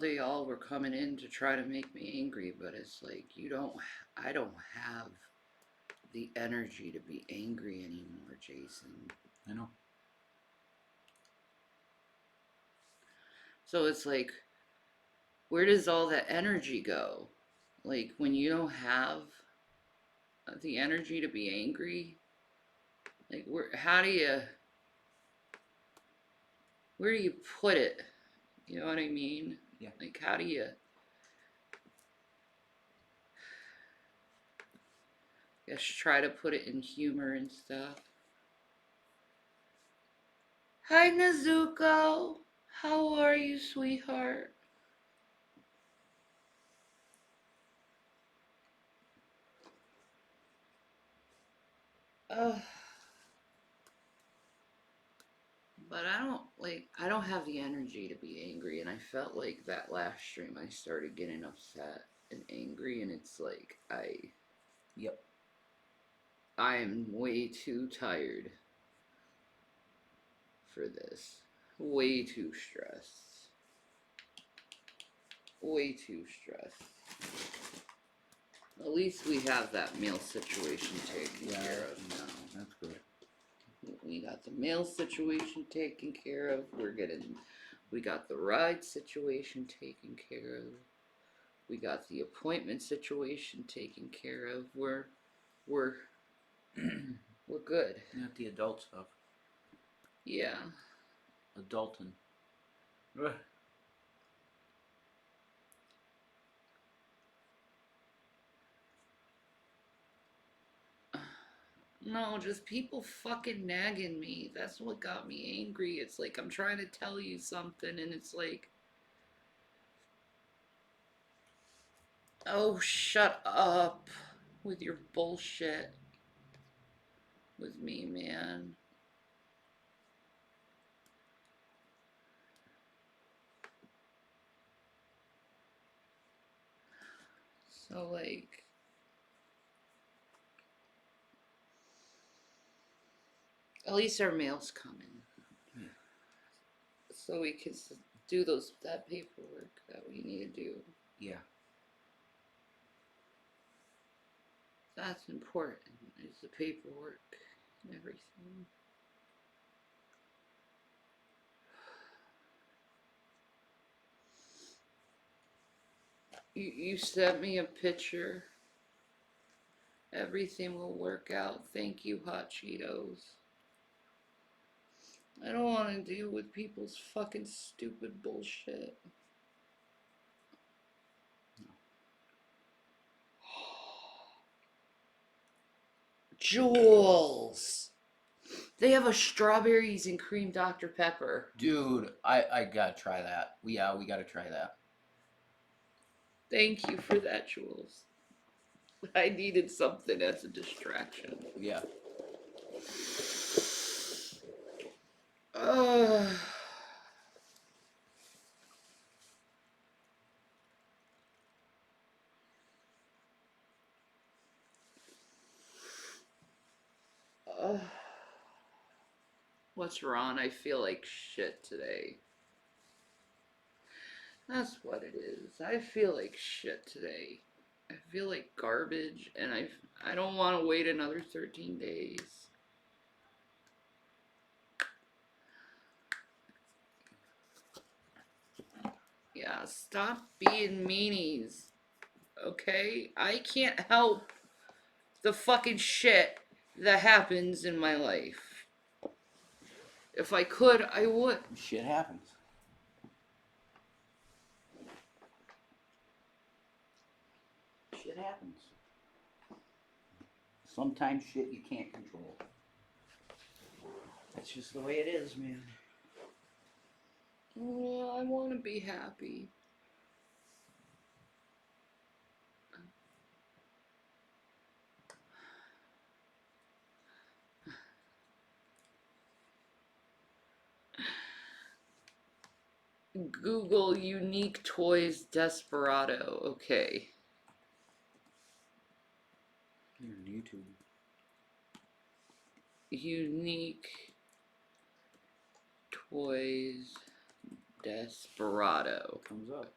they all were coming in to try to make me angry, but it's like I don't have the energy to be angry anymore, Jason. I know. So it's like, where does all that energy go? Like, when you don't have the energy to be angry, like, where do you put it? You know what I mean? Yeah. Like, how do you, guess, try to put it in humor and stuff? Hi, Nezuko. How are you, sweetheart? Ugh. But I don't have the energy to be angry, and I felt like that last stream I started getting upset and angry, and it's like Yep. I am way too tired for this. Way too stressed. Way too stressed. At least we have that meal situation taken care of now. That's good. We got the mail situation taken care of. We got the ride situation taken care of. We got the appointment situation taken care of. We're we're good. Not the adult stuff. Yeah. Adulting. No, just people fucking nagging me. That's what got me angry. It's like I'm trying to tell you something and it's like, oh, shut up with your bullshit with me, man. So, like, at least our mail's coming. Yeah. So we can do that paperwork that we need to do. Yeah. That's important, is the paperwork and everything. You sent me a picture. Everything will work out. Thank you, Hot Cheetos. I don't want to deal with people's fucking stupid bullshit. Jules! They have a strawberries and cream Dr. Pepper. Dude, I gotta try that. We gotta try that. Thank you for that, Jules. I needed something as a distraction. Yeah. Uh, uh, what's wrong? I feel like shit today. That's what it is. I feel like shit today. I feel like garbage, and I don't want to wait another 13 days. Yeah, stop being meanies. Okay? I can't help the fucking shit that happens in my life. If I could, I would. Shit happens. Shit happens. Sometimes shit you can't control. That's just the way it is, man. Well, I want to be happy. Google Unique Toys Desperado. Okay. You're on YouTube. Unique Toys Desperado. Comes up.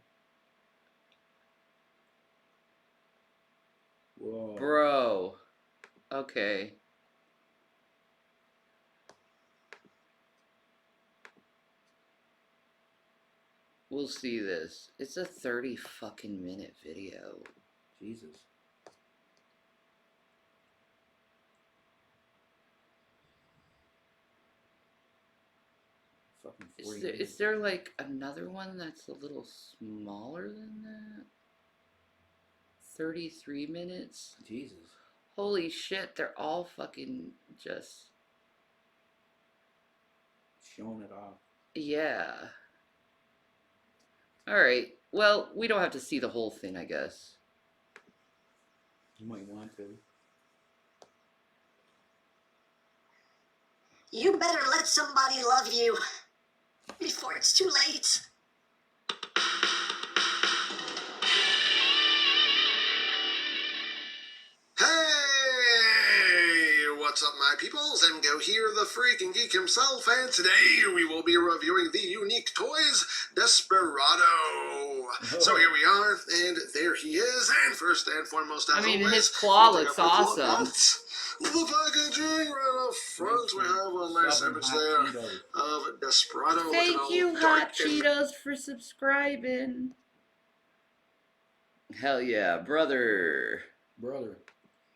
Whoa. Bro. Okay. We'll see this. It's a 30 fucking minute video. Jesus. Fucking 40 Is minutes. there like another one that's a little smaller than that? 33 minutes? Jesus. Holy shit, they're all fucking just. Showing it off. Yeah. Alright. Well, we don't have to see the whole thing, I guess. You might want to. You better let somebody love you before it's too late. Hey, what's up, my peoples? Emgo here, the freaking geek himself, and today we will be reviewing the Unique Toys Desperado. So here we are, and there he is, and first and foremost, as I mean, always, his claw we'll take looks a quick look awesome. at the packaging right up front. We have a nice Southern image Hot there Cheetos. of Desperado. looking Thank all you, dark Hot and Cheetos, for subscribing. Hell yeah, brother. Brother.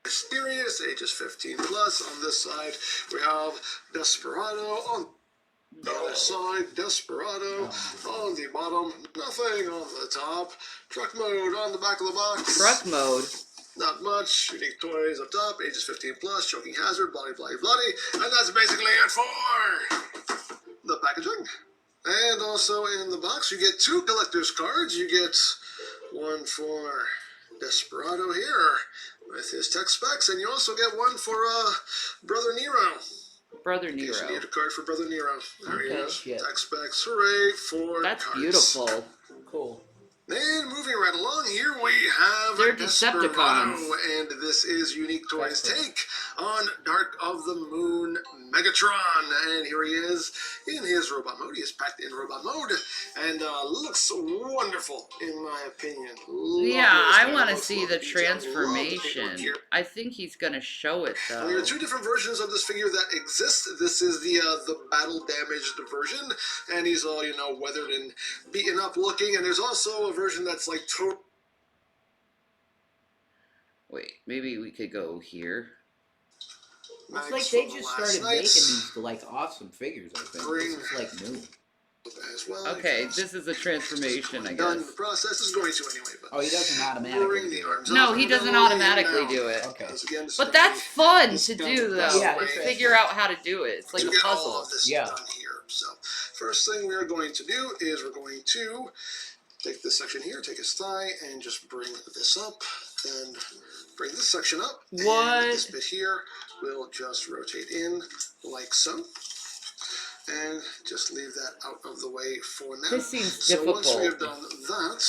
mysterious, ages 15 plus. On this side, we have Desperado. On the other side, Desperado. On the bottom, nothing on the top. Truck mode on the back of the box. Truck mode. Not much. Unique toys up top, ages 15 plus. Choking hazard, bloody, bloody, bloody. And that's basically it for the packaging. And also in the box, you get 2 collector's cards. You get one for Desperado here with his tech specs, and you also get one for Brother Nero. Brother In case you Nero. need a card for Brother Nero. There he Okay. is. Yeah. Tech specs, hooray for That's cards. beautiful. Cool. And moving right along, here we have They're Desperado, Decepticons. and this is Unique Toys' That's take on Dark of the Moon Megatron. And here he is in his robot mode. He is packed in robot mode, and looks wonderful in my opinion. Yeah, I want to see the paintwork transformation. here. I think he's gonna show it There though. are 2 different versions of this figure that exist. This is the battle damaged version, and he's all weathered and beaten up looking. And there's also a version that's like total. Wait. Maybe we could go here. It's like they just started making these like awesome figures, I think. Bring- This is like new. as well. Okay, because this is a transformation, I done. guess. The process is going to anyway, but Oh, he doesn't bring automatically the do arms it. No, up he and doesn't down automatically and do down. it. Okay. Once again, this is But gonna that's be fun this to done do the though. best Yeah, way it's Figure out how to do it. It's like to a get all puzzle. of this Yeah. done here. So first thing we are going to do is we're going to take this section here, take his thigh, and just bring this up. Then bring this section up. What? And this bit here will just rotate in like so. And just leave that out of the way for now. This seems So once we have difficult. done that,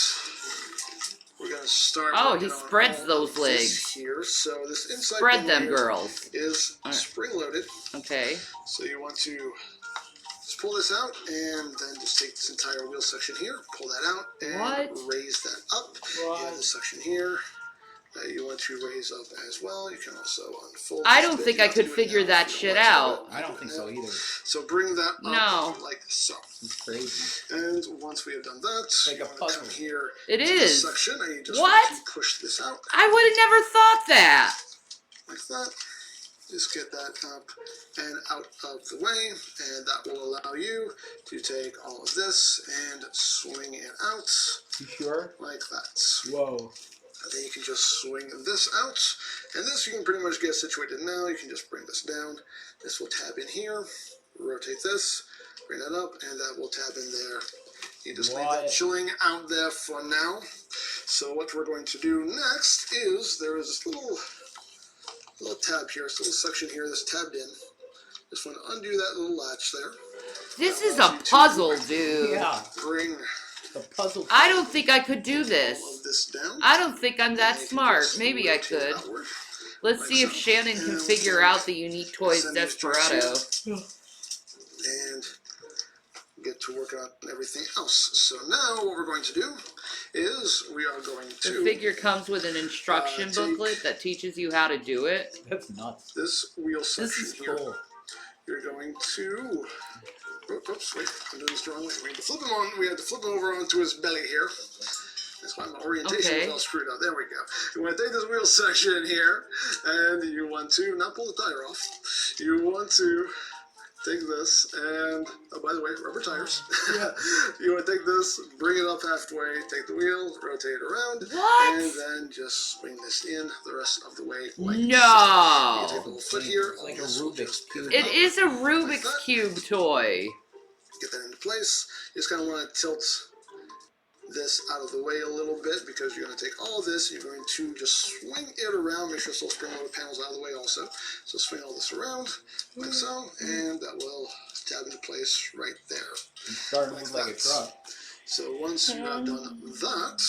we're going to start. Oh, working he on spreads all those of this legs. here. So this inside Spread thing them, here girls. is Alright. spring loaded. Okay. So you want to just pull this out and then just take this entire wheel section here, pull that out, and What? raise that up. You have this section here that you want to raise up as well. You can also unfold. I this don't bit. think You I have to could do it figure now that if you shit don't want to, out. but I don't think so either. So bring that up No. like so. It's crazy. And once we have done that, Like you a want to come puzzle. here It to this is. section and you just What? want to push this out I would have never thought that. like that. Just get that up and out of the way, and that will allow you to take all of this and swing it out You sure? like that. Whoa. And then you can just swing this out, and this you can pretty much get situated now. You can just bring this down. This will tab in here, rotate this, bring that up, and that will tab in there. You just leave that What? chilling out there for now. So what we're going to do next is there is this little tab here, this little section here that's tabbed in. Just want to undo that little latch there. This is a puzzle, dude. Yeah. Bring The puzzle. I don't think I could do all this. of this down. I don't think I'm that And you can smart. just Maybe I rotate could. outward. Let's like see if so. Shannon can And figure out the Unique Toys send these Desperado. And get to work on everything else. So now what we're going to do is we are going The to figure comes with an instruction take booklet that teaches you how to do it. That's nuts. this wheel This section is here. cool. You're going to. Oops, wait, I'm doing this the wrong way. We had to flip him on. We had to flip him over onto his belly here. That's why my orientation Okay. was all screwed up. There we go. You want to take this wheel section here, and you want to not pull the tire off. You want to take this, and oh, by the way, rubber tires. You want to take this, bring it up halfway, take the wheel, rotate it around, What? and then just swing this in the rest of the way like so. You No. take the little foot here. It's like a this will Rubik's just get Cube. It up. is a Rubik's Cube toy. Get that into place. You just kind of want to tilt this out of the way a little bit because you're going to take all this and you're going to just swing it around. Make sure it's little spring loaded panels out of the way also. So swing all this around like so, and that will tab into place right there. It's starting to look like a truck. So once you have done that,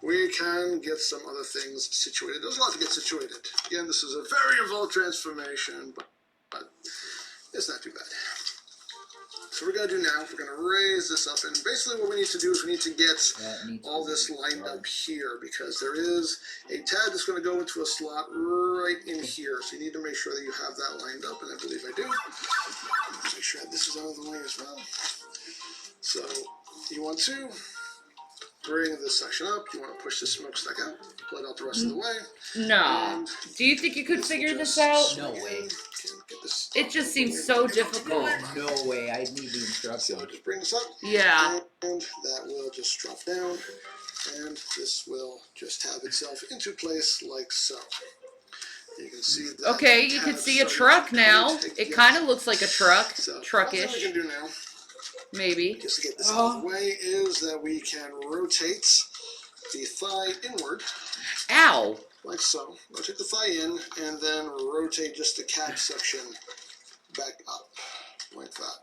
we can get some other things situated. There's a lot to get situated. Again, this is a very involved transformation, but it's not too bad. So what we're going to do now, we're going to raise this up, and basically what we need to do is we need to get all this lined up here, because there is a tab that's going to go into a slot right in here. So you need to make sure that you have that lined up, and I believe I do. Make sure this is out of the way as well. So you want to bring this section up. You want to push the smokestack out, pull it out the rest of the way. No. Do you think you could figure this out? No way. It just seems so difficult. No way. I need the So instructions. just bring this up. Yeah. And that will just drop down. And this will just tab itself into place like so. You can see that. Okay, you can see a truck now. It kind of looks like a truck. So what we Truckish. can do now, Maybe. just to get this out of the way, is that we can rotate the thigh inward. Ow. Like so. Rotate the thigh in, and then rotate just the calf section back up, like that.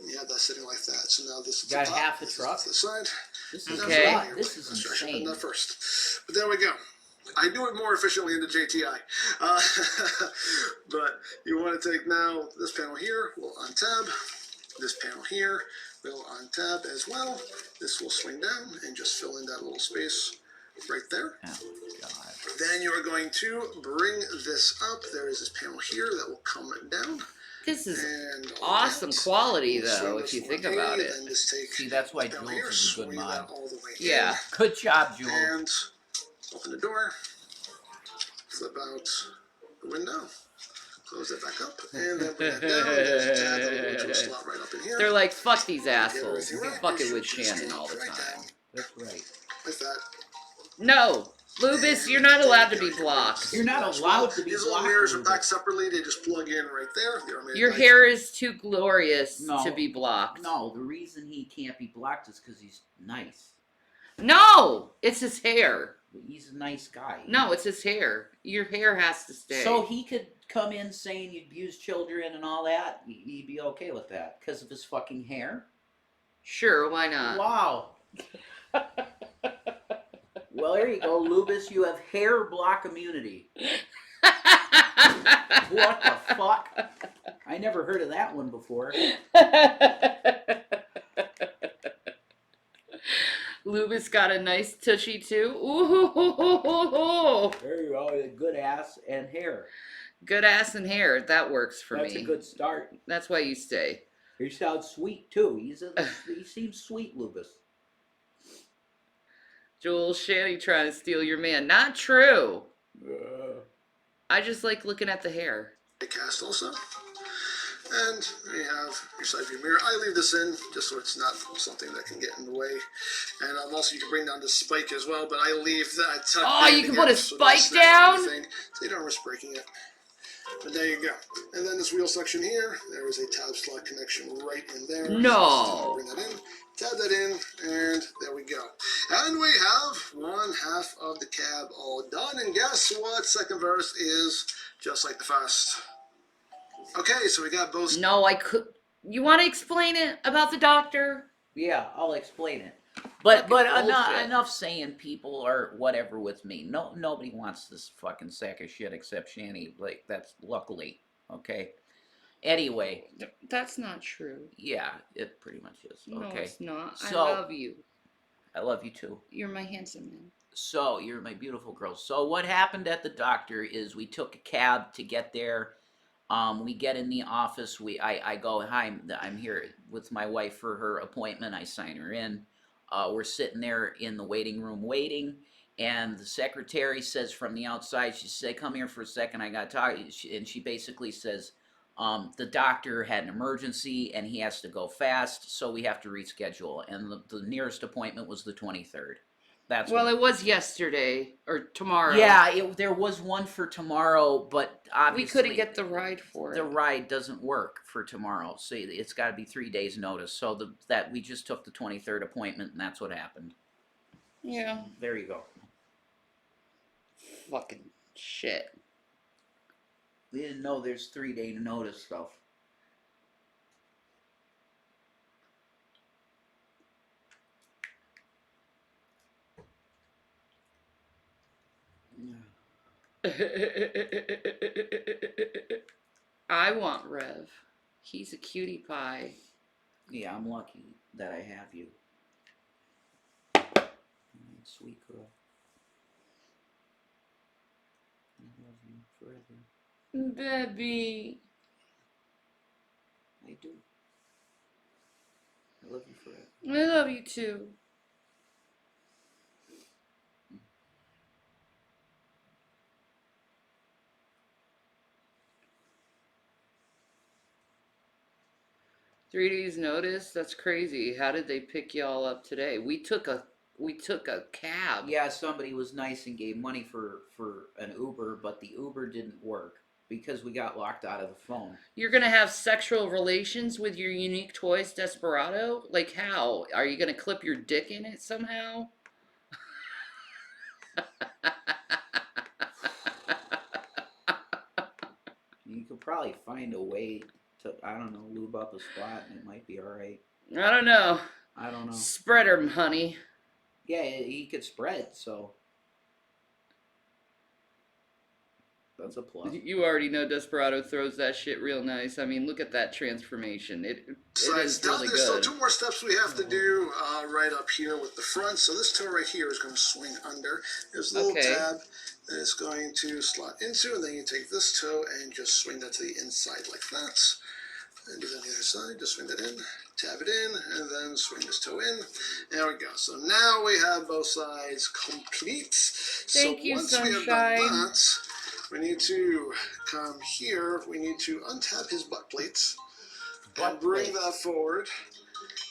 And you have that sitting like that. So now this is Got the top, half a this truck? is the side. This and is Okay. a lot. This is Let's try sharpen insane. that first. But there we go. I do it more efficiently in the JTI. But you want to take now this panel here, we'll untab. This panel here will untab as well. This will swing down and just fill in that little space right there. Oh, God. Then you are going to bring this up. There is this panel here that will come down. This is And awesome quality, We'll swing though, this if you one think in, about it. Then just take See, that's why this panel Jules here, is a good swing mod. that all the way Yeah. Good job, Jules. in, and open the door, flip out the window, close it back up, and then bring it down. There's a tab that'll go into a slot right up in here. They're like, fuck these Get assholes. everything right. Fucking with Just Shannon all the right time. down That's right. like that. No. Lubis, you're not allowed to be blocked. You're not allowed to be These little blocked. mirrors are Ruben. back separately. They just plug in right there. They are made Your nice. hair is too glorious No. to be blocked. No, the reason he can't be blocked is because he's nice. No! It's his hair. He's a nice guy. No, it's his hair. Your hair has to stay. So he could come in saying you abuse children and all that. He'd be okay with that because of his fucking hair. Sure, why not? Wow. Well, there you go, Lubis. You have hair block immunity. What the fuck? I never heard of that one before. Lubis got a nice tushy too. Ooh, There you go. Good ass and hair. good ass and hair. That works for That's me. a good start. That's why you stay. He sounds sweet too. He seems sweet, Lubis. Joel Shanny trying to steal your man. Not true. I just like looking at the hair. Cast also. And you have your side view mirror. I leave this in just so it's not something that can get in the way. And also you can bring down the spike as well, but I leave that tucked Oh, in you can again, put a so that's spike not down? anything, so you don't risk breaking it. But there you go. And then this wheel section here, there is a tab slot connection right in there. No. Bring that in, tab that in, and there we go. And we have one half of the cab all done. And guess what? Second verse is just like the first. Okay, so we got both. No, I could. You want to explain it about the doctor? Yeah, I'll explain it. But Fucking enough, bullshit. enough saying people or whatever with me. No, nobody wants this fucking sack of shit except Shanny. Like that's luckily okay. Anyway, That's not true. yeah, it pretty much is. No, Okay. it's not. So- I love you. I love you too. You're my handsome man. So, you're my beautiful girl. So, what happened at the doctor is we took a cab to get there. We get in the office. I go, hi, I'm here with my wife for her appointment. I sign her in. We're sitting there in the waiting room waiting. And the secretary says from the outside, she said, come here for a second. I got to talk. And she basically says, the doctor had an emergency and he has to go fast. So we have to reschedule. And the nearest appointment was the 23rd. That's Well, what it was yesterday or tomorrow. yeah, there was one for tomorrow, but obviously We couldn't get the ride for it. the ride doesn't work for tomorrow. So it's got to be 3 days notice. So that we just took the 23rd appointment, and that's what happened. Yeah. There you go. Fucking shit. We didn't know there's 3-day notice stuff. I want Rev. He's a cutie pie. Yeah, I'm lucky that I have you. Sweet girl. I love you forever. Baby. I do. I love you forever. I love you too. Three days notice? That's crazy. How did they pick y'all up today? We took a cab. Yeah, somebody was nice and gave money for an Uber, but the Uber didn't work because we got locked out of the phone. You're gonna have sexual relations with your unique toys Desperado? Like how? Are you gonna clip your dick in it somehow? You could probably find a way to, I don't know, lube up a spot and it might be alright. I don't know. I don't know. Spread 'em, honey. Yeah, he could spread, so that's a plus. You already know Desperado throws that shit real nice. I mean, look at that transformation. It Sides is down. really There's still good. 2 more steps we have to do right up here with the front. So this toe right here is going to swing under. There's a little Okay. tab that it's going to slot into, and then you take this toe and just swing that to the inside like that. And do that on the other side. Just swing that in, tab it in, and then swing this toe in. There we go. So now we have both sides complete. Thank you, once we have Sunshine. done that, we need to come here. We need to untap his butt plates and bring that forward.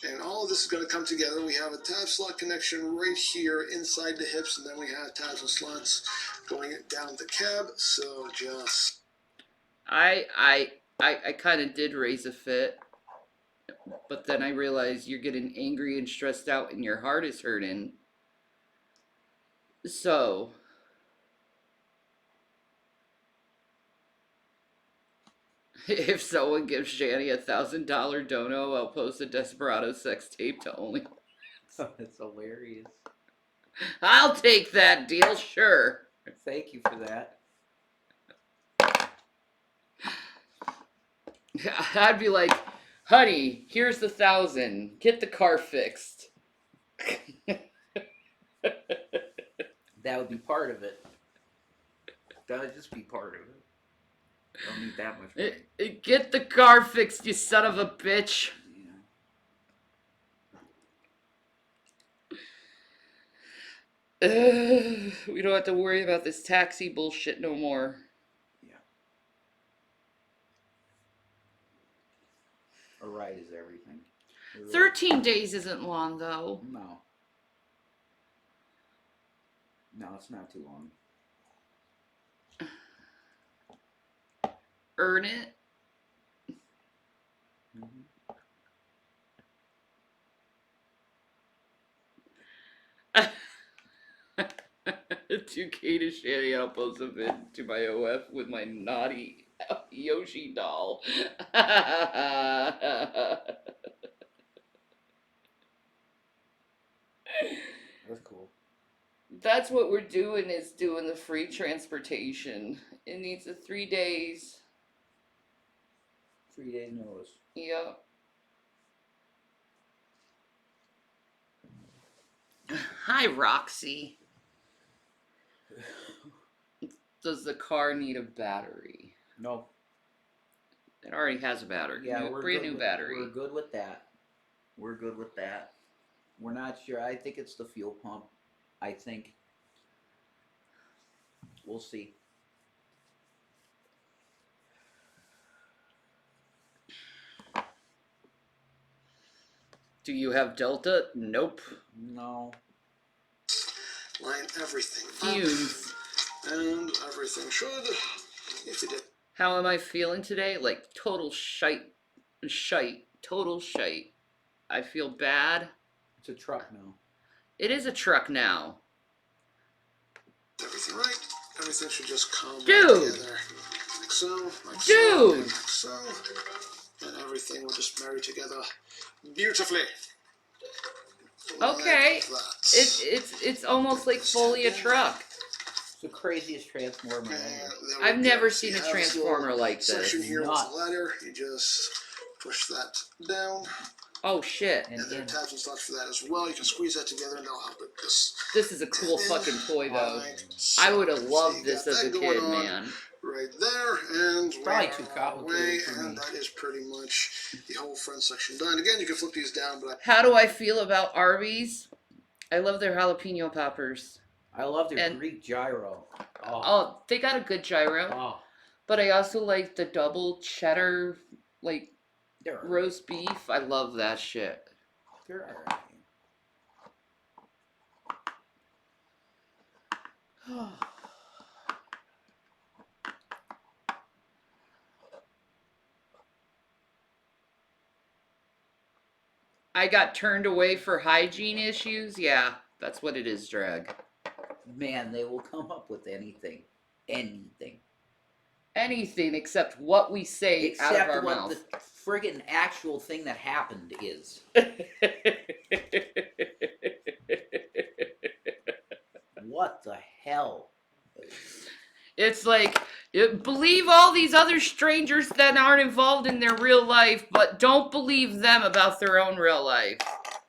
And all of this is going to come together. We have a tab slot connection right here inside the hips, and then we have tabs and slots going down the cab. So just I kind of did raise a fit, but then I realized you're getting angry and stressed out and your heart is hurting. So, if someone gives Shanny $1,000 dono, I'll post a Desperado sex tape to only. That's hilarious. I'll take that deal, sure. Thank you for that. I'd be like, honey, here's the 1,000. Get the car fixed. That would be part of it. That would just be part of it. Don't need that much money. Get the car fixed, you son of a bitch. We don't have to worry about this taxi bullshit no more. A ride is everything. It really- 13 days isn't long, though. No. No, it's not too long. Earn it. To K to Shanny, I'll post a vid to my OF with my naughty Yoshi doll. That's cool. That's what we're doing, is doing the free transportation. It needs 3 days. 3 days notice. Yep. Hi, Roxy. Does the car need a battery? No. It already has a battery. Yeah, we're brand good new with, battery. We're good with that. We're good with that. We're not sure. I think it's the fuel pump. I think. We'll see. Do you have Delta? Nope. No. Line everything up, Fumes. and everything should. If you did. How am I feeling today? Like total shite. Total shite. I feel bad. It's a truck now. It is a truck now. Everything right. Everything should just come Dude! right together. Like so, like so, Dude! like so. And everything will just marry together beautifully. Okay. Like that. It's almost like fully a truck. It's the craziest transformer And ever. there we I've go. never So seen you a have this transformer little like section this. here with Nuts. the ladder. You just push that down. Oh shit. And And there are then tabs and slots for that as well. You can squeeze that together and that'll help it. Just This is a cool fucking toy though. like so. I would have So loved you this got as a that going kid, on man. Right there, and Probably we're too on our complicated way, for me. and that is pretty much the whole front section done. Again, you can flip these down, but How do I feel about Arby's? I love their jalapeno poppers. I love their and- Greek gyro. Oh. Oh, they got a good gyro. Oh. But I also like the double cheddar, like, They're roast beef. I love that shit. They're alright. I got turned away for hygiene issues. Yeah, that's what it is, Drag. Man, they will come up with anything. Anything. Anything except what we say out of our Except what mouth. the friggin' actual thing that happened is. What the hell? It's like, believe all these other strangers that aren't involved in their real life, but don't believe them about their own real life.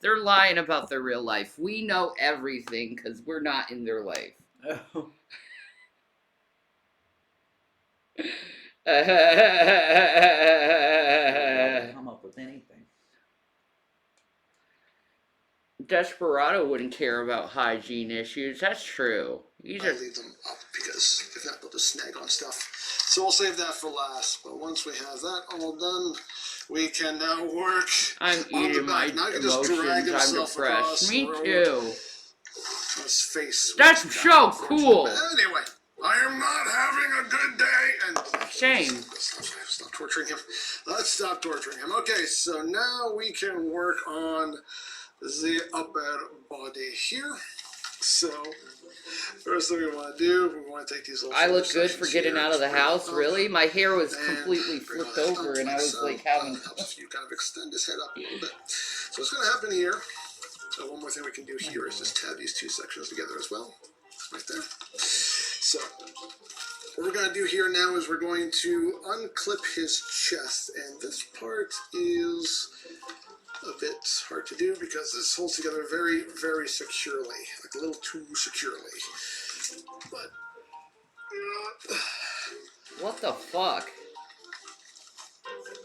They're lying about their real life. We know everything because we're not in their life. Come up with anything. Desperado wouldn't care about hygiene issues. That's true. These I are leave them up because if not, they'll just snag on stuff. So we'll save that for last. But once we have that all done, we can now work I'm on the eating my back. Now you can just drag emotions. I'm himself across depressed. Me the road. too. His face. That's was so down, cool. But anyway, I am not having a good day. And Shame. Stop torturing him. Let's stop torturing him. Okay, so now we can work on the upper body here. So first thing we want to do, we want to take these little I look shoulder good for sections getting here, out of the bring it house. up, Really? My hair was and completely bring flipped that over, up and I was so. like having. Helps if you kind of extend his head up a little bit. So what's going to happen here? One more thing we can do here is just tab these two sections together as well, right there. So what we're going to do here now is we're going to unclip his chest, and this part is a bit hard to do because this holds together very, very securely, like a little too securely. But What the fuck?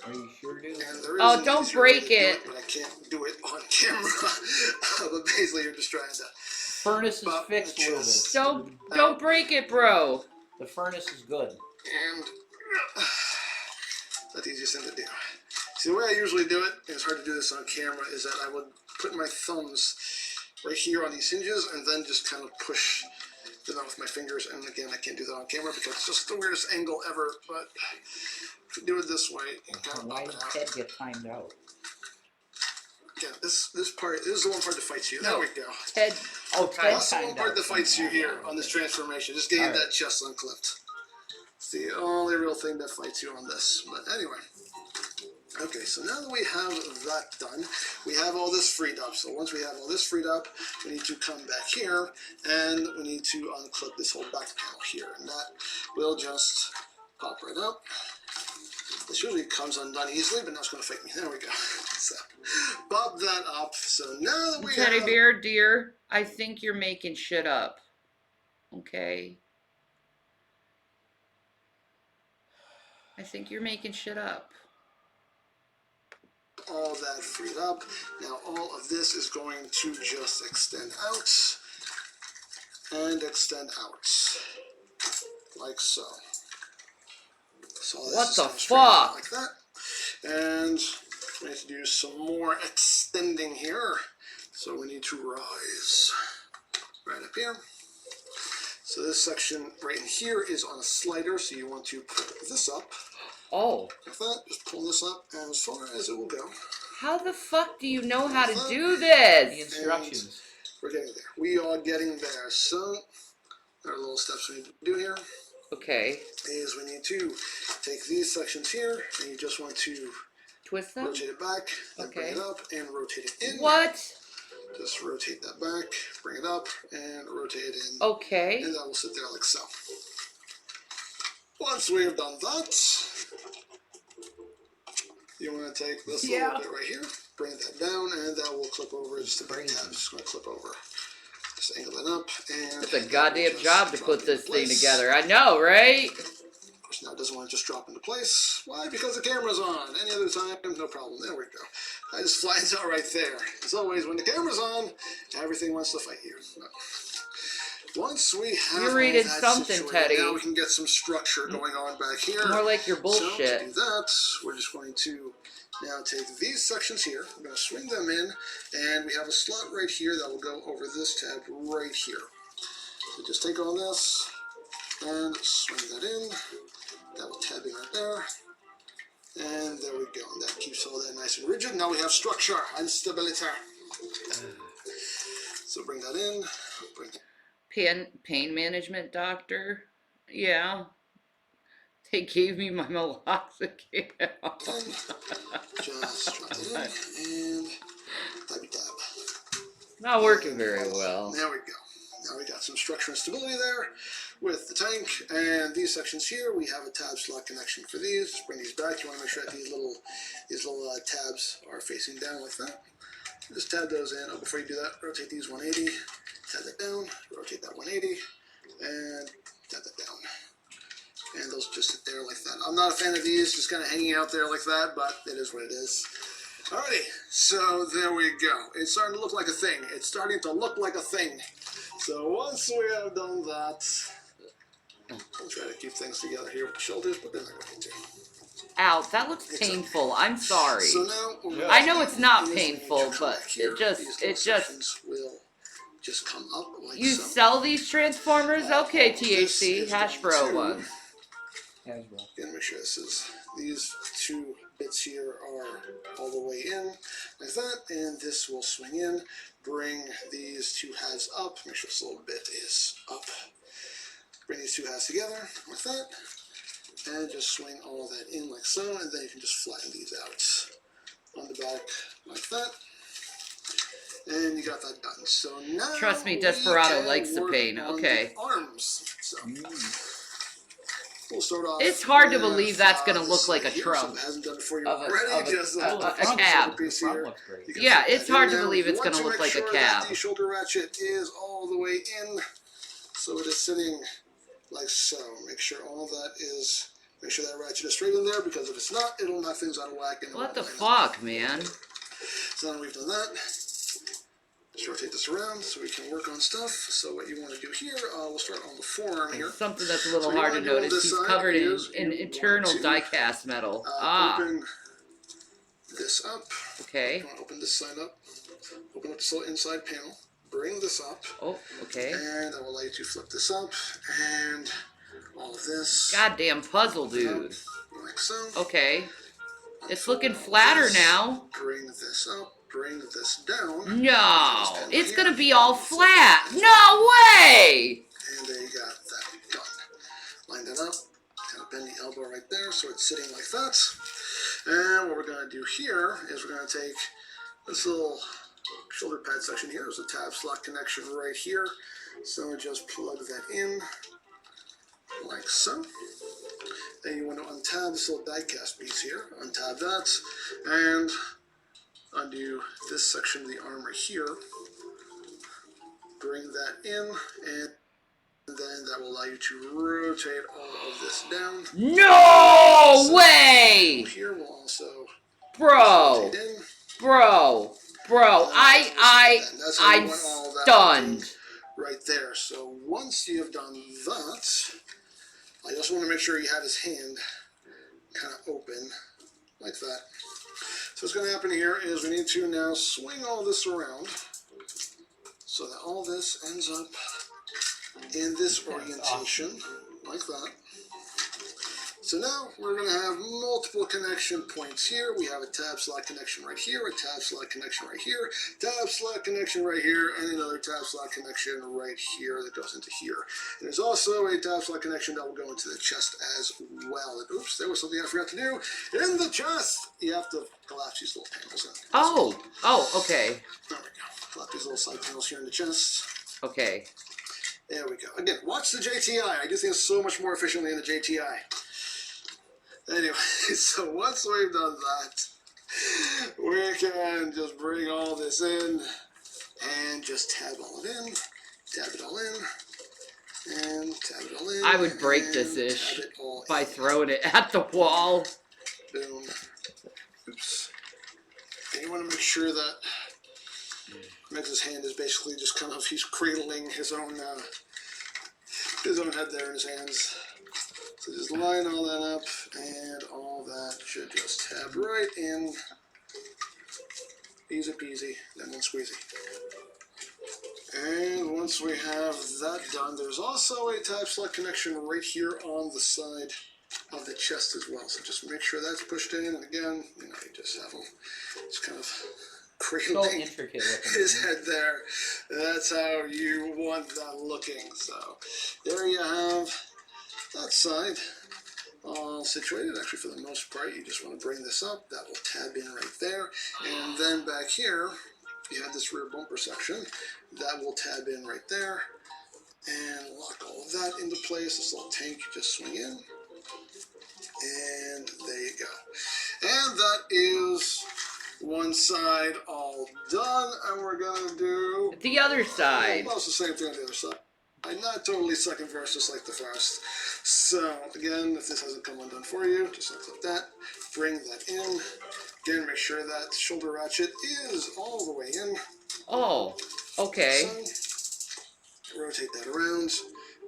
Are you sure, dude? and there is Oh, an don't easier way break to do it. but I can't do it on camera. But basically, you're just trying to. Furnace is But fixed, the Lucas. chest- Don't break it, bro. The furnace is good. And that's the easiest thing to do. See, the way I usually do it, and it's hard to do this on camera, is that I would put my thumbs right here on these hinges and then just kind of push them out with my fingers. And again, I can't do that on camera because it's just the weirdest angle ever. But if you do it this way, you kind of Why pop did it out. Ted get timed out? Again, this part, this is the one part that fights you. No. There we go. Ted. Oh, Ted That's the one timed part out. that fights you here on this transformation. Just getting Alright. that chest unclipped. It's the only real thing that fights you on this. But anyway. Okay, so now that we have that done, we have all this freed up. So once we have all this freed up, we need to come back here and we need to unclip this whole back panel here. And that will just pop right up. This usually comes undone easily, but now it's going to fake me. There we go. So, pop that up. So now that we Teddy have... bear, dear, I think you're making shit up. Okay? I think you're making shit up. all that freed up. Now all of this is going to just extend out and extend out like so. So this What is the gonna straighten out fuck? like that. And we need to do some more extending here. So we need to rise right up here. So this section right in here is on a slider, so you want to pull this up. Oh, Like that, just pull this up as far as it will go. how the fuck do you know how to do The this? instructions. We're getting there. We are getting there. So there are little steps we need to do here. Okay, Is we need to take these sections here, and you just want to twist them? rotate it back, then bring Okay. it up, and rotate it in. What? Just rotate that back, bring it up, and rotate it in. Okay. And that will sit there like so. Once we have done that, you want to take this little bit right here, bring that down, and that will clip over just a bit. Just going to clip over. Just angle it up, and It's a that will goddamn just job to drop put into this thing place. together. I know, right? Of course, now it doesn't want to just drop into place. Why? Because the camera's on. Any other time, no problem. There we go. I just flies out right there. As always, when the camera's on, everything wants to fight you. Once we have You're all reading that something, situated, Teddy. now we can get some structure going on back here. More like your So bullshit. to do that, we're just going to now take these sections here. We're going to swing them in, and we have a slot right here that will go over this tab right here. So just take on this and swing that in. That will tab in right there. And there we go. And that keeps all that nice and rigid. Now we have structure and stability. So bring that in. Bring it. Pain management doctor? Yeah. They gave me my meloxicam. Just drop it in. And tabby tab. Not working very well. There we go. Now we got some structure and stability there with the tank, and these sections here we have a tab slot connection for these. Just bring these back. You want to make sure that these little tabs are facing down like that. Just tab those in. Oh, before you do that, rotate these 180. Tab that down. Rotate that 180, and tab that down. And those just sit there like that. I'm not a fan of these, just kind of hanging out there like that, but it is what it is. Alrighty, so there we go. It's starting to look like a thing. It's starting to look like a thing. So once we have done that, we'll try to keep things together here with the shoulders, but they're not going to. Ow, that looks painful. I'm sorry. So now what we're I gonna know do it's not is we need to painful, come but back here. it just- These little it just- sections will just come up like You so. sell these transformers? Okay, This THC. is Hasbro going to- ones. Hasbro. Again, make sure these two bits here are all the way in like that, and this will swing in. Bring these two halves up. Make sure this little bit is up. Bring these two halves together like that, and just swing all that in like so, and then you can just flatten these out on the back like that. And you got that done. So now Trust me, we Desperado can likes the work pain. on Okay. the arms. So we'll start off. It's hard to with, believe that's gonna this look like a here, trunk So it hasn't done it for you of a- already. of a- just a- a front cab. shoulder piece Front here. looks great. You can Yeah, fit it's that hard in to now. believe You it's want gonna to look make like a sure that cab. the shoulder ratchet is all the way in, so it is sitting like so. Make sure all that is. Make sure that ratchet is straight in there, because if it's not, it'll knock things out of whack. And it What won't the line up. fuck, man? So now we've done that. Just rotate this around so we can work on stuff. So what you want to do here, we'll start on the forearm here. Something that's a little So you hard to wanna do on notice. this He's side covered in, is in you internal want to, die-cast metal. Ah, Open this up. okay. You want to open this side up. Open up this little inside panel. Bring this up. Oh, okay. And I will allow you to flip this up. And all of this. Goddamn puzzle, dude. Like so. Okay. It's Fold looking all flatter this, now. Bring this up. Bring this down. No, it's gonna be all flat. No way! And there you got that done. Line that up. Kind of bend the elbow right there so it's sitting like that. And what we're going to do here is we're going to take this little shoulder pad section here. There's a tab slot connection right here. So just plug that in like so. Then you want to untab this little die cast piece here, untab that, and undo this section of the arm right here. Bring that in, and then that will allow you to rotate all of this down. No way! Here we'll also Bro! rotate in. Bro! That's how you I'm want all that stunned. right there. So once you have done that, I just want to make sure you have his hand kind of open like that. So what's going to happen here is we need to now swing all this around so that all this ends up in this orientation like that. So now we're going to have multiple connection points here. We have a tab slot connection right here, a tab slot connection right here, tab slot connection right here, and another tab slot connection right here that goes into here. And there's also a tab slot connection that will go into the chest as well. And oops, there was something I forgot to do. In the chest, you have to collapse these little panels in. Oh, okay. There we go. Collapse these little side panels here in the chest. Okay. There we go. Again, watch the JTI. I do things so much more efficiently in the JTI. Anyway, so once we've done that, we can just bring all this in and just tab all it in, tab it all in, and tab it all in. I would break and this ish tab it all by in. throwing it at the wall. Boom. Oops. And you want to make sure that Meg's hand is basically just kind of, he's cradling his own head there in his hands. So just line all that up, and all that should just tab right in. Easy peasy, lemon squeezy. And once we have that done, there's also a tab slot connection right here on the side of the chest as well. So just make sure that's pushed in, and again, you just have him just kind of So cradling intricate looking. his head there. That's how you want that looking. So there you have that side all situated. Actually, for the most part, you just want to bring this up. That will tab in right there. And then back here, you have this rear bumper section. That will tab in right there. And lock all of that into place. This little tank, you just swing in. And there you go. And that is one side all done. And we're going to do The other side. almost the same thing on the other side. Not totally second verse, just like the first. So again, if this hasn't come undone for you, just unclip that, bring that in. Again, make sure that shoulder ratchet is all the way in. Oh, okay. So, rotate that around,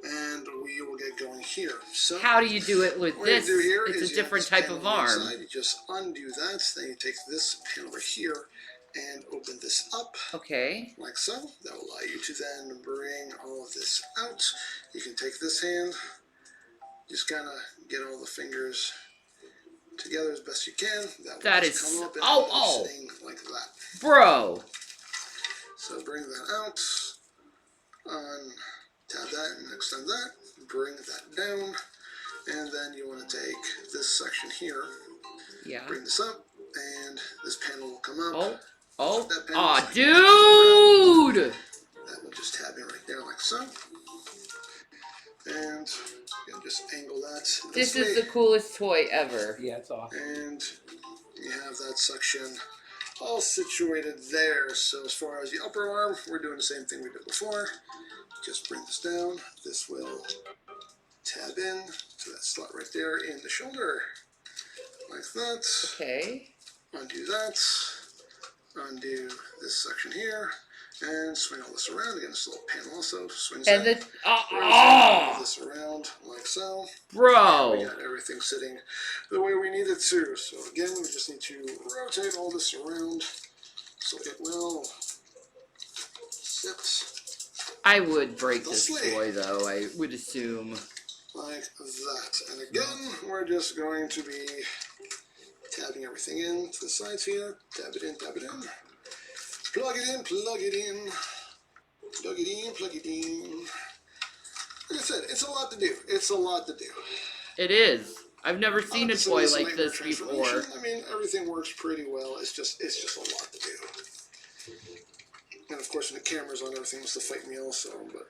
and we will get going here. So How do you do it with what you this? do here It's is a you have different this type panel of on the arm. inside. You just undo that, then you take this panel right here and open this up. Okay. Like so. That will allow you to then bring all of this out. You can take this hand, just kind of get all the fingers together as best you can. That will is- just come up and oh, end up oh. sitting like that. Bro. So bring that out, tab that and extend that, bring that down, and then you want to take this section here, Yeah. bring this up, and this panel will come up. Oh. Oh. That panel Aw, is like dude! that will just tab in right there like so. And you can just angle that This way. is the coolest toy ever. Yeah, it's awesome. And you have that section all situated there. So as far as the upper arm, we're doing the same thing we did before. Just bring this down. This will tab in to that slot right there in the shoulder. Like that. Okay. Undo that. Undo this section here. And swing all this around. Again, this little panel also swings And out. the Rotate all oh, this around like so. We bro. got everything sitting the way we need it to. So again, we just need to rotate all this around so it will sit I would break this They'll slay. toy though. I would assume. like that. And again, we're just going to be tabbing everything in to the sides here. Tab it in, tab it in. Plug it in, plug it in. Plug it in, plug it in. Like I said, it's a lot to do. It's a lot to do. It is. I've never seen a Obviously, toy it's like nightmare this before. transformation. I mean, everything works pretty well. It's just a lot to do. And of course, when the camera's on, everything wants to fight me also. But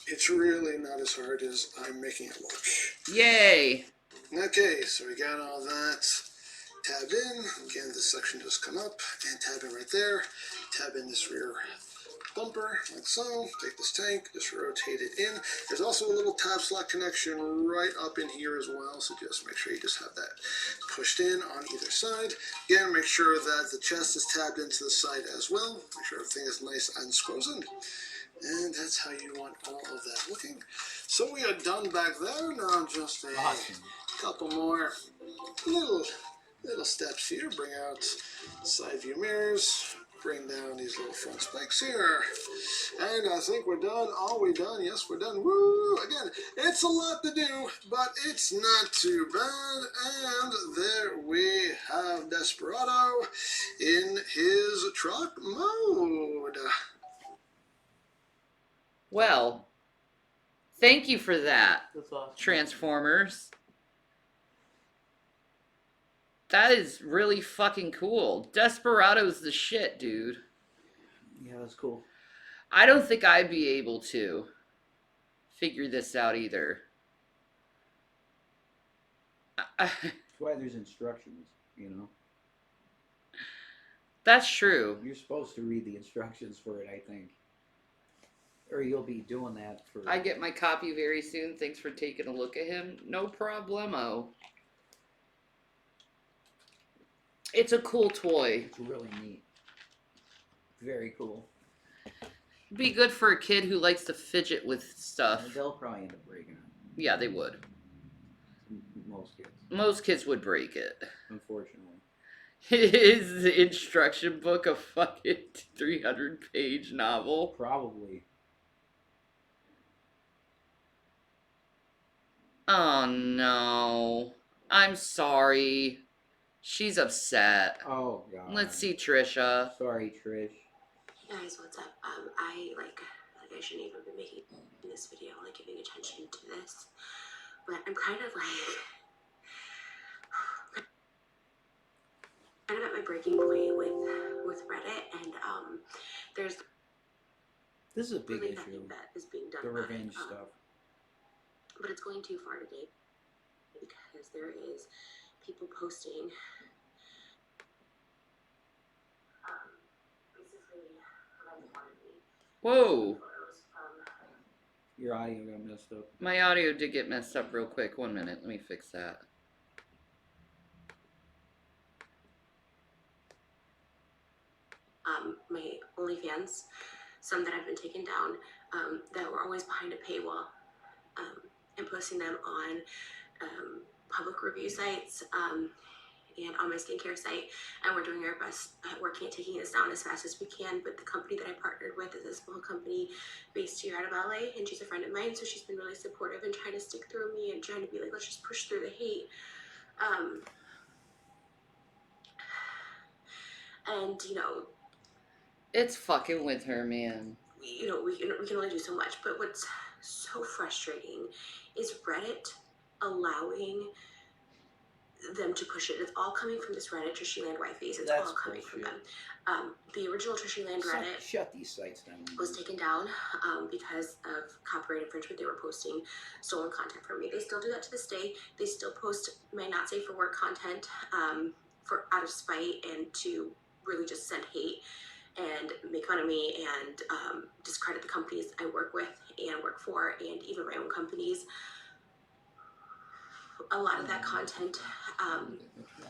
it's really not as hard as I'm making it look. Yay! Okay, so we got all that tabbed in. Again, this section just come up and tab in right there. Tab in this rear bumper, like so. Take this tank, just rotate it in. There's also a little tab slot connection right up in here as well, so just make sure you just have that pushed in on either side. Again, make sure that the chest is tabbed into the side as well. Make sure everything is nice and squozen. And that's how you want all of that looking. So we are done back there. Now just a Awesome. couple more little steps here. Bring out side view mirrors. Bring down these little front spikes here. And I think we're done. Are we done? Yes, we're done. Woo! Again, it's a lot to do, but it's not too bad. And there we have Desperado in his truck mode. Well, thank you for that, That's awesome. Transformers. That is really fucking cool. Desperado's the shit, dude. Yeah, that's cool. I don't think I'd be able to figure this out either. That's why there's instructions, you know? That's true. You're supposed to read the instructions for it, I think. Or you'll be doing that for... I get my copy very soon. Thanks for taking a look at him. No problemo. It's a cool toy. It's really neat. Very cool. Be good for a kid who likes to fidget with stuff. They'll probably end up breaking it. Yeah, they would. Most kids. Most kids would break it. Unfortunately. Is the instruction book a fucking 300-page novel? Probably. Oh no. I'm sorry. She's upset. Oh, God. Let's see Trisha. Sorry, Trish. Guys, what's up? I shouldn't even be making this video, like giving attention to this, but I'm kind of at my breaking point with Reddit, and there's This is a big really issue. nothing that is being done The about it, revenge stuff. but it's going too far today because there is people posting basically revenge wannabe Whoa. photos from Your audio got messed up. My audio did get messed up real quick. 1 minute. Let me fix that. my OnlyFans, some that have been taken down, that were always behind a paywall, and posting them on public review sites and on my skincare site. And we're doing our best at working at taking this down as fast as we can. But the company that I partnered with is a small company based here out of LA, and she's a friend of mine, so she's been really supportive and trying to stick through me and trying to be like, let's just push through the hate. And you know, It's fucking with her, man. we can only do so much. But what's so frustrating is Reddit allowing them to push it. It's all coming from this Reddit Trishy Land Wifeys. It's That's all coming from bullshit. them. The original Trishy Land Reddit Shut these sites down. was taken down because of copyright infringement. They were posting stolen content from me. They still do that to this day. They still post my not safe for work content for out of spite and to really just send hate and make fun of me and discredit the companies I work with and work for, and even my own companies. A lot of that content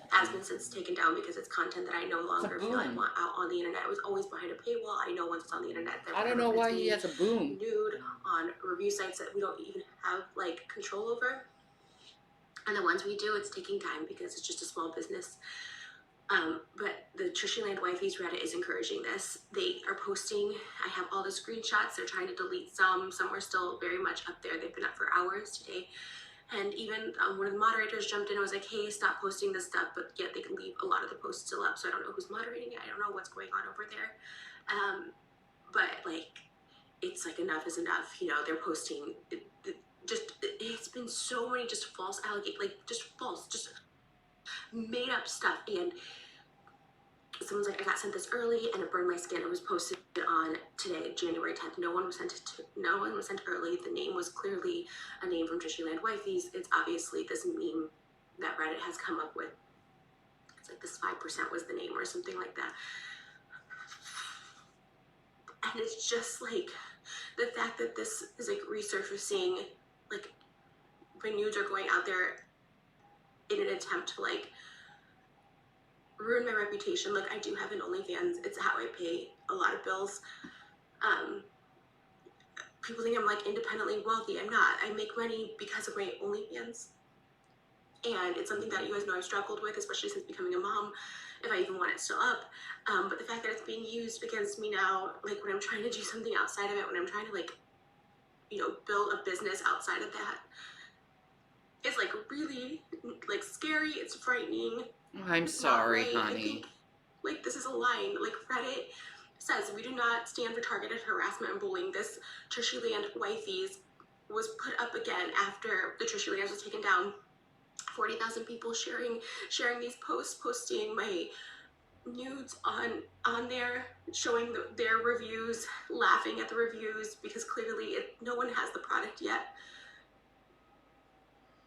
has been since taken down because it's content that I no longer feel I want out on the internet. It was always behind a paywall. I know once it's on the internet, I don't know why he has a boom. nude on review sites that we don't even have like control over. And the ones we do, it's taking time because it's just a small business. But the Trishy Land Wifeys Reddit is encouraging this. They are posting, I have all the screenshots. They're trying to delete some. Some are still very much up there. They've been up for hours today. And even one of the moderators jumped in and was like, hey, stop posting this stuff. But yet they can leave a lot of the posts still up. So I don't know who's moderating it. I don't know what's going on over there. But like, it's like enough is enough. You know, they're posting it's been so many just false allegations, like just false, just made up stuff. And someone's like, I got sent this early and it burned my skin. It was posted on today, January 10th. No one was sent early. The name was clearly a name from Trashyland Wifeys. It's obviously this meme that Reddit has come up with. It's like this 5% was the name or something like that. And it's just like the fact that this is like resurfacing, like when nudes are going out there in an attempt to like ruin my reputation. Look, I do have an OnlyFans. It's how I pay a lot of bills. People think I'm like independently wealthy. I'm not. I make money because of my OnlyFans. And it's something that you guys know I've struggled with, especially since becoming a mom, if I even want it still up. But the fact that it's being used against me now, like when I'm trying to do something outside of it, when I'm trying to like, you know, build a business outside of that, it's like really like scary. It's frightening. I'm sorry, Not right. I honey. think, like, this is a line. Like, Reddit says, we do not stand for targeted harassment and bullying. This Trashyland Wifeys was put up again after the Trashyland was taken down. 40,000 people sharing these posts, posting my nudes on there, showing their reviews, laughing at the reviews, because clearly no one has the product yet.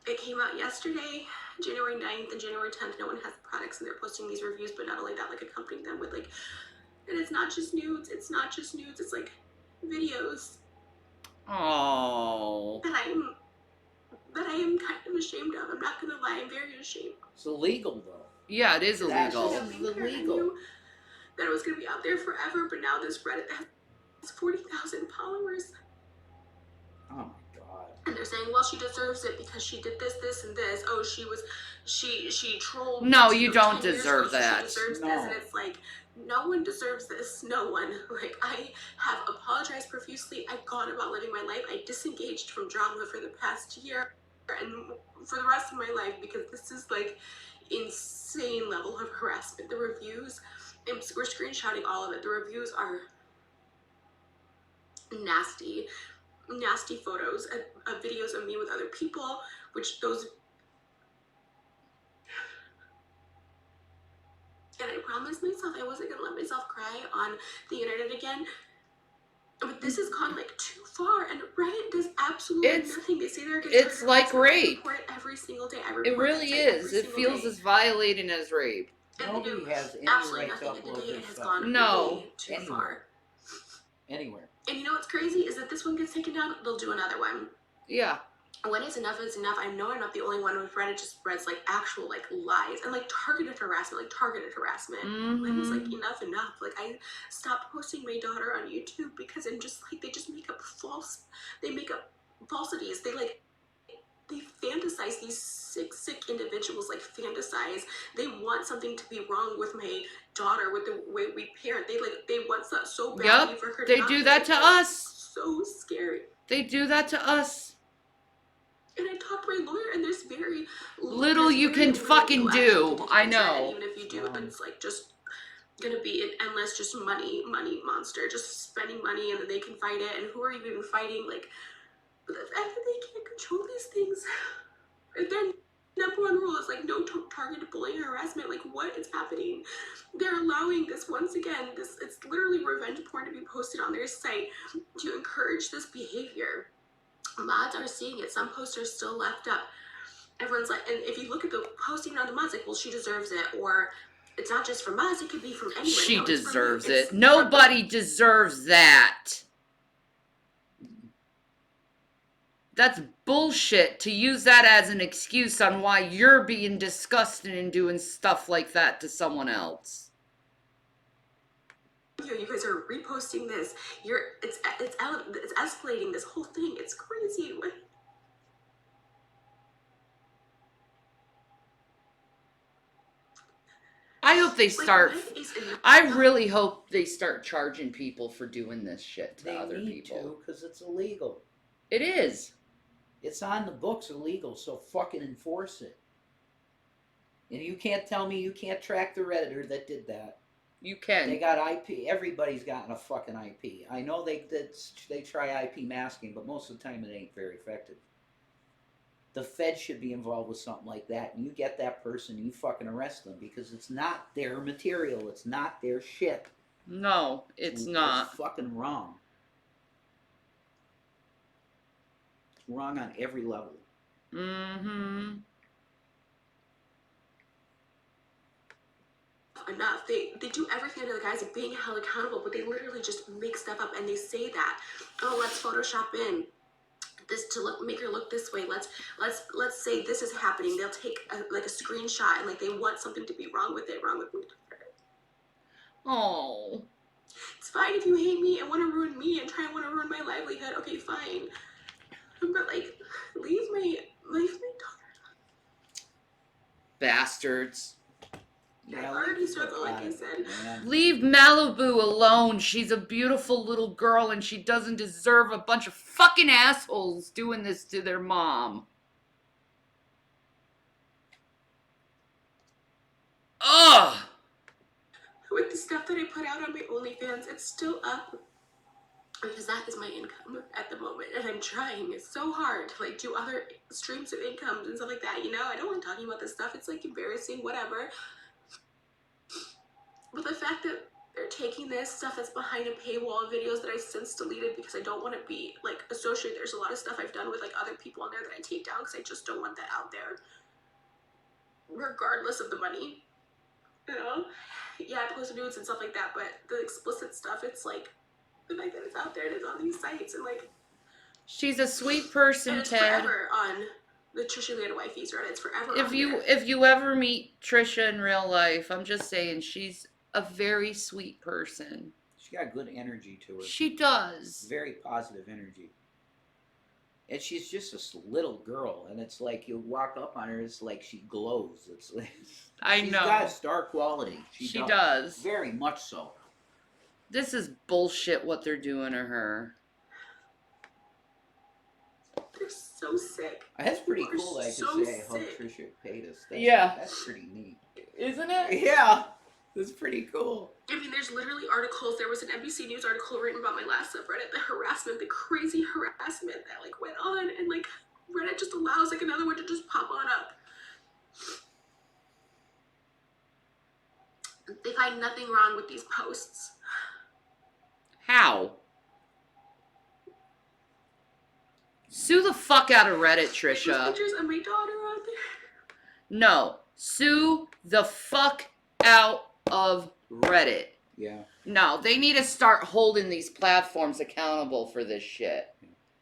It came out yesterday, January 9th and January 10th. No one has the products and they're posting these reviews, but not only that, like accompanying them with like, and it's not just nudes, it's like videos Oh. that I am kind of ashamed of. I'm not gonna lie, I'm very ashamed. It's illegal though. Yeah, it is That's illegal. just- I knew that it was gonna be out there forever, but now this Reddit has 40,000 followers. Oh my god. And they're saying, well, she deserves it because she did this, this, and this. Oh, she trolled. No, YouTube you don't 10 years deserve ago, so that. She deserves No. this, and it's like, no one deserves this. No one. Like, I have apologized profusely. I've gone about living my life. I disengaged from drama for the past year and for the rest of my life because this is like insane level of harassment. The reviews, and we're screenshotting all of it. The reviews are nasty photos of videos of me with other people, which those, and I promised myself I wasn't gonna let myself cry on the internet again, but this has gone like too far, and Reddit does absolutely It's- nothing. They say they're against it's targeted like harassment. rape. I report it every single day. I report It really that site is. every It single feels day. as violating as rape. And they Nobody do has any absolutely right to nothing, and upload today their it has stuff. gone No. way too Anywhere. far. Anywhere. And you know what's crazy is that this one gets taken down, they'll do another one. Yeah. When it's enough is enough. I know I'm not the only one with Reddit just spreads like actual like lies and like targeted harassment. Mine was like Mm-hmm. enough. Like I stopped posting my daughter on YouTube because I'm just like they just make up falsities. They fantasize, these sick individuals like fantasize. They want something to be wrong with my daughter, with the way we parent. They want that so badly Yup, for her to they not do be that like to that. us. So scary. They do that to us. And I talked to my lawyer, and there's very Little there's you very can little fucking action do. to take I against Reddit. know. Even if you do, it's like just gonna be an endless just money monster, just spending money, and then they can fight it. And who are you even fighting? Like, but the fact that they can't control these things, their number one rule is like no targeted bullying or harassment. Like, what is happening? They're allowing this once again. It's literally revenge porn to be posted on their site to encourage this behavior. Mods are seeing it. Some posts are still left up. Everyone's like, and if you look at the posting on the mods, like, well, she deserves it, or it's not just from us, it could be from anyone. She No, it's from you. deserves It's it. from- Nobody deserves that. That's bullshit to use that as an excuse on why you're being disgusted and doing stuff like that to someone else. You guys are reposting this. It's escalating this whole thing. It's crazy. I hope they Like, start. what is in- I really hope they start charging people for doing this shit to They other need people. to because it's illegal. It is. It's on the books illegal, so fucking enforce it. And you can't tell me you can't track the Redditor that did that. You can. They got IP. Everybody's gotten a fucking IP. I know they try IP masking, but most of the time it ain't very effective. the Fed should be involved with something like that, and you get that person, you fucking arrest them because it's not their material, it's not their shit. No, it's not. It's fucking wrong. It's wrong on every level. Mm-hmm. Enough. They do everything under the guise of being held accountable, but they literally just make stuff up and they say that, oh, let's Photoshop in this to make her look this way. Let's say this is happening. They'll take like a screenshot and like they want something to be wrong with it. Oh. It's fine if you hate me and want to ruin me and try and want to ruin my livelihood. Okay, fine. But like, leave my daughter. Bastards. I already struggle, like I said. Leave Malibu alone. She's a beautiful little girl and she doesn't deserve a bunch of fucking assholes doing this to their mom. Ugh! With the stuff that I put out on my OnlyFans, it's still up. Because that is my income at the moment. And I'm trying so hard to like do other streams of incomes and stuff like that. You know, I don't like talking about this stuff. It's like embarrassing, whatever. But the fact that they're taking this stuff that's behind a paywall, videos that I since deleted because I don't want to be like associated. There's a lot of stuff I've done with like other people on there that I take down because I just don't want that out there. Regardless of the money. You know? Yeah, I post nudes and stuff like that, but the explicit stuff, it's like the fact that it's out there and it's on these sites and like She's a sweet person, and it's Ted. forever on the Trisha Land Wifey's Reddit. It's forever If on you there. if you ever meet Trisha in real life, I'm just saying she's a very sweet person. She got good energy to her. She does. Very positive energy. And she's just this little girl, and it's like you walk up on her, it's like she glows. It's like I she's know. got a star quality. She does. Very much so. This is bullshit what they're doing to her. They're so sick. That's pretty People are cool. I so could say how sick. Trisha paid us. Yeah. That's pretty neat. Isn't it? Yeah. That's pretty cool. I mean, there's literally articles. There was an NBC News article written about my last subreddit, the harassment, the crazy harassment that like went on, and like Reddit just allows like another one to just pop on up. They find nothing wrong with these posts. How? Sue the fuck out of Reddit, There's Trisha. pictures of my daughter out there. No. Sue the fuck out of Reddit. Yeah. No, they need to start holding these platforms accountable for this shit.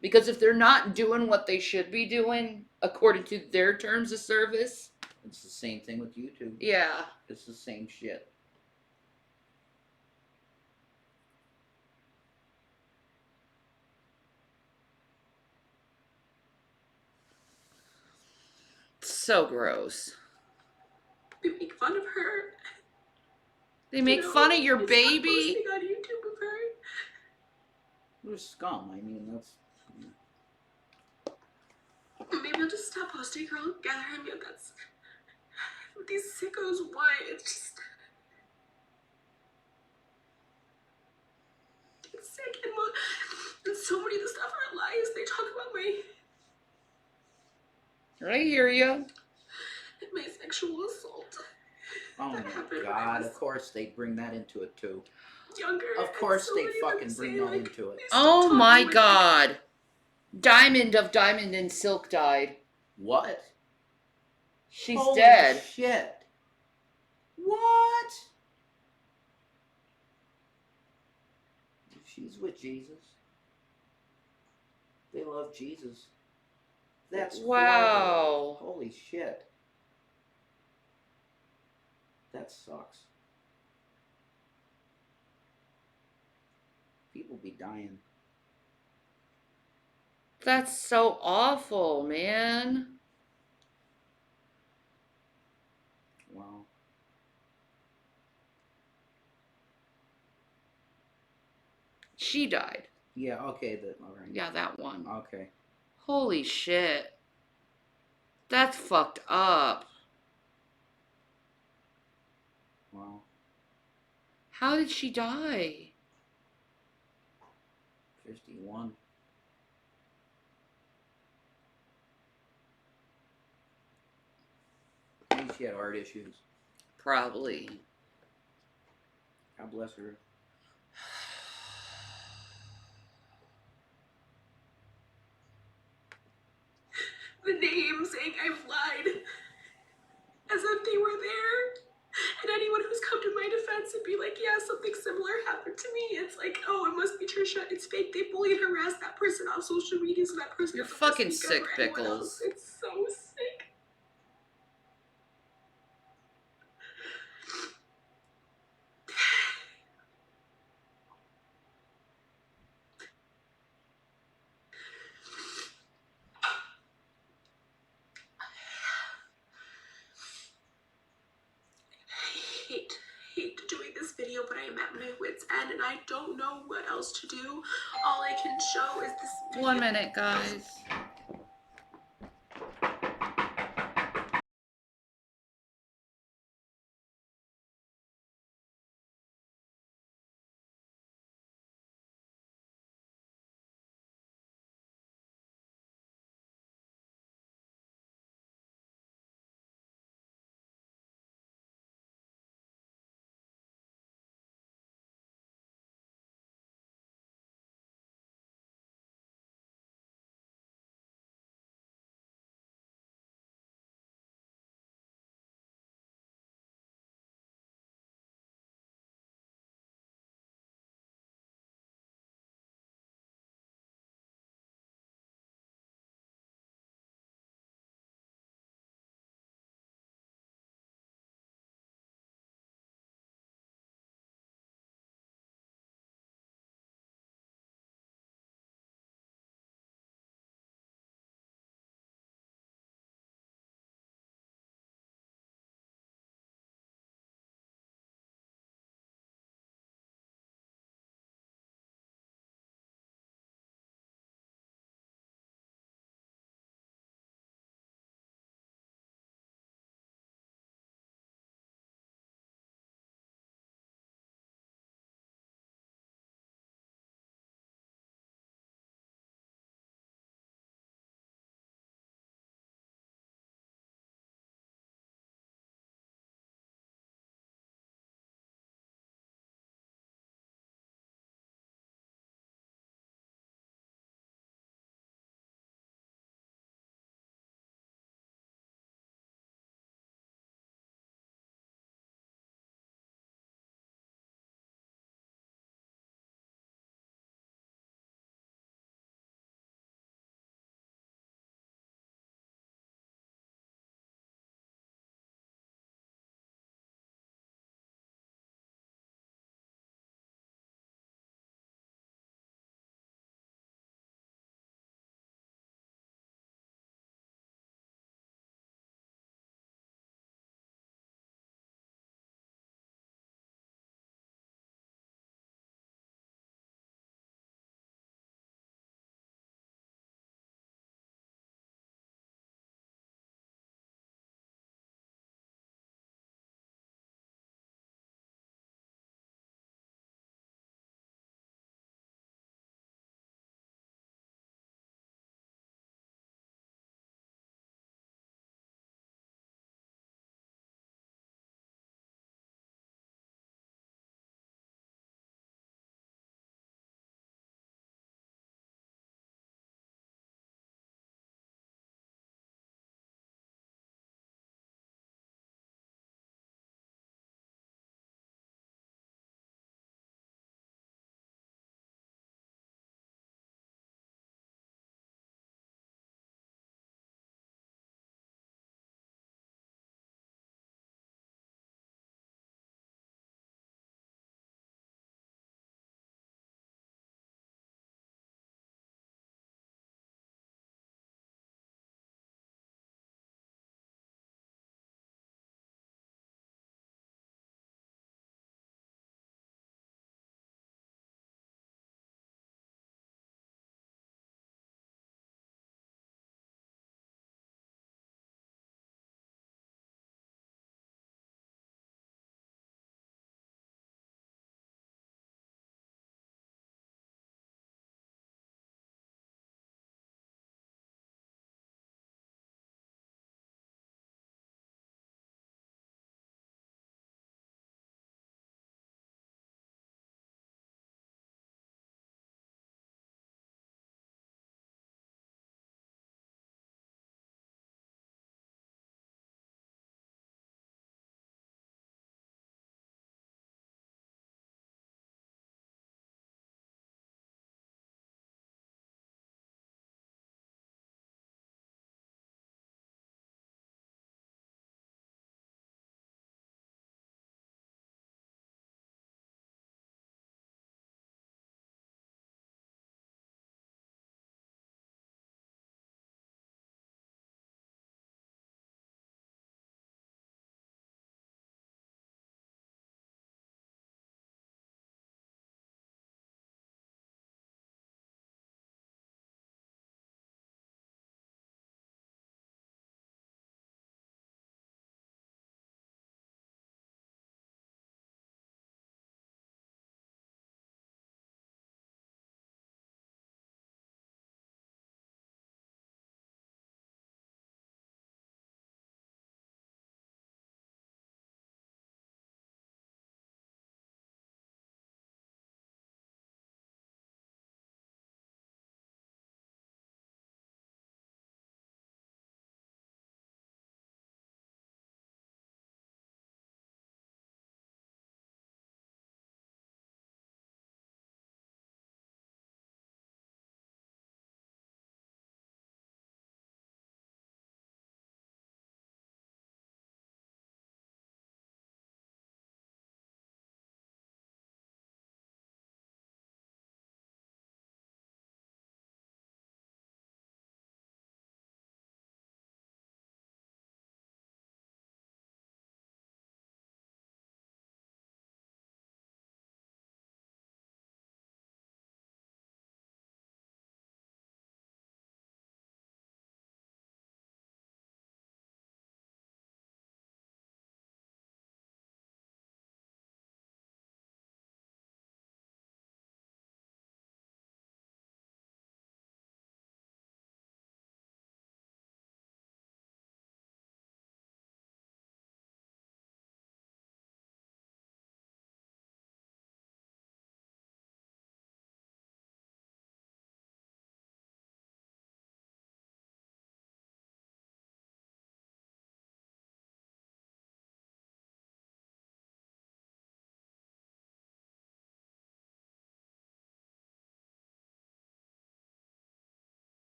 Because if they're not doing what they should be doing, according to their terms of service, It's the same thing with YouTube. yeah. It's the same shit. So gross. They make fun of her. They make fun of your They stop baby. posting on YouTube of her. They're scum. I mean, that's. Maybe I'll just stop posting her altogether. I mean, that's what these sickos want. It's just. It's sick. And so many of the stuff are lies. They talk about I hear you. my sexual assault. Oh That my happened when I god! was Of course they bring that into it too. younger. Of and course so they many of them fucking bring say, that like, into it. they still Oh talk my about, god. Diamond of Diamond and Silk died. What? She's Holy dead. Shit. What? She's with Jesus. They love Jesus. That's Wow. horrible. Holy shit. That sucks. People be dying. That's so awful, man. Wow. She died. Yeah, okay, alright. Yeah, that one. Okay. Holy shit. That's fucked up. Wow. How did she die? 51. she had heart issues. Probably. God bless her. The name saying I've lied as if they were there. And anyone who's come to my defense would be like, yeah, something similar happened to me. It's like, oh, it must be Trisha. It's fake. They bullied, harassed that person on social media, so that person You're doesn't wanna fucking speak up sick, for anyone else. Pickles. It's so sick. hate doing this video, but I am at my wit's end and I don't know what else to do. All I can show is this video. 1 minute, guys.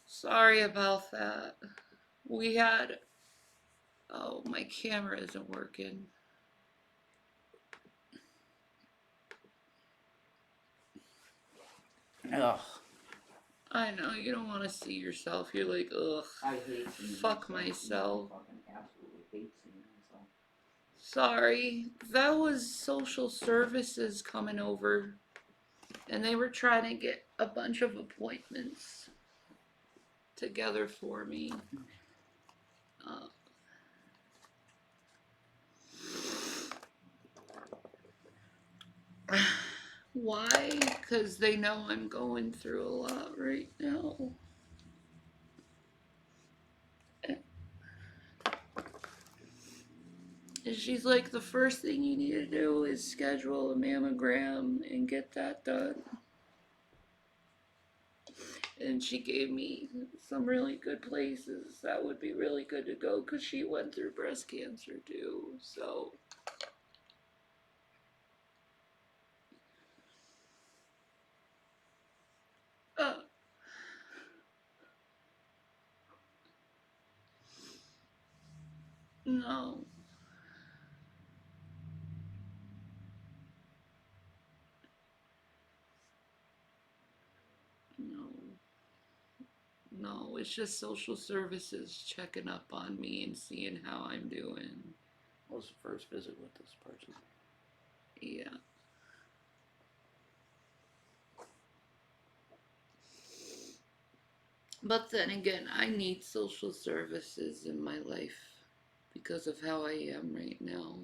Sorry about that. We had. Oh, my camera isn't working. Ugh. I know, you don't want to see yourself. You're like, ugh. I hate seeing Fuck myself. myself. I fucking absolutely hate seeing myself. Sorry. That was social services coming over. And they were trying to get a bunch of appointments together for me. Uh, why? Because they know I'm going through a lot right now. And she's like, the first thing you need to do is schedule a mammogram and get that done. And she gave me some really good places that would be really good to go because she went through breast cancer too. So. No. No. No, it's just social services checking up on me and seeing how I'm doing. What was the first visit with this person? Yeah. But then again, I need social services in my life because of how I am right now.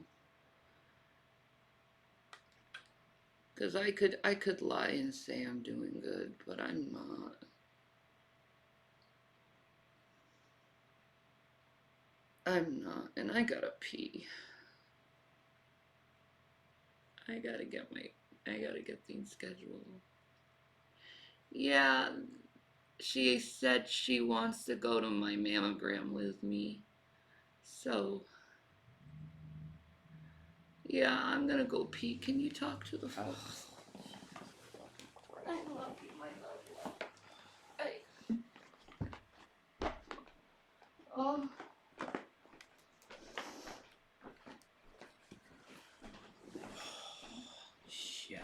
Because I could lie and say I'm doing good, but I'm not. I'm not, and I gotta pee. I gotta get things scheduled. Yeah, she said she wants to go to my mammogram with me. So, yeah, I'm gonna go pee. Can you talk to the folks? I love you, my love. Oh. Shit.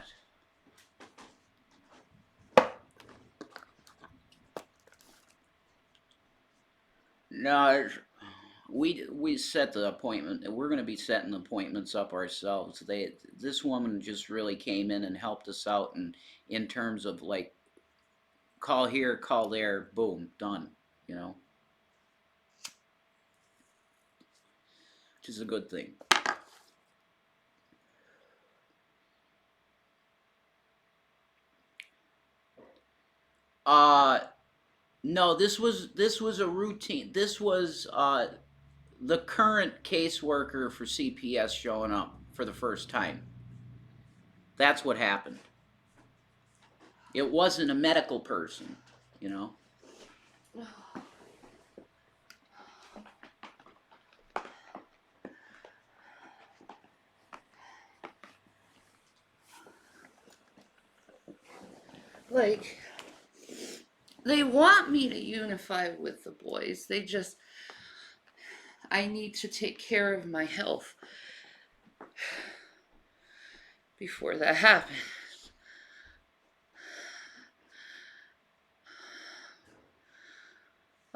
No, we set the appointment. We're going to be setting appointments up ourselves. This woman just really came in and helped us out, and in terms of like, call here, call there, boom, done. You know, which is a good thing. No, this was a routine. This was the current caseworker for CPS showing up for the first time. That's what happened. It wasn't a medical person, you know. Like, they want me to unify with the boys. I need to take care of my health before that happens.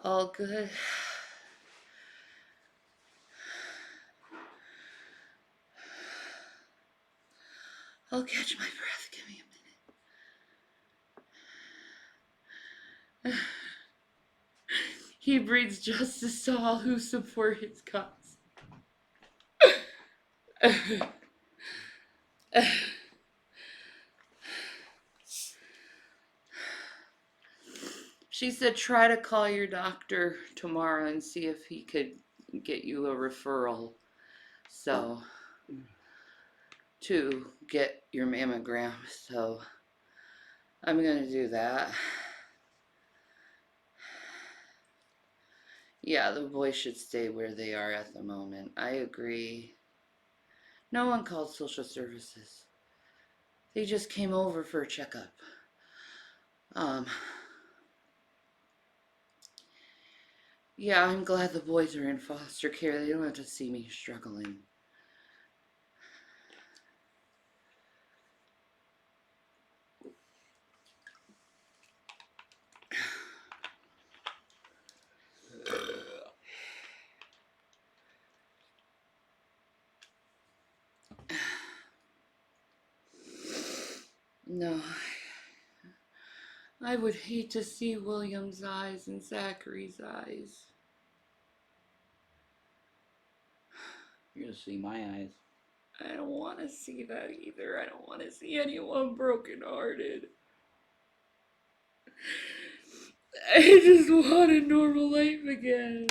All good. I'll catch my breath. Give me a minute. He breeds justice to all who support his cause. She said try to call your doctor tomorrow and see if he could get you a referral. So, to get your mammogram. So, I'm gonna do that. Yeah, the boys should stay where they are at the moment. I agree. No one called social services. They just came over for a checkup. Yeah, I'm glad the boys are in foster care. They don't have to see me struggling. No, I would hate to see William's eyes and Zachary's eyes. You're gonna see my eyes. I don't want to see that either. I don't want to see anyone brokenhearted. I just want a normal life again.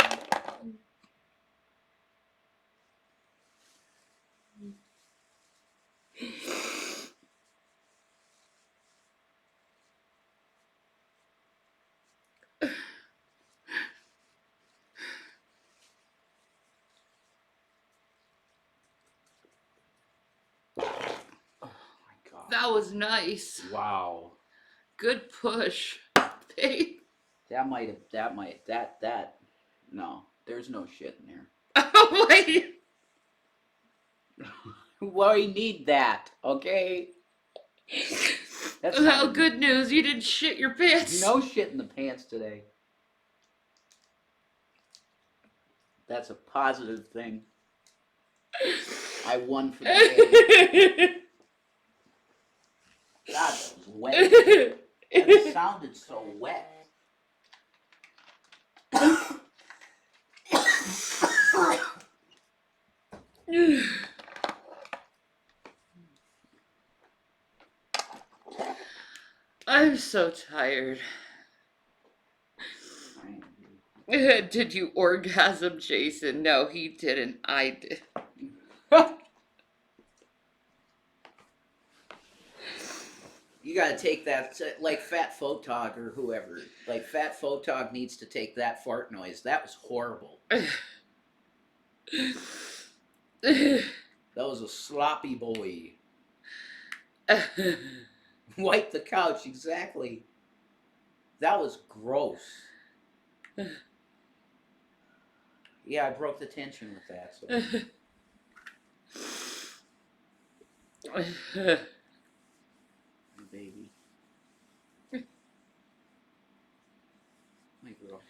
Oh my god. That was nice. Wow. Good push. Babe. No, there's no shit in there. Oh, wait. Why need that, okay? That's Well, not- good news. You didn't shit your pants. No shit in the pants today. That's a positive thing. I won for the day. God, that was wet. That sounded so wet. I'm so tired. Did you orgasm, Jason? No, he didn't. I did. You gotta take that, like Fat Photog or whoever. Like Fat Photog needs to take that fart noise. That was horrible. That was a sloppy boy. Wipe the couch, exactly. That was gross. Yeah, I broke the tension with that. So. Baby. My girl.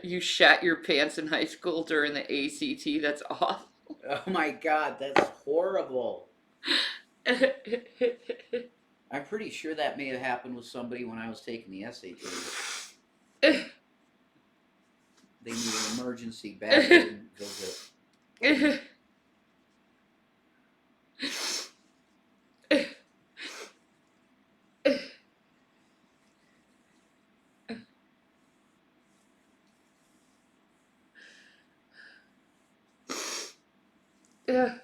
You shat your pants in high school during the ACT? That's awful. Oh my god, that's horrible. I'm pretty sure that may have happened with somebody when I was taking the SAT. They need an emergency bathroom visit. Yeah.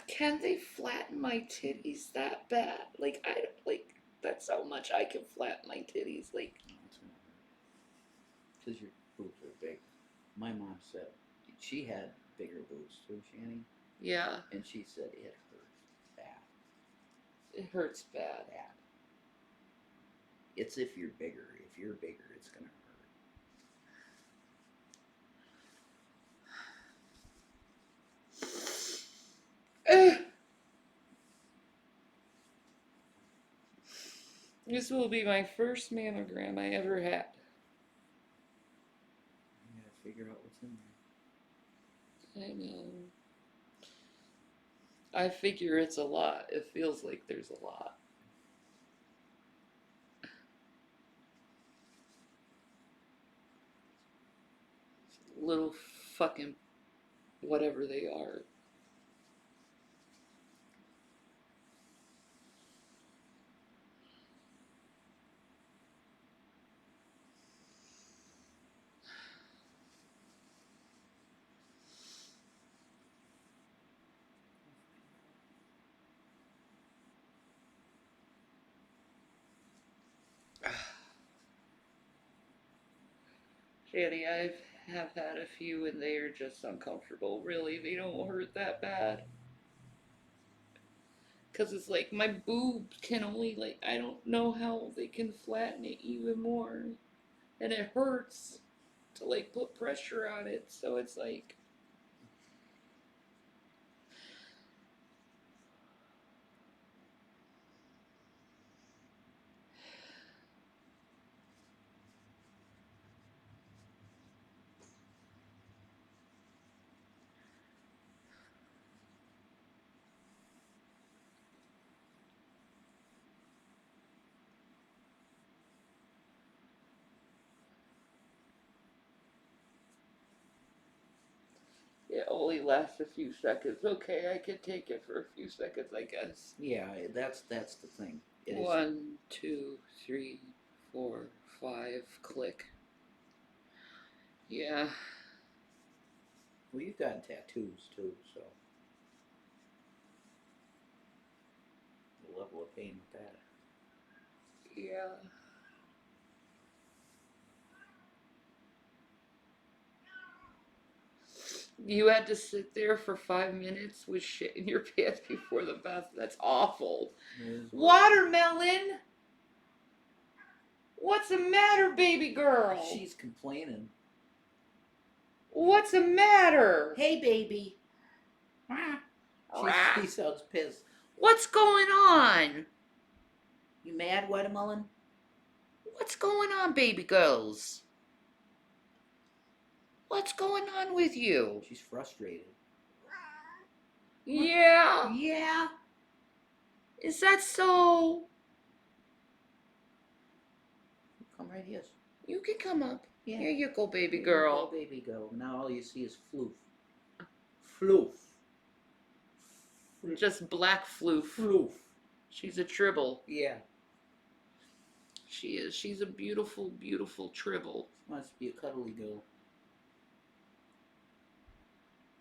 Can they flatten my titties that bad? Like, I don't, like, that's how much I can flatten my titties. Like, Because your boobs are big. My mom said she had bigger boobs too, Shanny. yeah, And she said it hurts bad. it hurts bad. Bad. It's if you're bigger. If you're bigger, it's gonna hurt. This will be my first mammogram I ever had. You gotta figure out what's in there. I know. I figure it's a lot. It feels like there's a lot. Little fucking whatever they are. Shanny, I've have had a few and they are just uncomfortable. Really, they don't hurt that bad. Cause it's like my boobs can only like I don't know how they can flatten it even more, and it hurts to like put pressure on it. So it's like it only lasts a few seconds. Okay, I can take it for a few seconds, I guess. Yeah, that's the thing. It is. 1, 2, 3, 4, 5. Click. Yeah. Well, you've gotten tattoos too, so the level of pain with that. Yeah. You had to sit there for 5 minutes with shit in your pants before the bath. That's awful. Watermelon! What's the matter, baby girl? She's complaining. What's the matter? Hey, baby. Rah. She sounds pissed. What's going on? You mad, Watermelon? What's going on, baby girls? What's going on with you? She's frustrated. Yeah. Yeah. Is that so? Come right here. You can come up. Yeah. Here you go, baby Here you girl. go, baby girl. Now all you see is floof. Floof. Just black floof. Floof. She's a tribble. Yeah. She is. She's a beautiful, beautiful tribble. Wants to be a cuddly girl.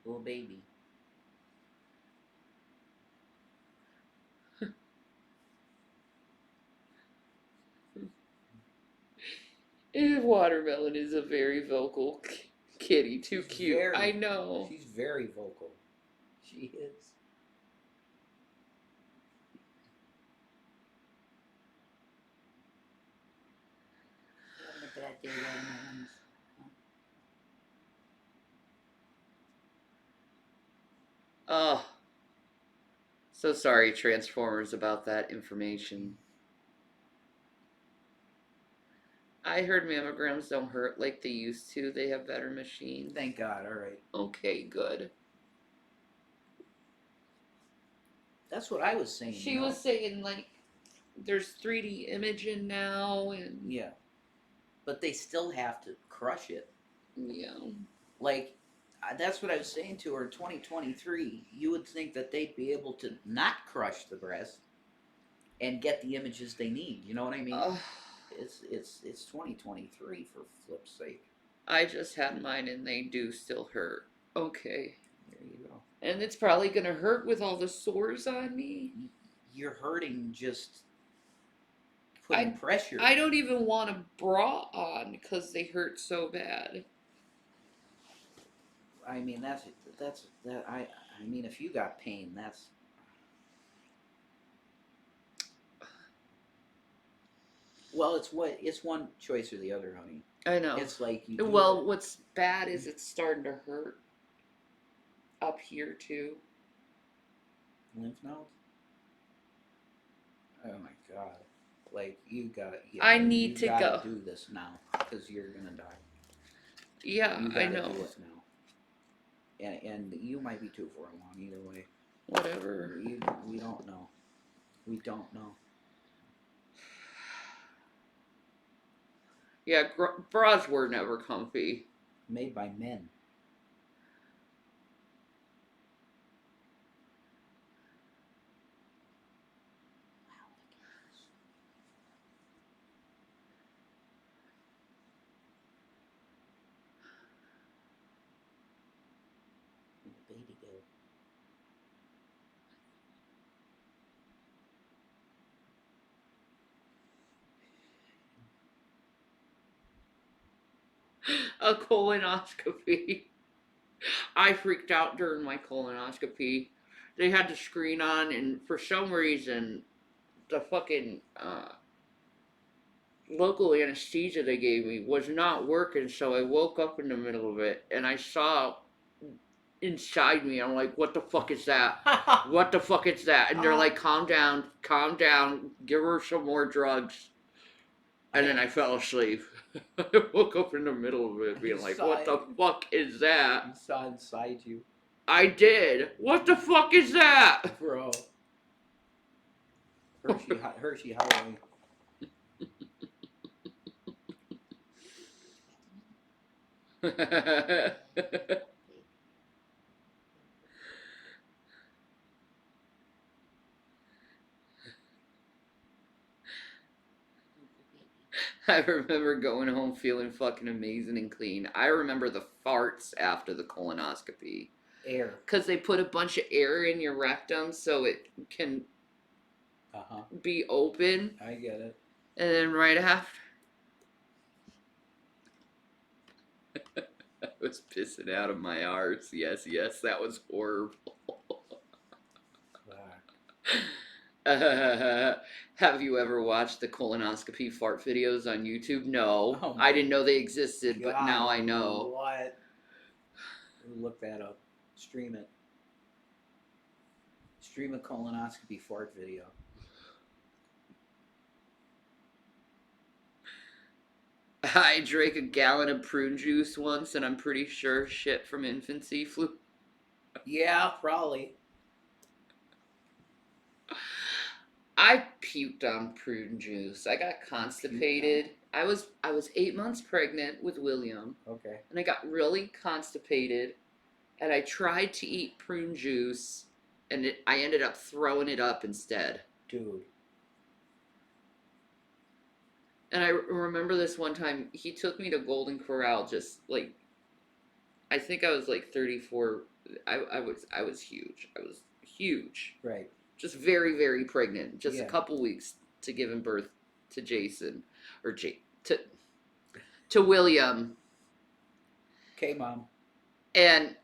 Little baby. And Watermelon is a very vocal kitty. Too She's cute. very- I know. She's very vocal. She is. Having a bad day, Watermelons. Oh. So sorry, Transformers, about that information. I heard mammograms don't hurt like they used to. They have better machines. Thank God. All right. Okay, good. That's what I was saying. She you know? was saying, like, there's 3D imaging now, and Yeah. But they still have to crush it. yeah. Like, that's what I was saying to her. 2023, you would think that they'd be able to not crush the breast and get the images they need. You know what I mean? It's 2023 for flip's sake. I just had mine, and they do still hurt. Okay. There you go. And it's probably gonna hurt with all the sores on me. You're hurting just putting pressure. I don't even want a bra on because they hurt so bad. I mean, that's that. I mean, if you got pain, that's. Well, it's one choice or the other, honey. I know. It's like you. Well, what's bad is it's starting to hurt up here too. Lymph nodes. Oh my God! Like you got. I need you to gotta go. do this now because you're gonna die. Yeah, You I gotta know. do it now. And you might be too far along either way. Whatever. We don't know. We don't know. Yeah, bras were never comfy. Made by men. Baby girl. a colonoscopy. I freaked out during my colonoscopy. They had the screen on, and for some reason, the fucking local anesthesia they gave me was not working. So I woke up in the middle of it, and I saw inside me. I'm like, what the fuck is that? What the fuck is that? And they're like, calm down, give her some more drugs. And then I fell asleep. I woke up in the middle of it being like, what the fuck is that? You saw inside you, I did. What the fuck is that? bro. Hershey Howling. I remember going home feeling fucking amazing and clean. I remember the farts after the colonoscopy. Air. Because they put a bunch of air in your rectum so it can be open. I get it. And then right after, I was pissing out of my arse. Yes, that was horrible. Have you ever watched the colonoscopy fart videos on YouTube? No. Oh I didn't know they existed, but God, now I know. What? Look that up. Stream it. Stream a colonoscopy fart video. I drank a gallon of prune juice once, and I'm pretty sure shit from infancy flew. Yeah, probably. I puked on prune juice. I got constipated. I was 8 months pregnant with William, Okay. and I got really constipated, and I tried to eat prune juice, and I ended up throwing it up instead. Dude. And I remember this one time, he took me to Golden Corral, just like, I think I was like 34. I was huge. I was huge. Right. Just very, very pregnant. Just a Yeah. couple weeks to giving birth to Jason, or to William. Okay, Mom. And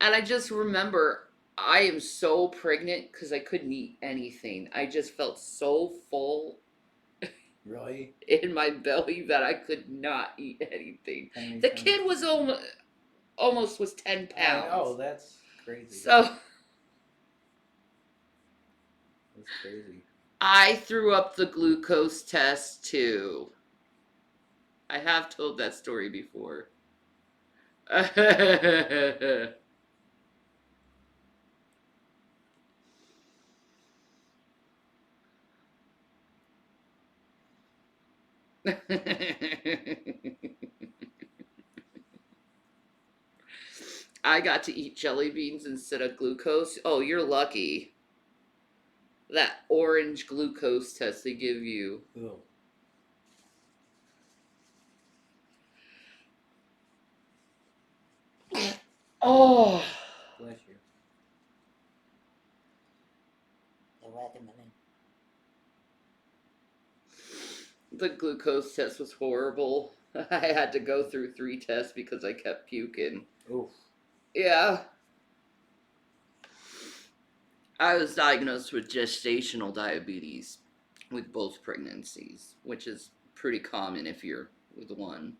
I just remember, I am so pregnant because I couldn't eat anything. I just felt so full Really? in my belly that I could not eat anything. Anything? The kid was almost was 10 pounds. Oh, that's crazy. So That's crazy. I threw up the glucose test too. I have told that story before. I got to eat jelly beans instead of glucose. Oh, you're lucky. That orange glucose test they give you. Ew. Oh. Bless you. The glucose test was horrible. I had to go through 3 tests because I kept puking. Oof. Yeah. I was diagnosed with gestational diabetes with both pregnancies, which is pretty common if you're with one.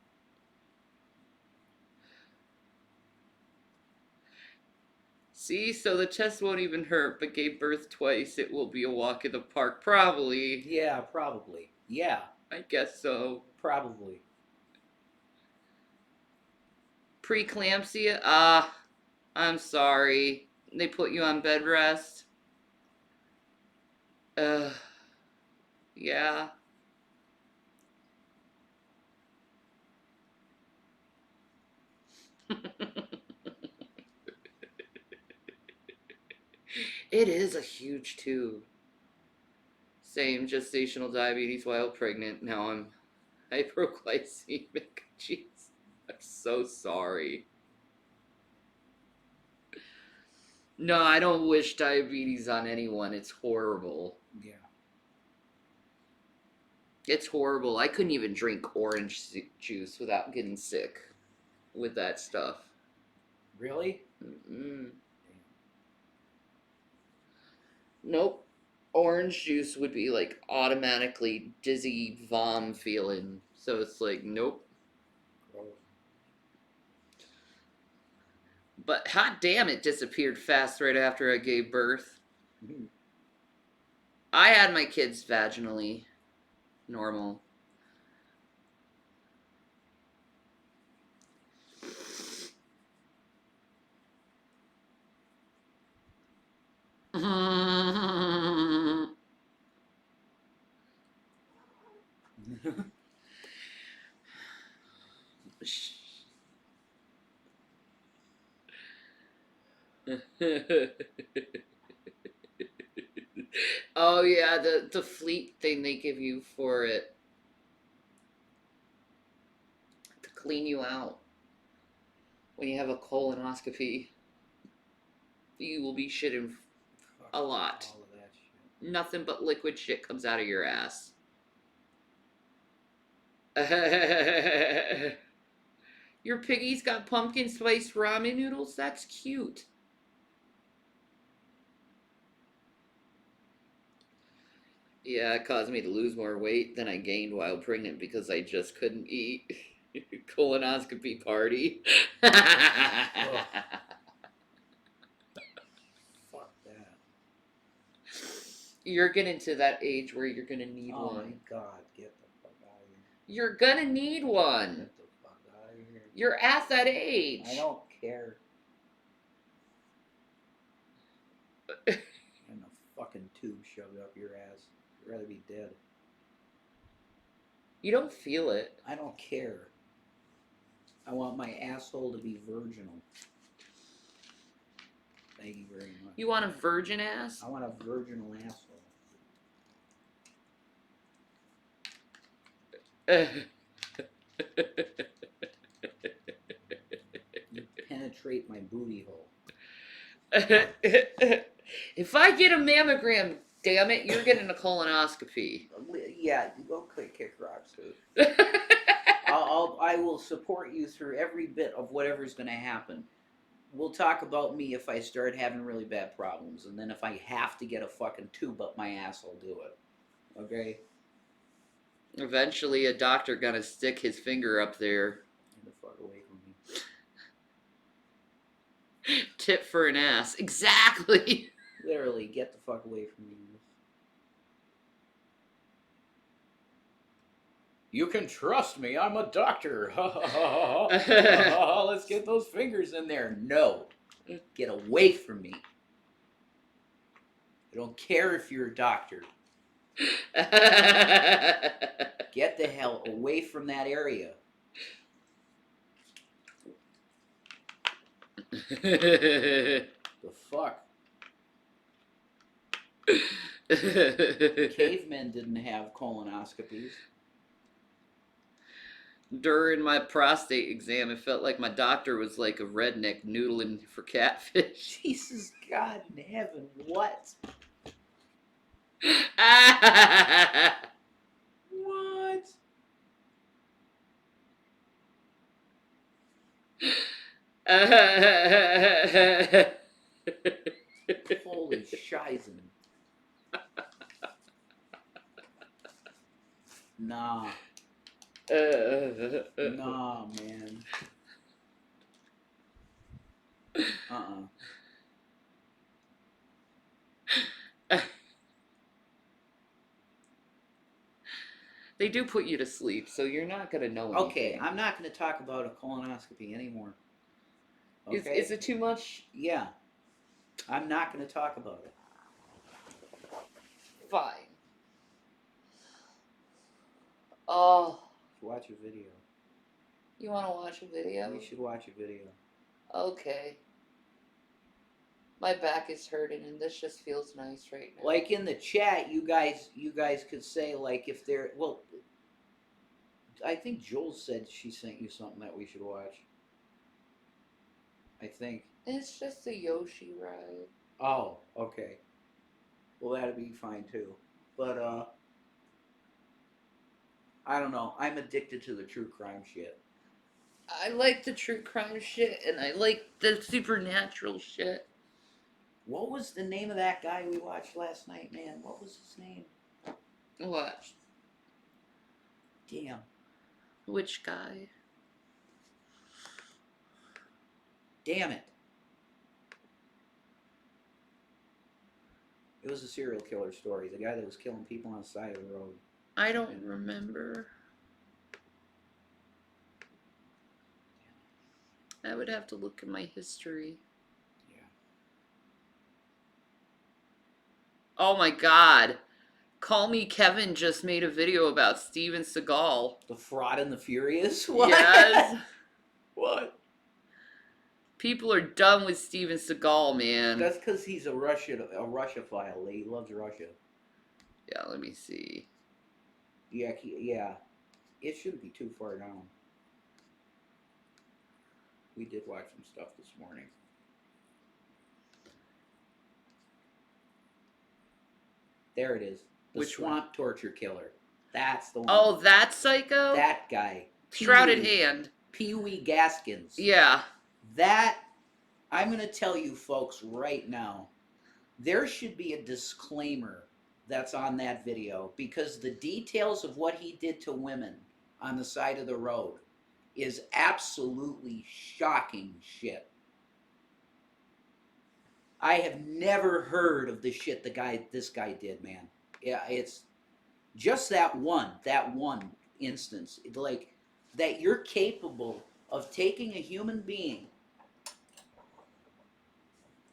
See, so the test won't even hurt, but gave birth twice. It will be a walk in the park. Probably. Yeah, probably. Yeah, I guess so. probably. Preeclampsia? I'm sorry. They put you on bed rest? Yeah. It is a huge tube. Same, gestational diabetes while pregnant. Now I'm hypoglycemic. Jeez. I'm so sorry. No, I don't wish diabetes on anyone. It's horrible. Yeah. It's horrible. I couldn't even drink orange juice without getting sick with that stuff. Really? Mm-mm. Nope. Orange juice would be like automatically dizzy vom feeling. So it's like, nope. Gross. But hot damn, it disappeared fast right after I gave birth. Mhm. I had my kids vaginally normal. Oh yeah, the fleet thing they give you for it to clean you out when you have a colonoscopy. You will be shitting a lot. All of that shit. Nothing but liquid shit comes out of your ass. Your piggy's got pumpkin spice ramen noodles? That's cute. Yeah, it caused me to lose more weight than I gained while pregnant because I just couldn't eat. Colonoscopy party. Fuck that. You're getting to that age where you're gonna need Oh my one. god, get the fuck out of here. You're gonna need one. Get the fuck out of here. You're at that age. I don't care. And a fucking tube shoved up your ass. I'd rather be dead. You don't feel it. I don't care. I want my asshole to be virginal. Thank you very much. You want a virgin ass? I want a virginal asshole. You penetrate my booty hole. If I get a mammogram, damn it, you're getting a colonoscopy. Yeah, go kick rocks, dude. I will support you through every bit of whatever's going to happen. We'll talk about me if I start having really bad problems, and then if I have to get a fucking tube up my ass, I'll do it. Okay? Eventually, a doctor gonna stick his finger up there. Get the fuck away from me. Tip for an ass. Exactly. Literally, get the fuck away from me. You can trust me. I'm a doctor. Let's get those fingers in there. No. Get away from me. I don't care if you're a doctor. Get the hell away from that area. The fuck? Cavemen didn't have colonoscopies. During my prostate exam, it felt like my doctor was like a redneck noodling for catfish. Jesus God in heaven, what? What? Holy shizen. Nah. Nah, man. They do put you to sleep, so you're not gonna know Okay, anything. I'm not going to talk about a colonoscopy anymore. Okay? Is it too much? Yeah. I'm not going to talk about it. Fine. Oh, Watch a video. you want to watch a video? You should watch a video. Okay. My back is hurting, and this just feels nice right now. Like in the chat, you guys could say like if they're well. I think Joel said she sent you something that we should watch. I think. It's just a Yoshi ride. Oh, okay. Well, that'd be fine too. But I don't know. I'm addicted to the true crime shit. I like the true crime shit, and I like the supernatural shit. What was the name of that guy we watched last night, man? What was his name? What? Damn. Which guy? Damn it. It was a serial killer story. The guy that was killing people on the side of the road. I don't remember. I would have to look at my history. Yeah. Oh my god. Call Me Kevin just made a video about Steven Seagal. The Fraud and the Furious? What? Yes. What? People are done with Steven Seagal, man. That's because he's a Russiophile. He loves Russia. Yeah, let me see. Yeah, yeah. It shouldn't be too far down. We did watch some stuff this morning. There it is. The Which one? Swamp Torture Killer. That's the one. Oh, that psycho? That guy. Shrouded Pee-wee. Hand. Pee-wee Gaskins. Yeah. That, I'm going to tell you folks right now, there should be a disclaimer that's on that video because the details of what he did to women on the side of the road is absolutely shocking shit. I have never heard of the shit this guy did, man. Yeah, it's just that one instance, like that you're capable of taking a human being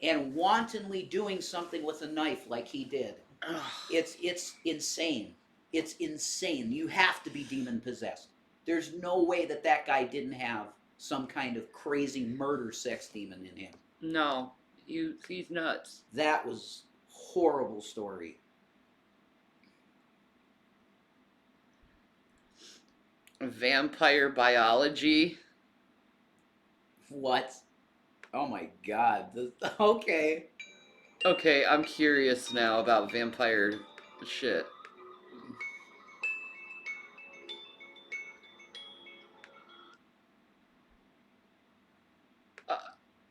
and wantonly doing something with a knife like he did. Ugh. It's insane. It's insane. You have to be demon possessed. There's no way that guy didn't have some kind of crazy murder sex demon in him. No. He's nuts. That was horrible story. Vampire biology. What? Oh my god. Okay. Okay, I'm curious now about vampire shit.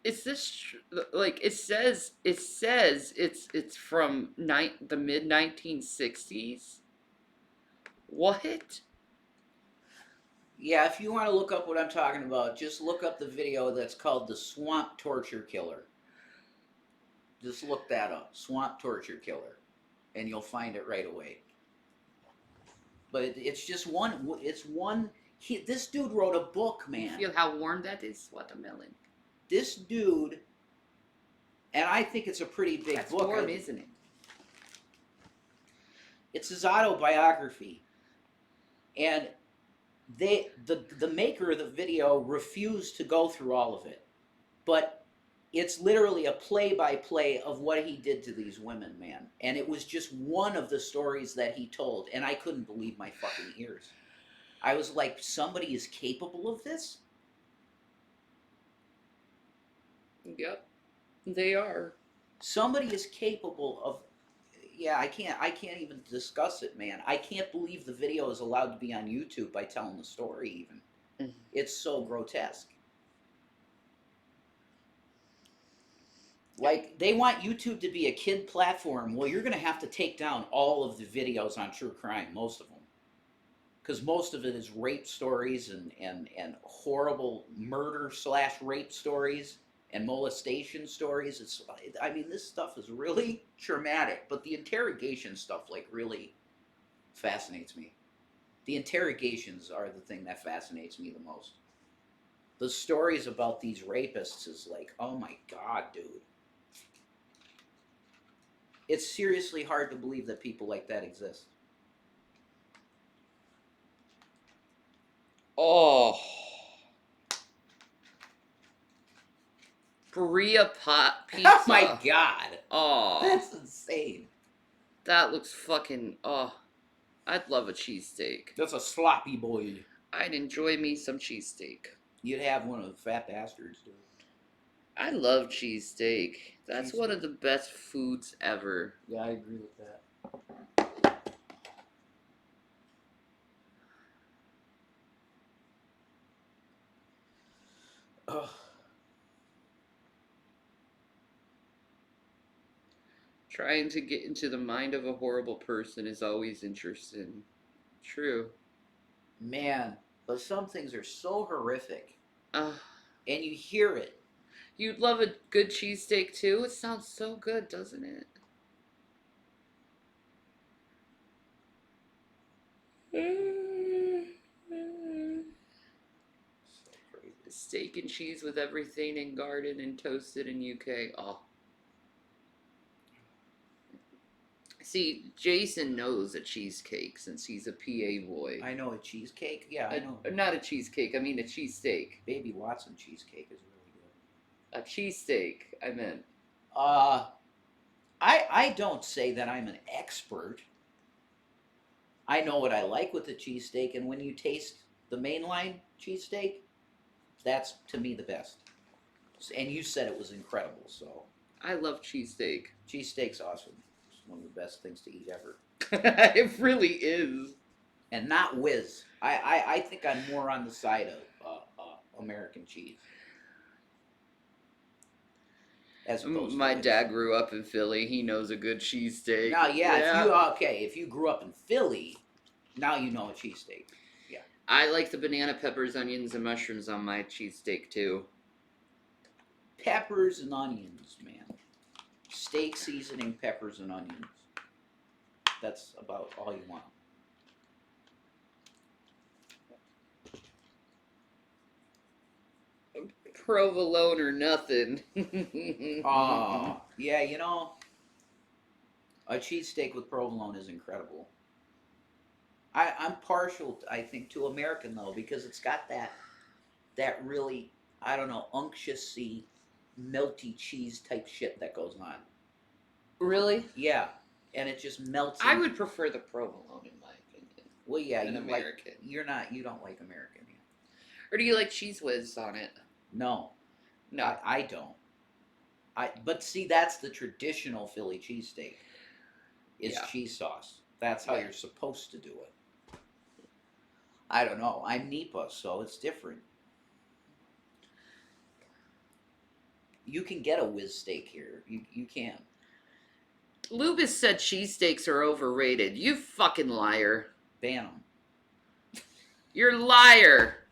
Is this like it says it's from the mid 1960s? What? Yeah, if you want to look up what I'm talking about, just look up the video that's called The Swamp Torture Killer. Just look that up, Swamp Torture Killer, and you'll find it right away. But it's just one, this dude wrote a book, man. Feel how warm that is? Watermelon. This dude, and I think it's a pretty big That's book. warm, isn't it? It's his autobiography. And the maker of the video refused to go through all of it. But it's literally a play-by-play of what he did to these women, man. And it was just one of the stories that he told, and I couldn't believe my fucking ears. I was like, somebody is capable of this? Yep. They are. Somebody is capable of... Yeah, I can't even discuss it, man. I can't believe the video is allowed to be on YouTube by telling the story, even. Mm-hmm. It's so grotesque. Like, they want YouTube to be a kid platform. Well, you're going to have to take down all of the videos on true crime, most of them. Because most of it is rape stories and horrible murder/rape stories and molestation stories. I mean, this stuff is really traumatic, but the interrogation stuff, like, really fascinates me. The interrogations are the thing that fascinates me the most. The stories about these rapists is like, oh my god, dude. It's seriously hard to believe that people like that exist. Oh. Berea pot pizza. Oh my god. Oh. That's insane. That looks fucking. Oh. I'd love a cheesesteak. That's a sloppy boy. I'd enjoy me some cheesesteak. You'd have one of the fat bastards, dude. I love cheesesteak. That's one of the best foods ever. Yeah, I agree with that. Ugh. Trying to get into the mind of a horrible person is always interesting. True. Man, but some things are so horrific, Uh, and you hear it. you'd love a good cheesesteak too? It sounds so good, doesn't it? So crazy. Steak and cheese with everything and garden and toasted in UK. Oh. See, Jason knows a cheesecake since he's a PA boy. I know a cheesecake. Yeah, I know. Not a cheesecake, I mean a cheesesteak. Baby Watson cheesecake is really good. A cheesesteak, I meant. I don't say that I'm an expert. I know what I like with the cheesesteak, and when you taste the mainline cheesesteak, that's to me the best. And you said it was incredible, so I love cheesesteak. cheesesteak's awesome. It's one of the best things to eat ever. It really is. And not whiz. I think I'm more on the side of American cheese. As opposed to My whiz. dad grew up in Philly. He knows a good cheesesteak. Now, if you grew up in Philly, now you know a cheesesteak. I like the banana peppers, onions, and mushrooms on my cheesesteak too. Peppers and onions, man. Steak seasoning, peppers and onions. That's about all you want. Provolone or nothing. Oh, yeah, you know, a cheesesteak with provolone is incredible. I'm partial, I think, to American though, because it's got that really, I don't know, unctuousy, melty cheese type shit that goes on. Really? Yeah, and it just melts. I would prefer the provolone in my opinion. Well, yeah, An you American. you don't like American. Yeah. Or do you like cheese whiz on it? No, No. I don't. But see, that's the traditional Philly cheesesteak. Is Yeah. cheese sauce. That's how Yeah. you're supposed to do it. I don't know. I'm NEPA, so it's different. You can get a whiz steak here. You can. Lubis said cheesesteaks are overrated. You fucking liar. Ban them. You're a liar.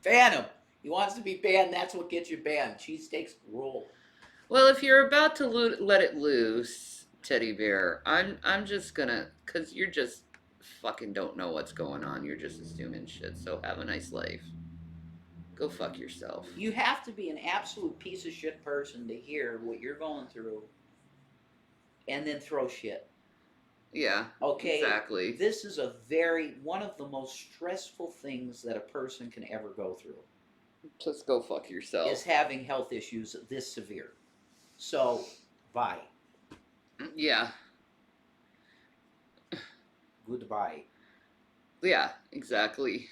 Ban him. He wants to be banned. That's what gets you banned. Cheesesteaks rule. Well, if you're about to let it loose, teddy bear, I'm just gonna, cause you're just fucking don't know what's going on. You're just assuming shit. So have a nice life. Go fuck yourself. You have to be an absolute piece of shit person to hear what you're going through and then throw shit. Yeah. Okay. Exactly. This is one of the most stressful things that a person can ever go through. Just go fuck yourself. Is having health issues this severe. So, bye. Yeah. Goodbye. Yeah, exactly.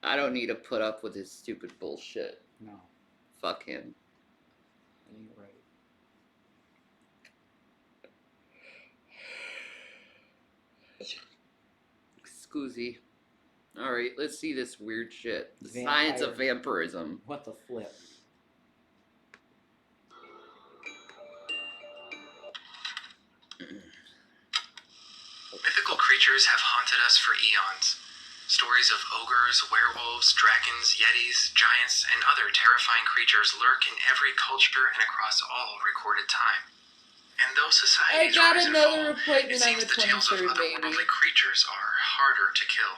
I don't need to put up with his stupid bullshit. No, Fuck him. you're right. Scoozy. Alright, let's see this weird shit. The Vampire. science of vampirism. What the flip? Mythical creatures have haunted us for eons. Stories of ogres, werewolves, dragons, yetis, giants, and other terrifying creatures lurk in every culture and across all recorded time. And though societies I got rise and another fall, appointment it seems on the the tales of 23rd, otherworldly baby. creatures are harder to kill.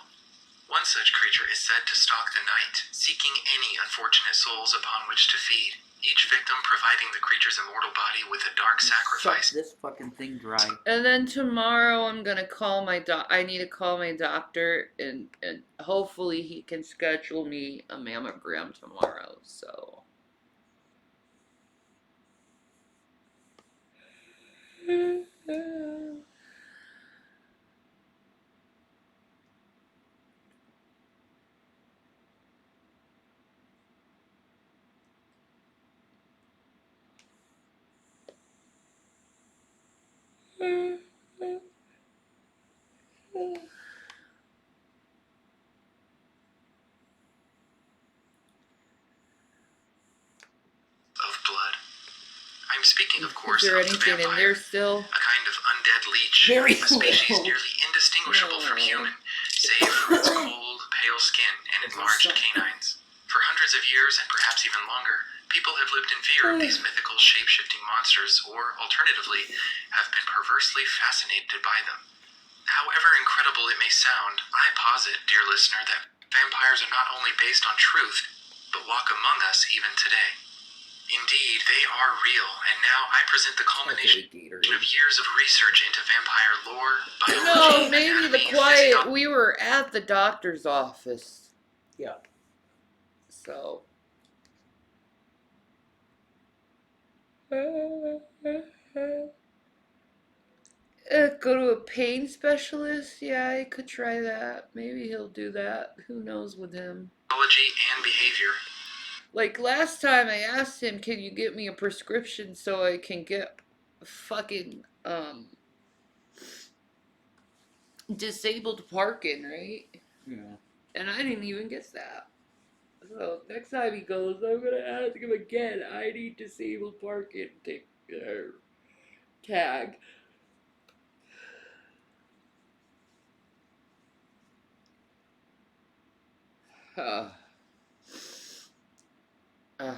One such creature is said to stalk the night, seeking any unfortunate souls upon which to feed, each victim providing the creature's immortal body with a dark sacrifice. Suck this fucking thing dry. And then tomorrow I'm gonna call my I need to call my doctor and hopefully he can schedule me a mammogram tomorrow. So. speaking, of course, Is there of the anything in vampire, there still? a kind of undead leech, Very a species little. nearly indistinguishable from human, save for its cold, pale skin and enlarged canines. For hundreds of years, and perhaps even longer, people have lived in fear of these mythical shape-shifting monsters, or, alternatively, have been perversely fascinated by them. However incredible it may sound, I posit, dear listener, that vampires are not only based on truth, but walk among us even today. Indeed, they are real, and now I present the culmination Okay, Gatorade. of years of research into vampire lore, biology, No, maybe anatomy, the quiet. physiology. We were at the doctor's office. Yeah. So. Go to a pain specialist? Yeah, I could try that. Maybe he'll do that. Who knows with him? And behavior. Like last time I asked him, can you get me a prescription so I can get fucking disabled parking, right? Yeah. And I didn't even get that. So next time he goes, I'm gonna ask him again. I need disabled parking tag. Uh, uh.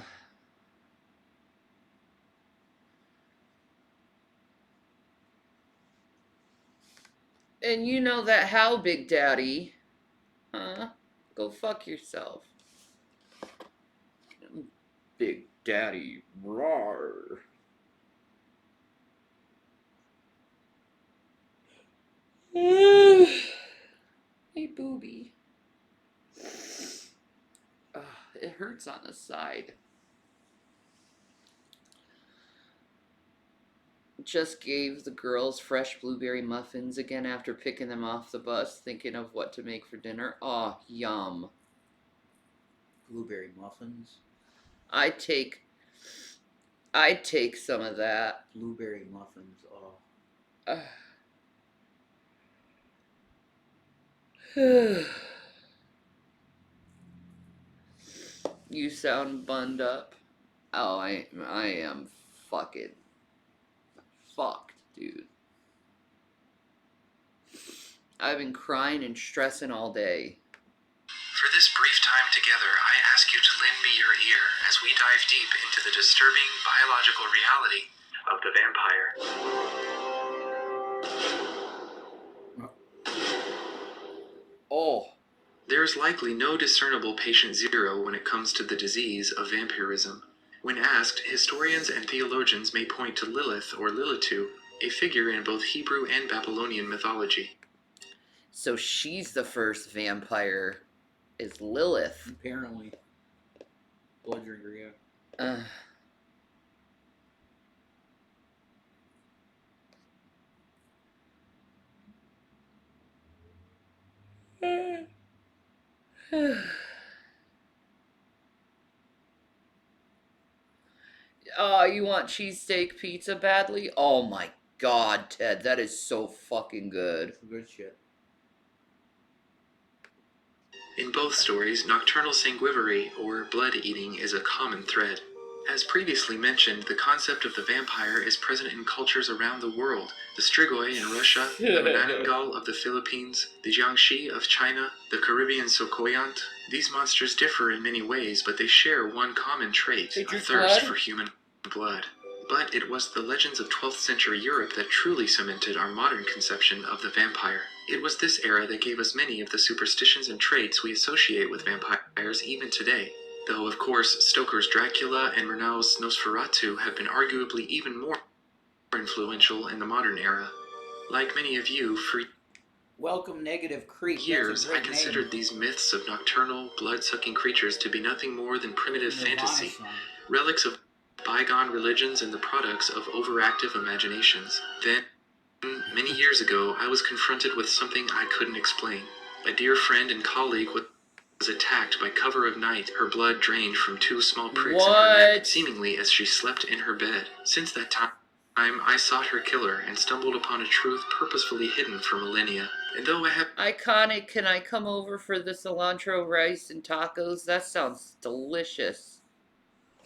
And you know that how, Big Daddy? Huh? Go fuck yourself. Big Daddy, roar. Hey, booby. It hurts on the side. Just gave the girls fresh blueberry muffins again after picking them off the bus, thinking of what to make for dinner. Aw, yum. Blueberry muffins. I'd take some of that. Blueberry muffins. Oh. You sound bunned up. Oh, I am fucking fucked, dude. I've been crying and stressing all day. For this brief time together, I ask you to lend me your ear as we dive deep into the disturbing biological reality of the vampire. Oh. There's likely no discernible patient zero when it comes to the disease of vampirism. When asked, historians and theologians may point to Lilith or Lilitu, a figure in both Hebrew and Babylonian mythology. So she's the first vampire, is Lilith. Apparently. Blood drinker, yeah. You want cheesesteak pizza badly? Oh my god, Ted, that is so fucking good. Good shit. In both stories, nocturnal sanguivore, or blood-eating, is a common thread. As previously mentioned, the concept of the vampire is present in cultures around the world. The Strigoi in Russia, the Manananggal of the Philippines, the Jiangxi of China, the Caribbean Sokoyant. These monsters differ in many ways, but they share one common trait, They a drink thirst blood? for human blood. But it was the legends of 12th century Europe that truly cemented our modern conception of the vampire. It was this era that gave us many of the superstitions and traits we associate with vampires even today. Though, of course, Stoker's Dracula and Murnau's Nosferatu have been arguably even more influential in the modern era. Like many of you, for Welcome, Negative Creek. years, That's a I great considered name. these myths of nocturnal, blood-sucking creatures to be nothing more than primitive Nirvana fantasy, song. relics of bygone religions and the products of overactive imaginations. Then, many years ago, I was confronted with something I couldn't explain. A dear friend and colleague was attacked by cover of night, her blood drained from 2 small pricks in her neck, What? seemingly as she slept in her bed. Since that time, I sought her killer and stumbled upon a truth purposefully hidden for millennia. And though I have Iconic, can I come over for the cilantro rice and tacos? That sounds delicious.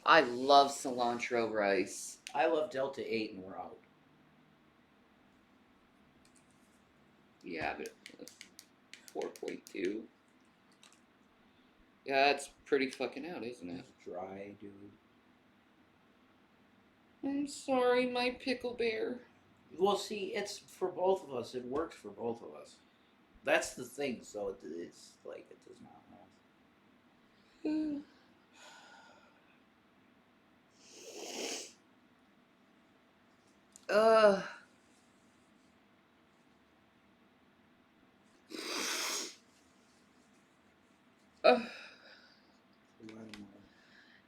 I love cilantro rice. I love Delta 8 and we're out. Yeah, but 4.2. Yeah, it's pretty fucking out, isn't it? It's dry, dude. I'm sorry, my pickle bear. Well, see, it's for both of us. It works for both of us. That's the thing. So it's like it does not matter. Uh.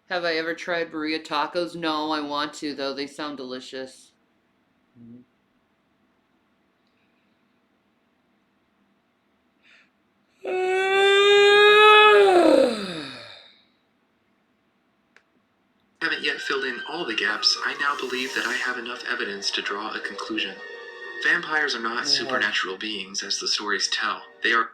Have I ever tried burrito tacos? No, I want to though. They sound delicious. Mhm. Haven't yet filled in all the gaps, I now believe that I have enough evidence to draw a conclusion. Vampires are not supernatural beings as the stories tell. They are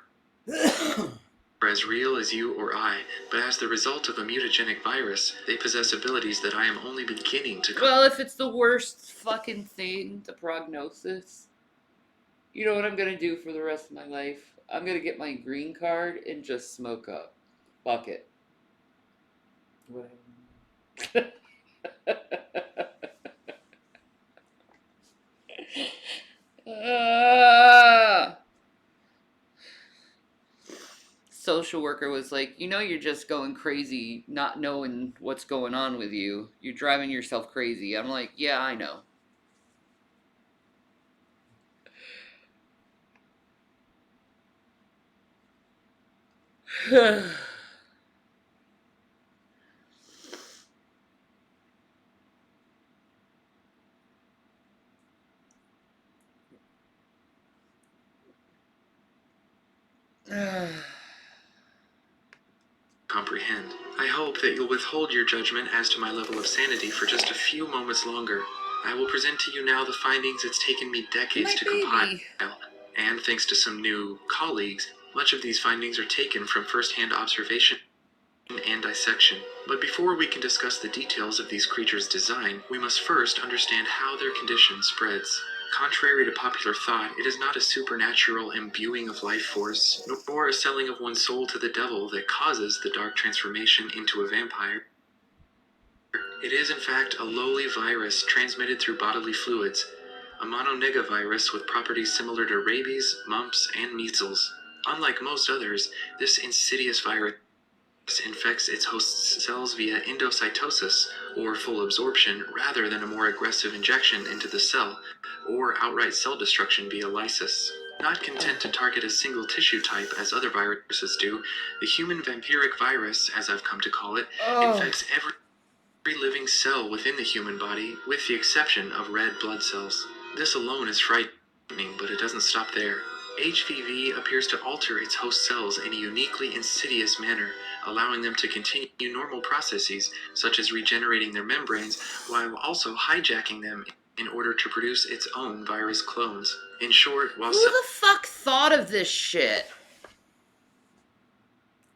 as real as you or I, but as the result of a mutagenic virus, they possess abilities that I am only beginning to Well, if it's the worst fucking thing, the prognosis, you know what I'm gonna do for the rest of my life? I'm gonna get my green card and just smoke up. Fuck it. Whatever. Social worker was like, you know, you're just going crazy, not knowing what's going on with you. You're driving yourself crazy. I'm like, yeah, I know. comprehend. I hope that you'll withhold your judgment as to my level of sanity for just a few moments longer. I will present to you now the findings it's taken me decades to compile, and thanks to some new colleagues, much of these findings are taken from first-hand observation and dissection. But before we can discuss the details of these creatures' design, we must first understand how their condition spreads. Contrary to popular thought, it is not a supernatural imbuing of life force, nor a selling of one's soul to the devil that causes the dark transformation into a vampire. It is, in fact, a lowly virus transmitted through bodily fluids, a mononegavirus with properties similar to rabies, mumps, and measles. Unlike most others, this insidious virus infects its host cells via endocytosis, or full absorption, rather than a more aggressive injection into the cell, or outright cell destruction via lysis. Not content to target a single tissue type as other viruses do, the human vampiric virus, as I've come to call it, infects every living cell within the human body, with the exception of red blood cells. This alone is frightening, but it doesn't stop there. HVV appears to alter its host cells in a uniquely insidious manner, allowing them to continue normal processes, such as regenerating their membranes, while also hijacking them in order to produce its own virus clones. In short, while Who the fuck thought of this shit?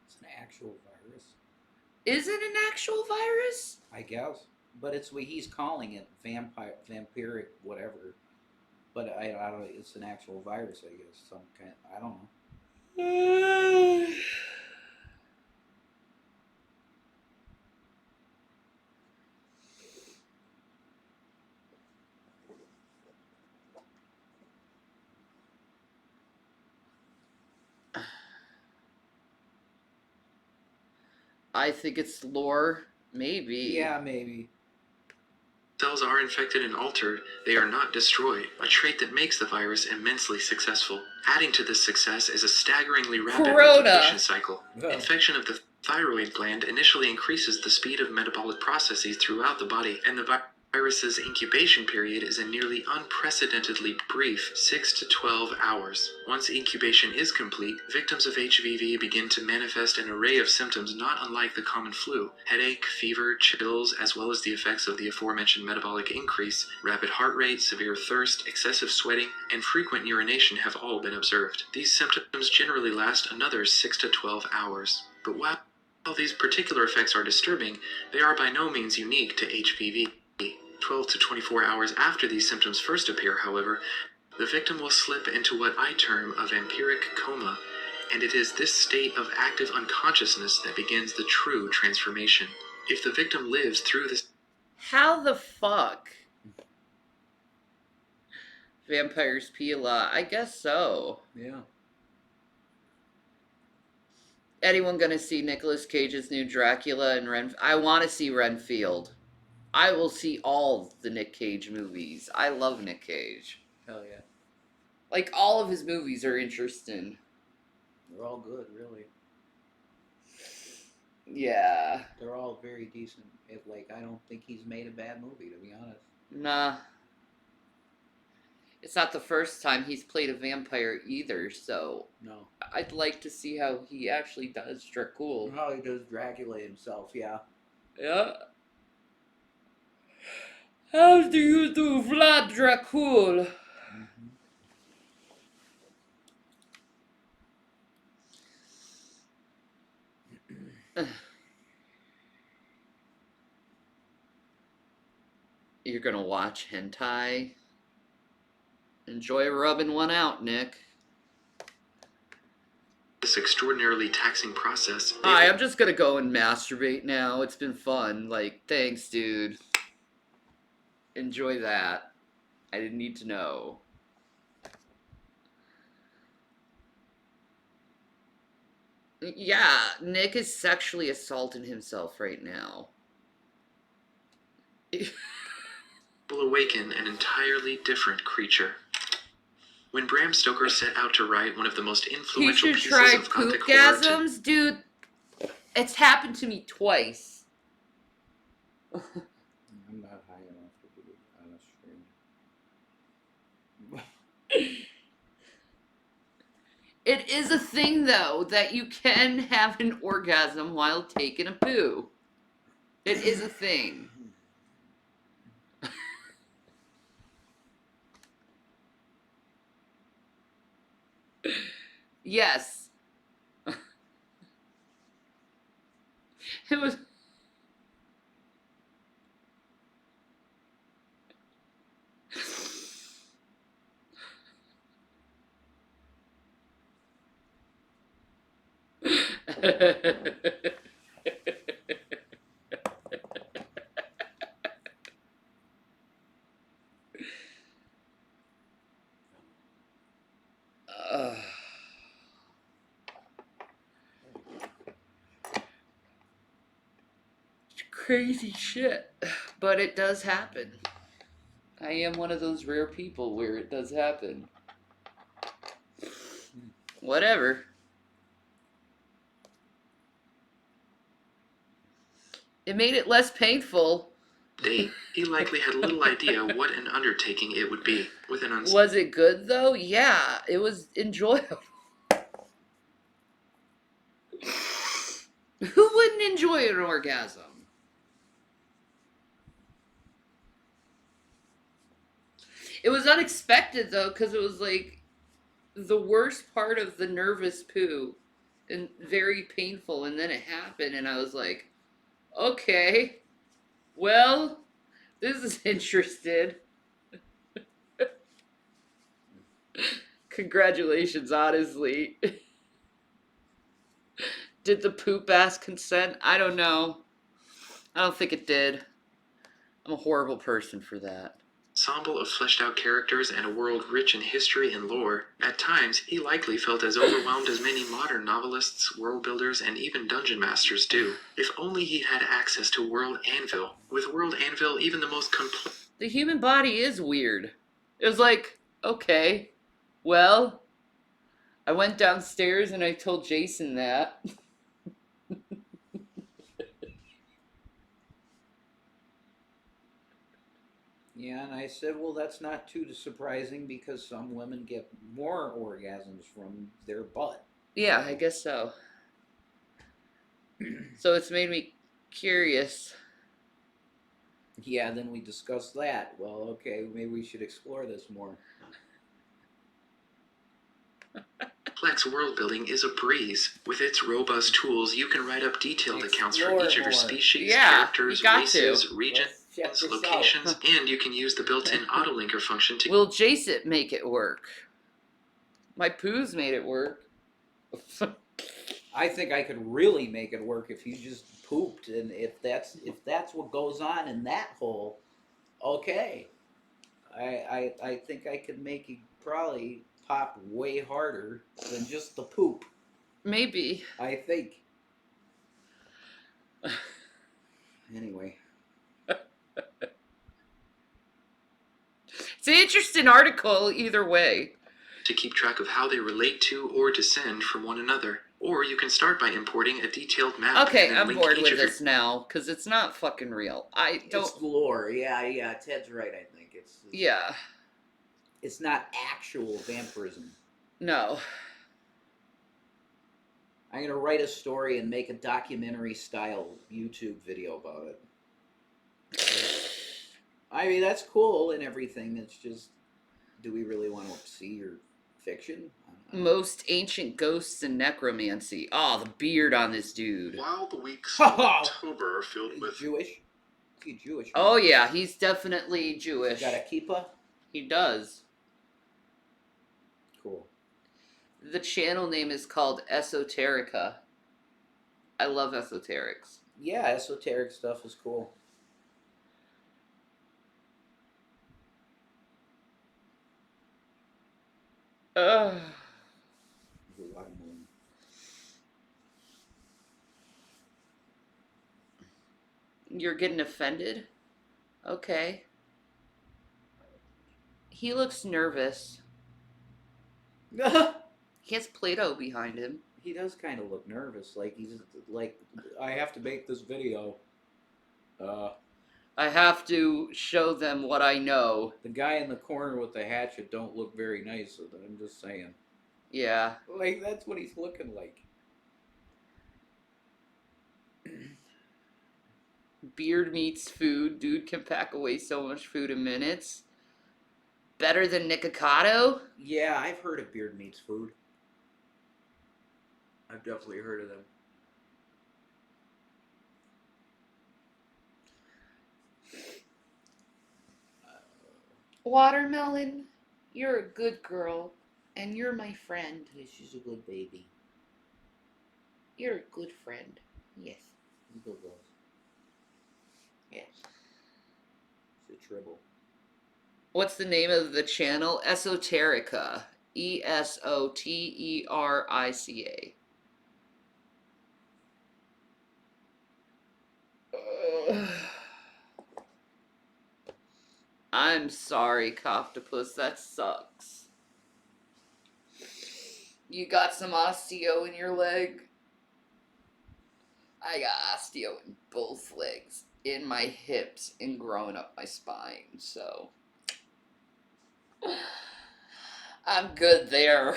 It's an actual virus, Is it an actual virus? I guess. But it's what he's calling it, vampiric, whatever. But I don't. It's an actual virus, I guess. Some kind. I don't know. I think it's lore. Maybe. Yeah, maybe. cells are infected and altered, they are not destroyed, a trait that makes the virus immensely successful. Adding to this success is a staggeringly rapid Corona. replication cycle. Oh. Infection of the thyroid gland initially increases the speed of metabolic processes throughout the body, and the virus's incubation period is a nearly unprecedentedly brief 6 to 12 hours. Once incubation is complete, victims of HVV begin to manifest an array of symptoms not unlike the common flu: headache, fever, chills, as well as the effects of the aforementioned metabolic increase. Rapid heart rate, severe thirst, excessive sweating, and frequent urination have all been observed. These symptoms generally last another 6 to 12 hours. But while While these particular effects are disturbing, they are by no means unique to HPV. 12 to 24 hours after these symptoms first appear, however, the victim will slip into what I term a vampiric coma, and it is this state of active unconsciousness that begins the true transformation. If the victim lives through this... How the fuck? Vampires pee a lot. I guess so. Yeah. Anyone gonna see Nicolas Cage's new Dracula and I want to see Renfield. I will see all the Nick Cage movies. I love Nick Cage. Hell yeah. Like, all of his movies are interesting. They're all good, really. Yeah. They're all very decent. I don't think he's made a bad movie, to be honest. Nah. It's not the first time he's played a vampire either, so No. I'd like to see how he actually does Dracul. How he does Dracula himself, yeah. Yeah. How do you do Vlad Dracul? Mm-hmm. You're gonna watch hentai? Enjoy rubbing one out, Nick. This extraordinarily taxing process... Hi, I'm just gonna go and masturbate now. It's been fun. Like, thanks, dude. Enjoy that. I didn't need to know. Yeah, Nick is sexually assaulting himself right now. will awaken an entirely different creature. When Bram Stoker set out to write one of the most He influential should pieces try of Gothic horror to... poopgasms? Dude, it's happened to me twice. I'm not high enough to do it on a stream. It is a thing, though, that you can have an orgasm while taking a poo. It is a thing. Yes. It was... Crazy shit. But it does happen. I am one of those rare people where it does happen. Whatever. It made it less painful. Date, he likely had little idea what an undertaking it would be. With an Was it good though? Yeah, it was enjoyable. Who wouldn't enjoy an orgasm? It was unexpected though, because it was like the worst part of the nervous poo and very painful, and then it happened and I was like, okay, well, this is interesting. Congratulations, honestly. Did the poop ask consent? I don't know. I don't think it did. I'm a horrible person for that. Ensemble of fleshed out characters and a world rich in history and lore, at times he likely felt as overwhelmed as many modern novelists, world builders, and even dungeon masters do. If only he had access to World Anvil. With World Anvil, even the most complete... The human body is weird. It was like, okay, well, I went downstairs and I told Jason that. Yeah, and I said, well, that's not too surprising because some women get more orgasms from their butt. Yeah, I guess so. So it's made me curious. Yeah, then we discussed that. Well, okay, maybe we should explore this more. Complex world building is a breeze. With its robust tools, you can write up detailed accounts for Explore each of your more. species, Yeah, characters, you got races, to. regions, Let's check this out. locations, and you can use the built-in autolinker function to Will Jacet make it work? My poos made it work. I think I could really make it work if you just pooped, and if that's what goes on in that hole, okay. I think I could make it probably pop way harder than just the poop. Maybe. I think. Anyway. It's an interesting article either way. keep track of how they relate to or descend from one another. Or you can start by importing a detailed map. Okay, and then I'm link bored each with of your this now because it's not fucking real. I don't. It's lore. Yeah. Ted's right. I think it's Yeah. It's not actual vampirism. No. I'm gonna write a story and make a documentary style YouTube video about it. I mean, that's cool and everything. It's just, do we really want to see your fiction? Most ancient ghosts and necromancy. Oh, the beard on this dude. While the weeks of October are filled He's with Jewish. Is he Jewish? Oh yeah, he's definitely Jewish. Got a kippah? He does. Cool. The channel name is called Esoterica. I love esoterics. Yeah, esoteric stuff is cool. Ugh. You're getting offended? Okay. He looks nervous. He has Play-Doh behind him. He does kind of look nervous, like he's like, I have to make this video. I have to show them what I know. The guy in the corner with the hatchet don't look very nice. I'm just saying. Yeah. Like, that's what he's looking like. Beard meets food. Dude can pack away so much food in minutes. Better than Nikocado? Yeah, I've heard of Beard Meats Food. I've definitely heard of them. Watermelon, you're a good girl, and you're my friend. Yeah, she's a good baby. You're a good friend. Yes. Good girl. Yes. It's a tribble. What's the name of the channel? Esoterica. Esoterica. I'm sorry, Coptopus. That sucks. You got some osteo in your leg? I got osteo in both legs, in my hips, and growing up my spine, so I'm good there.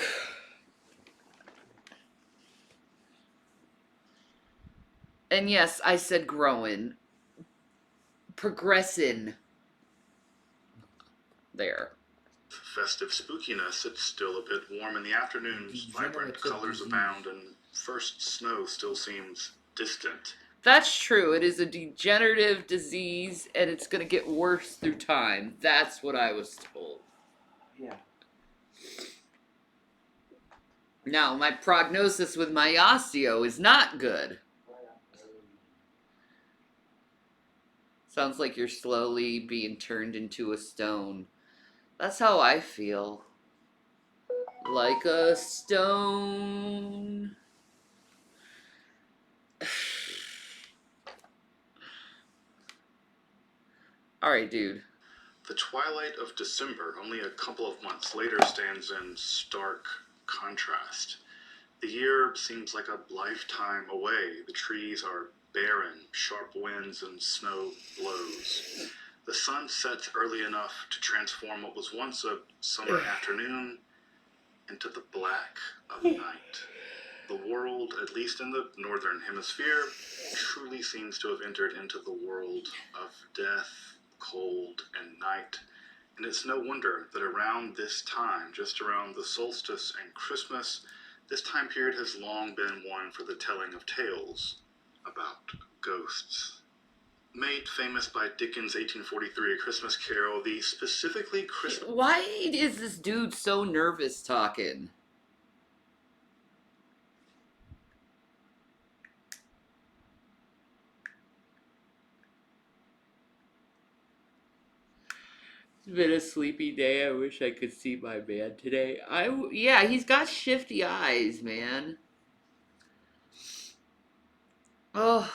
And yes, I said growing. Progressing. There. Festive spookiness, it's still a bit warm in the afternoons. Vibrant Degenerative colors disease. abound, and first snow still seems distant. That's true. It is a degenerative disease, and it's going to get worse through time. That's what I was told. Yeah. Now, my prognosis with my osteo is not good. Sounds like you're slowly being turned into a stone. That's how I feel. Like a stone. Alright, dude. The twilight of December, only a couple of months later, stands in stark contrast. The year seems like a lifetime away. The trees are barren, sharp winds and snow blows. The sun sets early enough to transform what was once a summer afternoon into the black of night. The world, at least in the northern hemisphere, truly seems to have entered into the world of death, cold, and night. And it's no wonder that around this time, just around the solstice and Christmas, This time period has long been one for the telling of tales about ghosts. Made famous by Dickens' 1843 A Christmas Carol, the specifically Christmas... Why is this dude so nervous talking? It's been a sleepy day. I wish I could see my man today. Yeah, he's got shifty eyes, man. Oh,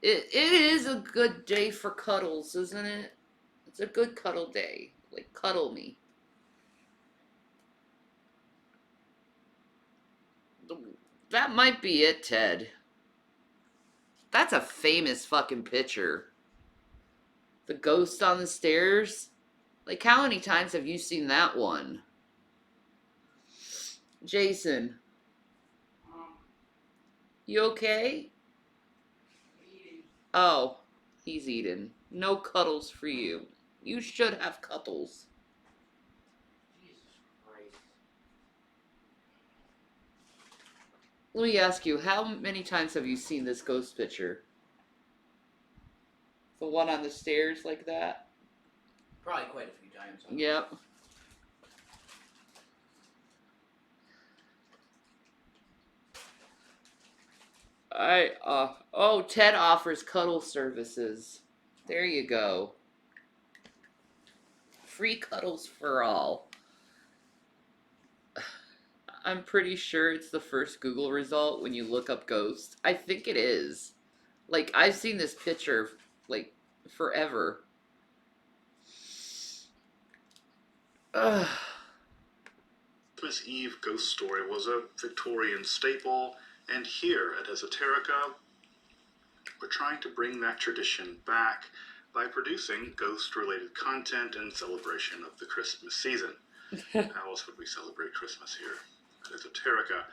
it is a good day for cuddles, isn't it? It's a good cuddle day. Like, cuddle me. That might be it, Ted. That's a famous fucking picture. The ghost on the stairs. Like, how many times have you seen that one? Jason. You okay? Oh, he's eating. No cuddles for you. You should have cuddles. Jesus Christ. Let me ask you, how many times have you seen this ghost picture? The one on the stairs like that? Probably quite a few times. Yep. Ted offers cuddle services. There you go. Free cuddles for all. I'm pretty sure it's the first Google result when you look up ghost. I think it is. Like, I've seen this picture, like, forever. Ugh. Christmas Eve ghost story was a Victorian staple, and here at Esoterica, we're trying to bring that tradition back by producing ghost-related content in celebration of the Christmas season. How else would we celebrate Christmas here at Esoterica?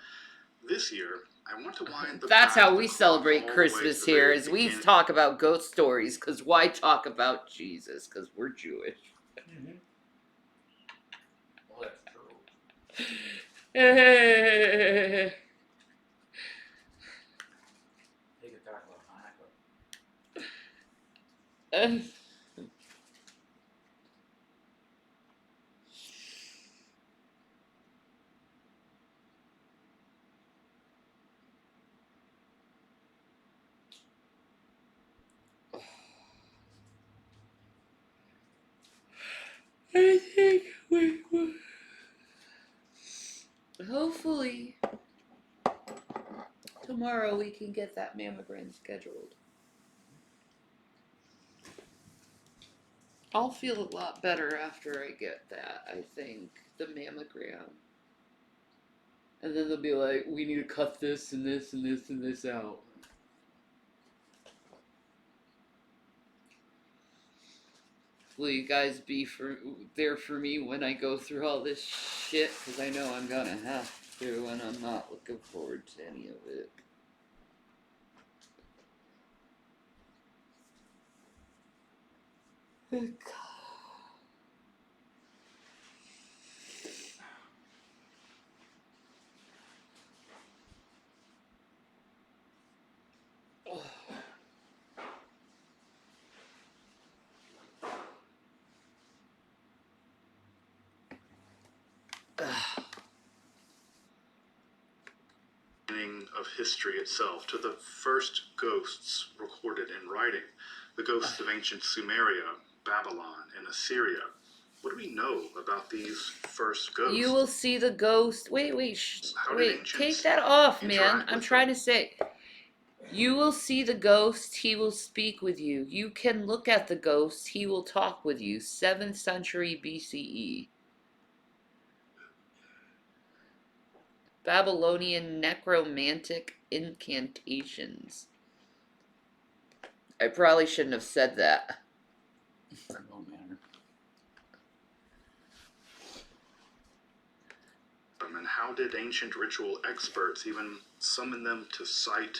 This year, I want to wind the That's how path we all celebrate the way Christmas to the here, very is we beginning. talk about ghost stories, because why talk about Jesus? Because we're Jewish. Well, that's true. Eh. They could talk about Hanukkah. I think we will. Hopefully, tomorrow we can get that mammogram scheduled. I'll feel a lot better after I get that, I think, the mammogram. And then they'll be like, we need to cut this and this and this and this out. Will you guys be there for me when I go through all this shit? Because I know I'm gonna have to, and I'm not looking forward to any of it. Of history itself to the first ghosts recorded in writing, the ghosts of ancient Sumeria, Babylon, and Assyria. What do we know about these first ghosts? You will see the ghost. Wait, How did wait. ancients Take that off, man. interact I'm with trying them? to say. You will see the ghost. He will speak with you. You can look at the ghost. He will talk with you. 7th century BCE. Babylonian necromantic incantations. I probably shouldn't have said that. No matter. And how did ancient ritual experts even summon them to sight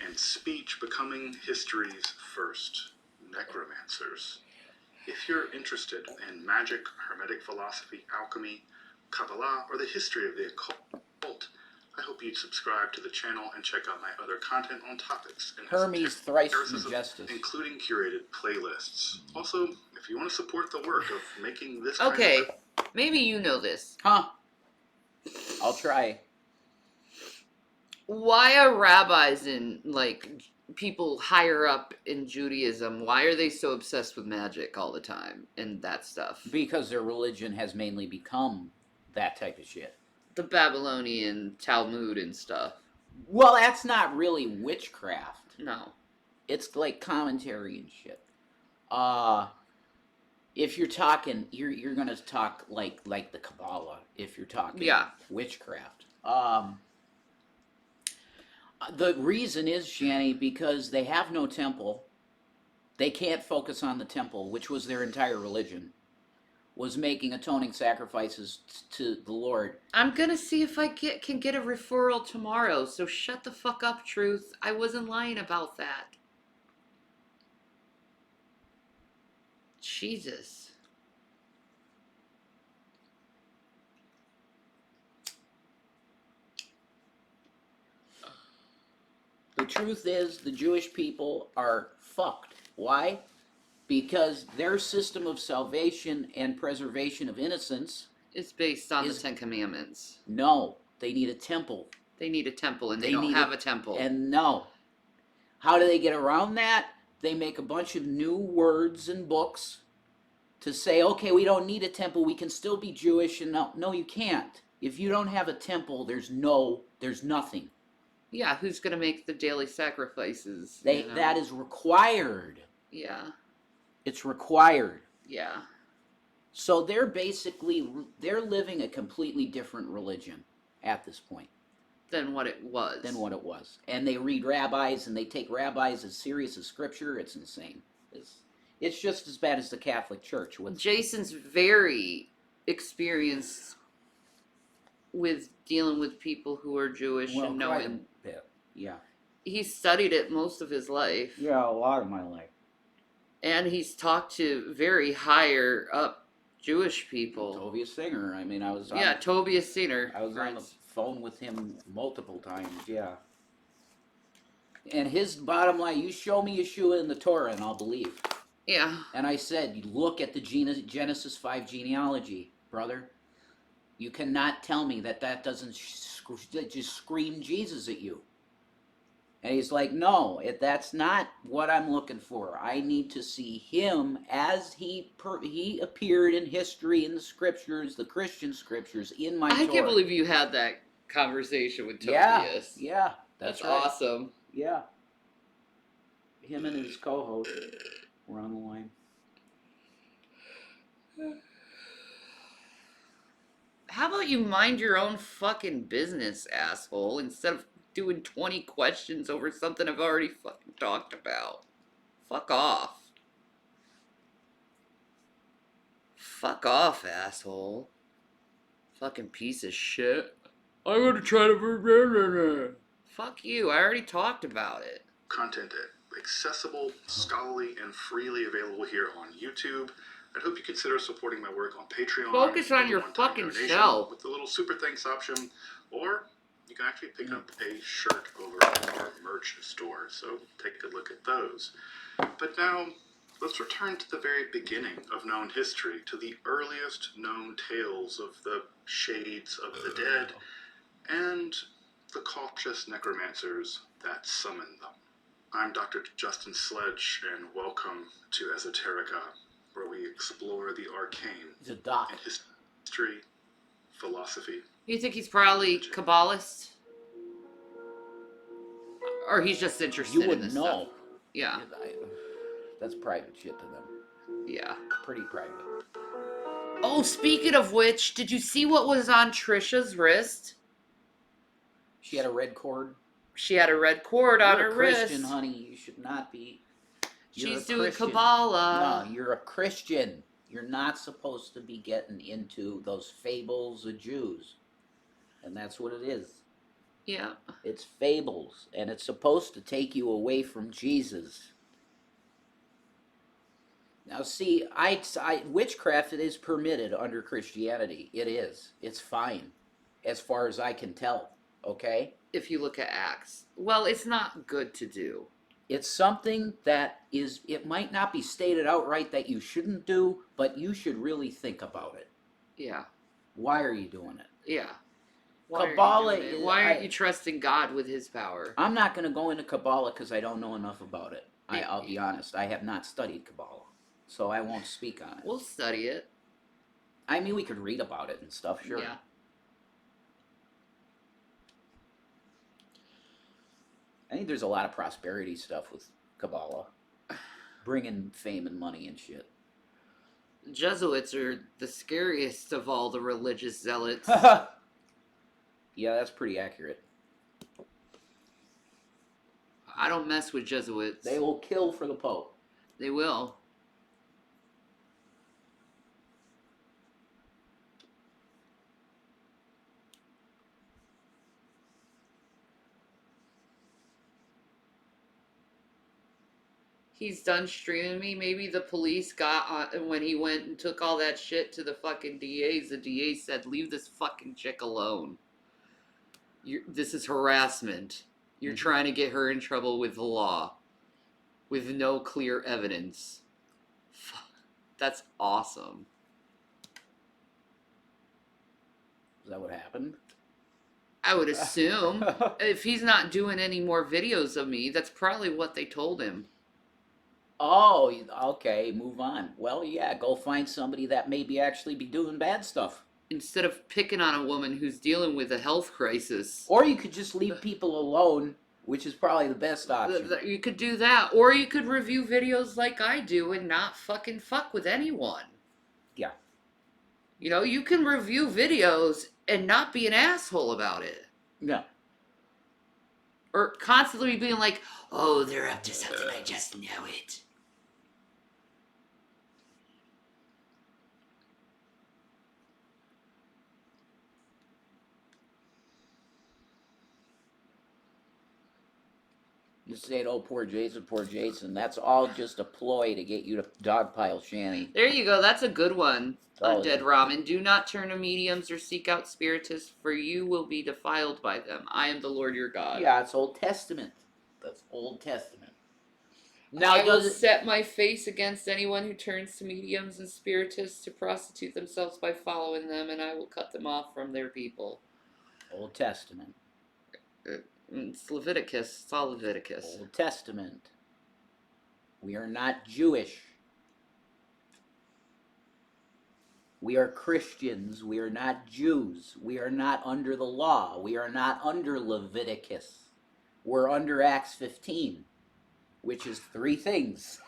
and speech, becoming history's first necromancers? If you're interested in magic, hermetic philosophy, alchemy, Kabbalah, or the history of the occult, I hope you'd subscribe to the channel and check out my other content on topics in Hermes thrice esotericism, justice. including curated playlists. Also, if you want to support the work of making this Okay, kind maybe you know this. Huh? I'll try. Why are rabbis and like people higher up in Judaism, why are they so obsessed with magic all the time and that stuff? Because their religion has mainly become that type of shit. The Babylonian Talmud and stuff. Well, that's not really witchcraft. No. It's like commentary and shit. If you're talking, you're gonna talk like the Kabbalah. If you're talking Yeah. witchcraft. The reason is, Shani, because they have no temple. They can't focus on the temple, which was their entire religion, was making atoning sacrifices to the Lord. I'm gonna see if I can get a referral tomorrow, so shut the fuck up, Truth. I wasn't lying about that. Jesus. The truth is, the Jewish people are fucked. Why? Because their system of salvation and preservation of innocence, It's based on Is- the Ten Commandments. no, they need a temple. They need a temple, and they They don't need have a- a temple. And no. How do they get around that? They make a bunch of new words and books to say, okay, we don't need a temple, we can still be Jewish, and no, you can't. If you don't have a temple, there's nothing. Yeah, who's gonna make the daily sacrifices? They you know? that is required. Yeah, It's required. yeah. So they're living a completely different religion at this point Than what it was. than what it was. And they read rabbis and they take rabbis as serious as scripture. It's insane. It's just as bad as the Catholic Church. Jason's very experienced with dealing with people who are Jewish well, and quite a knowing. bit. Yeah. He studied it most of his life. Yeah, a lot of my life. And he's talked to very higher up Jewish people. Tobias Singer. I mean, I was on, Yeah, Tobias Singer. I was on the phone with him multiple times. Yeah. And his bottom line: you show me Yeshua in the Torah, and I'll believe. Yeah. And I said, you look at the Genesis 5 genealogy, brother. You cannot tell me that doesn't just scream Jesus at you. And he's like, no, that's not what I'm looking for. I need to see him as he appeared in history, in the scriptures, the Christian scriptures, in my I Torah. can't believe you had that conversation with Yeah, Tobias. yeah. That's right. awesome. Yeah. Him and his co-host were on the line. How about you mind your own fucking business, asshole, instead of doing 20 questions over something I've already fucking talked about? Fuck off. Fuck off, asshole. Fucking piece of shit. I'm gonna try to. Fuck you, I already talked about it. content accessible, scholarly, and freely available here on YouTube. I'd hope you consider supporting my work on Patreon. Focus on with a your one-time fucking donation show. with the little super thanks option, or you can actually pick up a shirt over at our merch store. So take a look at those. But now, let's return to the very beginning of known history, to the earliest known tales of the shades of the dead and the cautious necromancers that summoned them. I'm Dr. Justin Sledge, and welcome to Esoterica, where we explore the arcane He's a doc. in history, philosophy. You think he's probably Kabbalist? Or he's just interested You in wouldn't this know. stuff? Yeah, That's private shit to them. yeah. Pretty private. Oh, speaking of which, did you see what was on Trisha's wrist? She had a red cord. She had a red cord on You're her a Christian, wrist. honey. You should not be. You're She's a doing Christian. Kabbalah. No, you're a Christian. You're not supposed to be getting into those fables of Jews. And that's what it is. Yeah. It's fables. And it's supposed to take you away from Jesus. Now, see, witchcraft, it is permitted under Christianity. It is. It's fine, as far as I can tell. Okay? If you look at acts, well, it's not good to do. It's something that is, it might not be stated outright that you shouldn't do, but you should really think about it. Yeah, Why are you doing it? yeah. Kabbalah Why is- aren't I- you trusting God with His power? I'm not going to go into Kabbalah because I don't know enough about it. I'll be honest. I have not studied Kabbalah, so I won't speak on it. We'll study it. I mean, we could read about it and stuff, sure. Yeah. I think there's a lot of prosperity stuff with Kabbalah, bringing fame and money and shit. Jesuits are the scariest of all the religious zealots. Yeah, that's pretty accurate. I don't mess with Jesuits. They will kill for the Pope. They will. He's done streaming me. Maybe the police got on when he went and took all that shit to the fucking DAs. The DA said, "Leave this fucking chick alone. This is harassment. You're trying to get her in trouble with the law, with no clear evidence." That's awesome. Is that what happened? I would assume if he's not doing any more videos of me, that's probably what they told him. Oh, okay, move on. Well, yeah, go find somebody that maybe actually be doing bad stuff. Instead of picking on a woman who's dealing with a health crisis. Or you could just leave people alone, which is probably the best option. You could do that. Or you could review videos like I do and not fucking fuck with anyone. Yeah. You know, you can review videos and not be an asshole about it. Yeah. Or constantly being like, oh, they're up to something, I just know it. Just saying, oh, poor Jason. That's all just a ploy to get you to dogpile Shanny. There you go. That's a good one. Oh, Dead yeah. Ramen. Do not turn to mediums or seek out spiritists, for you will be defiled by them. I am the Lord your God. Yeah, it's Old Testament. That's Old Testament. Now, I will does it... set my face against anyone who turns to mediums and spiritists to prostitute themselves by following them, and I will cut them off from their people. Old Testament. It's Leviticus. It's all Leviticus. Old Testament. We are not Jewish. We are Christians. We are not Jews. We are not under the law. We are not under Leviticus. We're under Acts 15, which is 3 things.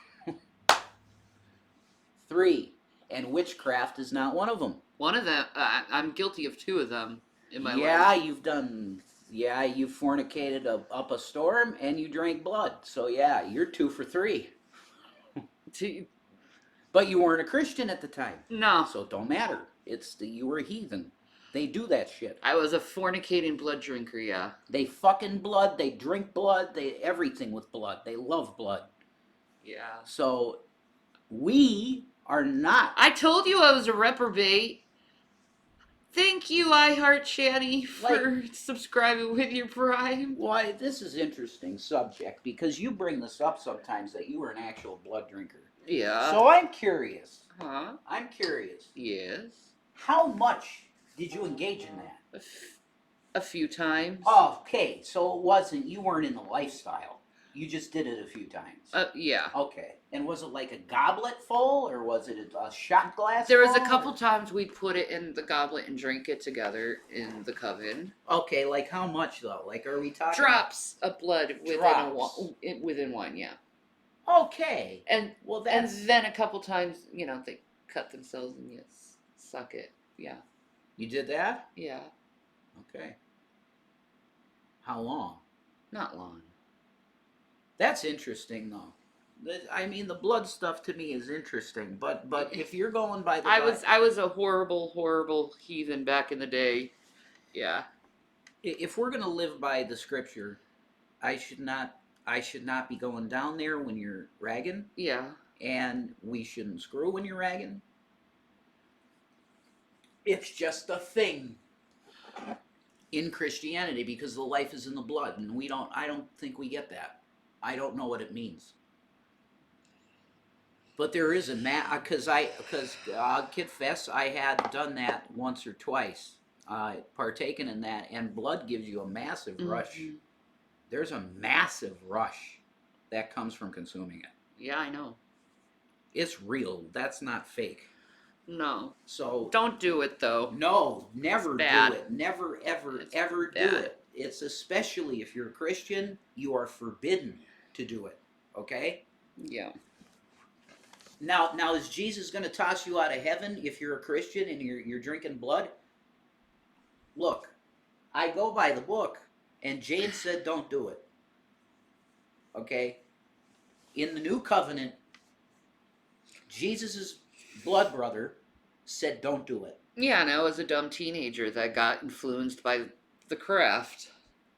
3. And witchcraft is not one of them. One of them, I'm guilty of 2 of them in my Yeah, life. you've done... Yeah, you fornicated up a storm and you drank blood. So yeah, you're 2 for 3. But you weren't a Christian at the time. No. So it don't matter. You were a heathen. They do that shit. I was a fornicating blood drinker, yeah. They fucking blood, they drink blood, they everything with blood. They love blood. Yeah. So we are not. I told you I was a reprobate. Thank you, I Heart Shanny, for subscribing with your Prime. Why, this is interesting subject because you bring this up sometimes that you were an actual blood drinker. Yeah. So I'm curious. Huh? I'm curious. Yes. How much did you engage in that? A few times. Okay, so you weren't in the lifestyle. You just did it a few times. Yeah. Okay. And was it like a goblet full, or was it a shot glass There was a full, couple or- times we'd put it in the goblet and drink it together in the coven. Okay, like how much though? Like, are we talking? Drops of blood Drops. within one, yeah. Okay. And Well, and that's... then a couple times, they cut themselves and you suck it. Yeah. You did that? Yeah. Okay. How long? Not long. That's interesting, though. I mean, the blood stuff to me is interesting, but if you're going by the... I was a horrible heathen back in the day. Yeah. If we're gonna live by the scripture, I should not be going down there when you're ragging, Yeah. and we shouldn't screw when you're ragging. It's just a thing. in Christianity because the life is in the blood, and I don't think we get that. I don't know what it means. But there is because I'll confess I had done that once or twice, partaken in that, and blood gives you a massive rush. Mhm. There's a massive rush that comes from consuming it. Yeah, I know. It's real. That's not fake. No. So Don't do it though. no, never do bad. it. Never, ever, It's ever do bad. it. It's especially if you're a Christian, you are forbidden to do it. Okay? Yeah. Now is Jesus going to toss you out of heaven if you're a Christian and you're drinking blood? Look, I go by the book, and James said don't do it. Okay? In the new covenant, Jesus' blood brother said don't do it. Yeah, and I was a dumb teenager that got influenced by the craft.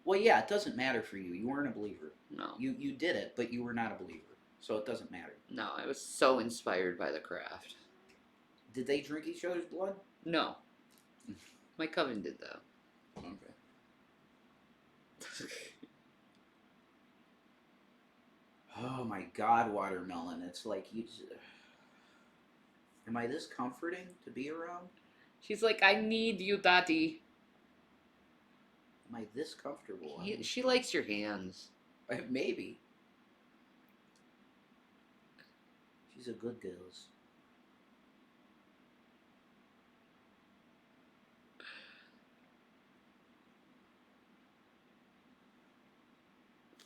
Well, yeah, it doesn't matter for you. You weren't a believer. No. You did it, but you were not a believer. So it doesn't matter. No, I was so inspired by the craft. Did they drink each other's blood? No. My coven did though. Okay. Oh my God, watermelon. It's like you. Am I this comforting to be around? She's like, I need you, Daddy. Am I this comfortable? She likes your hands. Maybe. She's a good girl.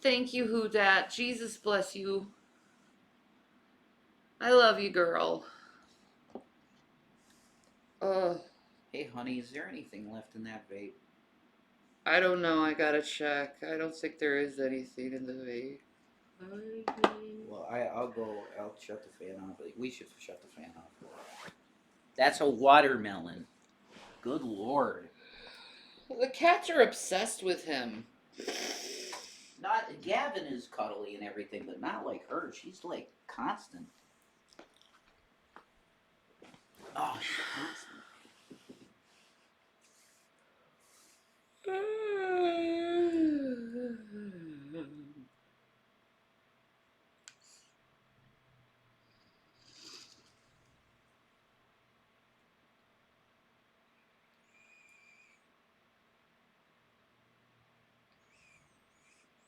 Thank you, Who Dat. Jesus bless you. I love you, girl. Hey, honey, is there anything left in that vape? I don't know. I gotta check. I don't think there is anything in the vape. Well, I'll go. I'll shut the fan off. We should shut the fan off. That's a watermelon. Good Lord. The cats are obsessed with him. Not Gavin is cuddly and everything, but not like her. She's like constant. Oh, she's constant.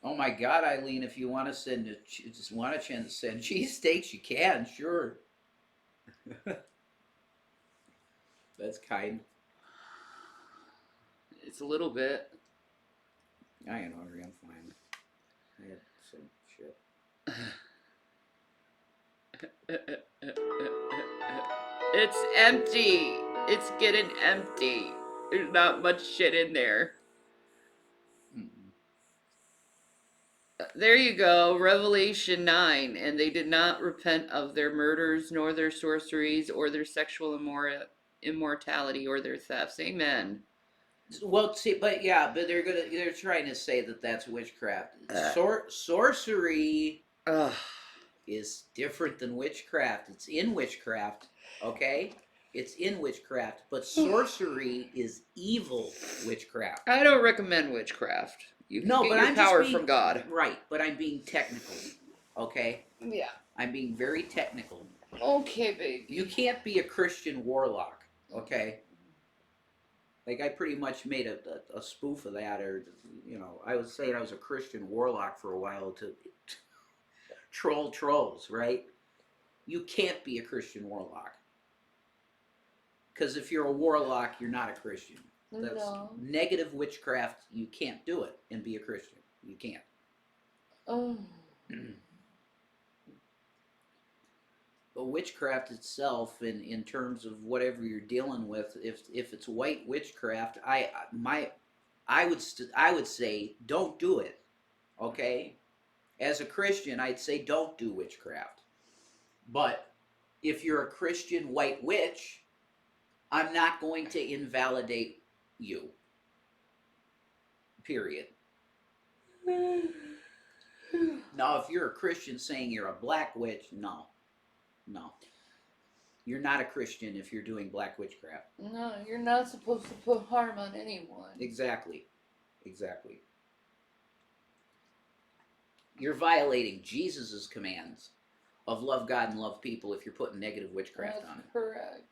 Oh my God, Eileen! If you want to send send cheesesteaks, you can. Sure. That's kind. It's a little bit. I ain't hungry. I'm fine. I had some shit. It's empty. It's getting empty. There's not much shit in there. There you go, Revelation 9. And they did not repent of their murders, nor their sorceries, or their sexual immortality, or their thefts. Amen. Well, see, but they're trying to say that that's witchcraft. Sorcery is different than witchcraft. It's in witchcraft, okay? It's in witchcraft, but sorcery is evil witchcraft. I don't recommend witchcraft. You can get your power from God. Right, but I'm being technical, okay? Yeah. I'm being very technical. Okay, baby. You can't be a Christian warlock, okay? Like, I pretty much made a spoof of that, or, I was saying I was a Christian warlock for a while to troll trolls, right? You can't be a Christian warlock. Because if you're a warlock, you're not a Christian. That's negative witchcraft. You can't do it and be a Christian. You can't. Oh. But witchcraft itself, in terms of whatever you're dealing with, if it's white witchcraft, I would say don't do it. Okay? As a Christian, I'd say don't do witchcraft. But if you're a Christian white witch, I'm not going to invalidate you. Period. Now, if you're a Christian saying you're a black witch, no. You're not a Christian if you're doing black witchcraft. No, you're not supposed to put harm on anyone. Exactly. You're violating Jesus' commands of love God and love people if you're putting negative witchcraft That's on it. correct.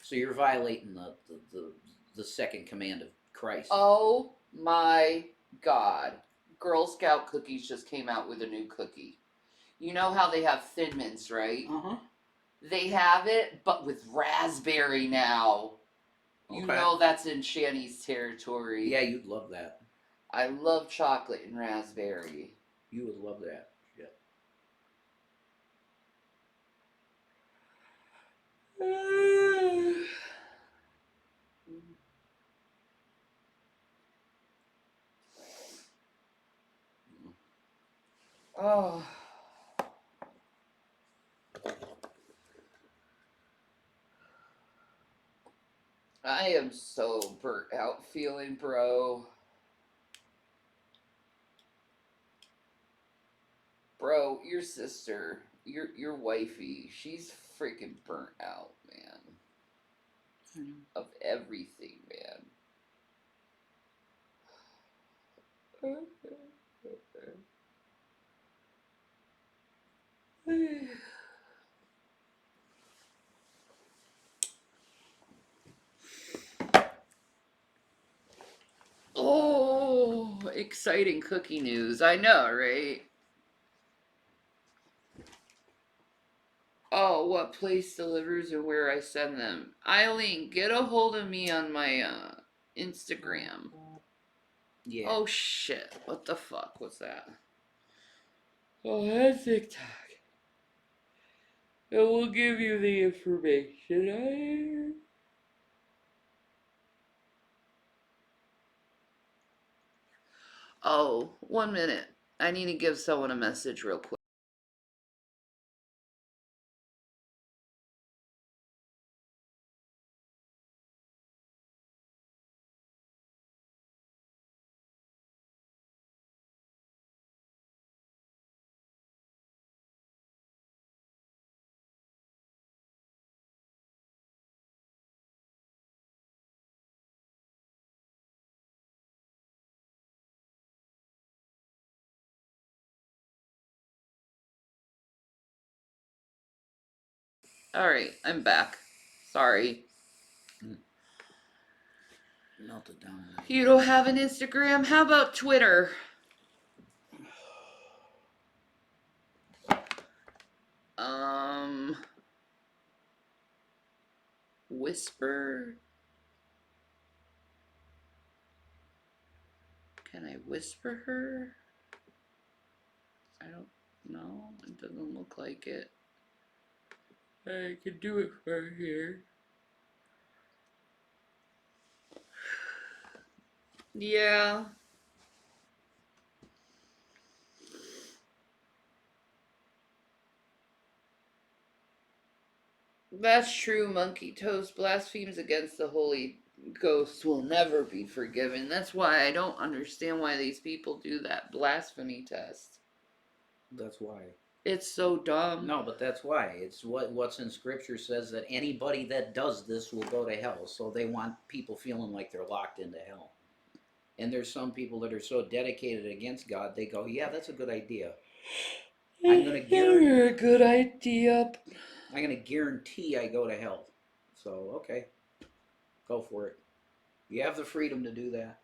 So you're violating the second command of Christ. Oh my God. Girl Scout cookies just came out with a new cookie. You know how they have Thin Mints, right? Uh-huh. They have it, but with raspberry now. You Okay. know that's in Shani's territory. Yeah, you'd love that. I love chocolate and raspberry. You would love that. Yeah. Oh. I am so burnt out feeling, bro. Bro, your sister, your wifey, she's freaking burnt out, man. Of everything, man. Oh, exciting cookie news. I know, right? Oh, what place delivers and where I send them. Eileen, get a hold of me on my Instagram. Yeah. Oh shit. What the fuck was that? Oh, that's TikTok. It will give you the information. Oh, 1 minute. I need to give someone a message real quick. Alright, I'm back. Sorry. Melted down. You don't have an Instagram? How about Twitter? Whisper. Can I whisper her? I don't know. It doesn't look like it. I can do it for here. Yeah. That's true. Monkey Toast blasphemes against the Holy Ghost will never be forgiven. That's why I don't understand why these people do that blasphemy test. That's why. It's so dumb. No, but that's why. It's what's in Scripture says that anybody that does this will go to hell. So they want people feeling like they're locked into hell. And there's some people that are so dedicated against God, they go, yeah, that's a good idea. I'm gonna You're a good idea. I'm gonna guarantee I go to hell. So okay, go for it. You have the freedom to do that.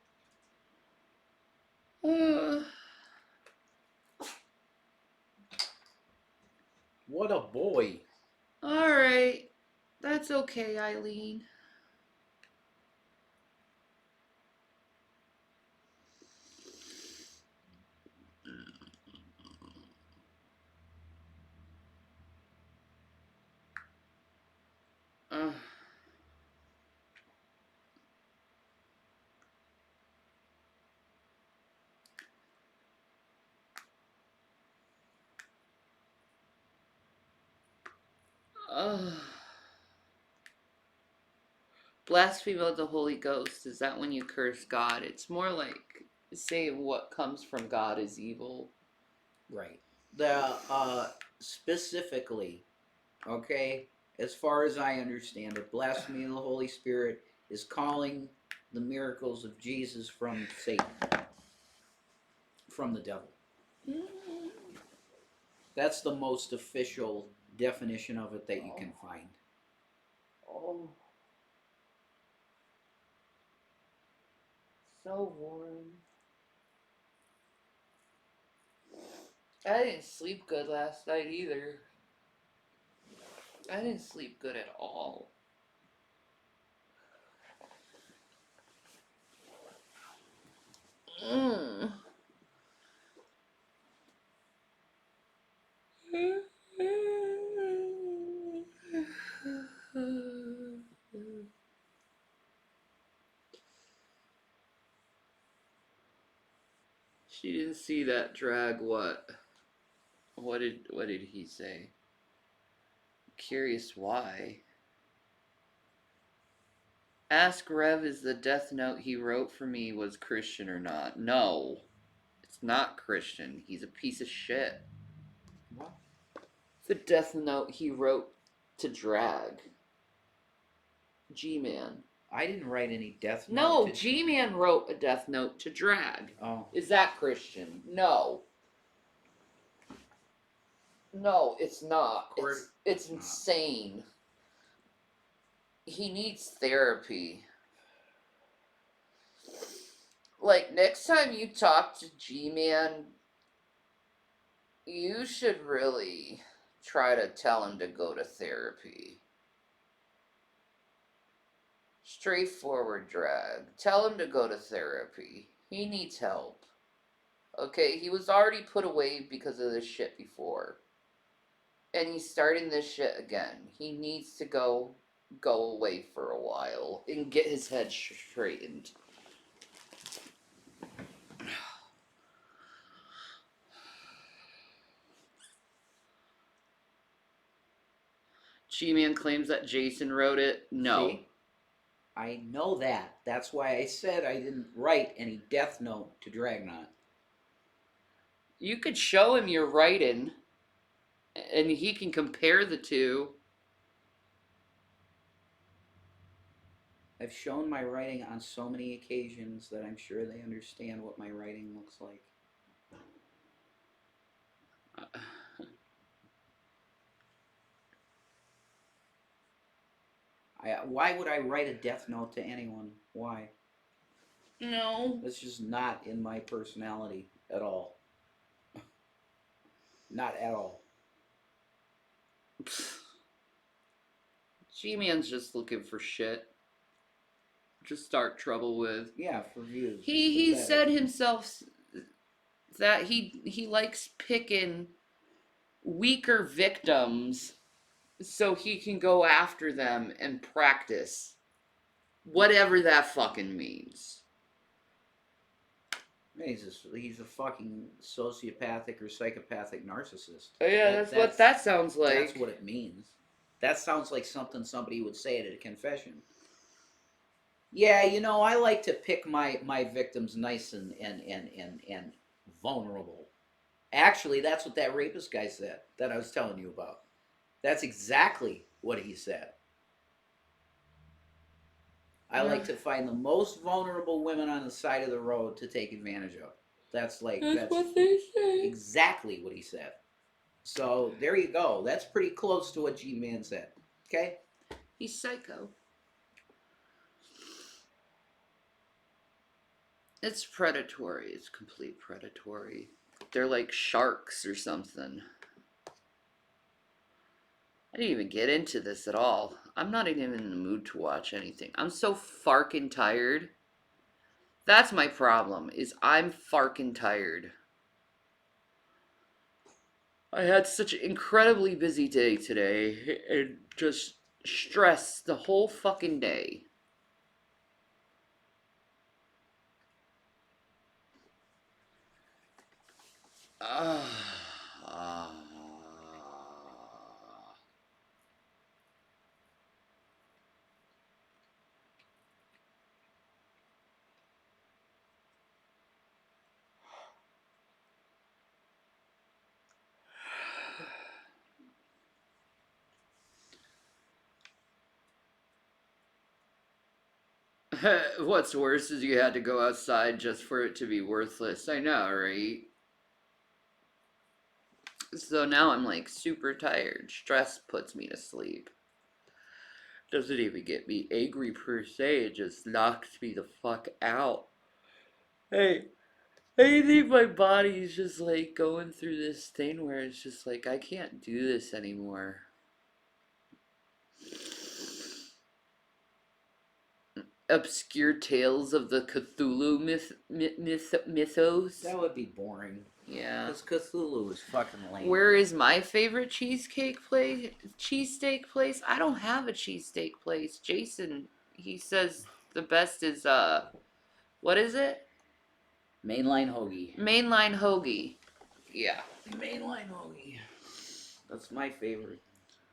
What a boy. Alright. That's okay, Eileen. Blasphemy of the Holy Ghost, is that when you curse God? It's more like saying what comes from God is evil. Right. The specifically, okay, as far as I understand it, blasphemy of the Holy Spirit is calling the miracles of Jesus from Satan, from the devil. That's the most official definition of it that you can find. Oh. So warm. I didn't sleep good last night either. I didn't sleep good at all. Mm. She didn't see that drag. What? What did he say? Curious why. Ask Rev is the death note he wrote for me was Christian or not. No. It's not Christian. He's a piece of shit. What? The death note he wrote to Drag. G-Man. I didn't write any death No, note to... G-Man wrote a death note to Drag. Oh. Is that Christian? No. No, it's not. It's insane. He needs therapy. Like, next time you talk to G-Man, you should really try to tell him to go to therapy. Straightforward Drag. Tell him to go to therapy. He needs help. Okay, he was already put away because of this shit before. And he's starting this shit again. He needs to go away for a while and get his head straightened. G-Man claims that Jason wrote it. No. See? I know that. That's why I said I didn't write any death note to Dragnot. You could show him your writing, and he can compare the two. I've shown my writing on so many occasions that I'm sure they understand what my writing looks like. Why would I write a death note to anyone? Why? No. That's just not in my personality at all. Not at all. G-Man's just looking for shit to start trouble with. Yeah, for views. He said himself that he likes picking weaker victims so he can go after them and practice. Whatever that fucking means. He's a fucking sociopathic or psychopathic narcissist. Oh yeah, that's what that sounds like. That's what it means. That sounds like something somebody would say at a confession. Yeah, you know, I like to pick my victims nice and vulnerable. Actually, that's what that rapist guy said that I was telling you about. That's exactly what he said. I like to find the most vulnerable women on the side of the road to take advantage of. That's what they say. Exactly what he said. So there you go. That's pretty close to what G-Man said. Okay? He's psycho. It's predatory. It's complete predatory. They're like sharks or something. I didn't even get into this at all. I'm not even in the mood to watch anything. I'm so farkin' tired. That's my problem, is I'm farkin' tired. I had such an incredibly busy day today, and just stress the whole fucking day. What's worse is you had to go outside just for it to be worthless. I know, right? So now I'm like super tired. Stress puts me to sleep. Doesn't even get me angry per se, it just knocks me the fuck out. Hey, I think my body's just like going through this thing where it's just like, I can't do this anymore. Obscure tales of the Cthulhu mythos. That would be boring. Yeah. Because Cthulhu is fucking lame. Where is my favorite cheesesteak place? I don't have a cheesesteak place. Jason, he says the best is what is it? Mainline hoagie. Mainline hoagie. Yeah. Mainline hoagie. That's my favorite.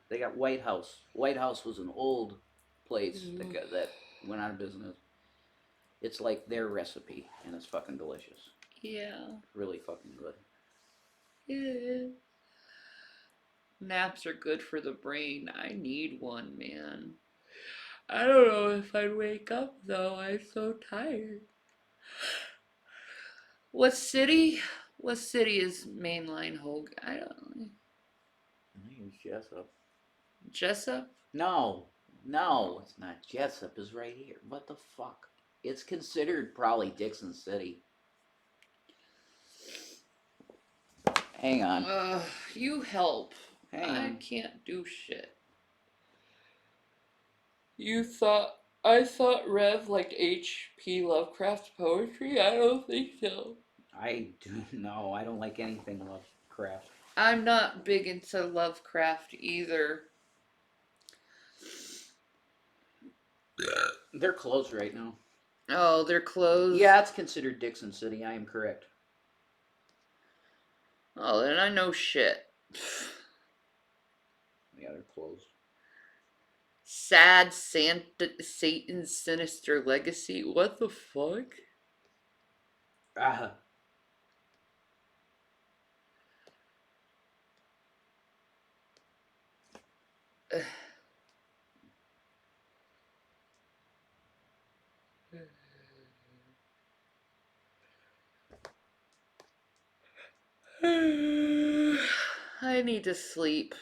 They got White House. White House was an old place that went out of business. It's like their recipe, and it's fucking delicious. Yeah. Really fucking good. Yeah. Naps are good for the brain. I need one, man. I don't know if I'd wake up though. I'm so tired. What city? What city is mainline Hogue? I don't know. I think it's Jessup. Jessup? No, it's not. Jessup is right here. What the fuck? It's considered probably Dixon City. Hang on. You help. Hang I on. can't do shit. I thought Rev liked H.P. Lovecraft poetry? I don't think so. I don't like anything Lovecraft. I'm not big into Lovecraft either. They're closed right now. Oh, they're closed? Yeah, it's considered Dixon City. I am correct. Oh, then I know shit. Yeah, they're closed. Sad Satan's Sinister Legacy? What the fuck? Ah. I need to sleep.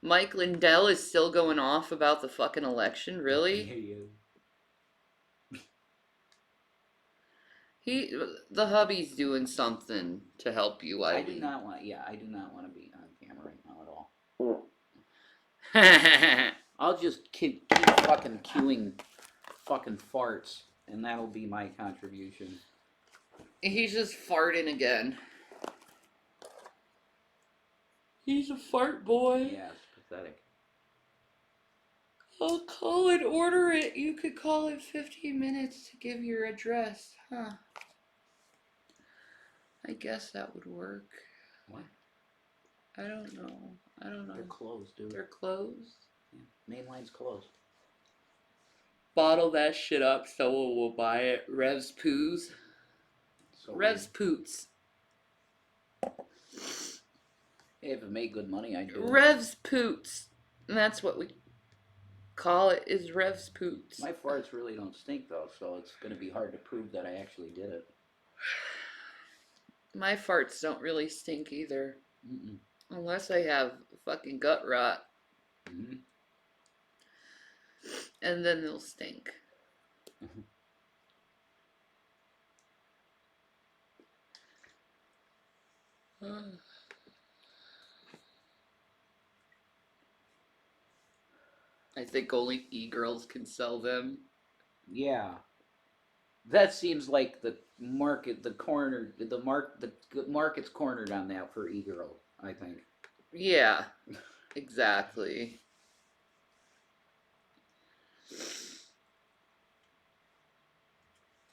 Mike Lindell is still going off about the fucking election, really? The hubby's doing something to help you, I do not want to be on camera right now at all. I'll just keep fucking queuing fucking farts, and that'll be my contribution. He's just farting again. He's a fart boy. Yeah, it's pathetic. I'll call and order it. You could call in 15 minutes to give your address. Huh. I guess that would work. What? I don't know. They're closed, dude. They're closed? Yeah. Main line's closed. Bottle that shit up, someone will buy it. Rev's Poos. So Rev's Poots. Hey, if it made good money, I'd do it. Rev's Poots. And that's what we call it, is Rev's Poots. My farts really don't stink, though, so it's going to be hard to prove that I actually did it. My farts don't really stink either. Mm-mm. Unless I have fucking gut rot. Mm-hmm. And then they'll stink. I think only e-girls can sell them. Yeah. That seems like the market's cornered on that for e-girl, I think. Yeah, exactly.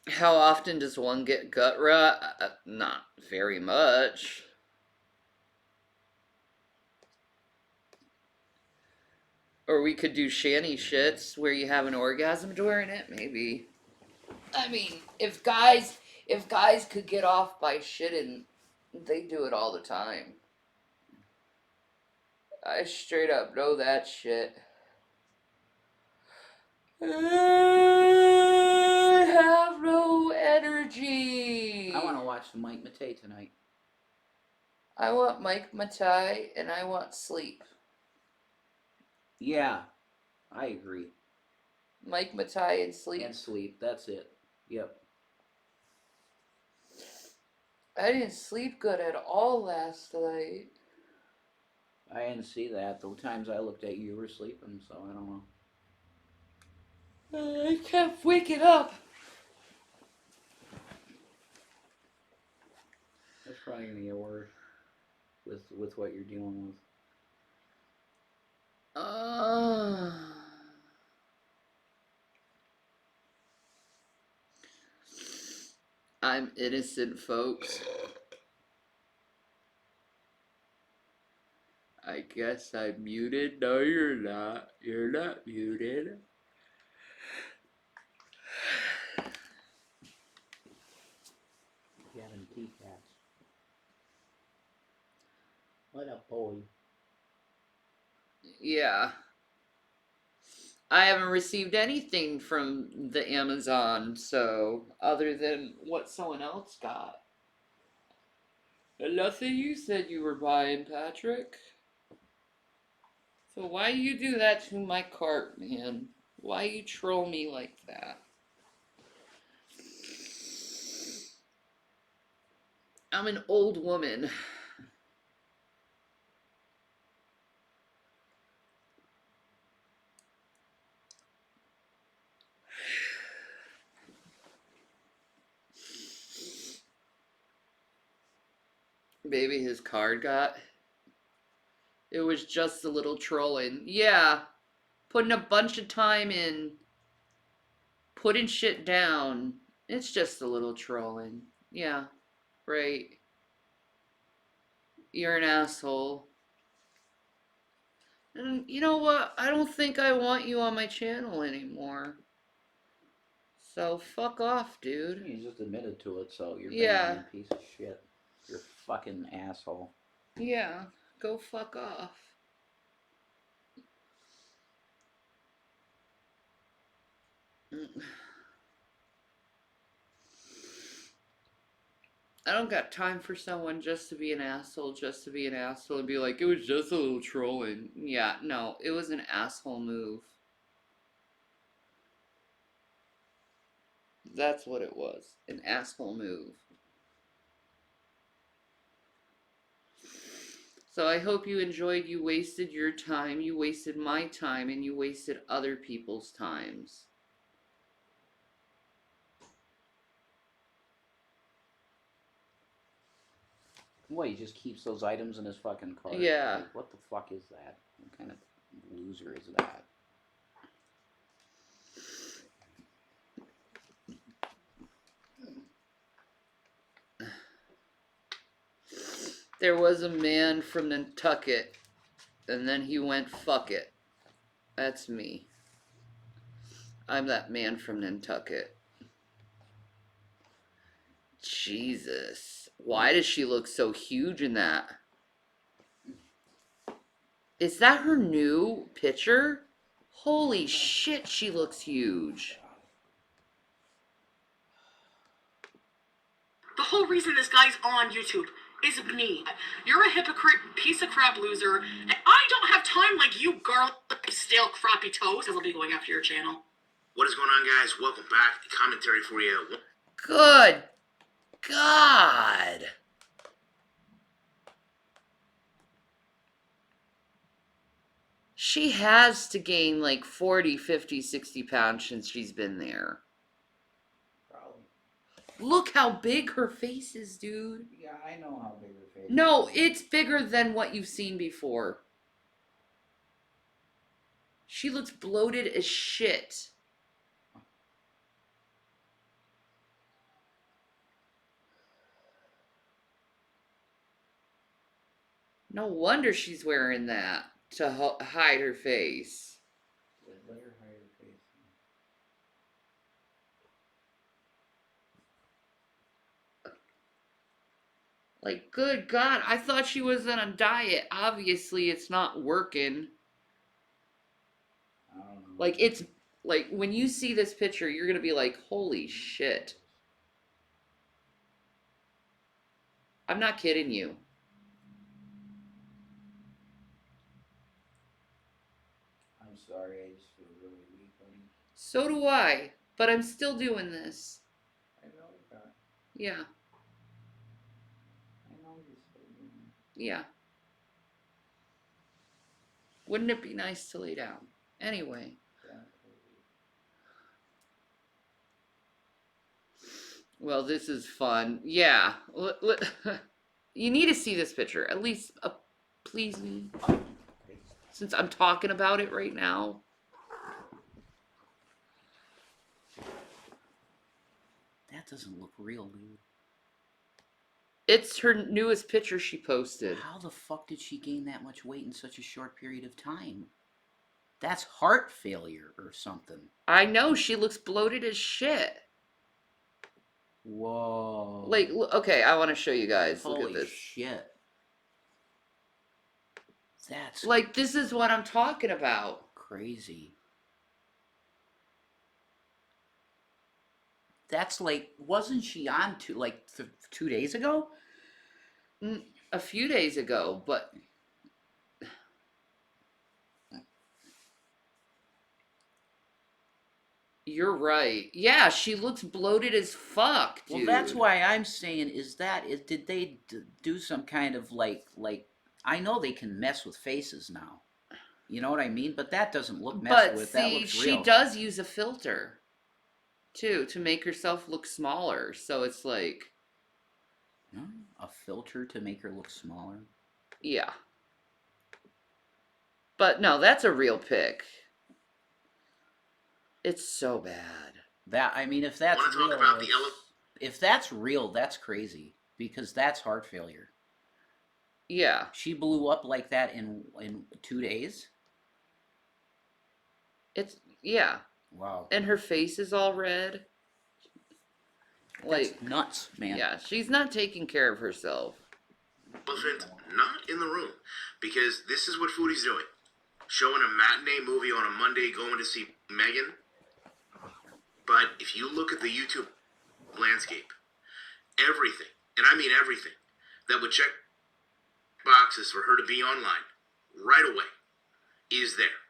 How often does one get gut rot? Not very much. Or we could do shanty shits where you have an orgasm during it, maybe. I mean, if guys could get off by shitting, they do it all the time. I straight up know that shit. I have no energy. I want to watch Mike Matei tonight. I want Mike Matai and I want sleep. Yeah, I agree. Mike Matai and sleep. And sleep, that's it. Yep. I didn't sleep good at all last night. I didn't see that. The times I looked at you, you were sleeping, so I don't know. I kept waking up. That's probably gonna get worse with what you're dealing with. I'm innocent, folks. I guess I'm muted. No, you're not. You're not muted. Gavin T-Cats. What up, boy? Yeah. I haven't received anything from the Amazon, so other than what someone else got. And nothing you said you were buying, Patrick. So why you do that to my cart, man? Why you troll me like that? I'm an old woman. Maybe his card got. It was just a little trolling. Yeah. Putting a bunch of time in. Putting shit down. It's just a little trolling. Yeah. Right. You're an asshole. And you know what? I don't think I want you on my channel anymore. So fuck off, dude. You just admitted to it, so you're Yeah. being a piece of shit. You're a fucking asshole. Yeah. Go fuck off. I don't got time for someone just to be an asshole, and be like, it was just a little trolling. Yeah, no, it was an asshole move. That's what it was. An asshole move. So I hope you enjoyed. You wasted your time, you wasted my time, and you wasted other people's times. What, he just keeps those items in his fucking cart? Yeah. Like, what the fuck is that? What kind of loser is that? There was a man from Nantucket, and then he went, fuck it. That's me. I'm that man from Nantucket. Jesus. Why does she look so huge in that? Is that her new picture? Holy shit, she looks huge. The whole reason this guy's on YouTube is me. You're a hypocrite, piece of crap loser, and I don't have time like you garlic stale crappy toast. I'll be going after your channel. What is going on, guys? Welcome back. Commentary for you. Good God. She has to gain like 40, 50, 60 pounds since she's been there. Probably. Look how big her face is, dude. Yeah, I know how big her face is. No, it's bigger than what you've seen before. She looks bloated as shit. No wonder she's wearing that to hide her face. Let her hide her face. Like, good God, I thought she was on a diet. Obviously, it's not working. I don't know. Like, it's like when you see this picture, you're gonna be like, holy shit. I'm not kidding you. I'm sorry, I just feel really weak, buddy. So do I, but I'm still doing this. I know that. Yeah, I know you're still doing it. yeah. Wouldn't it be nice to lay down? Anyway. Well, this is fun. Yeah. You need to see this picture. At least, please me. Since I'm talking about it right now. That doesn't look real, dude. It's her newest picture she posted. How the fuck did she gain that much weight in such a short period of time? That's heart failure or something. I know, she looks bloated as shit. Whoa. Like, okay, I want to show you guys. Holy Look at this. shit. That's Like, this is what I'm talking about. crazy. That's like, wasn't she on 2 days ago? A few days ago, but you're right. Yeah, she looks bloated as fuck, dude. Well, that's why I'm saying did they do some kind of like I know they can mess with faces now. You know what I mean? But that doesn't look messed But with. That see, looks she real. does use a filter too to make herself look smaller. So it's like, Huh? A filter to make her look smaller. yeah. But no, that's a real pic. It's so bad. That I mean, if that's Wanna talk real, about the if that's real, that's crazy because that's heart failure. Yeah. She blew up like that in 2 days. It's, yeah. Wow. And her face is all red. Like, That's nuts, man. yeah, she's not taking care of herself. Elephant not in the room, because this is what Foodie's doing. Showing a matinee movie on a Monday, going to see Megan. But if you look at the YouTube landscape, everything, and I mean everything, that would check boxes for her to be online right away is there.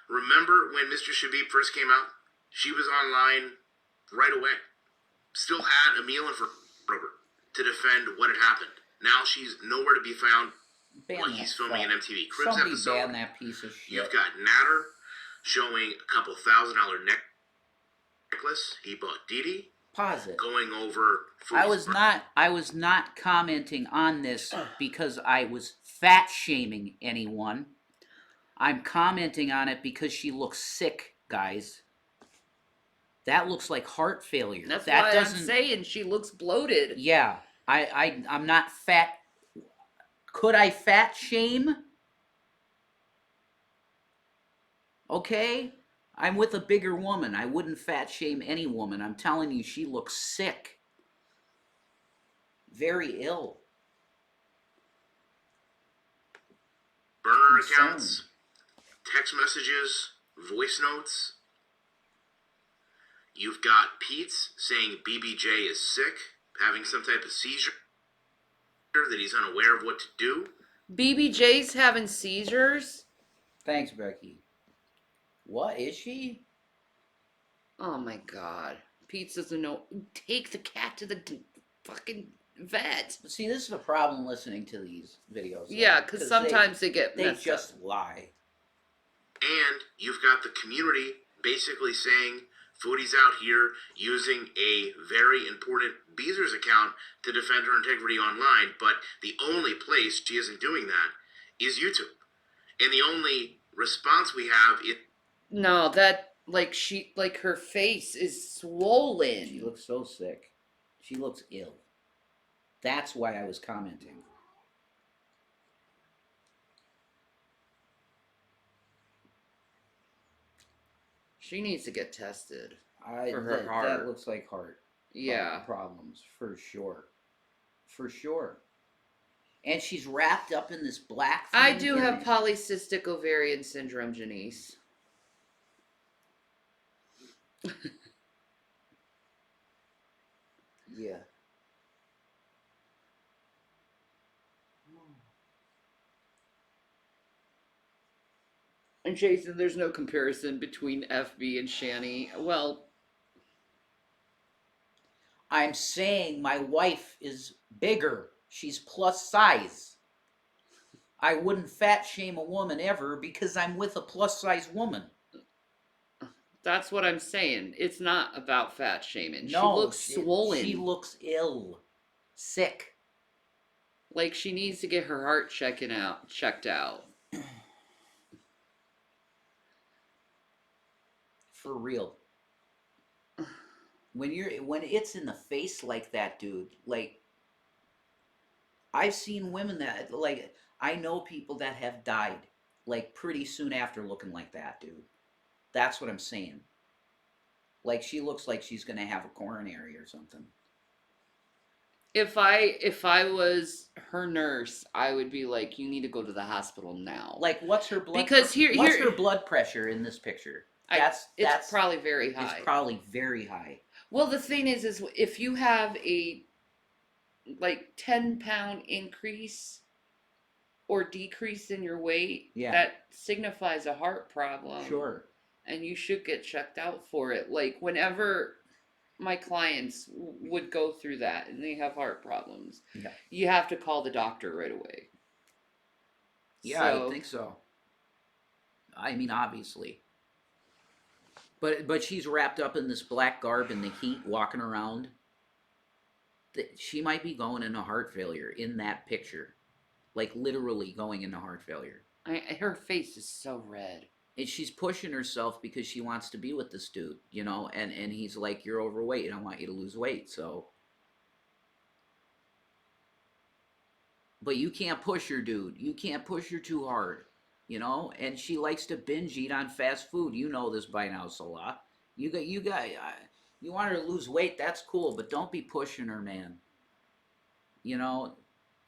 Remember when Mr. Shabib first came out? She was online right away. Still had Emil and Robert to defend what had happened. Now she's nowhere to be found while he's filming an MTV Cribs Somebody episode. ban that piece of shit. You've got Natter showing a couple $1,000 necklace he bought Dee Dee. Pause it. Going over. I was not commenting on this because I was fat shaming anyone. I'm commenting on it because she looks sick, guys. That looks like heart failure. That's that why doesn't, I'm saying she looks bloated. Yeah, I'm not fat. Could I fat shame? Okay, I'm with a bigger woman. I wouldn't fat shame any woman. I'm telling you, she looks sick. Very ill. Burner Concerned. accounts, text messages, voice notes. You've got Pete's saying BBJ is sick, having some type of seizure, that he's unaware of what to do. BBJ's having seizures? Thanks, Becky. What is she? Oh my god. Pete doesn't know. Take the cat to the fucking vet. See, this is the problem listening to these videos. Yeah, because sometimes they get they messed just up. lie. And you've got the community basically saying Foodie's out here using a very important Beezer's account to defend her integrity online, but the only place she isn't doing that is YouTube. And the only response we have is... No, that, like, her face is swollen. She looks so sick. She looks ill. That's why I was commenting. She needs to get tested. For her her that heart. looks like heart Yeah. problems for sure. For sure. And she's wrapped up in this black I thing do in have it. polycystic ovarian syndrome, Janice. Yeah. And Jason, there's no comparison between FB and Shani. Well, I'm saying my wife is bigger. She's plus size. I wouldn't fat shame a woman ever because I'm with a plus size woman. that's what I'm saying. It's not about fat shaming. She No, looks swollen. She looks ill, sick. Like she needs to get her heart checked out. For real. When it's in the face like that, dude, like I've seen women that like I know people that have died like pretty soon after looking like that, dude. That's what I'm saying. Like she looks like she's gonna have a coronary or something. If I was her nurse, I would be like, you need to go to the hospital now. Like what's her blood? Because what's her blood pressure in this picture? It's probably very high. It's probably very high. Well, the thing is if you have a like 10-pound increase or decrease in your weight, Yeah. that signifies a heart problem. Sure. And you should get checked out for it. Like whenever my clients would go through that and they have heart problems, Yeah. you have to call the doctor right away. Yeah, I think so. I mean, obviously. But she's wrapped up in this black garb in the heat, walking around. She might be going into heart failure in that picture, like literally going into heart failure. Her face is so red. And she's pushing herself because she wants to be with this dude, you know. And he's like, "You're overweight. I want you to lose weight." So, but you can't push her, dude. You can't push her too hard. You know, and she likes to binge eat on fast food. You know this by now, Salah. You want her to lose weight, that's cool, but don't be pushing her, man. You know,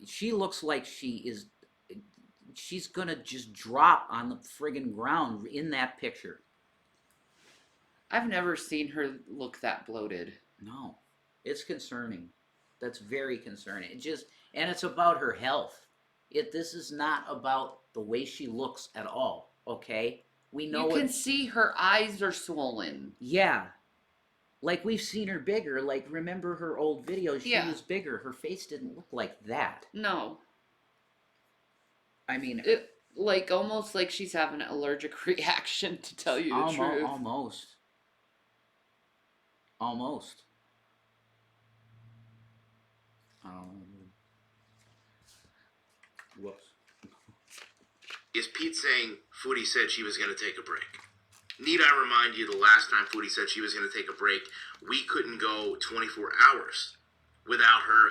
she looks like she's gonna just drop on the friggin' ground in that picture. I've never seen her look that bloated. No, it's concerning. That's very concerning. And it's about her health. This is not about the way she looks at all, okay? We know you can see her eyes are swollen. Yeah. Like we've seen her bigger. Like remember her old videos, she Yeah. was bigger. Her face didn't look like that. No. I mean, like almost like she's having an allergic reaction, to tell you the truth. Almost. Whoops. Is Pete saying Footy said she was going to take a break? Need I remind you the last time Footy said she was going to take a break, we couldn't go 24 hours without her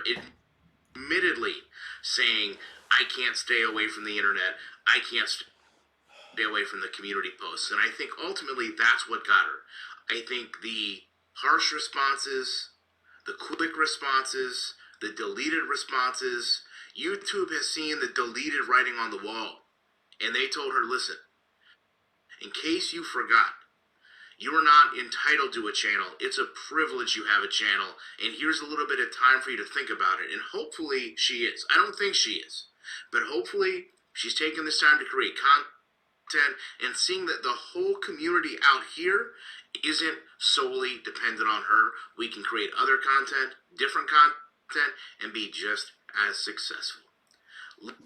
admittedly saying, I can't stay away from the internet. I can't stay away from the community posts. And I think ultimately that's what got her. I think the harsh responses, the quick responses, the deleted responses, YouTube has seen the deleted writing on the wall. And they told her, listen, in case you forgot, you are not entitled to a channel. It's a privilege you have a channel. And here's a little bit of time for you to think about it. And hopefully she is. I don't think she is. But hopefully she's taking this time to create content and seeing that the whole community out here isn't solely dependent on her. We can create other content, different content, and be just as successful.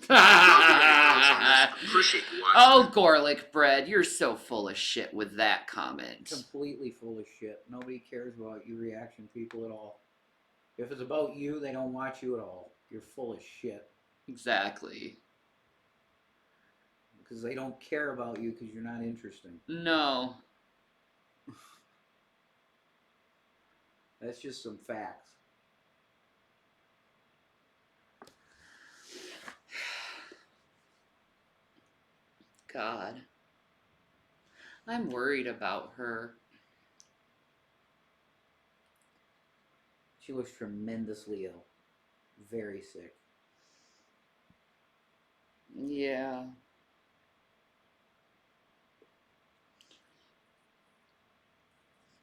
Appreciate you watching. Oh, garlic bread, you're so full of shit with that comment. Completely full of shit. Nobody cares about your reaction, people, at all. If it's about you, they don't watch you at all. You're full of shit. Exactly. Because they don't care about you because you're not interesting. No. That's just some facts. God. I'm worried about her. She looks tremendously ill. Very sick. Yeah.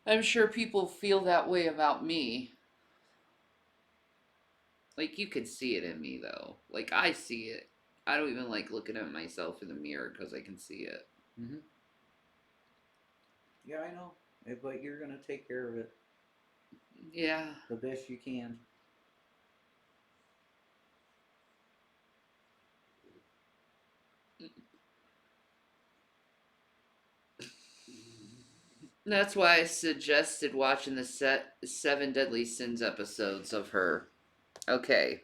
I'm sure people feel that way about me. Like, you could see it in me, though. Like, I see it. I don't even like looking at myself in the mirror because I can see it. Mm-hmm. Yeah, I know. But you're going to take care of it Yeah. the best you can. That's why I suggested watching the Seven Deadly Sins episodes of her. Okay.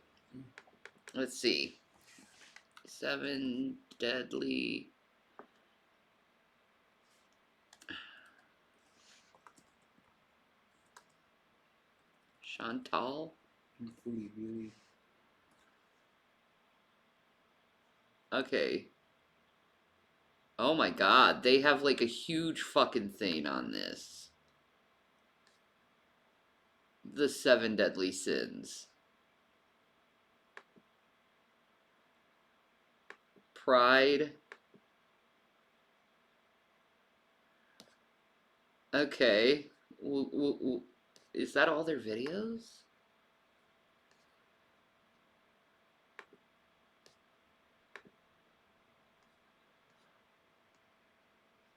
Let's see. Seven Deadly... Chantal? Foodie Beauty. Okay. Oh my god, they have like a huge fucking thing on this. The Seven Deadly Sins. Pride. Okay. Is that all their videos?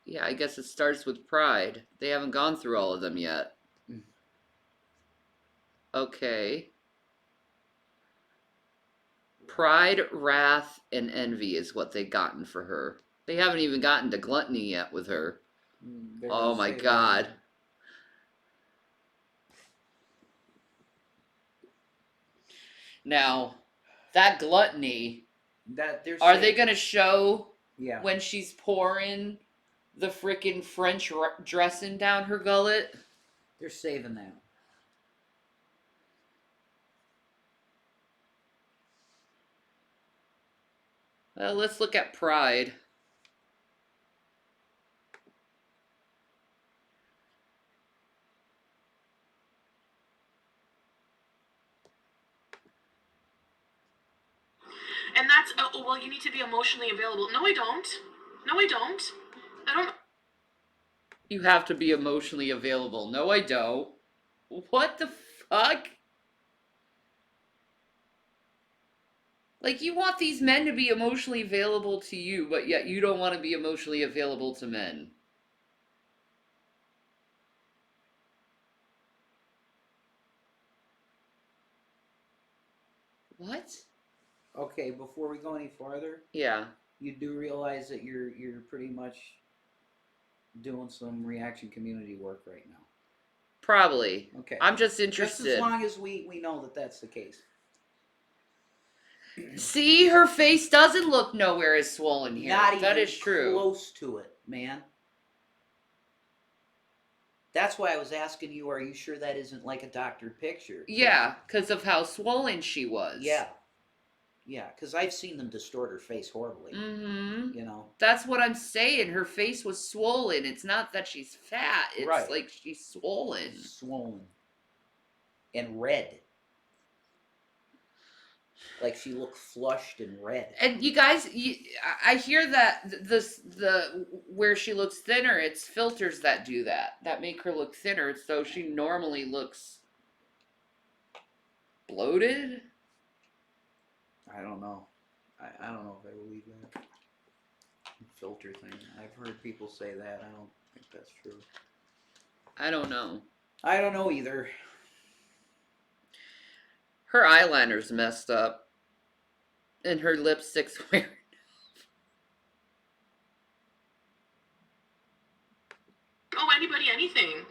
Yeah, I guess it starts with Pride. They haven't gone through all of them yet. Okay. Pride, Wrath, and Envy is what they've gotten for her. They haven't even gotten to Gluttony yet with her. Oh my god. Now, that Gluttony, are they gonna show when she's pouring the freaking French dressing down her gullet? They're saving that. Well, let's look at Pride. And that's, oh, well, you need to be emotionally available. No, I don't. No, I don't. I don't. You have to be emotionally available. No, I don't. What the fuck? Like, you want these men to be emotionally available to you, but yet you don't want to be emotionally available to men. What? Okay, before we go any farther, Yeah. you do realize that you're pretty much doing some reaction community work right now. Probably. Okay. I'm just interested. Just as long as we know that that's the case. See, her face doesn't look nowhere as swollen here. Not That even is true. close to it, man. That's why I was asking you, are you sure that isn't like a doctored picture? Yeah, because of how swollen she was. Yeah. Yeah, because I've seen them distort her face horribly. Mm-hmm. You know? That's what I'm saying. Her face was swollen. It's not that she's fat. It's Right. like she's swollen. Swollen. And red. Like she looked flushed and red. And you guys, I hear that where she looks thinner, it's filters that do that. That make her look thinner, so she normally looks bloated. I don't know. I don't know if I believe that. Filter thing. I've heard people say that. I don't think that's true. I don't know. I don't know either. Her eyeliner's messed up. And her lipstick's weird. Oh, anybody, anything.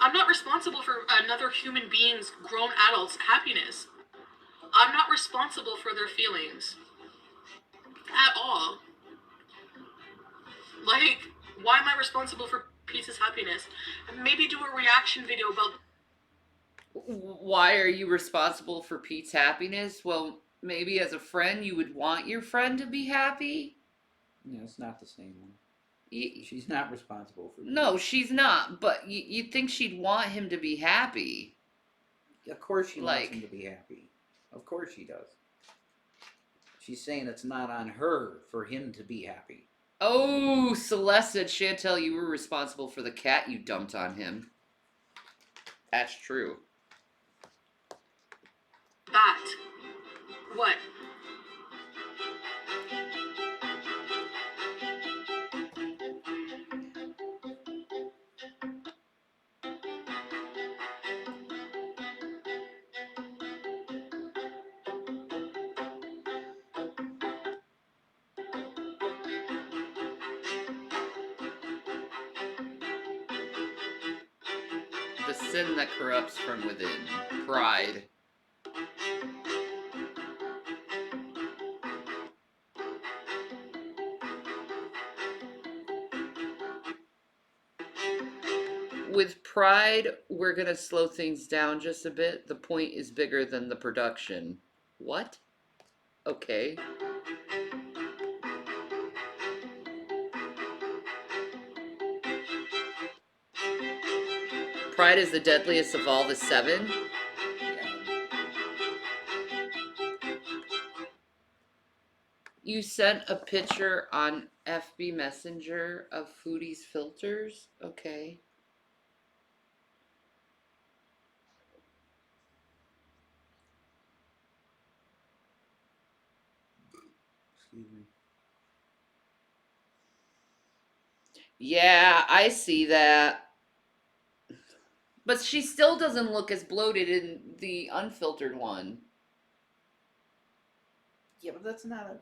I'm not responsible for another human being's grown adult's happiness. I'm not responsible for their feelings. At all. Like, why am I responsible for Pete's happiness? Maybe do a reaction video about... Why are you responsible for Pete's happiness? Well, maybe as a friend you would want your friend to be happy? Yeah, it's not the same one. She's not responsible for... No, she's not, but you'd think she'd want him to be happy. Of course she wants him to be happy. Of course she does. She's saying it's not on her for him to be happy. Oh, Celeste said, Chantel, you were responsible for the cat you dumped on him. That's true. That. What? The sin that corrupts from within. Pride. With pride, we're gonna slow things down just a bit. The point is bigger than the production. What? Okay. Pride is the deadliest of all the 7. You sent a picture on FB Messenger of Foodie's filters? Okay. Excuse me. Yeah, I see that. But she still doesn't look as bloated in the unfiltered one. Yeah, but that's not a.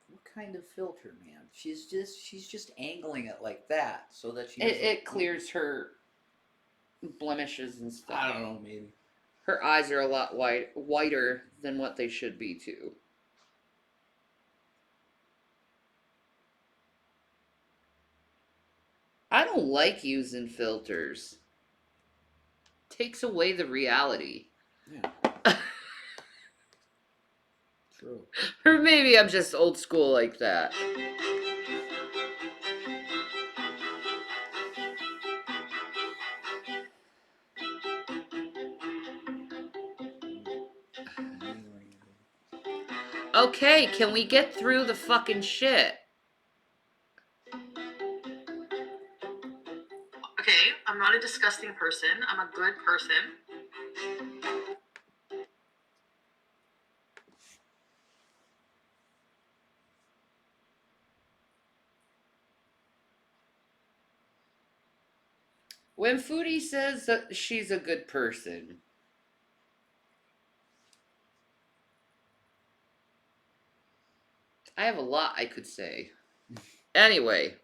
What kind of filter, man? She's just angling it like that so that she. It clears her blemishes and stuff. I don't know, maybe. Her eyes are a lot whiter than what they should be too. I don't like using filters. Takes away the reality. Yeah. True. Or maybe I'm just old school like that. Okay, can we get through the fucking shit? Okay, I'm not a disgusting person. I'm a good person. When Foodie says that she's a good person, I have a lot I could say. Anyway.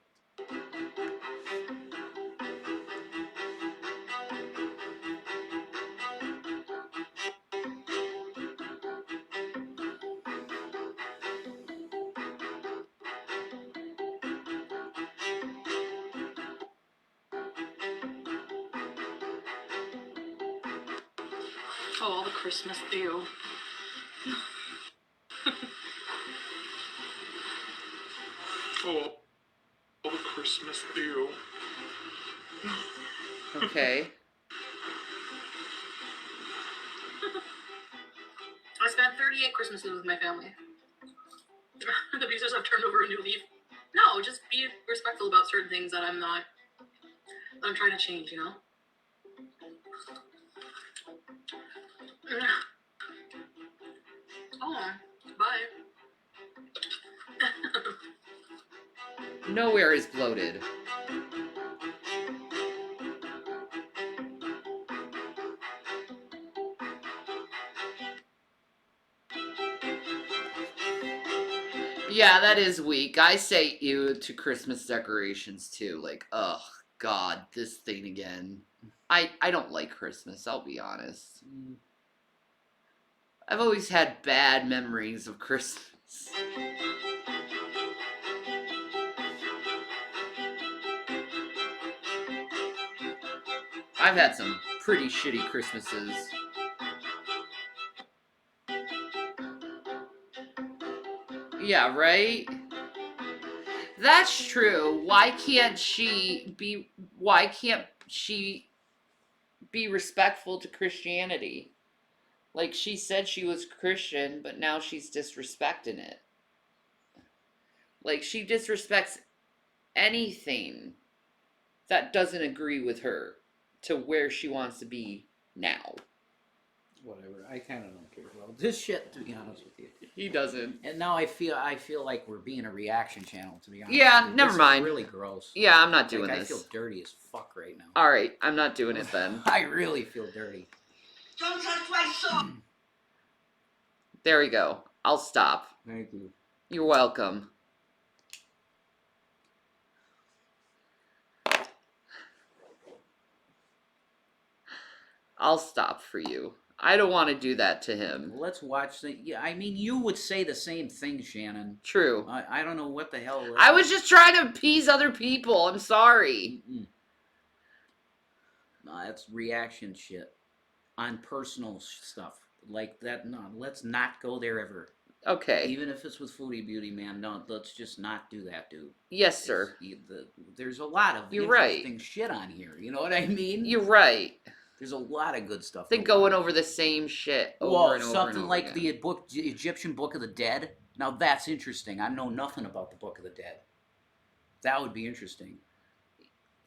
Oh, all the Christmas, ew. Oh, all the Christmas, ew. Okay. I spent 38 Christmases with my family. The abusers have turned over a new leaf. No, just be respectful about certain things that I'm trying to change, you know? Oh, bye. Nowhere is bloated. Yeah, that is weak. I say ew to Christmas decorations too. Like, oh God, this thing again. I don't like Christmas, I'll be honest. I've always had bad memories of Christmas. I've had some pretty shitty Christmases. Yeah, right? That's true. Why can't she be respectful to Christianity? Like, she said she was Christian, but now she's disrespecting it. Like, she disrespects anything that doesn't agree with her to where she wants to be now. Whatever. I kind of don't care about this shit, to be honest with you. He doesn't. And now I feel like we're being a reaction channel, to be honest. Yeah, with you. never This mind. Is really gross. Yeah, I'm not doing Like, this. I feel dirty as fuck right now. Alright, I'm not doing it then. I really feel dirty. Don't touch my soul. There we go. I'll stop. Thank you. You're welcome. I'll stop for you. I don't want to do that to him. Let's watch the. Yeah, I mean, you would say the same thing, Shannon. True. I don't know what the hell. I was just trying to appease other people. I'm sorry. Mm-mm. No, that's reaction shit on personal stuff like that. No, let's not go there ever. Okay. Even if it's with Foodie Beauty, man, no, let's just not do that, dude. Yes, sir. There's a lot of You're right. interesting shit on here. You know what I mean? You're right. There's a lot of good stuff. They're going over the same shit over Well, and over something and over like again. the Egyptian Book of the Dead. Now that's interesting. I know nothing about the Book of the Dead. That would be interesting.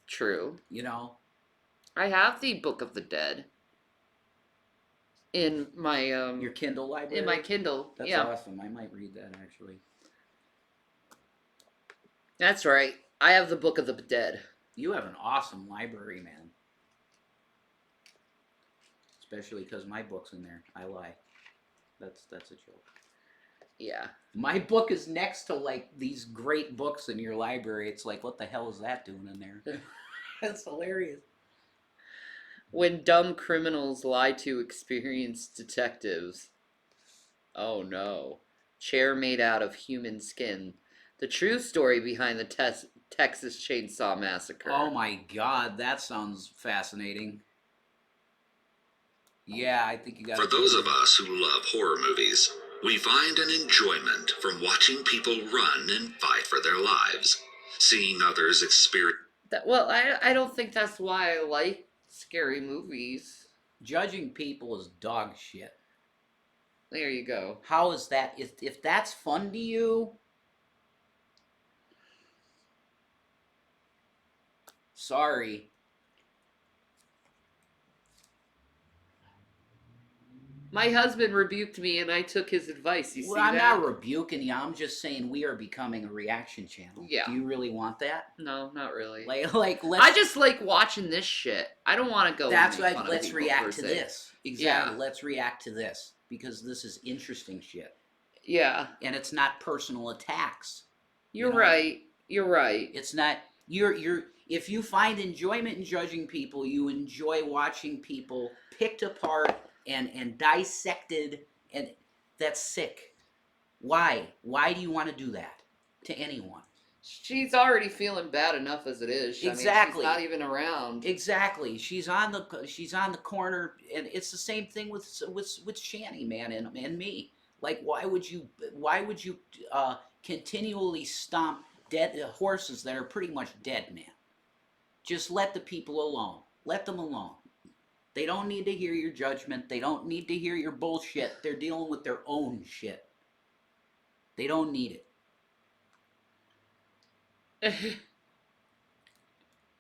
True. You know? I have the Book of the Dead in my Your Kindle library? in my Kindle. That's yeah. awesome. I might read that actually. That's right. I have the Book of the Dead. You have an awesome library, man. Especially because my book's in there. I lie. That's a joke. Yeah. My book is next to like these great books in your library. It's like, what the hell is that doing in there? That's hilarious. When dumb criminals lie to experienced detectives. Oh no. Chair made out of human skin. The true story behind the Texas Chainsaw Massacre. Oh my god, that sounds fascinating. Yeah, I think you got. For those of us who love horror movies, we find an enjoyment from watching people run and fight for their lives, seeing others experience. Well, I don't think that's why I like scary movies. Judging people is dog shit. There you go. How is that? If that's fun to you, sorry. My husband rebuked me and I took his advice. You see Well, I'm that? not rebuking you. I'm just saying we are becoming a reaction channel. Yeah. Do you really want that? No, not really. Like let's. I just like watching this shit. I don't want to go. That's and make why fun of let's people react per to se. this. Exactly. Yeah. Let's react to this because this is interesting shit. Yeah. And it's not personal attacks. You're know? right. You're right. It's not you're if you find enjoyment in judging people, you enjoy watching people picked apart and dissected, and that's sick. Why? Why do you want to do that to anyone? She's already feeling bad enough as it is. Exactly. I mean, she's not even around. Exactly. She's on the corner, and it's the same thing with Shani, man, and me. Like, why would you continually stomp dead horses that are pretty much dead, man? Just let the people alone. Let them alone. They don't need to hear your judgment. They don't need to hear your bullshit. They're dealing with their own shit. They don't need it.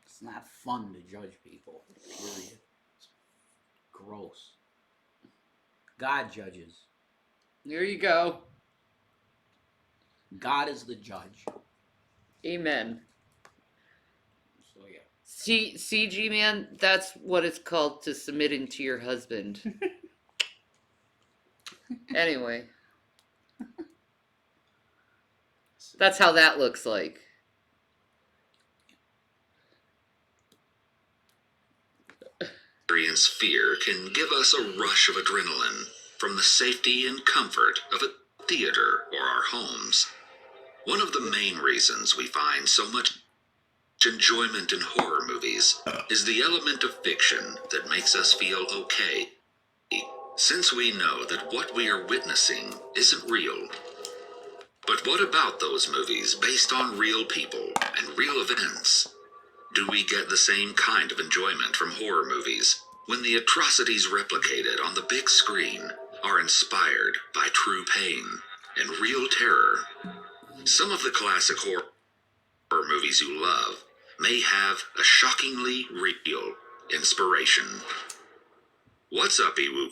It's not fun to judge people, period. It's gross. God judges. There you go. God is the judge. Amen. So yeah. CG man, that's what it's called to submitting to your husband. Anyway. That's how that looks like. Experience fear can give us a rush of adrenaline from the safety and comfort of a theater or our homes. One of the main reasons we find so much enjoyment in horror movies is the element of fiction that makes us feel okay, since we know that what we are witnessing isn't real. But what about those movies based on real people and real events? Do we get the same kind of enjoyment from horror movies? when the atrocities replicated on the big screen are inspired by true pain and real terror. Some of the classic horror movies you love may have a shockingly real inspiration. What's up, Ewu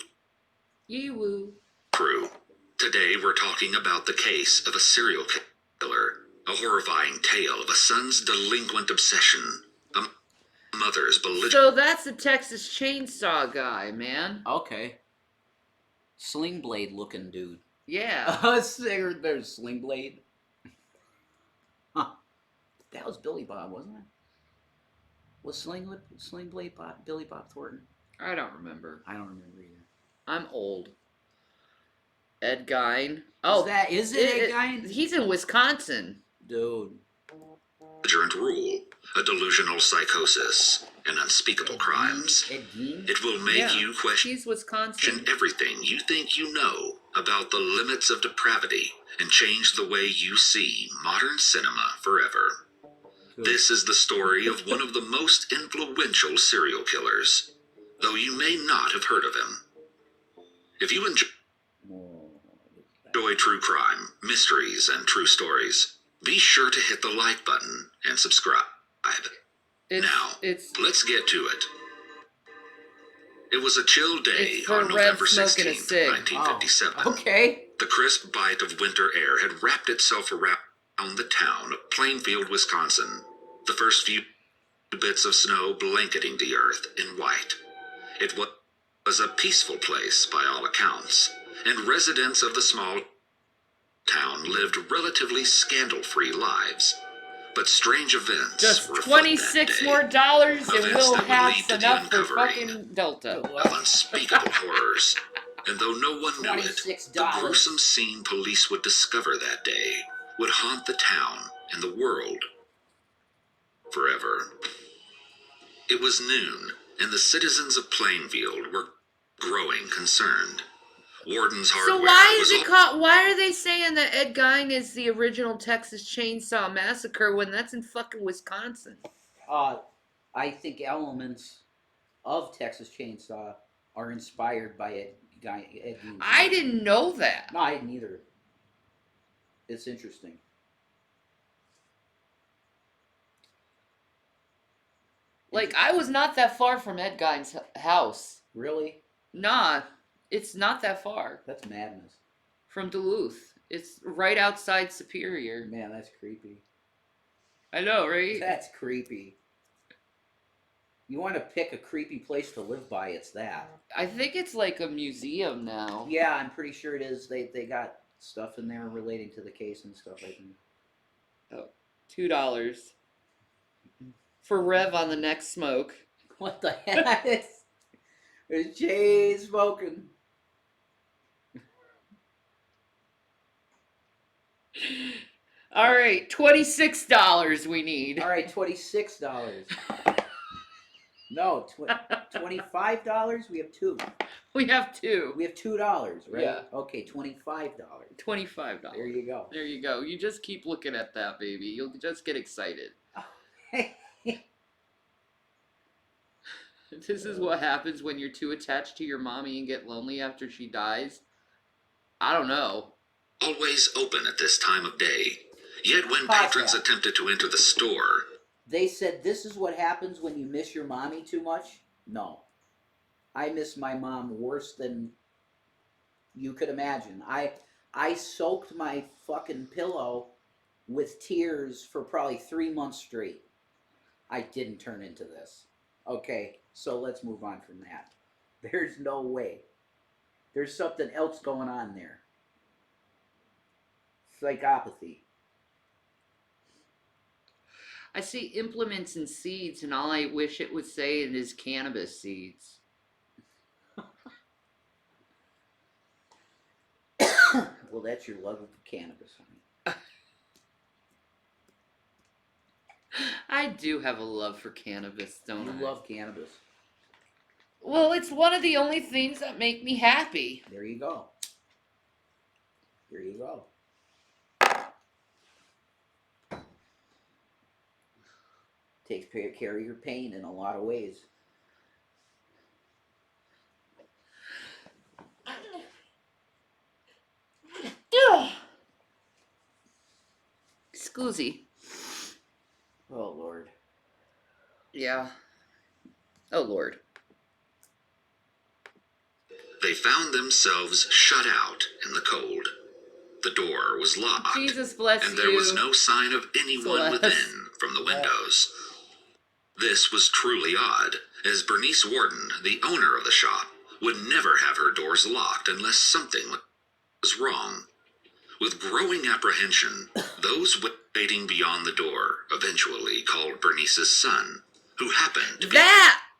Yee-woo. crew? Today we're talking about the case of a serial killer, a horrifying tale of a son's delinquent obsession, a mother's belligerent... So that's the Texas Chainsaw guy, man. Okay. Sling Blade looking dude. Yeah. There's Sling Blade. Huh. That was Billy Bob, wasn't it? Was Sling Blade Billy Bob Thornton? I don't remember. I don't remember either. I'm old. Ed Gein. Oh, Is it Ed Gein? He's in Wisconsin. Dude. rule, a delusional psychosis, and unspeakable crimes. Ed Gein? It will make you question He's Wisconsin. everything you think you know about the limits of depravity and change the way you see modern cinema forever. This is the story of one of the most influential serial killers, though you may not have heard of him. If you enjoy true crime, mysteries, and true stories, be sure to hit the like button and subscribe. Let's get to it. It was a chill day on November 16th, 1957. Oh, okay. The crisp bite of winter air had wrapped itself around the town of Plainfield, Wisconsin, the first few bits of snow blanketing the earth in white. It was a peaceful place by all accounts, and residents of the small town lived relatively scandal-free lives. But strange events just were afoot that $26 day. more dollars and Events we'll that would have lead to the enough for uncovering fucking Delta. of unspeakable horrors. And though no one knew it, the $26. gruesome scene police would discover that day would haunt the town and the world forever. It was noon, and the citizens of Plainfield were growing concerned. Warden's Hardware So why was is it called? Why are they saying that Ed Gein is the original Texas Chainsaw Massacre when that's in fucking Wisconsin? I think elements of Texas Chainsaw are inspired by Ed Gein. I didn't know that. No, I didn't either. It's interesting. Like, I was not that far from Ed Gein's house. Really? Nah, it's not that far. That's madness. From Duluth. It's right outside Superior. Man, that's creepy. I know, right? That's creepy. You want to pick a creepy place to live by, it's that. I think it's like a museum now. Yeah, I'm pretty sure it is. They got stuff in there relating to the case and stuff, I think. Oh, $2. For Rev on the next smoke. What the heck? There's Jay smoking. All right, $26 we need. All right, $26. No, $25. We have two. We have two. We have $2, right? Yeah. Okay, $25. $25. There you go. There you go. You just keep looking at that, baby. You'll just get excited. This is what happens when you're too attached to your mommy and get lonely after she dies. I don't know. always open at this time of day. Yet when Pause patrons that. attempted to enter the store, They said this is what happens when you miss your mommy too much? No. I miss my mom worse than you could imagine. I soaked my fucking pillow with tears for probably 3 months straight. I didn't turn into this. Okay, so let's move on from that. There's no way. There's something else going on there. Psychopathy. I see implements and seeds, and all I wish it would say is cannabis seeds. Well, that's your love of cannabis, honey. I do have a love for cannabis, don't You I? love cannabis. Well, it's one of the only things that make me happy. There you go. There you go. Takes care of your pain in a lot of ways. Scoozy. Oh Lord. Yeah. Oh Lord. They found themselves shut out in the cold. The door was locked, Jesus bless and there was you, no sign of anyone Celeste. within from the windows. This was truly odd, as Bernice Warden, the owner of the shop, would never have her doors locked unless something was wrong. With growing apprehension, those waiting beyond the door eventually called Bernice's son, who happened to be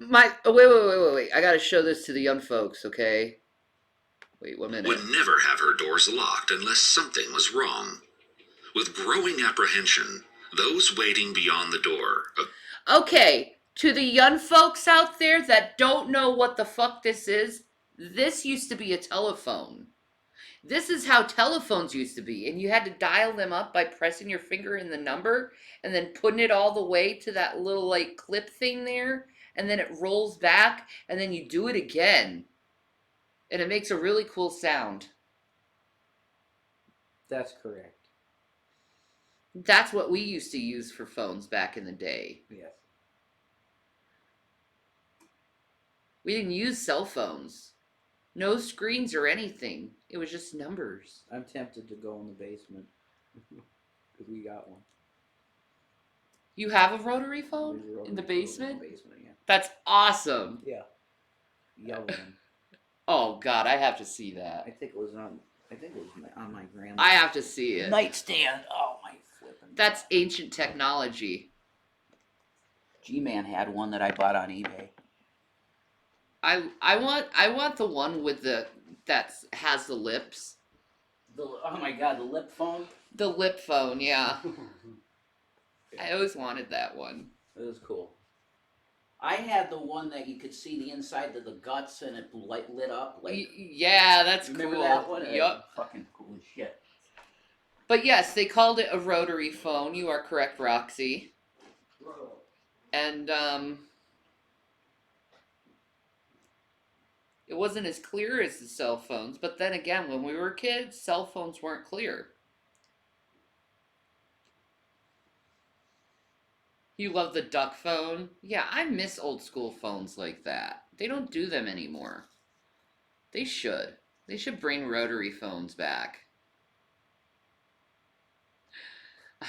Wait. I gotta show this to the young folks, okay? Wait 1 minute. would never have her doors locked unless something was wrong. With growing apprehension, those waiting beyond the door Okay, to the young folks out there that don't know what the fuck this used to be a telephone. This is how telephones used to be, and you had to dial them up by pressing your finger in the number and then putting it all the way to that little like clip thing there, and then it rolls back, and then you do it again. And it makes a really cool sound. That's correct. That's what we used to use for phones back in the day. Yes. We didn't use cell phones. No screens or anything. It was just numbers. I'm tempted to go in the basement. Because we got one. You have a rotary phone There's a rotary in the phone basement? In the basement, yeah. That's awesome. Yeah. Yellow one. Oh God, I have to see that. I think it was on my grandma's I have to see it. Nightstand. Oh my flipping. That's ancient technology. G-Man had one that I bought on eBay. I want the one with that has the lips. Oh my God, the lip phone. The lip phone, yeah. I always wanted that one. It was cool. I had the one that you could see the inside of the guts and it lit up. Like, Yeah, that's remember cool. that one? Yup. Fucking cool as shit. But yes, they called it a rotary phone. You are correct, Roxy. And it wasn't as clear as the cell phones. But then again, when we were kids, cell phones weren't clear. You love the duck phone? Yeah, I miss old school phones like that. They don't do them anymore. They should. They should bring rotary phones back.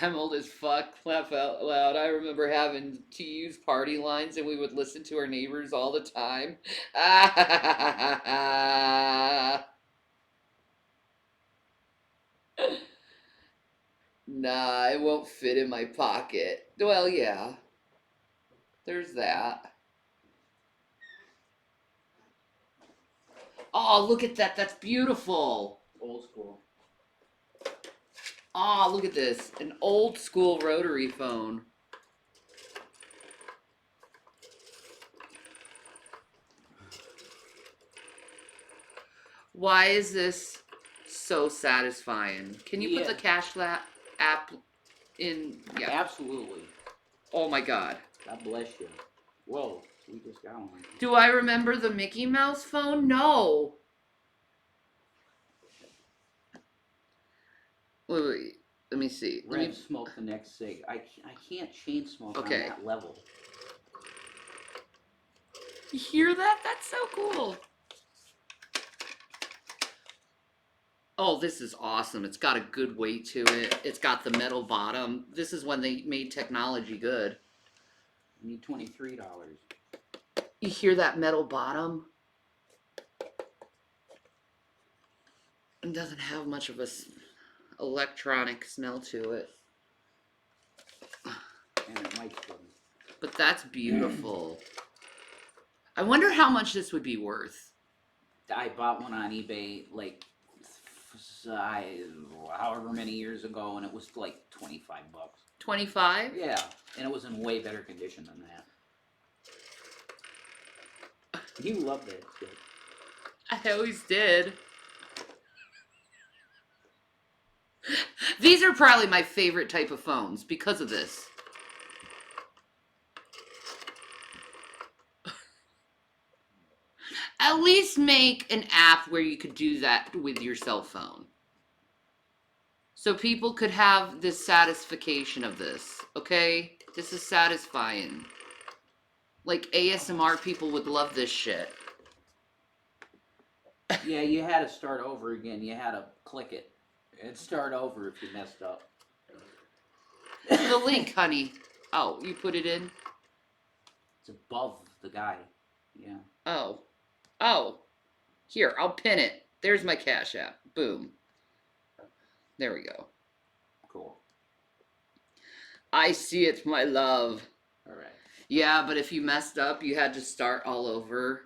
I'm old as fuck. Laugh out loud. I remember having to use party lines and we would listen to our neighbors all the time. Nah, it won't fit in my pocket. Well, yeah. There's that. Oh, look at that. That's beautiful. Old school. Oh, look at this. An old school rotary phone. Why is this so satisfying? Can you put the Cash app in? Yeah. Absolutely. Oh my God. God bless you. Whoa, we just got one. Do I remember the Mickey Mouse phone? No. Wait. Let me see. We're gonna smoke the next cig. I can't chain smoke on that level. You hear that? That's so cool. Oh, this is awesome. It's got a good weight to it. It's got the metal bottom. This is when they made technology good. I need $23. You hear that metal bottom? It doesn't have much of a electronic smell to it. And it might be. But that's beautiful. I wonder how much this would be worth. I bought one on eBay like however many years ago, and it was like $25. 25? Yeah, and it was in way better condition than that. You love that shit. I always did. These are probably my favorite type of phones because of this. At least make an app where you could do that with your cell phone. So people could have this satisfaction of this, okay? This is satisfying. Like ASMR people would love this shit. Yeah, you had to start over again. You had to click it and start over if you messed up. The link, honey. Oh, you put it in? It's above the guy. Yeah. Oh. Oh. Here, I'll pin it. There's my Cash App. Boom. There we go. Cool. I see it, my love. All right. Yeah, but if you messed up, you had to start all over.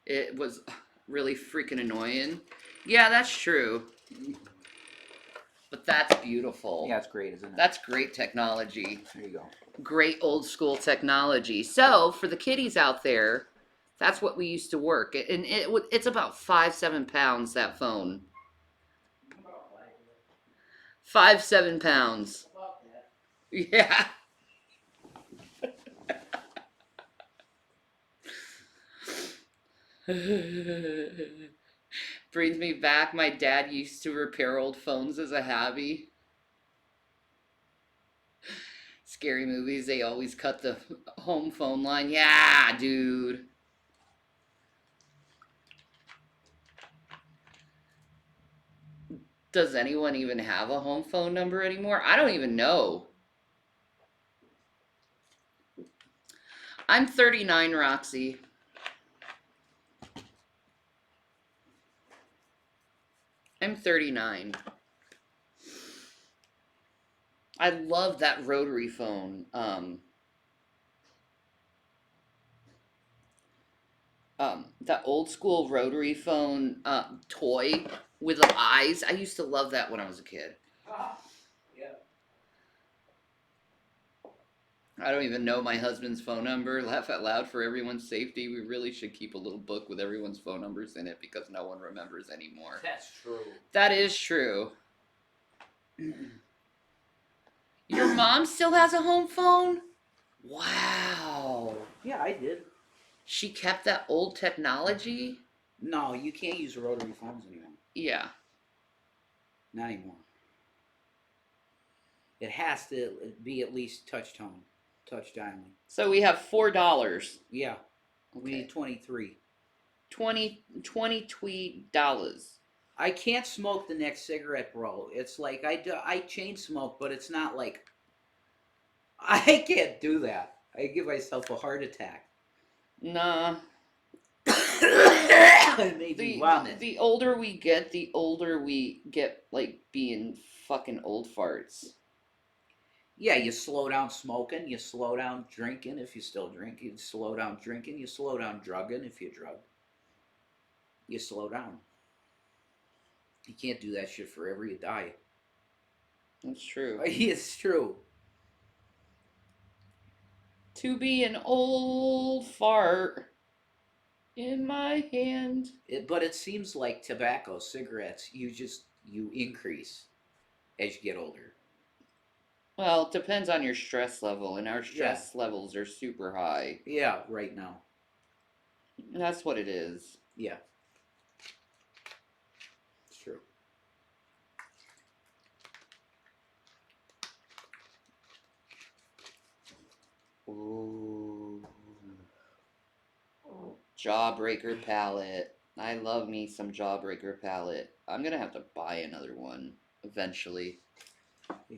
It was really freaking annoying. Yeah, that's true. But that's beautiful. Yeah, it's great, isn't it? That's great technology. There you go. Great old school technology. So, for the kiddies out there, that's what we used to work. And it's about 5-7 pounds, that phone. 5-7 pounds. Yeah. Brings me back. My dad used to repair old phones as a hobby. Scary movies, they always cut the home phone line. Yeah, dude. Does anyone even have a home phone number anymore? I don't even know. I'm 39, Roxy. I'm 39. I love that rotary phone. That old school rotary phone toy with the eyes. I used to love that when I was a kid. Yeah. I don't even know my husband's phone number. Laugh out loud for everyone's safety. We really should keep a little book with everyone's phone numbers in it because no one remembers anymore. That's true. That is true. Your mom still has a home phone? Wow. Yeah, I did. She kept that old technology? No, you can't use rotary phones anymore. Yeah. Not anymore. It has to be at least touch dialing. So we have $4. Yeah. We Okay. need 23. 20 tweet dollars. I can't smoke the next cigarette, bro. It's like I chain smoke, but it's not like I can't do that. I give myself a heart attack. Nah. It made me vomit. The older we get, like being fucking old farts. Yeah, you slow down smoking, you slow down drinking if you still drink, you slow down drinking, you slow down drugging if you drug. You slow down. You can't do that shit forever, you die. That's true. It's true. To be an old fart in my hand. But it seems like tobacco, cigarettes, you increase as you get older. Well, it depends on your stress level, and our stress levels are super high. Yeah, right now. That's what it is. Yeah. It's true. Ooh. Jawbreaker palette. I love me some Jawbreaker palette. I'm gonna have to buy another one eventually. Yeah.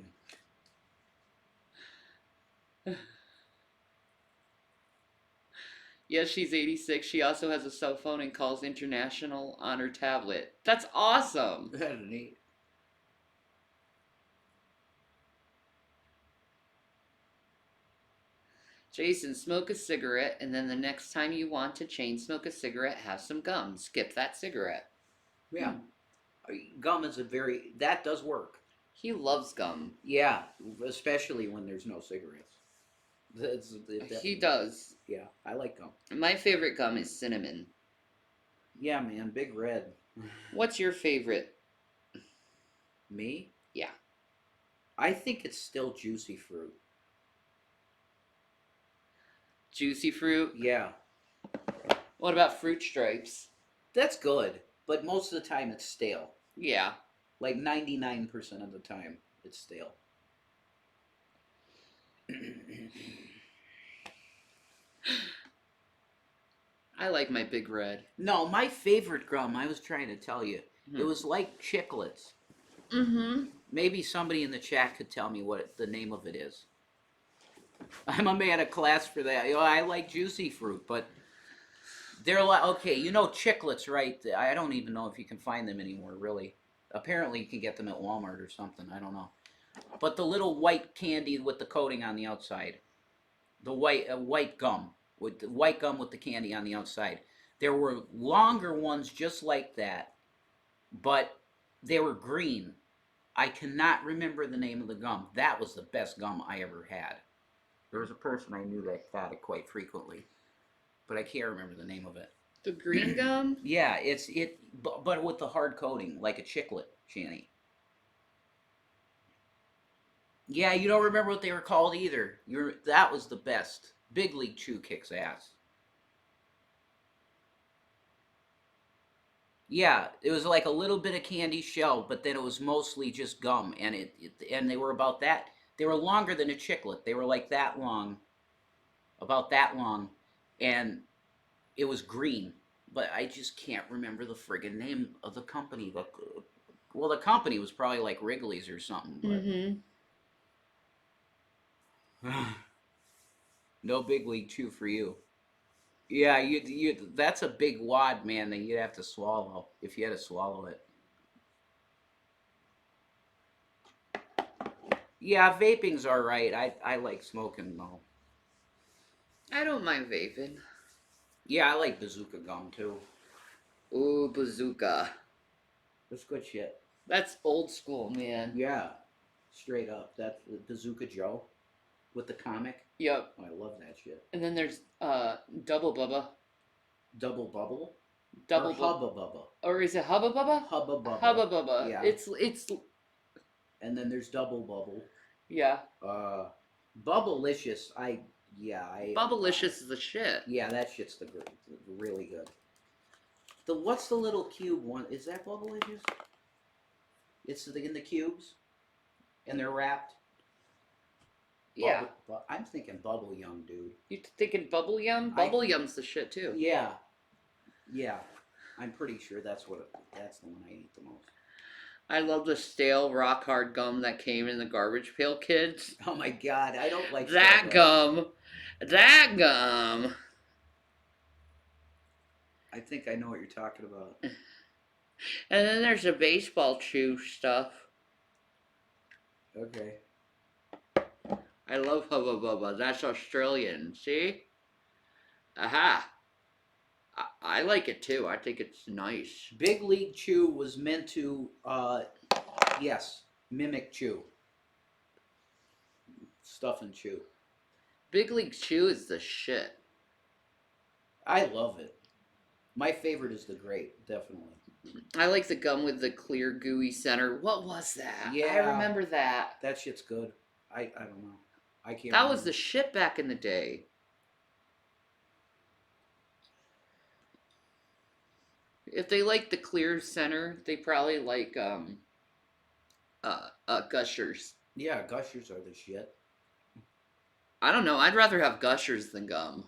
Yes, she's 86. She also has a cell phone and calls international on her tablet. That's awesome. That's neat. Jason, smoke a cigarette, and then the next time you want to chain smoke a cigarette, have some gum. Skip that cigarette. Yeah. Gum is that does work. He loves gum. Yeah, especially when there's no cigarettes. He does. Yeah, I like gum. My favorite gum is cinnamon. Yeah, man, Big Red. What's your favorite? Me? Yeah. I think it's still Juicy Fruit. Juicy Fruit? Yeah. What about Fruit Stripes? That's good, but most of the time it's stale. Yeah. Like 99% of the time, it's stale. I like my Big Red. No, my favorite gum, I was trying to tell you, it was like Chiclets. Mm-hmm. Maybe somebody in the chat could tell me what the name of it is. I'm a man of class for that. I like juicy fruit, but they're like, okay, you know Chiclets, right? I don't even know if you can find them anymore, really. Apparently you can get them at Walmart or something, I don't know. But the little white candy with the coating on the outside. The white gum. With the white gum with the candy on the outside. There were longer ones just like that, but they were green. I cannot remember the name of the gum. That was the best gum I ever had. There was a person I knew that got it quite frequently, but I can't remember the name of it. The green gum? Yeah, but with the hard coating, like a chiclet, Shanny. Yeah, you don't remember what they were called either. That was the best. Big League Chew kicks ass. Yeah, it was like a little bit of candy shell, but then it was mostly just gum, and and they were about that. They were longer than a chiclet. They were like that long, about that long, and it was green. But I just can't remember the friggin' name of the company. Well, the company was probably like Wrigley's or something. But no Big League Chew for you. Yeah, you that's a big wad, man, that you'd have to swallow if you had to swallow it. Yeah, vaping's all right. I like smoking though. I don't mind vaping. Yeah, I like bazooka gum too. Ooh, bazooka. That's good shit. That's old school, man. Yeah, straight up. That's the Bazooka Joe with the comic. Yep. Oh, I love that shit. And then there's Double Bubba. Double Bubble? Double or Hubba Bubba. Or is it Hubba Bubba? Hubba Bubba. Hubba Bubba. Yeah. It's And then there's Double Bubble. yeah. Bubblicious. Bubblicious is the shit. Yeah, that shit's really good. What's the little cube one? Is that Bubblicious? It's in the cubes, and they're wrapped. Yeah. I'm thinking Bubble Yum, dude. You thinking Bubble Yum? Bubble Yum's the shit too. Yeah. Yeah. I'm pretty sure that's the one I eat the most. I love the stale rock hard gum that came in the Garbage Pail Kids. Oh my god, I don't like that gum. That gum. I think I know what you're talking about. And then there's the baseball chew stuff. Okay. I love Hubba Bubba. That's Australian. See? Aha. I like it too. I think it's nice. Big League Chew was meant to, mimic Chew. Stuff and Chew. Big League Chew is the shit. I love it. My favorite is the grape, definitely. I like the gum with the clear gooey center. What was that? Yeah. I remember that. That shit's good. I don't know. I can't That was remember. the shit back in the day. If they like the clear center, they probably like Gushers. Yeah, Gushers are the shit. I don't know. I'd rather have Gushers than gum.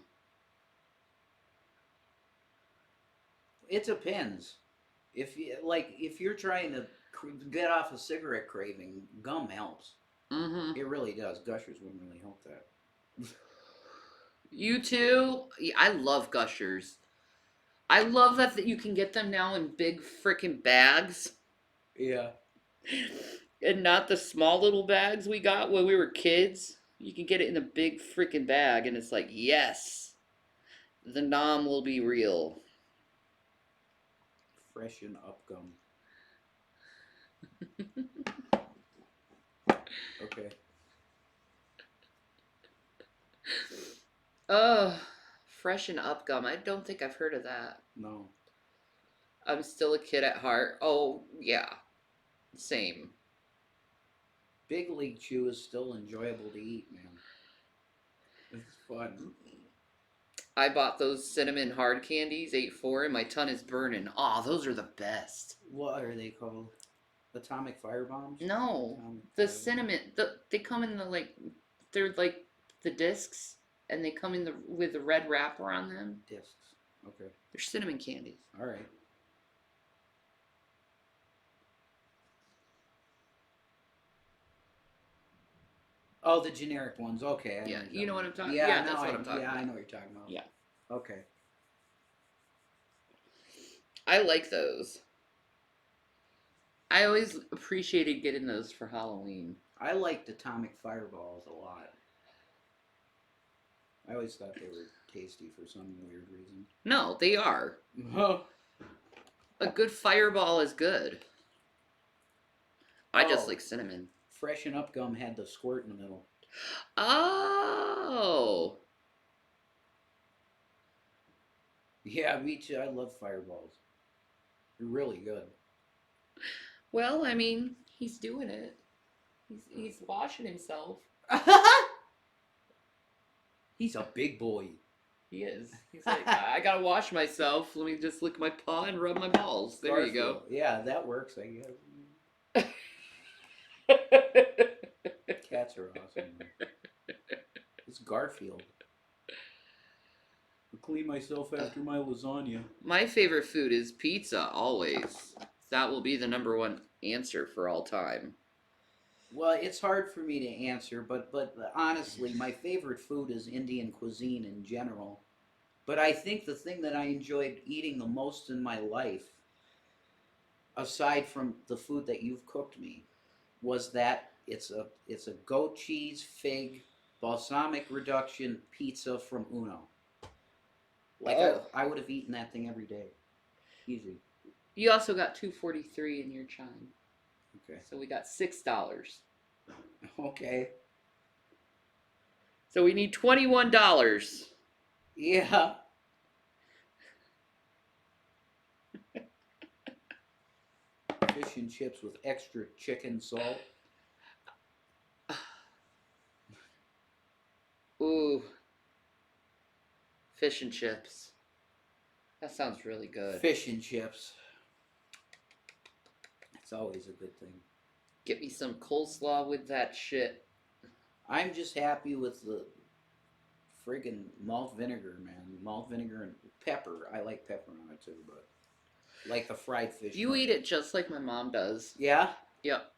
It depends. If you're trying to get off a cigarette craving, gum helps. Mm-hmm. It really does. Gushers wouldn't really help that. You too? Yeah, I love Gushers. I love that you can get them now in big freaking bags. Yeah. And not the small little bags we got when we were kids. You can get it in a big freaking bag, and it's like, yes, the nom will be real. Freshen up gum. Okay. Freshen up gum. I don't think I've heard of that. No. I'm still a kid at heart. Oh, yeah. Same. Big League Chew is still enjoyable to eat, man. It's fun. I bought those cinnamon hard candies, ate 4, and my tongue is burning. Aw, those are the best. What are they called? Atomic fire bombs? No, Atomic the fire cinnamon. They come in the like, they're like the discs, and they come in the with the red wrapper on them. discs. Okay. They're cinnamon candies. All right. Oh, the generic ones. Okay. Yeah, you know what I'm talking. Yeah, Yeah, now that's what I, I'm talking yeah, about. I know what you're talking about. Yeah, Okay. I like those. I always appreciated getting those for Halloween. I liked atomic fireballs a lot. I always thought they were tasty for some weird reason. No, they are. Oh. A good fireball is good. I just Oh. like cinnamon. Freshen Up gum had the squirt in the middle. Oh. Yeah, me too. I love fireballs. They're really good. Well, I mean, he's doing it. He's washing himself. He's a big boy. He is. He's like, I gotta wash myself. Let me just lick my paw and rub my balls. There you go. Garfield. Yeah, that works, I guess. Cats are awesome. It's Garfield. I clean myself after my lasagna. My favorite food is pizza, always. That will be the number one answer for all time. Well, it's hard for me to answer, but honestly, my favorite food is Indian cuisine in general. But I think the thing that I enjoyed eating the most in my life, aside from the food that you've cooked me, was that it's a goat cheese, fig, balsamic reduction pizza from Uno. Like Oh. I would have eaten that thing every day, easy. You also got $2.43 in your chime. Okay. So we got $6. Okay. So we need $21. Yeah. Fish and chips with extra chicken salt. Ooh. Fish and chips. That sounds really good. Fish and chips. It's always a good thing. Get me some coleslaw with that shit. I'm just happy with the friggin' malt vinegar, man. Malt vinegar and pepper. I like pepper on it too, but like the fried fish. You eat it just like my mom does. Yeah? Yep.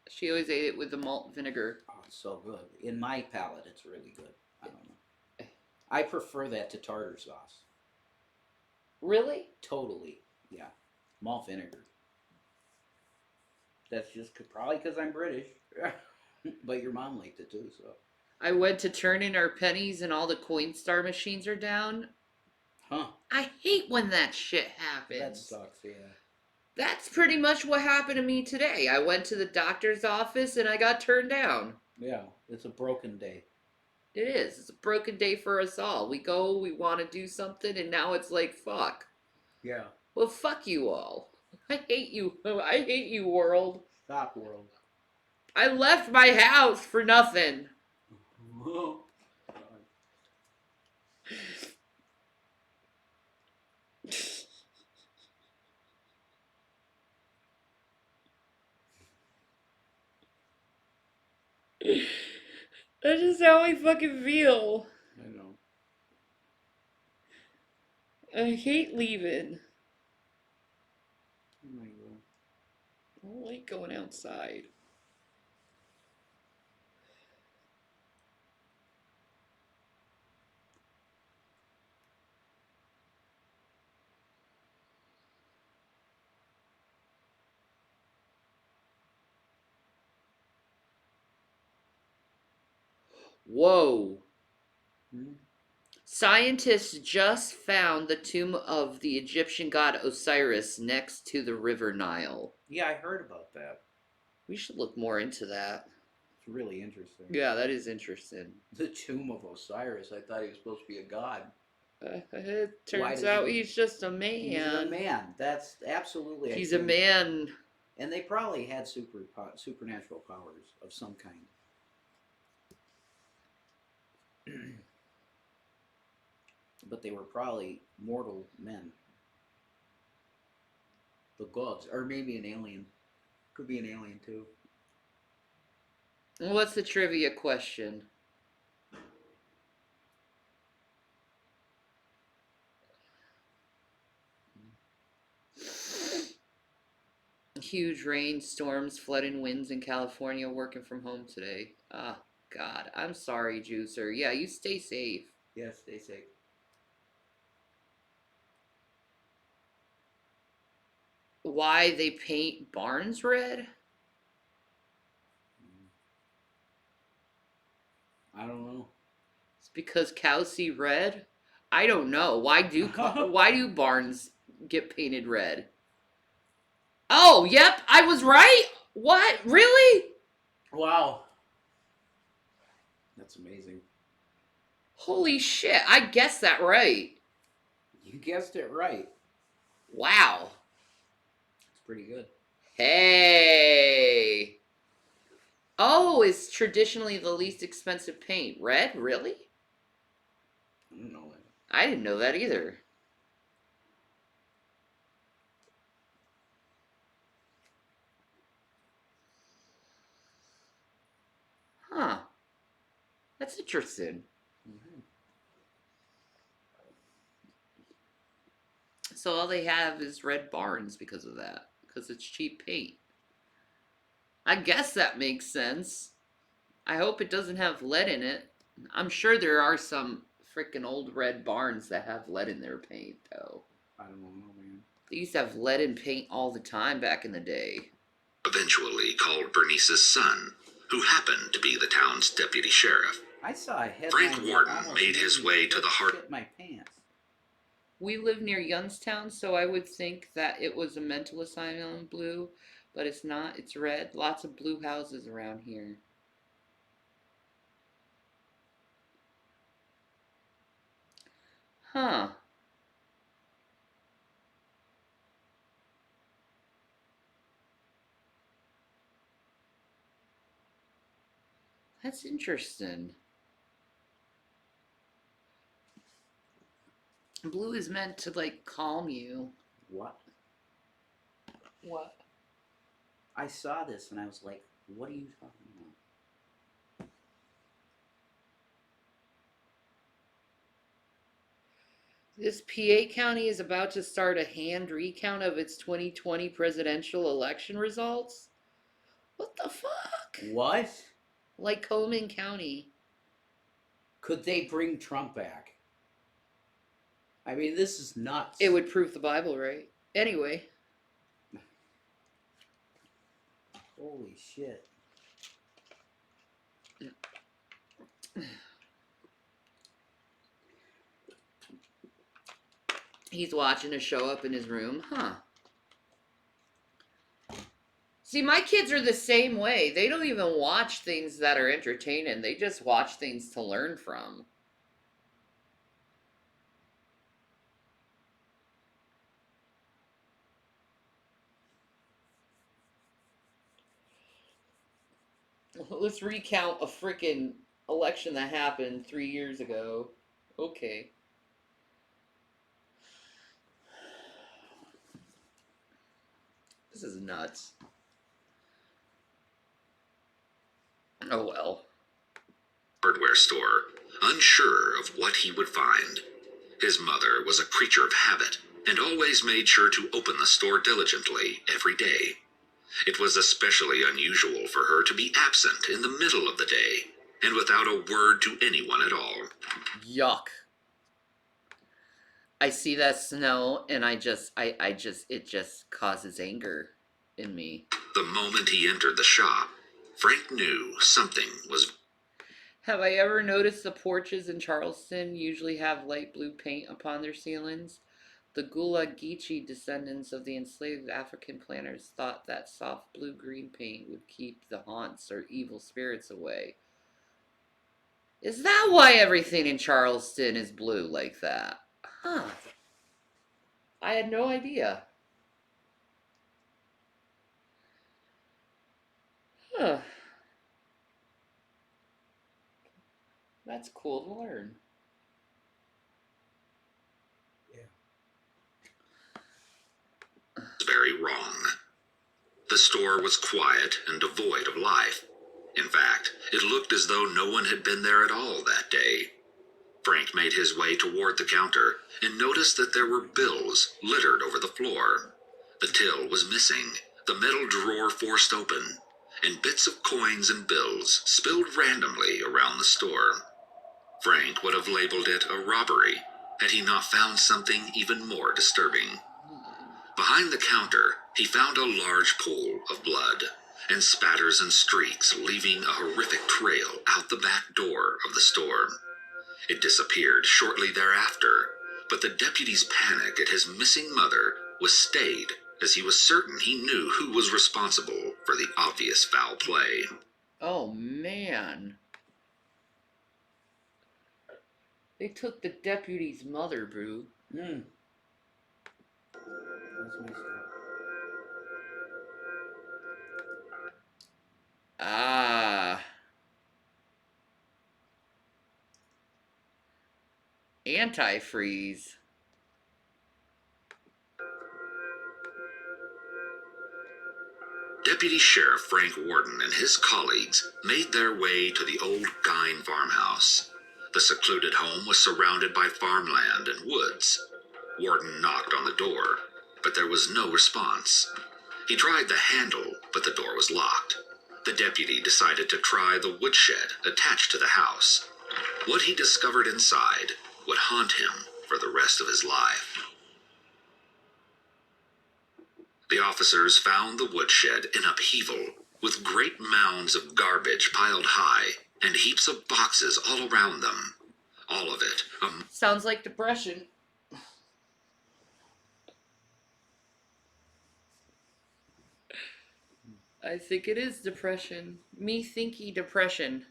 She always ate it with the malt vinegar. Oh, it's so good. In my palate, it's really good. I don't know. I prefer that to tartar sauce. Really? Totally. Yeah. Malt vinegar. That's just probably because I'm British. But your mom liked it too, so. I went to turn in our pennies and all the Coinstar machines are down. Huh. I hate when that shit happens. That sucks, yeah. That's pretty much what happened to me today. I went to the doctor's office and I got turned down. Yeah, it's a broken day. It is. It's a broken day for us all. We go, we want to do something, and now it's like, fuck. Yeah. Well, fuck you all. I hate you. I hate you, world. Stop, world. I left my house for nothing. That's just how I fucking feel. I know. I hate leaving. Oh my God. I don't like going outside. Whoa. Hmm? Scientists just found the tomb of the Egyptian god Osiris next to the River Nile. Yeah, I heard about that. We should look more into that. It's really interesting. Yeah, that is interesting. The tomb of Osiris. I thought he was supposed to be a god. It Why turns does out he- he's just a man. He's a man. That's absolutely. I He's a think. man. And they probably had supernatural powers of some kind. But they were probably mortal men. The gods, or maybe an alien. Could be an alien too. What's the trivia question? Huge rainstorms, flooding winds in California, working from home today. Ah, God. I'm sorry, Juicer. Yeah, you stay safe. Yes, stay safe. Why they paint barns red? I don't know. It's because cows see red? I don't know. Why do barns get painted red? Oh, yep, I was right. What? Really? Wow. That's amazing. Holy shit, I guessed that right. You guessed it right. Wow. It's pretty good. Hey. Oh, it's traditionally the least expensive paint. Red? Really? I don't know that. I didn't know that either. Huh. That's interesting. So all they have is red barns because of that. Because it's cheap paint. I guess that makes sense. I hope it doesn't have lead in it. I'm sure there are some freaking old red barns that have lead in their paint, though. I don't know, man. They used to have lead in paint all the time back in the day. Eventually called Bernice's son, who happened to be the town's deputy sheriff. I saw a headline. Frank that Wharton almost made his me way to the heart. shit my pants. We live near Youngstown, so I would think that it was a mental asylum blue, but it's not. It's red. Lots of blue houses around here. Huh. That's interesting. Blue is meant to, like, calm you. What? What? I saw this and I was like, what are you talking about? This PA county is about to start a hand recount of its 2020 presidential election results? What the fuck? What? Lycoming County. Could they bring Trump back? I mean, this is nuts. It would prove the Bible right. Anyway. Holy shit. He's watching a show up in his room. Huh. See, my kids are the same way. They don't even watch things that are entertaining. They just watch things to learn from. Let's recount a freaking election that happened 3 years ago. Okay. This is nuts. Oh well. Hardware store, unsure of what he would find. His mother was a creature of habit and always made sure to open the store diligently every day. It was especially unusual for her to be absent in the middle of the day and without a word to anyone at all. Yuck. I see that snow and it just causes anger in me. The moment he entered the shop, Frank knew something was... Have I ever noticed the porches in Charleston usually have light blue paint upon their ceilings? The Gullah Geechee descendants of the enslaved African planters thought that soft blue-green paint would keep the haunts or evil spirits away. Is that why everything in Charleston is blue like that? Huh. I had no idea. Huh. That's cool to learn. very wrong. The store was quiet and devoid of life. In fact, it looked as though no one had been there at all that day. Frank made his way toward the counter and noticed that there were bills littered over the floor. The till was missing, the metal drawer forced open, and bits of coins and bills spilled randomly around the store. Frank would have labeled it a robbery had he not found something even more disturbing. Behind the counter, he found a large pool of blood, and spatters and streaks leaving a horrific trail out the back door of the store. It disappeared shortly thereafter, but the deputy's panic at his missing mother was stayed as he was certain he knew who was responsible for the obvious foul play. Oh man. They took the deputy's mother, Brew. That's messed up. Ah. Antifreeze. Deputy Sheriff Frank Warden and his colleagues made their way to the old Gine farmhouse. The secluded home was surrounded by farmland and woods. Warden knocked on the door, but there was no response. He tried the handle, but the door was locked. The deputy decided to try the woodshed attached to the house. What he discovered inside would haunt him for the rest of his life. The officers found the woodshed in upheaval, with great mounds of garbage piled high and heaps of boxes all around them. All of it Sounds like depression. I think it is depression. Me thinky depression.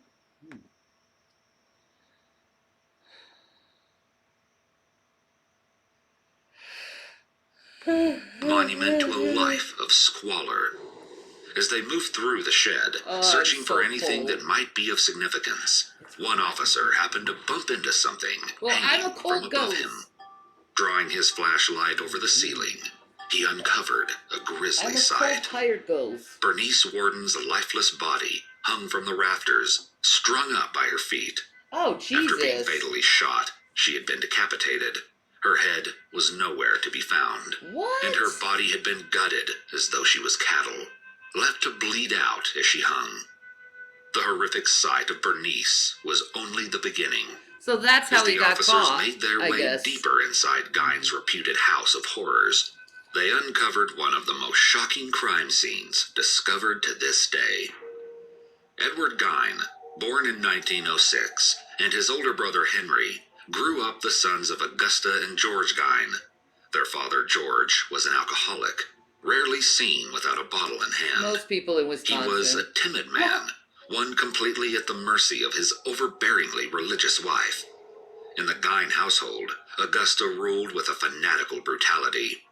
monument to a life of squalor. As they moved through the shed, searching for anything that might be of significance, one officer happened to bump into something hanging from above him. Drawing his flashlight over the ceiling, he uncovered a grisly sight. Tired ghost. Bernice Warden's lifeless body hung from the rafters, strung up by her feet. Oh, Jesus. After being fatally shot, she had been decapitated. Her head was nowhere to be found. What? And her body had been gutted as though she was cattle, left to bleed out as she hung. The horrific sight of Bernice was only the beginning. So that's how he got As caught, the officers made their way deeper inside Gine's reputed house of horrors, they uncovered one of the most shocking crime scenes discovered to this day. Edward Gine, born in 1906, and his older brother Henry grew up the sons of Augusta and George Gine. Their father, George, was an alcoholic, rarely seen without a bottle in hand. Most people in Wisconsin. He was a timid man, one completely at the mercy of his overbearingly religious wife. In the Gine household, Augusta ruled with a fanatical brutality.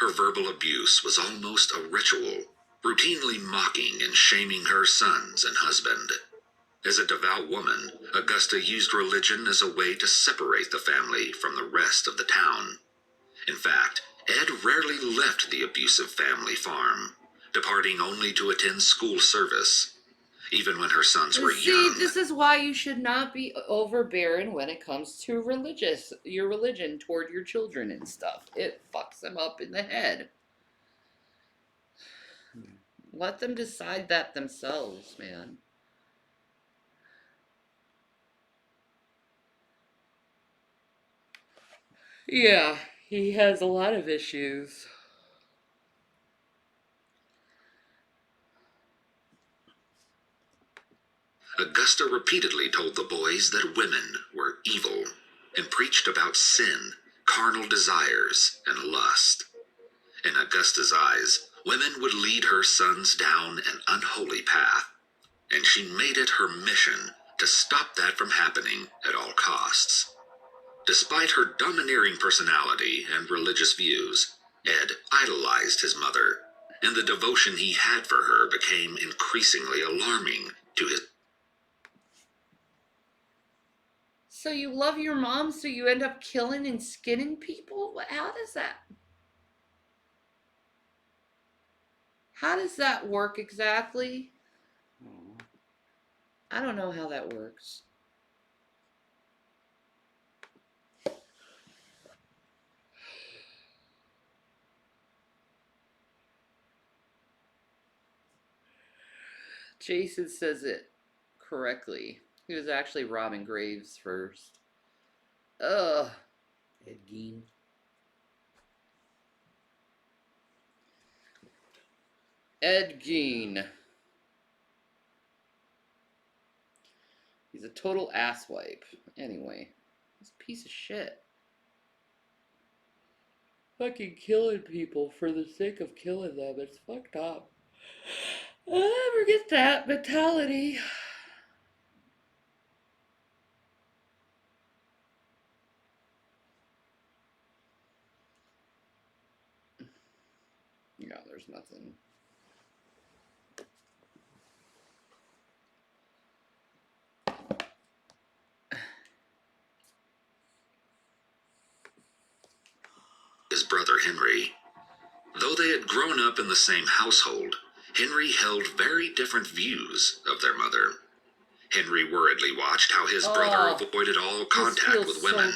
Her verbal abuse was almost a ritual, routinely mocking and shaming her sons and husband. As a devout woman, Augusta used religion as a way to separate the family from the rest of the town. In fact, Ed rarely left the abusive family farm, departing only to attend school service. Even when her sons were young. This is why you should not be overbearing when it comes to your religion toward your children and stuff. It fucks them up in the head. Let them decide that themselves, man. Yeah, he has a lot of issues. Augusta repeatedly told the boys that women were evil and preached about sin, carnal desires, and lust. In Augusta's eyes, women would lead her sons down an unholy path, and she made it her mission to stop that from happening at all costs. Despite her domineering personality and religious views, Ed idolized his mother, and the devotion he had for her became increasingly alarming to his. So you love your mom, so you end up killing and skinning people? How does that? How does that work exactly? Oh. I don't know how that works. Jason says it correctly. He was actually Robin Graves first. Ugh. Ed Gein. Ed Gein. He's a total asswipe. Anyway, he's a piece of shit. Fucking killing people for the sake of killing them. It's fucked up. I'll never get that mentality. Yeah, there's nothing. His brother Henry. Though they had grown up in the same household, Henry held very different views of their mother. Henry worriedly watched how his brother avoided all contact with women,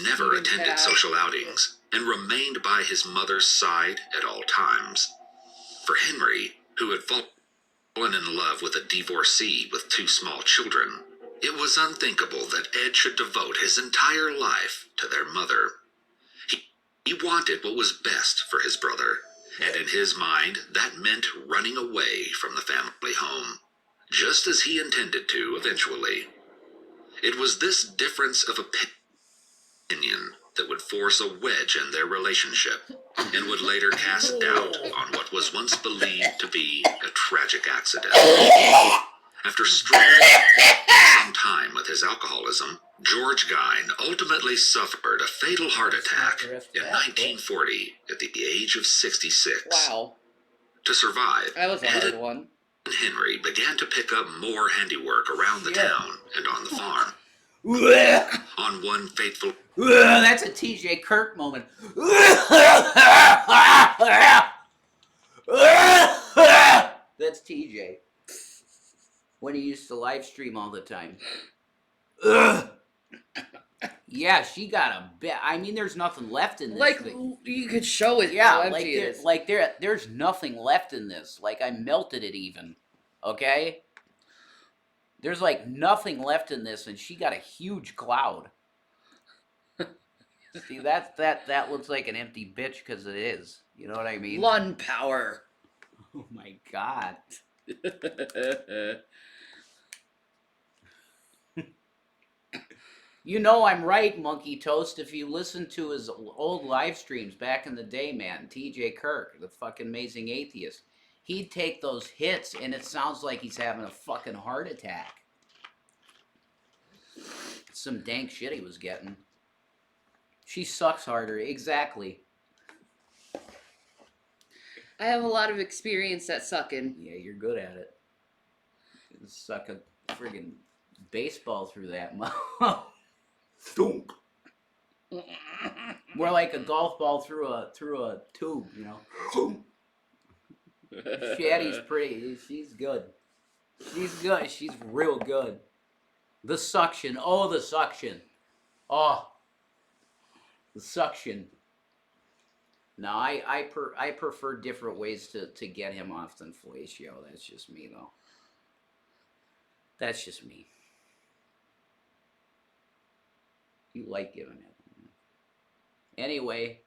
never attended social outings, and remained by his mother's side at all times. For Henry, who had fallen in love with a divorcee with 2 small children, it was unthinkable that Ed should devote his entire life to their mother. He wanted what was best for his brother, and in his mind, that meant running away from the family home, just as he intended to eventually. It was this difference of opinion that would force a wedge in their relationship, and would later cast doubt on what was once believed to be a tragic accident. After struggling for some time with his alcoholism, George Gein ultimately suffered a fatal heart attack in 1940 at the age of 66. Wow. To survive, That was a Ed hard one. and Henry began to pick up more handiwork around the town and on the farm. On one fateful... That's a TJ Kirk moment. That's TJ. When he used to live stream all the time. Yeah, she got a bit. I mean, there's nothing left in this Like, thing. you could show it Yeah, how like empty it is. there's nothing left in this. Like, I melted it even. Okay? There's like nothing left in this, and she got a huge cloud. See, that looks like an empty bitch because it is. You know what I mean? Lung power. Oh my god. You know I'm right, Monkey Toast. If you listen to his old live streams back in the day, man, TJ Kirk, the fucking amazing atheist, he'd take those hits and it sounds like he's having a fucking heart attack. Some dank shit he was getting. She sucks harder, exactly. I have a lot of experience at sucking. Yeah, you're good at it. You suck a friggin' baseball through that mouth. Thump. More like a golf ball through a tube, you know. Shaddy's pretty. She's good. She's good. She's real good. The suction. Oh, the suction. Oh, the suction. No, I prefer different ways to get him off than fellatio. That's just me, though. That's just me. You like giving it. Anyway.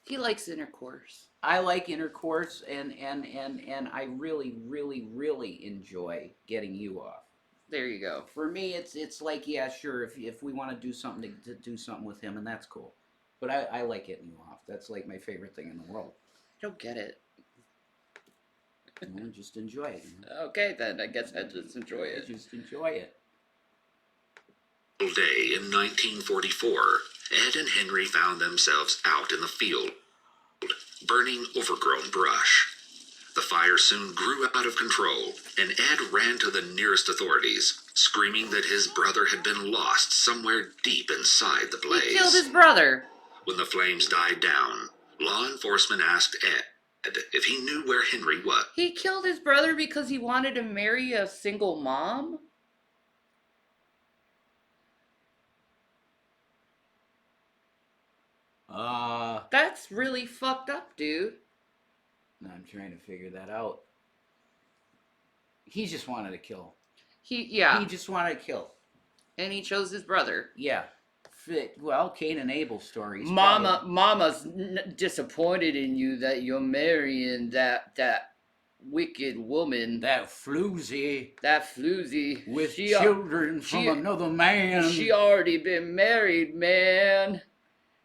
He likes intercourse. I like intercourse, and I really, really, really enjoy getting you off. There you go. For me, it's like, yeah, sure, if we want to do something to do something with him, and that's cool. But I like getting you off. That's like my favorite thing in the world. I don't get it. Well, just enjoy it. You know? Okay, then. I guess I just enjoy it. Just enjoy it. Day in 1944, Ed and Henry found themselves out in the field, burning overgrown brush. The fire soon grew out of control, and Ed ran to the nearest authorities, screaming that his brother had been lost somewhere deep inside the blaze. He killed his brother. When the flames died down, law enforcement asked Ed if he knew where Henry was. He killed his brother because he wanted to marry a single mom? That's really fucked up, dude. I'm trying to figure that out. He just wanted to kill. He just wanted to kill. and he chose his brother. Yeah. Well, Cain and Abel stories. Mama's disappointed in you that you're marrying that wicked woman. That floozy. With children from another man. She already been married, man.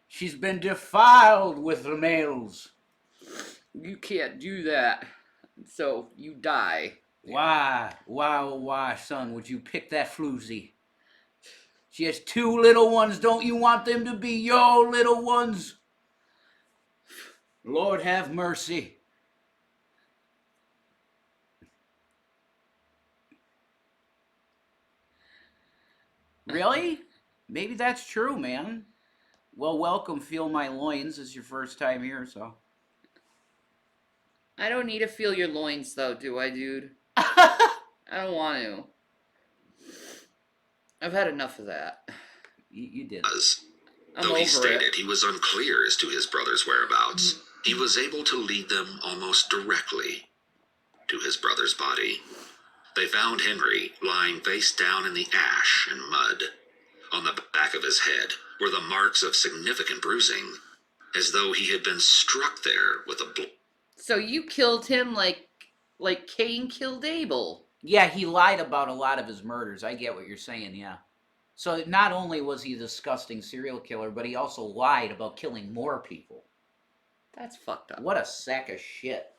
She's been defiled with the males. You can't do that. So you die. Why, son, would you pick that floozy? She has 2 little ones. Don't you want them to be your little ones? Lord have mercy. Really? Maybe that's true, man. Well, welcome, Feel My Loins. It's your first time here, so. I don't need to feel your loins, though, do I, dude? I don't want to. I've had enough of that. You did. I'm Though over he stated it. he was unclear as to his brother's whereabouts, he was able to lead them almost directly to his brother's body. They found Henry lying face down in the ash and mud. On the back of his head were the marks of significant bruising, as though he had been struck there with a blow. So you killed him like Cain killed Abel. Yeah, he lied about a lot of his murders. I get what you're saying, yeah. So not only was he a disgusting serial killer, but he also lied about killing more people. That's fucked up. What a sack of shit.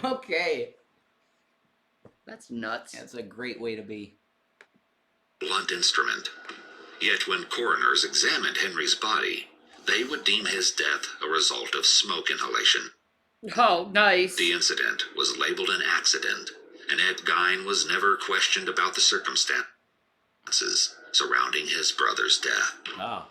Okay. That's nuts. That's a great way to be. Blunt instrument. Yet when coroners examined Henry's body, they would deem his death a result of smoke inhalation. Oh, nice. The incident was labeled an accident, and Ed Gein was never questioned about the circumstances surrounding his brother's death. Oh.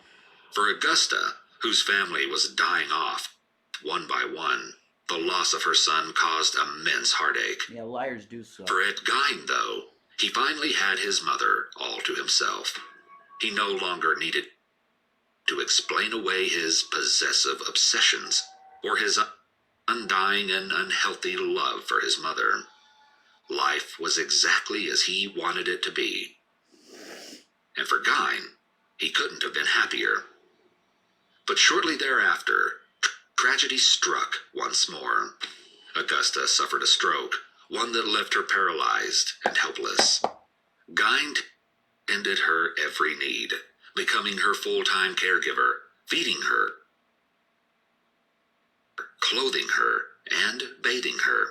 For Augusta, whose family was dying off one by one, the loss of her son caused immense heartache. Yeah, liars do suck. For Ed Gein, though, he finally had his mother all to himself. He no longer needed to explain away his possessive obsessions or his undying and unhealthy love for his mother. Life was exactly as he wanted it to be. And for Gein, he couldn't have been happier. But shortly thereafter, tragedy struck once more. Augusta suffered a stroke, one that left her paralyzed and helpless. Gein tended her every need, becoming her full-time caregiver, feeding her, clothing her, and bathing her.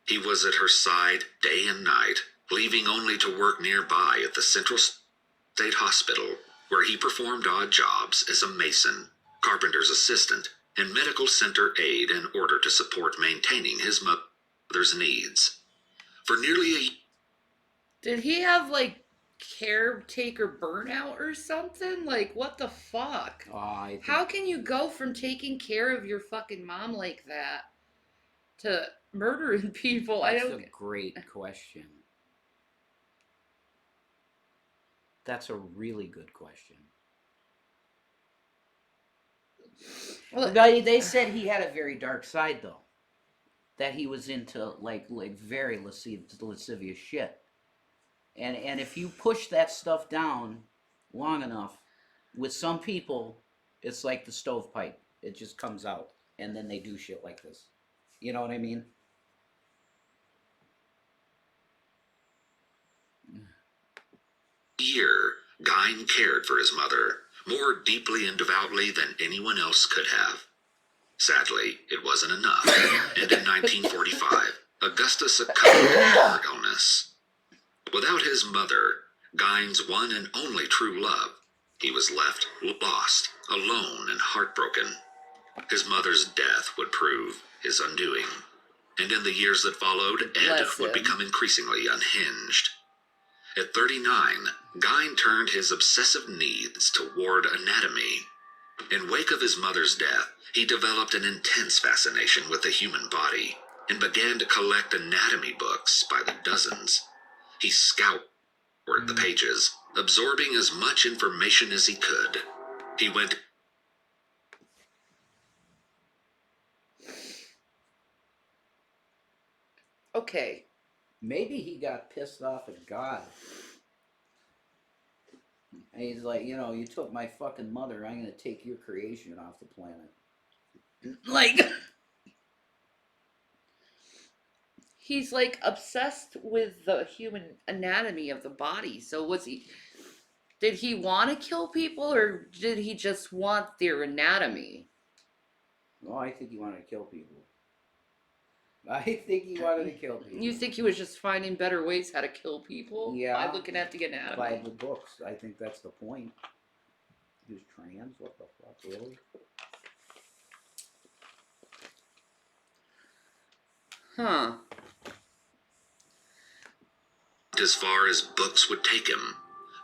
He was at her side day and night, leaving only to work nearby at the Central State Hospital, where he performed odd jobs as a mason, carpenter's assistant, and medical center aide in order to support maintaining his mother's needs. For nearly a Did he have caretaker burnout or something? What the fuck? How can you go from taking care of your fucking mom like that to murdering people? That's a great question. That's a really good question. Well, they said he had a very dark side, though. That he was into very lascivious shit. And if you push that stuff down long enough, with some people, it's like the stovepipe. It just comes out, and then they do shit like this. You know what I mean? year, Gein cared for his mother more deeply and devoutly than anyone else could have. Sadly, it wasn't enough, and in 1945, Augusta succumbed to heart illness. Without his mother, Gein's one and only true love, he was left lost, alone, and heartbroken. His mother's death would prove his undoing, and in the years that followed, Ed would become increasingly unhinged. At 39, Gein turned his obsessive needs toward anatomy. In wake of his mother's death, he developed an intense fascination with the human body and began to collect anatomy books by the dozens. He scoured the pages, absorbing as much information as he could. He went Okay. Maybe he got pissed off at God. And he's like, you know, you took my fucking mother, I'm gonna take your creation off the planet. Like, he's like obsessed with the human anatomy of the body. So did he want to kill people, or did he just want their anatomy? Well, I think he wanted to kill people. I think he wanted to kill people. You think he was just finding better ways how to kill people? Yeah. By looking at the anatomy? By the books. I think that's the point. He was trans? What the fuck, really? Huh. as far as books would take him,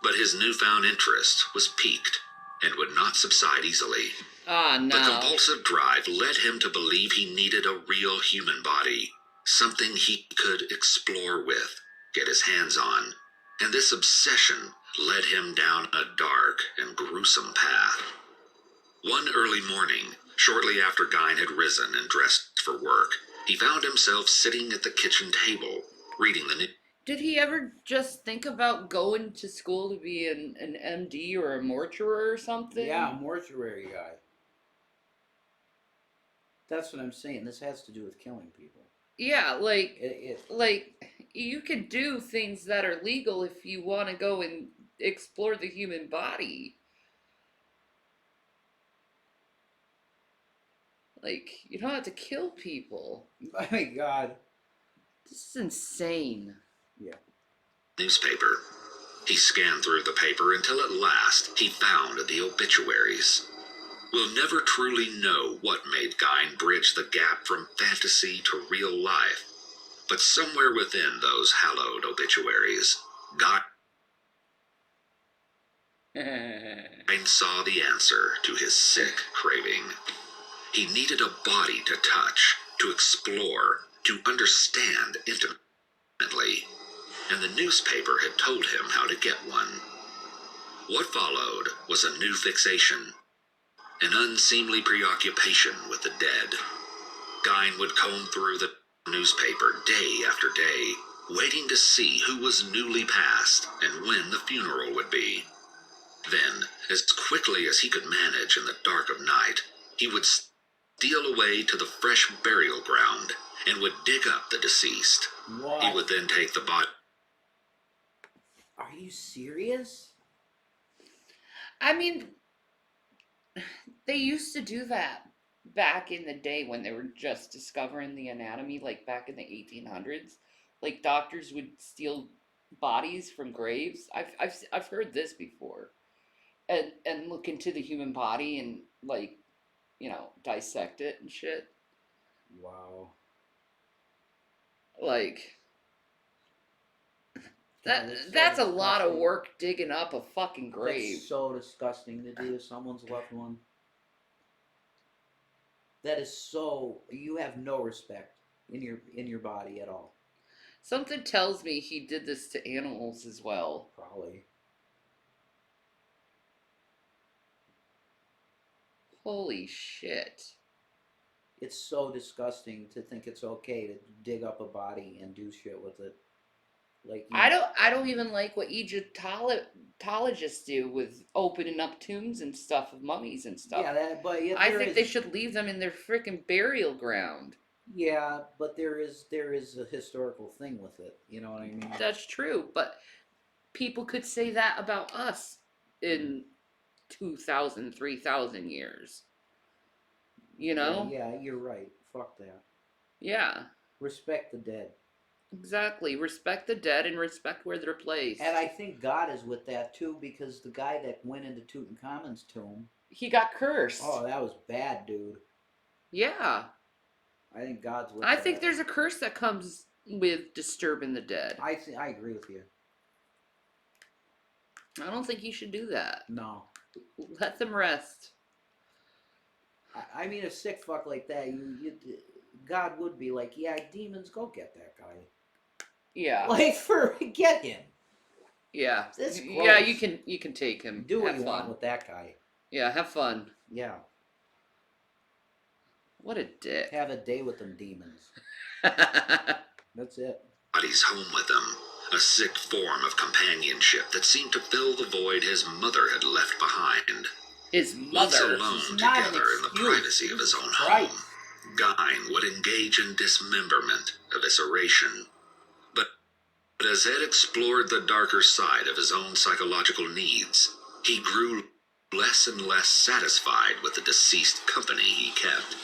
but his newfound interest was piqued and would not subside easily. Ah, no. The compulsive drive led him to believe he needed a real human body, something he could explore with, get his hands on, and this obsession led him down a dark and gruesome path. One early morning, shortly after Gein had risen and dressed for work, he found himself sitting at the kitchen table, reading the news. Did he ever just think about going to school to be an MD or a mortuary or something? Yeah, a mortuary guy. That's what I'm saying. This has to do with killing people. Yeah, like, It like, you could do things that are legal if you want to go and explore the human body. Like, you don't have to kill people. my God. This is insane. Yeah. Newspaper. He scanned through the paper until at last he found the obituaries. We'll never truly know what made Gein bridge the gap from fantasy to real life, but somewhere within those hallowed obituaries, Gein saw the answer to his sick craving. He needed a body to touch, to explore, to understand intimately, and the newspaper had told him how to get one. What followed was a new fixation, an unseemly preoccupation with the dead. Gein would comb through the newspaper day after day, waiting to see who was newly passed and when the funeral would be. Then, as quickly as he could manage in the dark of night, he would steal away to the fresh burial ground and would dig up the deceased. What? He would then take the body. Are you serious? I mean, they used to do that back in the day when they were just discovering the anatomy, like back in the 1800s. Like, doctors would steal bodies from graves. I've heard this before. And look into the human body and, like, you know, dissect it and shit. Wow. Like, God, it's so that's a lot of disgusting. work digging up a fucking grave. That's so disgusting to do to someone's loved one. That is so. You have no respect in your body at all. Something tells me he did this to animals as well. Probably. Holy shit. It's so disgusting to think it's okay to dig up a body and do shit with it. Like I don't even like what Egyptologists do with opening up tombs and stuff of mummies and stuff. Yeah, but yet I there think is- they should leave them in their freaking burial ground. Yeah, but there is a historical thing with it. You know what I mean? That's true, but people could say that about us in 2,000, 3,000 years. You know? Yeah, you're right. Fuck that. Yeah, Respect the dead. exactly. Respect the dead and respect where they're placed. And I think God is with that too, because the guy that went into Tutankhamun's tomb, He got cursed. oh, that was bad, dude. Yeah. I think God's with I that. think there's a curse that comes with disturbing the dead. I agree with you. I don't think you should do that. No. Let them rest. I mean, a sick fuck like that, God would be like, yeah, demons, go get that guy. Yeah. Like, get him. Yeah. That's Yeah, gross. you can take him. Do what Have you fun. want with that guy. Yeah, have fun. Yeah. What a dick. Have a day with them demons. That's it. Bodies home with them, a sick form of companionship that seemed to fill the void his mother had left behind. His Once mother. alone It's not an together in the excuse. privacy of his Jesus own Christ. home, Gein would engage in dismemberment, evisceration. But as Ed explored the darker side of his own psychological needs, he grew less and less satisfied with the deceased company he kept.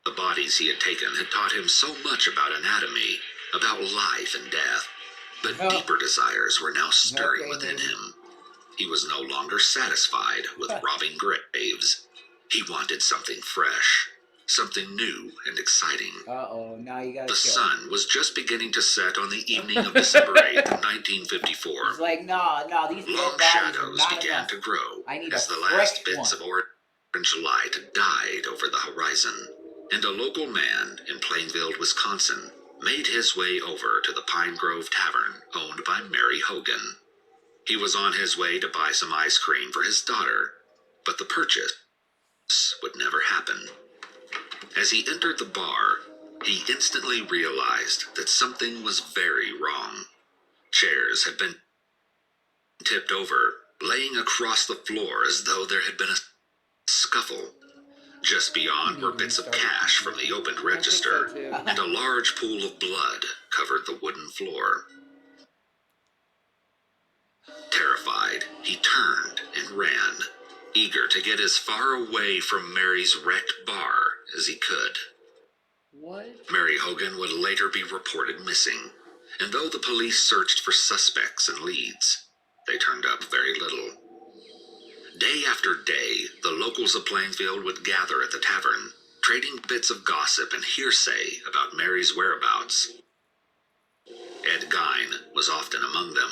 The bodies he had taken had taught him so much about anatomy, about life and death, but Oh. deeper desires were now stirring Okay, within then. him. He was no longer satisfied with robbing graves. He wanted something fresh, something new and exciting. Uh-oh, now you gotta The kill. sun was just beginning to set on the evening of December 8th, 1954. He's like, no, these dead Long bodies are shadows not began enough. to grow I need as a the last fresh bits one. of orange light died over the horizon, and a local man in Plainville, Wisconsin, made his way over to the Pine Grove Tavern owned by Mary Hogan. He was on his way to buy some ice cream for his daughter, but the purchase would never happen. As he entered the bar, he instantly realized that something was very wrong. Chairs had been tipped over, laying across the floor as though there had been a scuffle. Just beyond were bits of cash from the opened register, so, too. and a large pool of blood covered the wooden floor. Terrified, he turned and ran, eager to get as far away from Mary's wrecked bar as he could. What? Mary Hogan would later be reported missing, and though the police searched for suspects and leads, they turned up very little. Day after day, the locals of Plainfield would gather at the tavern, trading bits of gossip and hearsay about Mary's whereabouts. Ed Gein was often among them,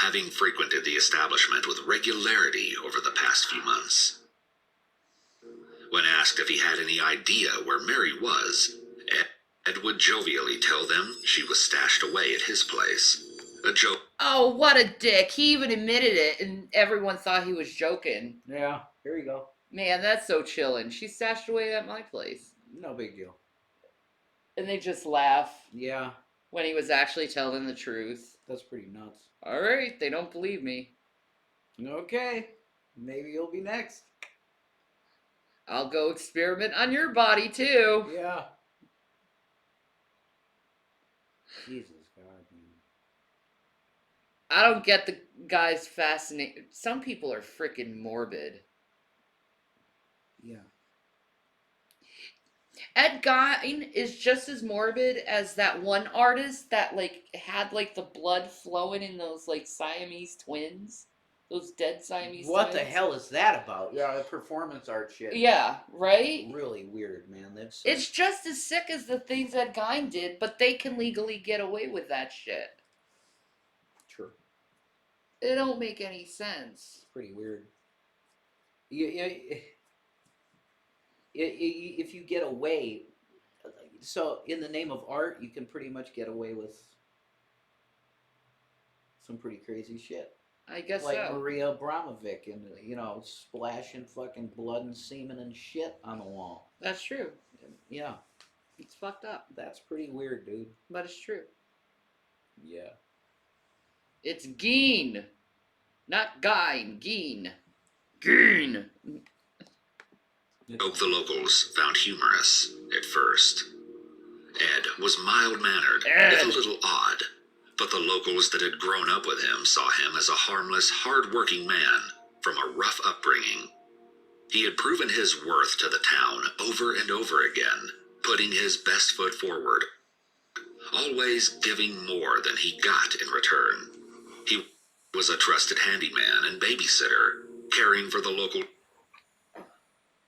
having frequented the establishment with regularity over the past few months. When asked if he had any idea where Mary was, Ed would jovially tell them she was stashed away at his place. A joke. Oh, what a dick. He even admitted it, and everyone thought he was joking. Yeah, here you go. Man, that's so chillin'. She's stashed away at my place. No big deal. And they just laugh Yeah, when he was actually telling the truth. that's pretty nuts. Alright, they don't believe me. Okay, maybe you'll be next. I'll go experiment on your body, too. Yeah. Jesus God, man. I don't get the guy's fascination. Some people are freaking morbid. Yeah. Ed Gein is just as morbid as that one artist that like had like the blood flowing in those like Siamese twins, those dead Siamese. What twins. the hell is that about? Yeah, the performance art shit. Yeah, right. Really weird, man. That's It's just as sick as the things that Gein did, but they can legally get away with that shit. true. It don't make any sense. Pretty weird. If you get away, so in the name of art, you can pretty much get away with some pretty crazy shit. I guess Like so. Maria Abramovic and, splashing fucking blood and semen and shit on the wall. That's true. Yeah, It's fucked up, that's pretty weird, dude. but it's true. Yeah. It's Gein, not Gein. Gein. Gein. Joke the locals found humorous at first. Ed was mild-mannered, if a little odd, but the locals that had grown up with him saw him as a harmless, hard-working man from a rough upbringing. He had proven his worth to the town over and over again, putting his best foot forward, always giving more than he got in return. He was a trusted handyman and babysitter, caring for the local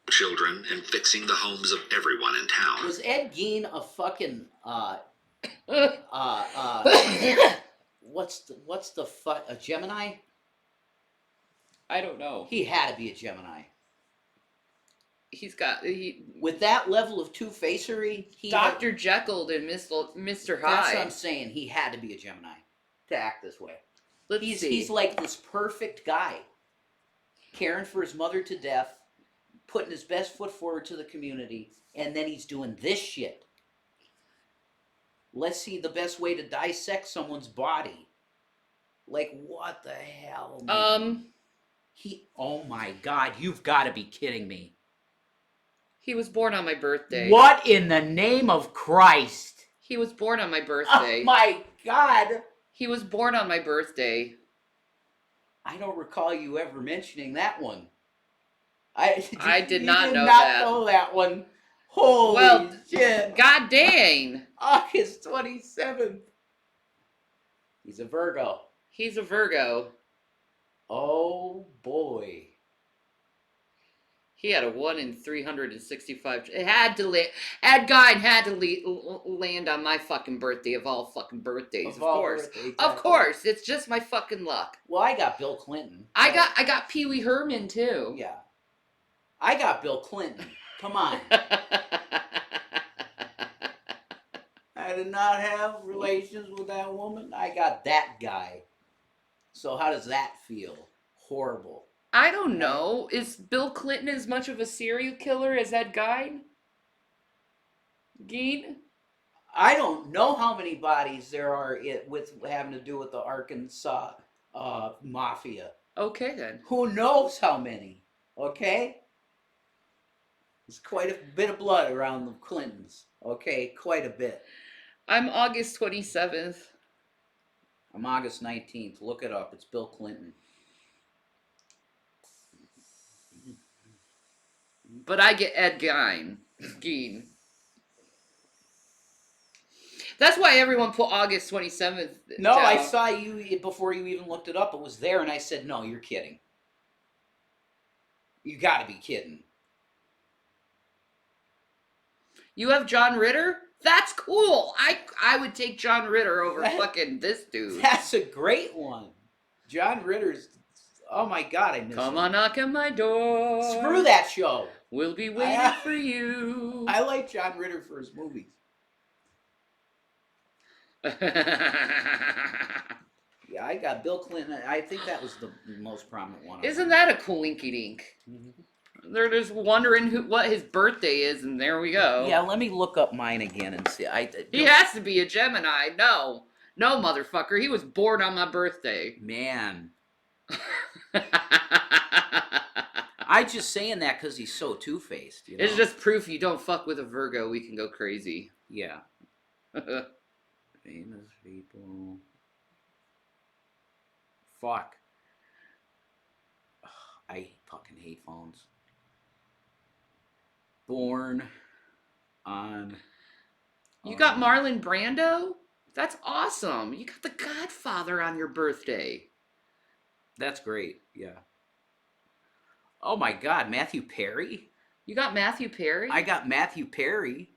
children and fixing the homes of everyone in town. Was Ed Gein a fucking what's the fuck, a Gemini? I don't know. He had to be a Gemini. He's got With that level of two-facery, Dr. Jekyll and Mr. That's what I'm Hyde. saying. He had to be a Gemini to act this way. Let's He's see. he's like this perfect guy, caring for his mother to death, putting his best foot forward to the community, and then he's doing this shit. Let's see the best way to dissect someone's body. Like, what the hell, man? Oh my God, you've got to be kidding me. He was born on my birthday. What in the name of Christ? He was born on my birthday. Oh my God. He was born on my birthday. I don't recall you ever mentioning that one. I did you not did know not that. know that one. Holy Well, shit. God dang. August 27th. He's a Virgo. He's a Virgo. Oh boy. He had a 1 in 365. It had to land. Ed Gein had to land on my fucking birthday of all fucking birthdays. Of all course. birthdays, Of exactly. course. It's just my fucking luck. Well, I got Bill Clinton. I got Pee Wee Herman too. Yeah. I got Bill Clinton. Come on. I did not have relations with that woman. I got that guy. So how does that feel? Horrible. I don't know. Is Bill Clinton as much of a serial killer as Ed Gein? I don't know how many bodies there are with having to do with the Arkansas mafia. Okay then. Who knows how many? Okay? There's quite a bit of blood around the Clintons. Okay? Quite a bit. I'm August 27th. I'm August 19th. Look it up. It's Bill Clinton. But I get Ed Gein. That's why everyone put August 27th. No, down. I saw you before you even looked it up. It was there, and I said, no, you're kidding. You gotta be kidding. You have John Ritter? That's cool. I would take John Ritter over fucking this dude. That's a great one. John Ritter's... Oh my God, I miss him. Come on, knock on my door. Screw that show. We'll be waiting for you. I like John Ritter for his movies. Yeah, I got Bill Clinton. I think that was the most prominent one. Isn't that a coinky dink? Mm-hmm. They're just wondering what his birthday is, and there we go. Yeah, let me look up mine again and see. He has to be a Gemini. No, motherfucker. He was born on my birthday. Man. I just saying that because he's so two-faced. You know? It's just proof you don't fuck with a Virgo. We can go crazy. Yeah. Famous people. Fuck. Ugh, I fucking hate phones. Born on... You got Marlon Brando? That's awesome. You got The Godfather on your birthday. That's great, yeah. Oh my God, Matthew Perry? You got Matthew Perry? I got Matthew Perry.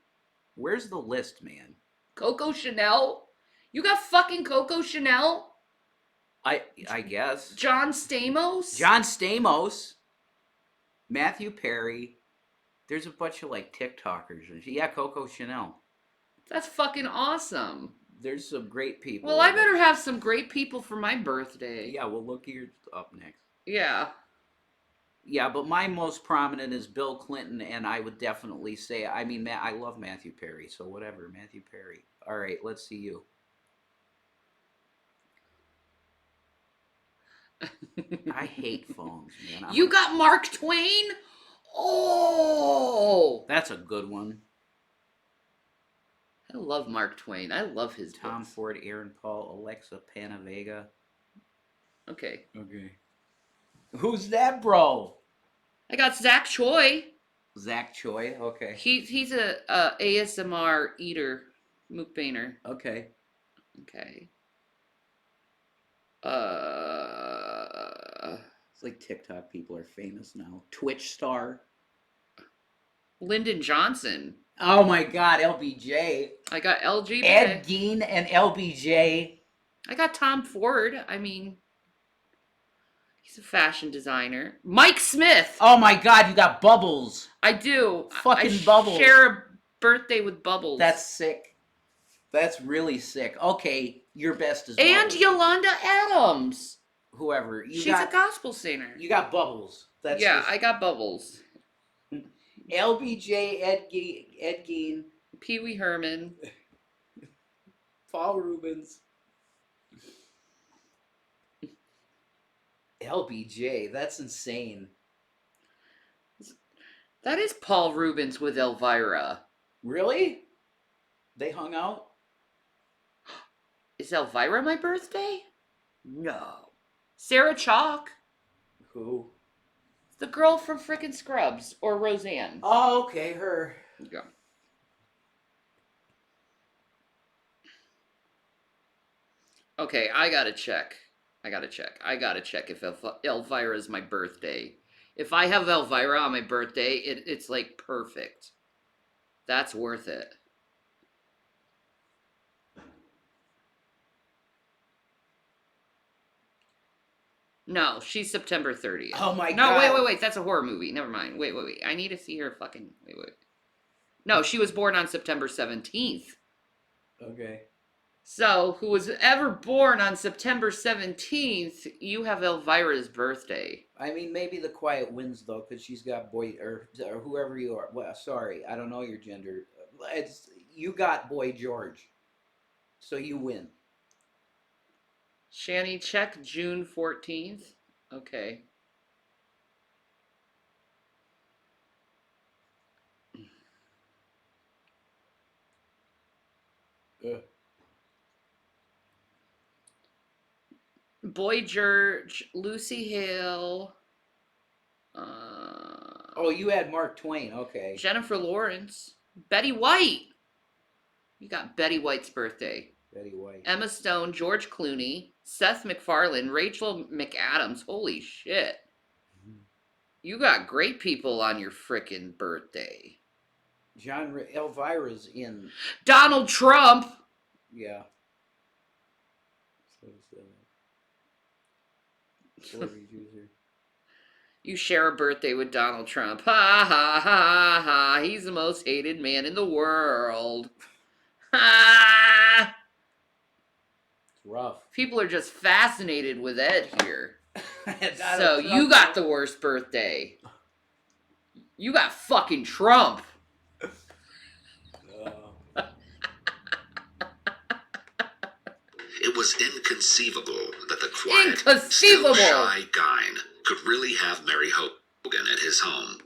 Where's the list, man? Coco Chanel? You got fucking Coco Chanel? I guess. John Stamos? John Stamos. Matthew Perry. There's a bunch of like TikTokers. Yeah, Coco Chanel. That's fucking awesome. There's some great people. Well, I better have some great people for my birthday. Yeah, we'll look yours up next. Yeah. Yeah, but my most prominent is Bill Clinton, and I would definitely say, I mean, I love Matthew Perry, so whatever, Matthew Perry. All right, let's see you. I hate phones, man. You got Mark Twain? Oh! That's a good one. I love Mark Twain. I love his Tom books. Ford, Aaron Paul, Alexa Panavega. Okay. Okay. Who's that, bro? I got Zach Choi. Zach Choi. Okay. He's a ASMR eater, mukbanger. Okay. Okay. It's like TikTok people are famous now. Twitch star. Lyndon Johnson. Oh my God, LBJ. I got LGBT. Ed Gein and LBJ. I got Tom Ford. I mean, He's a fashion designer. Mike Smith. Oh my God, you got Bubbles. I do. Fucking I Bubbles. share a birthday with Bubbles. That's sick. That's really sick. Okay, your best is and Bubbles. Yolanda Adams. Whoever. She's a gospel singer. You got Bubbles. That's yeah, I got Bubbles. LBJ, Ed Gein, Pee Wee Herman. Paul Rubens. LBJ, that's insane. That is Paul Rubens with Elvira. Really? They hung out? Is Elvira my birthday? No. Sarah Chalk. Who? The girl from frickin' Scrubs. Or Roseanne. Oh, okay, her. Yeah. Okay, I gotta check if Elvira's my birthday. If I have Elvira on my birthday, it's like perfect. That's worth it. No, she's September 30th. Oh my No, God. wait. That's a horror movie. Never mind. Wait. I need to see her fucking. Wait. No, she was born on September 17th. Okay. So, who was ever born on September 17th, you have Elvira's birthday. I mean, maybe the quiet wins, though, because she's got boy, or whoever you are. Well, sorry, I don't know your gender. You got Boy George. So you win. Shani, check June 14th. Okay. Boy George, Lucy Hale. Oh, you had Mark Twain. Okay. Jennifer Lawrence. Betty White. You got Betty White's birthday. Betty White. Emma Stone, George Clooney, Seth MacFarlane, Rachel McAdams. Holy shit. You got great people on your frickin' birthday. Elvira's in. Donald Trump. Yeah. Celebrity juicer. You share a birthday with Donald Trump. Ha ha ha ha. He's the most hated man in the world. Ha. It's rough. People are just fascinated with Ed here. Donald So Trump. you got the worst birthday. You got fucking Trump. It was inconceivable that the quiet, Inconceivable. still shy Guine could really have Mary Hogan at his home.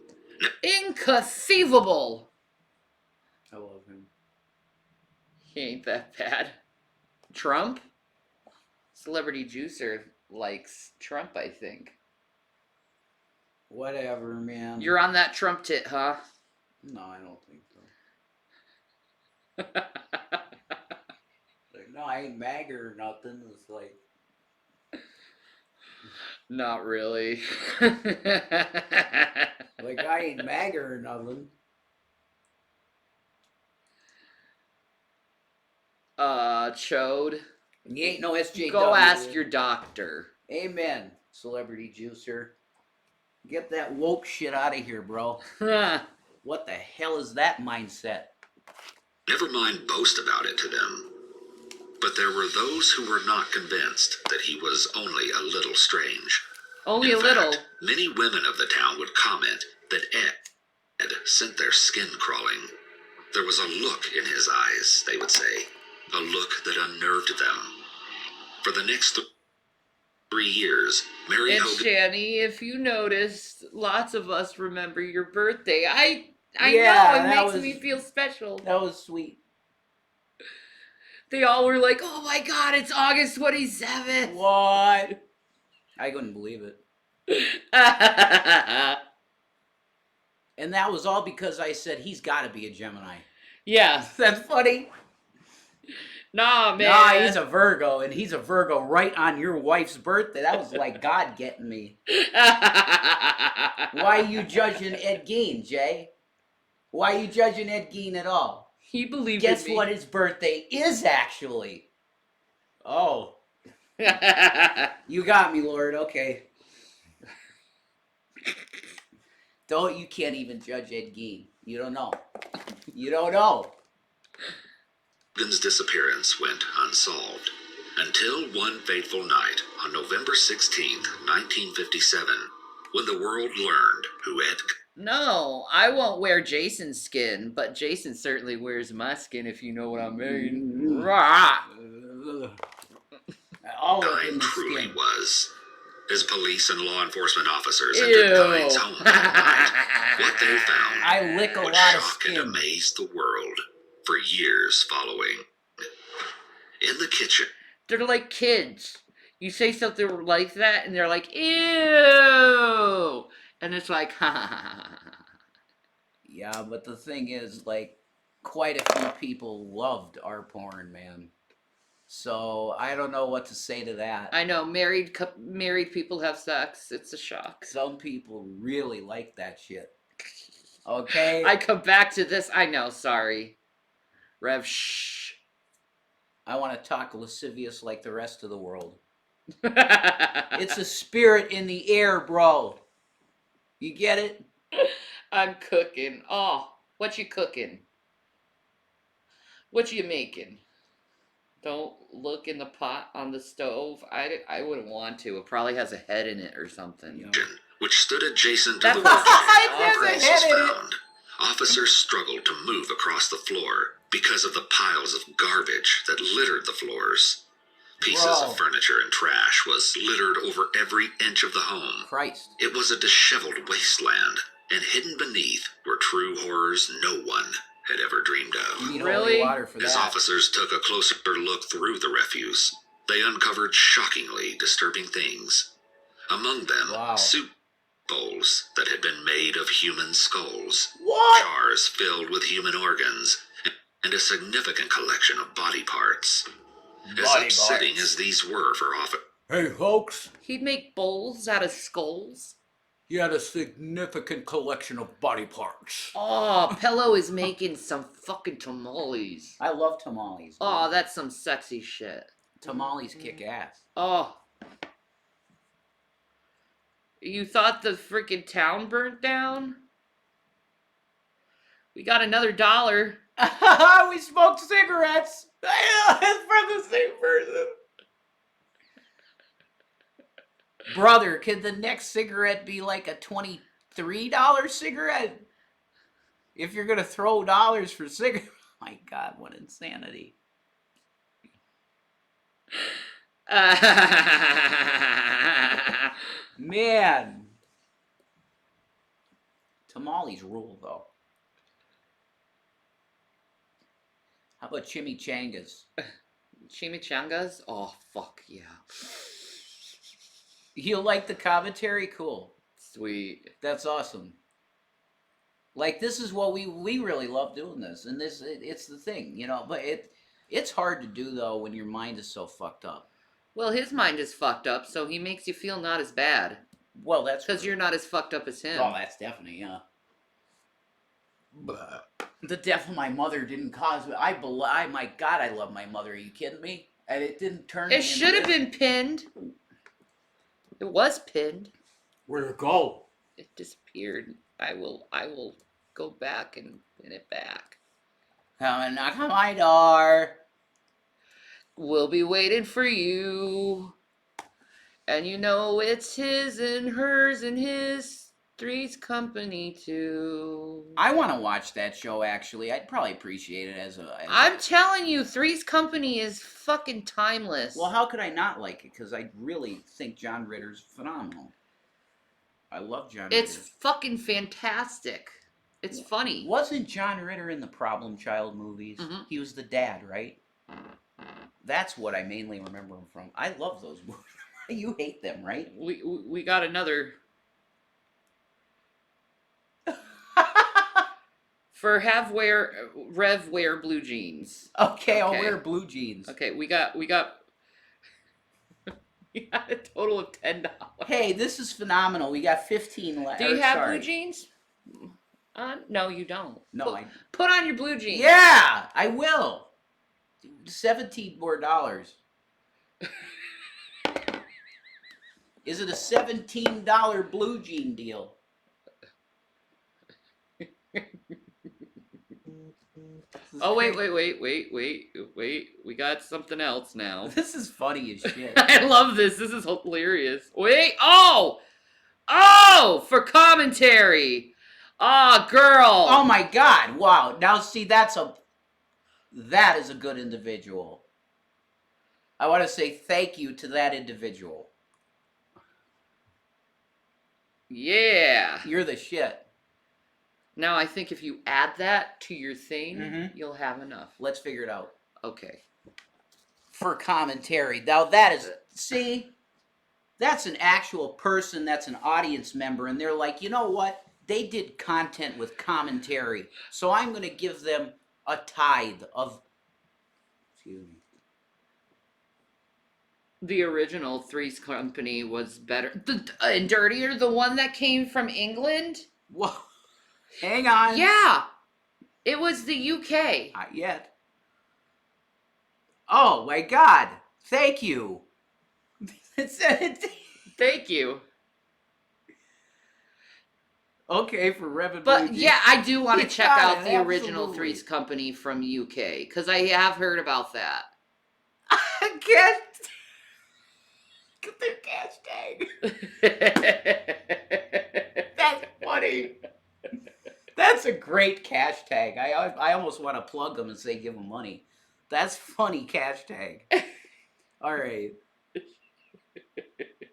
Inconceivable. I love him. He ain't that bad. Trump? Celebrity Juicer likes Trump, I think. Whatever, man. You're on that Trump tit, huh? No, I don't think so. Like, no, I ain't MAGA or nothing. It's like. Not really. Like, I ain't MAGA or nothing. Chode. And you ain't no SJW. Go ask your doctor. Amen, celebrity juicer. Get that woke shit out of here, bro. What the hell is that mindset? Never mind boast about it to them. But there were those who were not convinced that he was only a little strange. Only In a little. fact, many women of the town would comment that Ed sent their skin crawling. There was a look in his eyes, they would say, a look that unnerved them. For the next 3 years, Mary And Hogan... Shani, if you noticed, lots of us remember your birthday. I Yeah, know, that it makes was- me feel special. That was sweet. They all were like, oh my god, it's August 27th. What? I couldn't believe it. And that was all because I said he's got to be a Gemini. Yeah. That's funny. Nah, man. Nah, he's a Virgo, and he's a Virgo right on your wife's birthday. That was like God getting me. Why are you judging Ed Gein, Jay? Why are you judging Ed Gein at all? He believed Guess in me. what his birthday is, actually? Oh. You got me, Lord. Okay. You can't even judge Ed Gein. You don't know. You don't know. Logan's disappearance went unsolved until one fateful night on November 16th, 1957, when the world learned who Ed. No, I won't wear Jason's skin, but Jason certainly wears my skin, if you know what I mean. Rah! All up in Time the truly skin. was. As police and law enforcement officers Ew. entered Pine's home that night, what they found I lick a would lot of shock and skin. amaze the world for years following. In the kitchen, They're like kids. You say something like that, and they're like, ew! And it's like, ha ha ha ha ha. Yeah, but the thing is, like, quite a few people loved our porn, man. So I don't know what to say to that. I know, married people have sex. It's a shock. Some people really like that shit. Okay? I come back to this. I know, sorry. Rev, shh. I want to talk lascivious like the rest of the world. It's a spirit in the air, bro. You get it? I'm cooking. Oh, what you cooking? What you making? Don't look in the pot on the stove. I wouldn't want to. It probably has a head in it or something. You know? which stood adjacent to That's the what wall I where said, Grace was it is. found, officers struggled to move across the floor because of the piles of garbage that littered the floors. Pieces Whoa. of furniture and trash was littered over every inch of the home. Christ. It was a disheveled wasteland, and hidden beneath were true horrors no one had ever dreamed You of. need Really? holy water for As that. officers took a closer look through the refuse, they uncovered shockingly disturbing things. Among them, Wow. soup bowls that had been made of human skulls, What? jars filled with human organs, and a significant collection of body parts. As Body upsetting parts. as these were for officers, Hey, folks. He'd make bowls out of skulls. He had a significant collection of body parts. Oh, Pello is making some fucking tamales. I love tamales. Oh, man. that's some sexy shit. Tamales kick ass. Oh. You thought the freaking town burnt down? We got another $1. We smoked cigarettes. It's from the same person. Brother, could the next cigarette be like a $23 cigarette? If you're gonna throw dollars for cigarettes, my God, what insanity! Man, tamales rule though. How about chimichangas? Chimichangas? Oh, fuck yeah. You like the commentary? Cool. Sweet. That's awesome. Like, this is what we really love doing this, and it's the thing, you know. But it's hard to do though when your mind is so fucked up. Well, his mind is fucked up, so he makes you feel not as bad. Well, that's Because you're not as fucked up as him. Oh, that's definitely the death of my mother didn't cause me. My God, I love my mother. Are you kidding me? And it didn't turn. It should have been pinned. It was pinned. Where'd it go? It disappeared. I will go back and pin it back. Come and knock on my door. We'll be waiting for you. And you know it's his and hers and his. Three's Company too. I want to watch that show. Actually, I'd probably appreciate it as a. I'm telling you, Three's Company is fucking timeless. Well, how could I not like it? Because I really think John Ritter's phenomenal. I love John It's Ritter. fucking fantastic. It's funny. Wasn't John Ritter in the Problem Child movies? Mhm. He was the dad, right? That's what I mainly remember him from. I love those movies. You hate them, right? We got another. For Rev wear blue jeans. Okay, I'll Okay. wear blue jeans. Okay, we got we got a total of $10. Hey, this is phenomenal. We got 15 left. Do you have blue jeans? No, you don't. No, put, I. put on your blue jeans. Yeah, I will. $17 more. Is it a $17 blue jean deal? Oh wait. We got something else now. This is funny as shit. I love this. This is hilarious. Wait. For commentary. Girl. Oh my god! Wow. Now see, that is a good individual. I want to say thank you to that individual. Yeah. You're the shit. Now I think if you add that to your thing, Mhm. you'll have enough. Let's figure it out. Okay. For commentary. Now that is, see, that's an actual person, that's an audience member, and they're like, you know what? They did content with commentary, so I'm going to give them a tithe of, excuse me. The original Three's Company was better and dirtier. The one that came from England. Whoa. Hang on. Yeah, it was the UK. Not yet. Oh my god. Thank you. Thank you. Okay, for Reverend But Blue yeah, I do want to You check got out it, the original absolutely. Three's Company from UK because I have heard about that. Get their cash tag. That's funny. That's a great cash tag. I almost want to plug them and say give them money. That's funny cash tag. All right.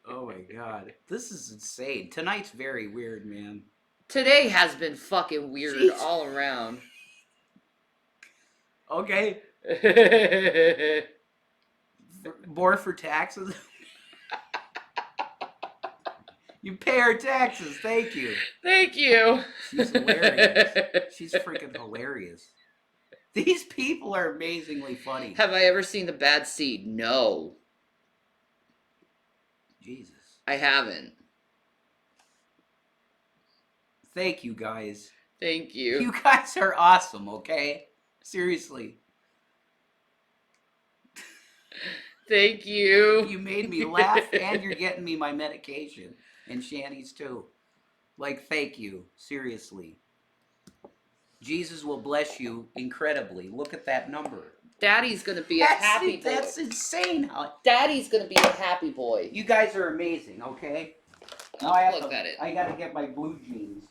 Oh my god. This is insane. Tonight's very weird, man. Today has been fucking weird Jeez. all around. Okay. More for taxes? You pay our taxes. Thank you. Thank you. She's hilarious. She's freaking hilarious. These people are amazingly funny. Have I ever seen The Bad Seed? No, Jesus. I haven't. Thank you, guys. Thank you. You guys are awesome, okay? Seriously. Thank you. You made me laugh and you're getting me my medication. And Shanny's too. Like, thank you. Seriously. Jesus will bless you incredibly. Look at that number. Daddy's gonna be a happy boy. That's insane. Daddy's gonna be a happy boy. You guys are amazing, okay? Now I Look at it. I gotta get my blue jeans.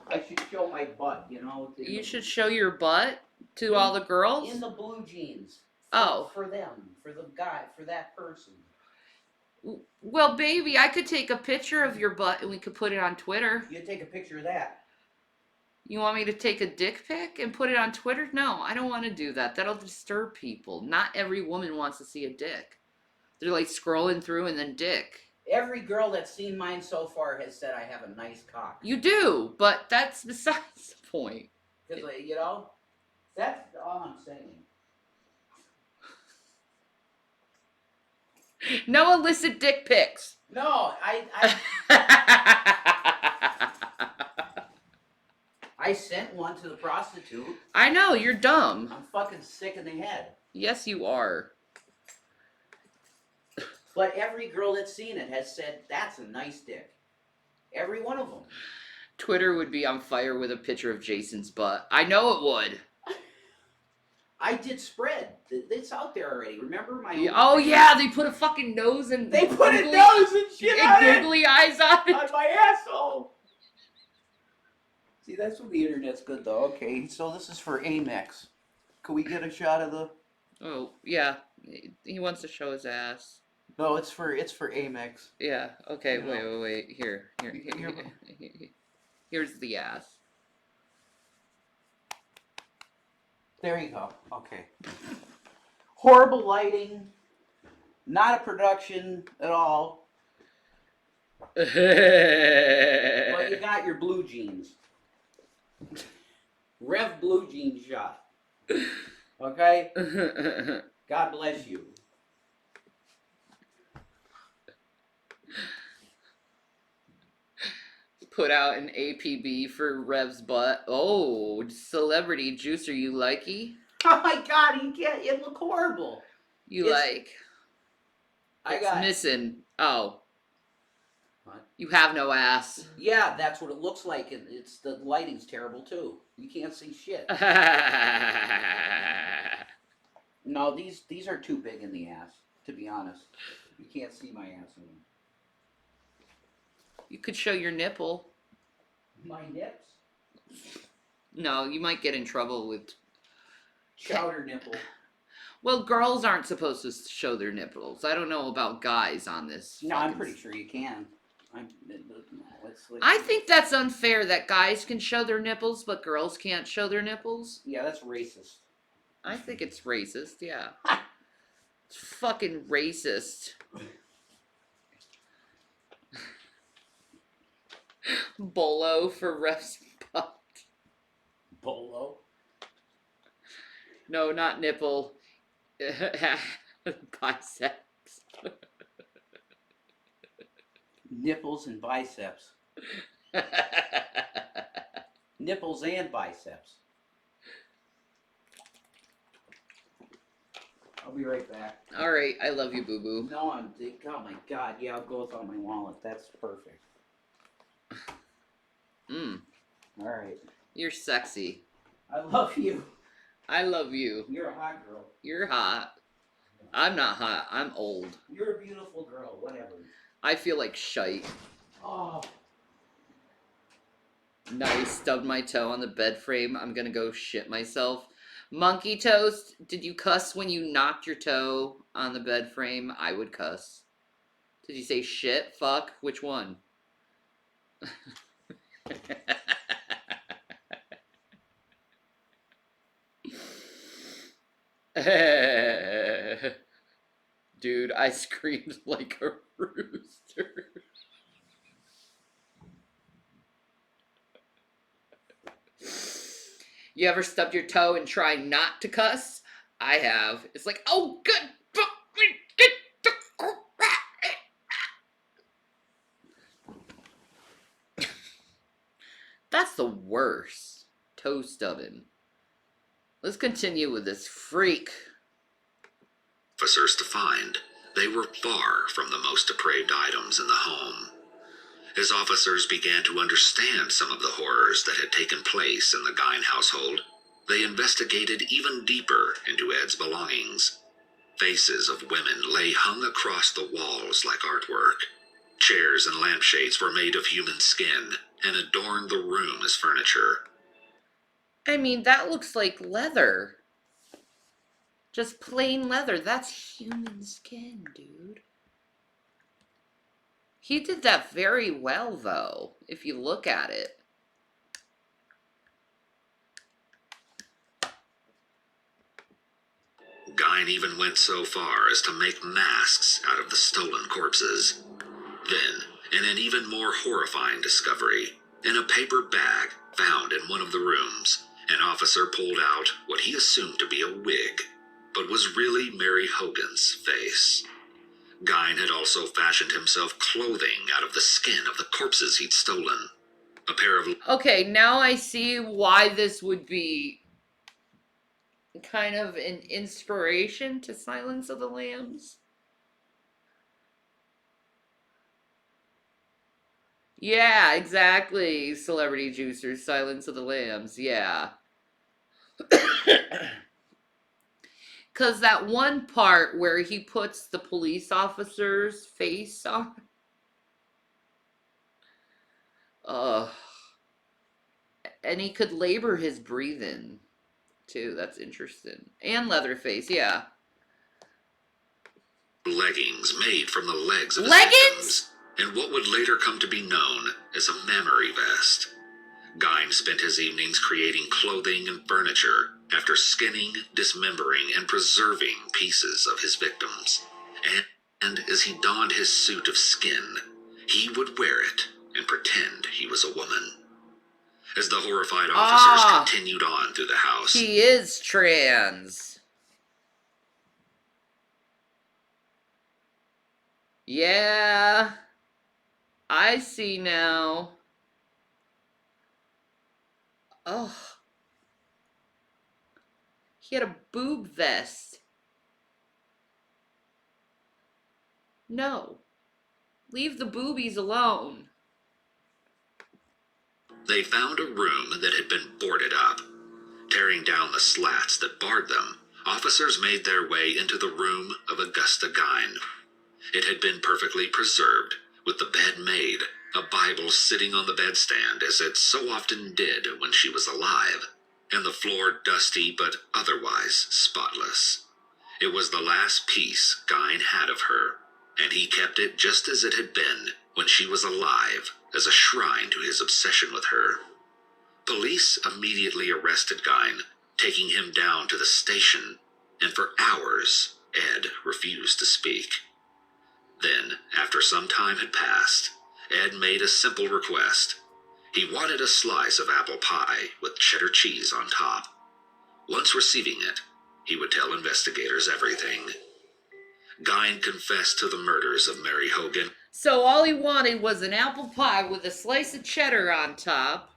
I should show my butt, you know. You should show your butt to all the girls. In the blue jeans. Oh. For them. For the guy. For that person. Well, baby, I could take a picture of your butt and we could put it on Twitter. You take a picture of that. You want me to take a dick pic and put it on Twitter? No, I don't want to do that. That'll disturb people. Not every woman wants to see a dick. They're like scrolling through and then dick. Every girl that's seen mine so far has said I have a nice cock. You do, but that's besides the point. Because, you know, that's all I'm saying. No illicit dick pics. No, I sent one to the prostitute. I know, you're dumb. I'm fucking sick in the head. Yes, you are. But every girl that's seen it has said, that's a nice dick. Every one of them. Twitter would be on fire with a picture of Jason's butt. I know it would. I did spread. It's out there already. Remember my... Oh yeah, they put a fucking nose and... They put a nose and shit on it! googly eyes on it. On my asshole! See, that's when the internet's good, though. Okay, so this is for Amex. Could we get a shot of the... Oh, yeah. He wants to show his ass. No, it's for Amex. Yeah, okay, No. wait. Here. Here's the ass. There you go. Okay. Horrible lighting. Not a production at all. But you got your blue jeans. Rev blue jeans shot. Okay? God bless you. Put out an APB for Rev's butt. Oh, celebrity juicer, you likey? Oh my god, it look horrible. You It's- like? I It's got missing. Oh. What? You have no ass. Yeah, that's what it looks like, and it's the lighting's terrible too. You can't see shit. No, these are too big in the ass, to be honest. You can't see my ass in them. You could show your nipple. My nips? No, you might get in trouble with. Chowder nipple. Well, girls aren't supposed to show their nipples. I don't know about guys on this. No, I'm fucking pretty sure you can. It's like, I think that's unfair that guys can show their nipples, but girls can't show their nipples. yeah, that's racist. I think it's racist, yeah. It's fucking racist. Bolo for respect. Bolo. No, not nipple. Biceps. Nipples and biceps. Nipples and biceps. I'll be right back. Alright, I love you, boo boo. No, oh my god, yeah, I'll go without my wallet. That's perfect. Alright. You're sexy. I love you. I love you. You're a hot girl. You're hot. I'm not hot. I'm old. You're a beautiful girl, whatever. I feel like shite. Oh. Nice. Stubbed my toe on the bed frame. I'm gonna go shit myself. Monkey Toast, did you cuss when you knocked your toe on the bed frame? I would cuss. Did you say shit? Fuck? Which one? Dude, I screamed like a rooster. You ever stubbed your toe and try not to cuss? I have. It's like, oh, good. Get the That's the worst. Toe stubbing. Let's continue with this freak. Officers to find, they were far from the most depraved items in the home. As officers began to understand some of the horrors that had taken place in the Gein household, they investigated even deeper into Ed's belongings. Faces of women lay hung across the walls like artwork. Chairs and lampshades were made of human skin and adorned the room as furniture. I mean, that looks like leather. Just plain leather. That's human skin, dude. He did that very well, though, if you look at it. Gein even went so far as to make masks out of the stolen corpses. Then, in an even more horrifying discovery, in a paper bag found in one of the rooms, an officer pulled out what he assumed to be a wig, but was really Mary Hogan's face. Gein had also fashioned himself clothing out of the skin of the corpses he'd stolen. A pair of... Okay, now I see why this would be kind of an inspiration to Silence of the Lambs. Yeah, exactly. Celebrity Juicers, Silence of the Lambs, yeah. Because that one part where he puts the police officer's face on. And he could labor his breathing, too. That's interesting. And Leatherface, yeah. leggings made from the legs of his Leggings? victims, and what would later come to be known as a memory vest. Gein spent his evenings creating clothing and furniture after skinning, dismembering, and preserving pieces of his victims. And as he donned his suit of skin, he would wear it and pretend he was a woman. As the horrified officers continued on through the house, He is trans. Yeah. I see now. Oh. He had a boob vest. No. Leave the boobies alone. They found a room that had been boarded up. Tearing down the slats that barred them, officers made their way into the room of Augusta Gein. It had been perfectly preserved, with the bed made, a Bible sitting on the bedstand as it so often did when she was alive, and the floor dusty but otherwise spotless. It was the last piece Gein had of her, and he kept it just as it had been when she was alive, as a shrine to his obsession with her. Police immediately arrested Gein, taking him down to the station, and for hours, Ed refused to speak. Then, after some time had passed, Ed made a simple request. He wanted a slice of apple pie with cheddar cheese on top. Once receiving it, he would tell investigators everything. Gein confessed to the murders of Mary Hogan. So all he wanted was an apple pie with a slice of cheddar on top.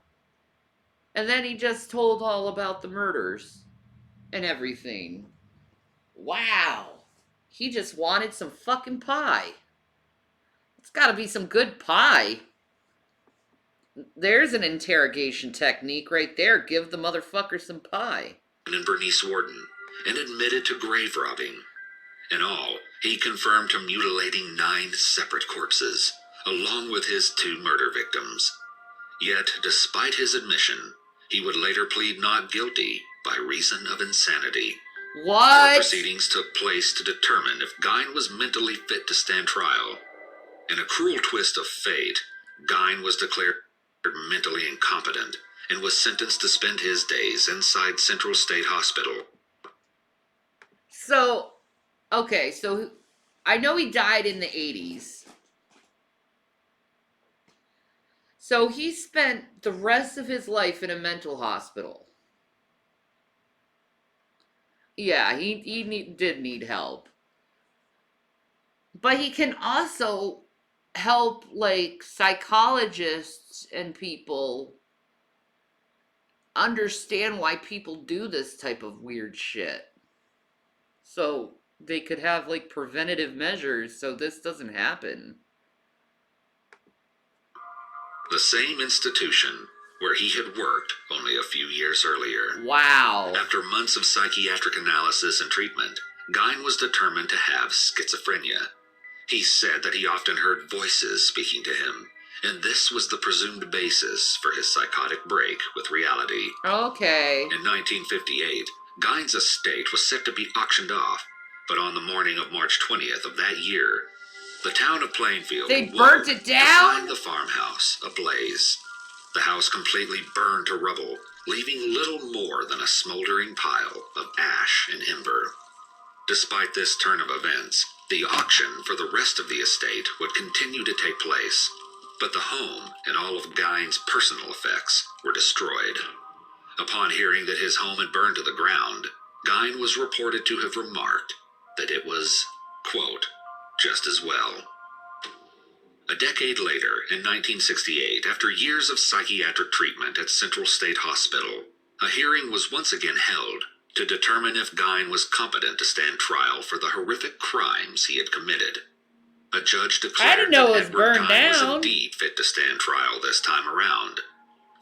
And then he just told all about the murders and everything. Wow. He just wanted some fucking pie. It's gotta be some good pie. There's an interrogation technique right there. Give the motherfucker some pie. And Bernice Worden, and admitted to grave robbing. In all, he confirmed to mutilating 9 separate corpses, along with his 2 murder victims. Yet, despite his admission, he would later plead not guilty by reason of insanity. What? Court proceedings took place to determine if Gein was mentally fit to stand trial. In a cruel twist of fate, Gein was declared mentally incompetent and was sentenced to spend his days inside Central State Hospital. So, okay, so I know he died in the 80s. So he spent the rest of his life in a mental hospital. Yeah, he did need help. But he can also help, like, psychologists and people understand why people do this type of weird shit. So they could have, like, preventative measures so this doesn't happen. The same institution where he had worked only a few years earlier. Wow. After months of psychiatric analysis and treatment, Gein was determined to have schizophrenia. He said that he often heard voices speaking to him, and this was the presumed basis for his psychotic break with reality. Okay. In 1958, Gein's estate was set to be auctioned off, but on the morning of March 20th of that year, the town of Plainfield They woke burnt it to down? find the farmhouse ablaze. The house completely burned to rubble, leaving little more than a smoldering pile of ash and ember. Despite this turn of events, the auction for the rest of the estate would continue to take place, but the home and all of Gein's personal effects were destroyed. Upon hearing that his home had burned to the ground, Gein was reported to have remarked that it was, quote, just as well. A decade later, in 1968, after years of psychiatric treatment at Central State Hospital, a hearing was once again held to determine if Gein was competent to stand trial for the horrific crimes he had committed. A judge declared I didn't know that it was Edward burned Gein was down. indeed fit to stand trial this time around.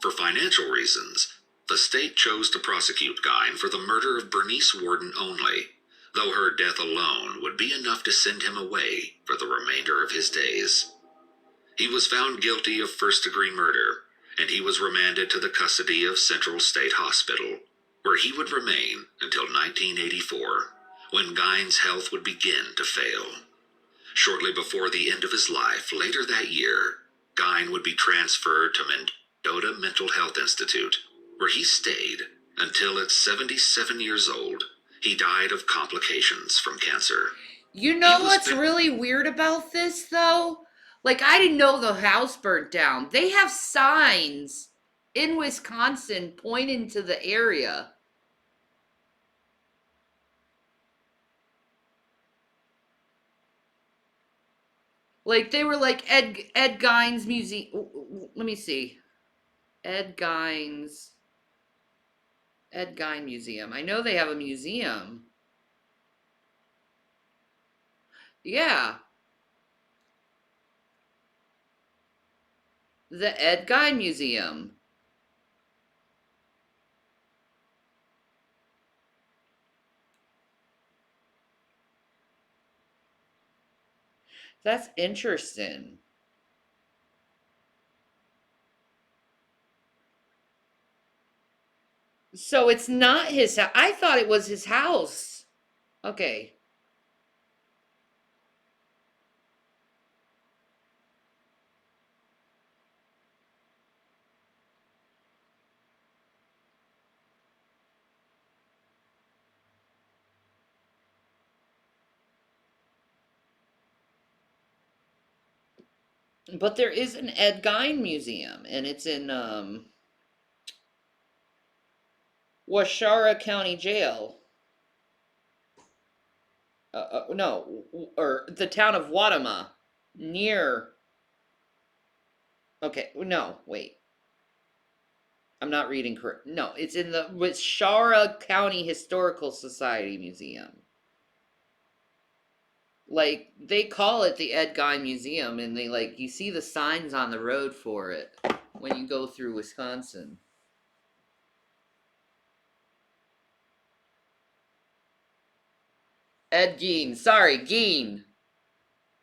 For financial reasons, the state chose to prosecute Gein for the murder of Bernice Worden only, though her death alone would be enough to send him away for the remainder of his days. He was found guilty of first-degree murder, and he was remanded to the custody of Central State Hospital, where he would remain until 1984, when Gein's health would begin to fail. Shortly before the end of his life, later that year, Gein would be transferred to Mendota Mental Health Institute, where he stayed until at 77 years old, he died of complications from cancer. You know what's really weird about this, though? Like, I didn't know the house burnt down. They have signs in Wisconsin pointing to the area. Like, they were like Ed Gein's museum. Let me see. Ed Gein Museum. I know they have a museum. Yeah. The Ed Gein Museum. That's interesting. So it's not his house. I thought it was his house. Okay. But there is an Ed Gein museum, and it's in Washara County Jail. No, or the town of Wadama, near. Okay, no, wait. I'm not reading correct. No, it's in the Washara County Historical Society Museum. Like, they call it the Ed Gein Museum, and they, like, you see the signs on the road for it when you go through Wisconsin. Ed Gein. Sorry, Gein.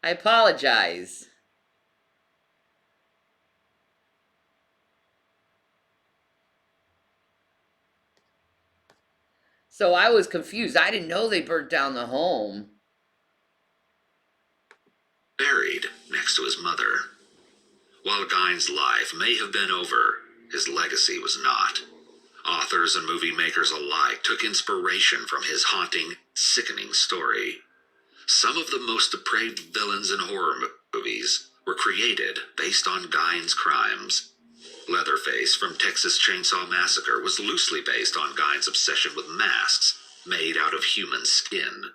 I apologize. So I was confused. I didn't know they burnt down the home. Buried next to his mother. While Gein's life may have been over, his legacy was not. Authors and movie makers alike took inspiration from his haunting, sickening story. Some of the most depraved villains in horror movies were created based on Gein's crimes. Leatherface from Texas Chainsaw Massacre was loosely based on Gein's obsession with masks made out of human skin.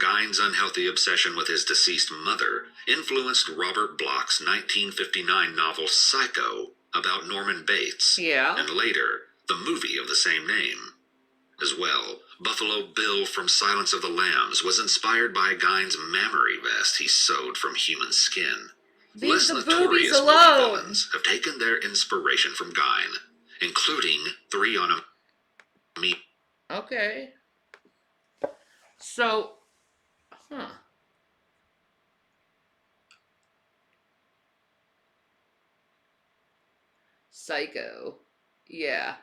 Gein's unhealthy obsession with his deceased mother influenced Robert Bloch's 1959 novel Psycho about Norman Bates, and later, the movie of the same name. As well, Buffalo Bill from Silence of the Lambs was inspired by Gein's mammary vest he sewed from human skin. Leave the Less boobies notorious movie alone. villains have taken their inspiration from Gein, including 3 on a Me. Okay. So, Psycho. Yeah.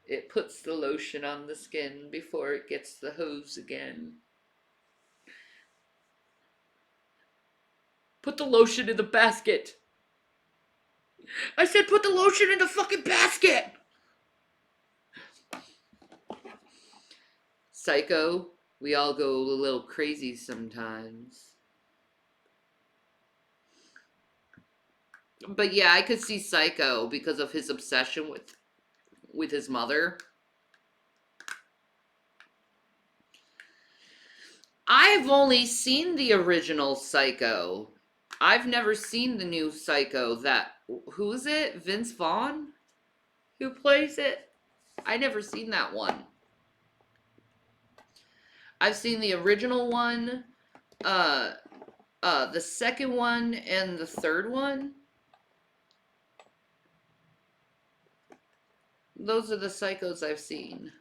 It puts the lotion on the skin before it gets the hose again. Put the lotion in the basket. I said put the lotion in the fucking basket. Psycho. We all go a little crazy sometimes. But yeah, I could see Psycho because of his obsession with his mother. I've only seen the original Psycho. I've never seen the new Psycho. Who is it? Vince Vaughn? Who plays it? I never seen that one. I've seen the original one, the second one, and the third one. Those are the Psychos I've seen.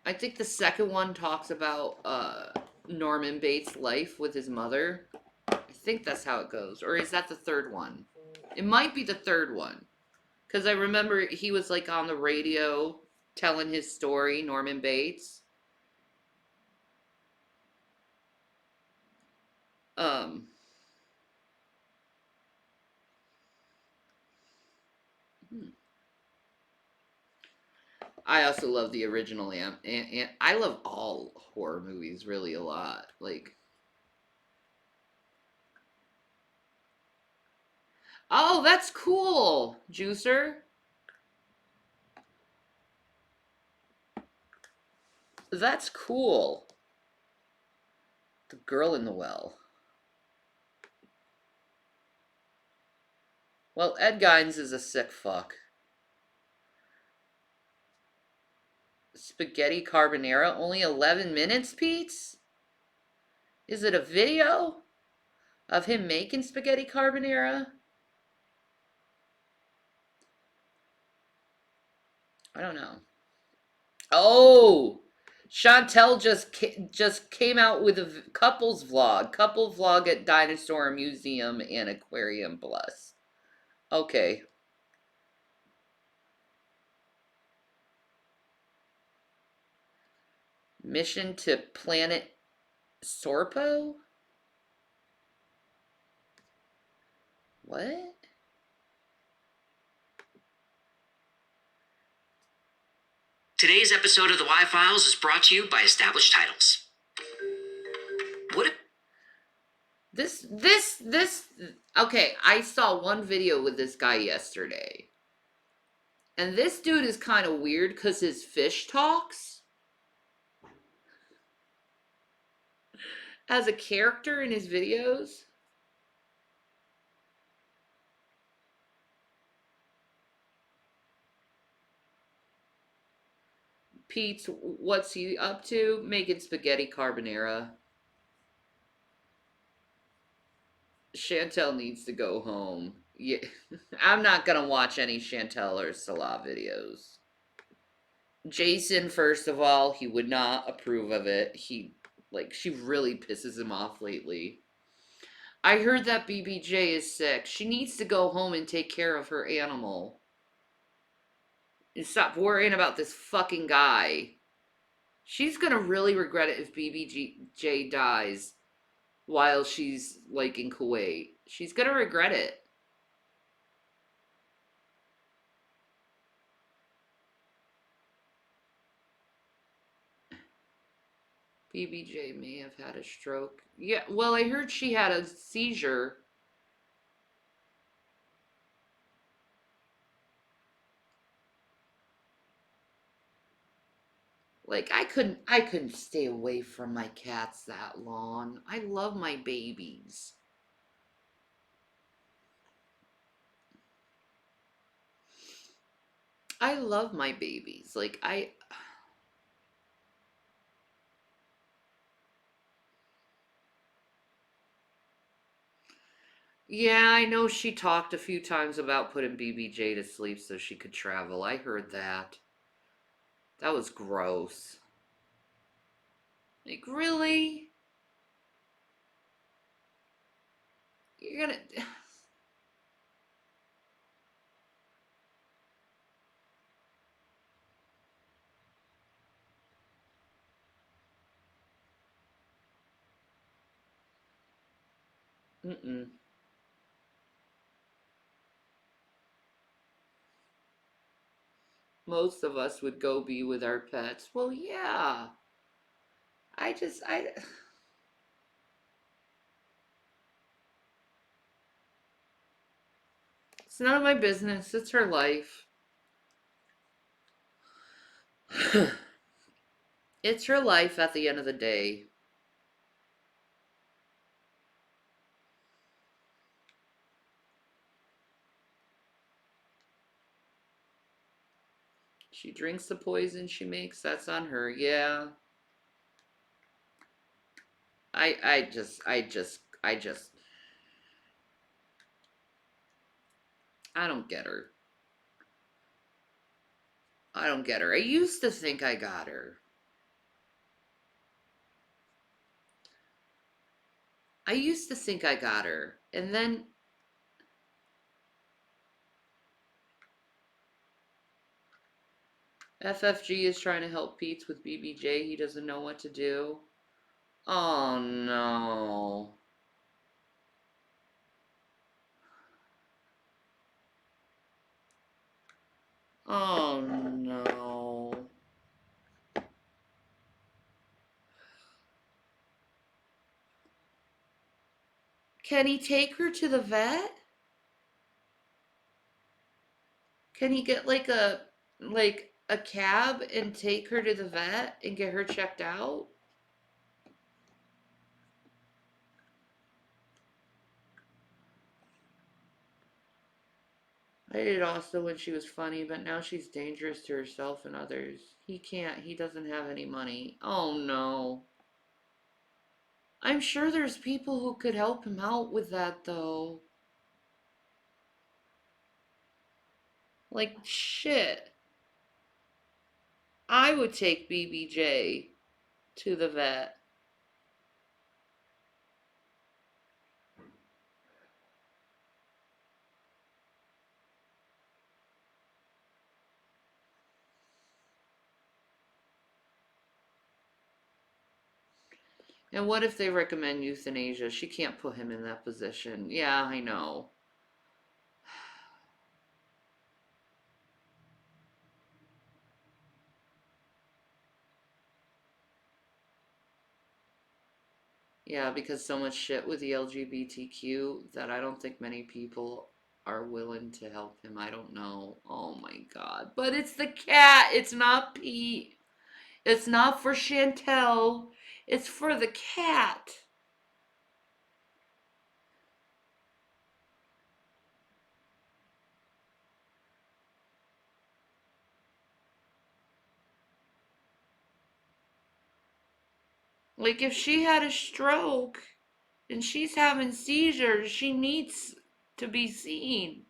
I think the second one talks about Norman Bates' life with his mother. I think that's how it goes. Or is that the third one? It might be the third one. Because I remember he was like on the radio telling his story, Norman Bates. I also love the original, and I love all horror movies really a lot. Like, oh, that's cool, Juicer. That's cool. The Girl in the Well. Well, Ed Gein is a sick fuck. Spaghetti carbonara, only 11 minutes, Pete's? Is it a video of him making spaghetti carbonara? I don't know. Oh, Chantel just came out with a couple vlog at Dinosaur Museum and Aquarium Plus. Okay. Mission to Planet Sorpo? What? Today's episode of the Y-Files is brought to you by Established Titles. What if Okay, I saw one video with this guy yesterday. And this dude is kind of weird because his fish talks as a character in his videos. Pete's, what's he up to? Making spaghetti carbonara. Chantel needs to go home. Yeah, I'm not gonna watch any Chantel or Salah videos. Jason, first of all, he would not approve of it. She really pisses him off lately. I heard that BBJ is sick. She needs to go home and take care of her animal. And stop worrying about this fucking guy. She's gonna really regret it if BBJ dies while she's, like, in Kuwait. She's gonna regret it. BBJ may have had a stroke. Yeah, well, I heard she had a seizure. Like, I couldn't stay away from my cats that long. I love my babies. I love my babies. Like, yeah, I know she talked a few times about putting BBJ to sleep so she could travel. I heard that. That was gross. Like, really? You're gonna... Mm-mm. Most of us would go be with our pets. Well, yeah. It's none of my business. It's her life. It's her life at the end of the day. She drinks the poison she makes. That's on her. Yeah. I just I don't get her. I don't get her. I used to think I got her. I used to think I got her. And then FFG is trying to help Pete with BBJ. He doesn't know what to do. Oh no. Oh no. Can he take her to the vet? Can he get like a cab and take her to the vet and get her checked out? I did also when she was funny, but now she's dangerous to herself and others. He doesn't have any money. Oh no. I'm sure there's people who could help him out with that though. Like, shit. I would take BBJ to the vet. And what if they recommend euthanasia? She can't put him in that position. Yeah, I know. Yeah, because so much shit with the LGBTQ that I don't think many people are willing to help him. I don't know. Oh my god. But it's the cat. It's not Pete. It's not for Chantel. It's for the cat. Like, if she had a stroke and she's having seizures, she needs to be seen.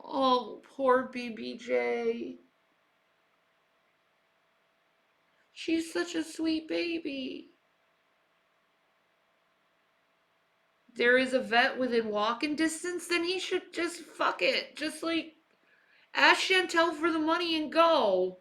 Oh, poor BBJ. She's such a sweet baby. There is a vet within walking distance, then he should just fuck it. Just like ask Chantel for the money and go.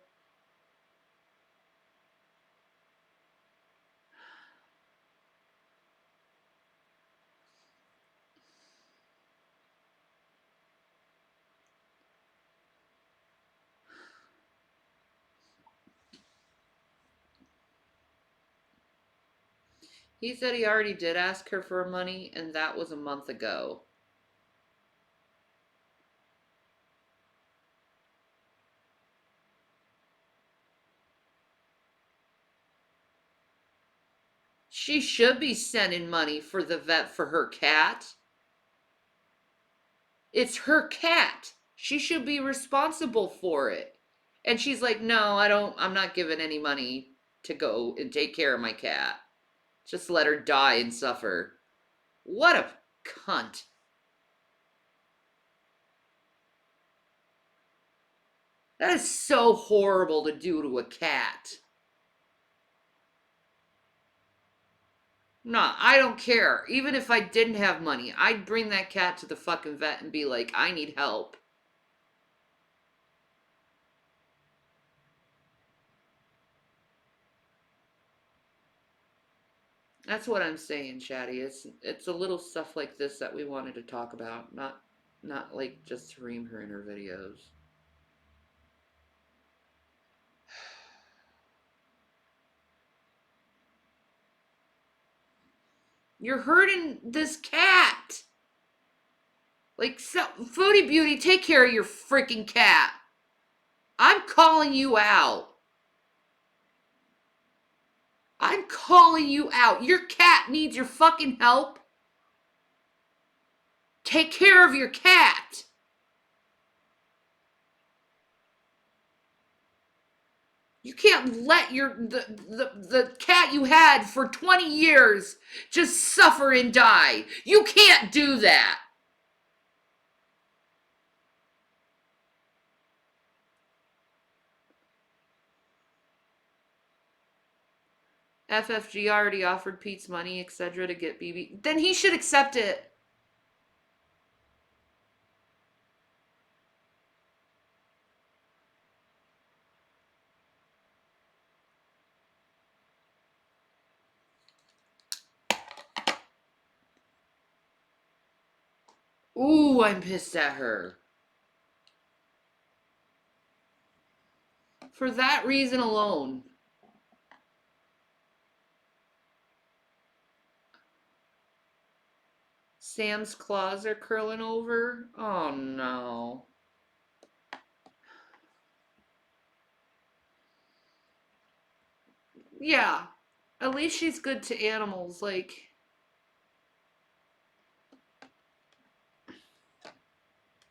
He said he already did ask her for money, and that was a month ago. She should be sending money for the vet for her cat. It's her cat. She should be responsible for it. And she's like, no, I'm not giving any money to go and take care of my cat. Just let her die and suffer. What a cunt. That is so horrible to do to a cat. No, I don't care. Even if I didn't have money, I'd bring that cat to the fucking vet and be like, I need help. That's what I'm saying, Chatty. It's a little stuff like this that we wanted to talk about, not like just to ream her in her videos. You're hurting this cat. Like, so, Foodie Beauty, take care of your freaking cat. I'm calling you out. I'm calling you out. Your cat needs your fucking help. Take care of your cat. You can't let the cat you had for 20 years just suffer and die. You can't do that. FFG already offered Pete's money, etc. to get BB. Then he should accept it. Ooh, I'm pissed at her. For that reason alone. Sam's claws are curling over. Oh no. Yeah. At least she's good to animals, like.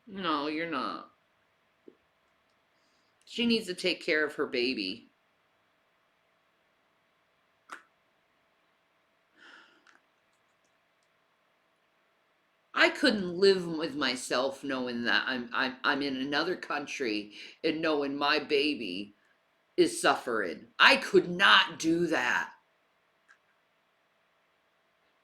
No, you're not. She needs to take care of her baby. I couldn't live with myself knowing that I'm in another country and knowing my baby is suffering. I could not do that.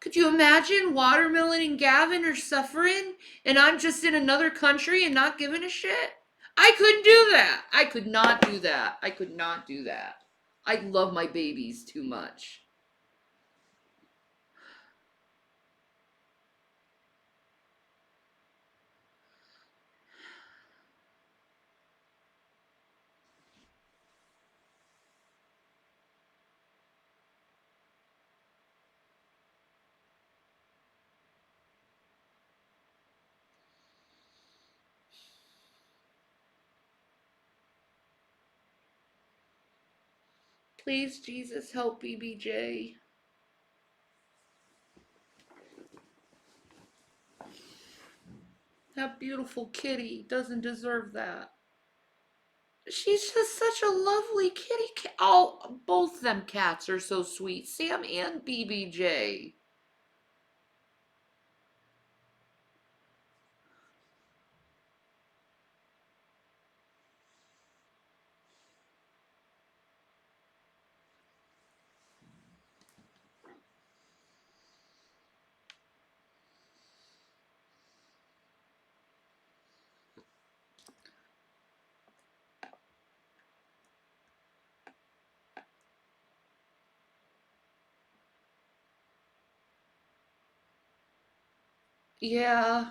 Could you imagine Watermelon and Gavin are suffering and I'm just in another country and not giving a shit? I couldn't do that. I could not do that. I could not do that. I love my babies too much. Please, Jesus, help BBJ. That beautiful kitty doesn't deserve that. She's just such a lovely kitty cat. Oh, both them cats are so sweet. Sam and BBJ. Yeah,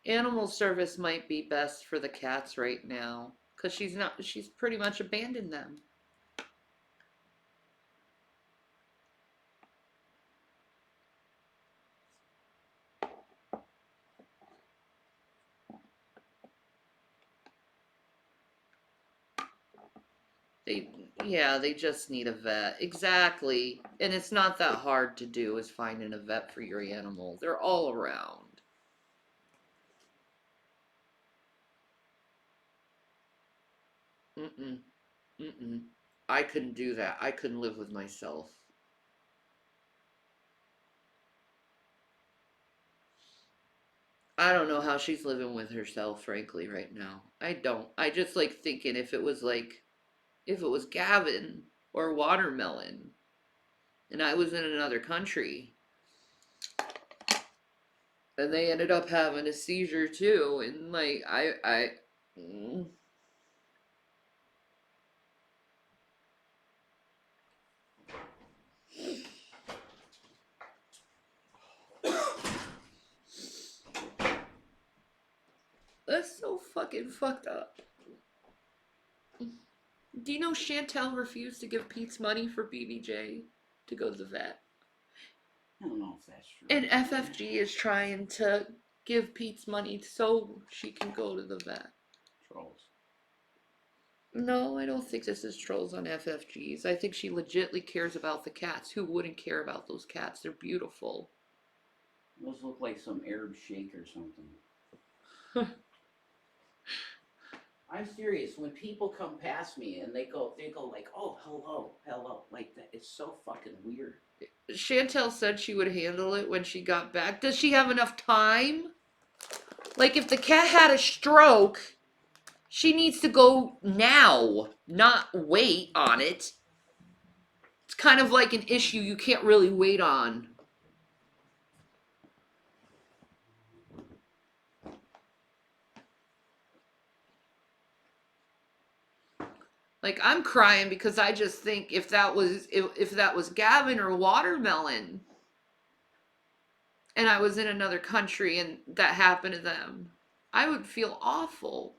animal service might be best for the cats right now. Because she's pretty much abandoned them. They just need a vet. Exactly. And it's not that hard to do, is finding a vet for your animal. They're all around. Mm-mm. Mm-mm. I couldn't do that. I couldn't live with myself. I don't know how she's living with herself, frankly, right now. I don't. I just like thinking if it was Gavin or Watermelon and I was in another country and they ended up having a seizure too, and like mm. That's so fucking fucked up. Do you know Chantel refused to give Pete's money for BBJ to go to the vet? I don't know if that's true. And FFG is trying to give Pete's money so she can go to the vet. Trolls. No, I don't think this is trolls on FFGs. I think she legitly cares about the cats. Who wouldn't care about those cats? They're beautiful. Those look like some Arab sheikh or something. I'm serious. When people come past me and they go like, "Oh, hello," like that. It's so fucking weird. Chantel said she would handle it when she got back. Does she have enough time? Like, if the cat had a stroke, she needs to go now, not wait on it. It's kind of like an issue you can't really wait on. Like, I'm crying because I just think if that was Gavin or Watermelon and I was in another country and that happened to them, I would feel awful.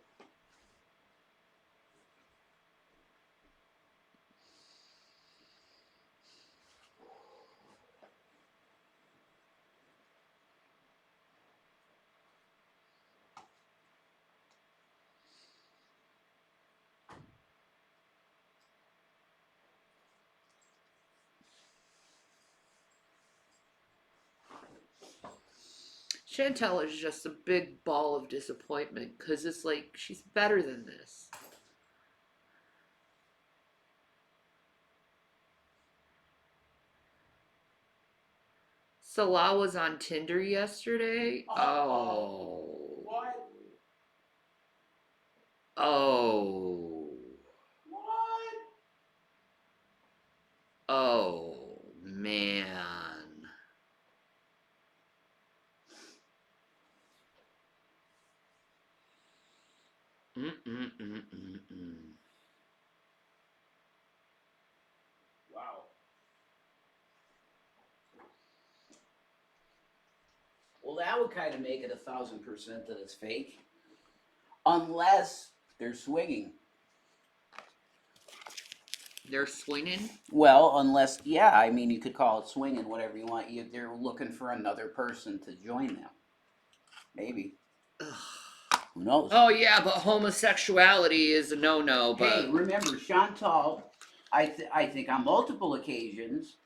Chantel is just a big ball of disappointment because it's like she's better than this. Salah was on Tinder yesterday. Oh. What? Oh. What? Oh, man. Mm-mm-mm-mm-mm. Wow. Well, that would kind of make it 1,000% that it's fake. Unless they're swinging. They're swinging? Well, unless, yeah, I mean, you could call it swinging, whatever you want. They're looking for another person to join them. Maybe. Who knows? Oh, yeah, but homosexuality is a no-no, but... Hey, remember, Chantal, I think on multiple occasions,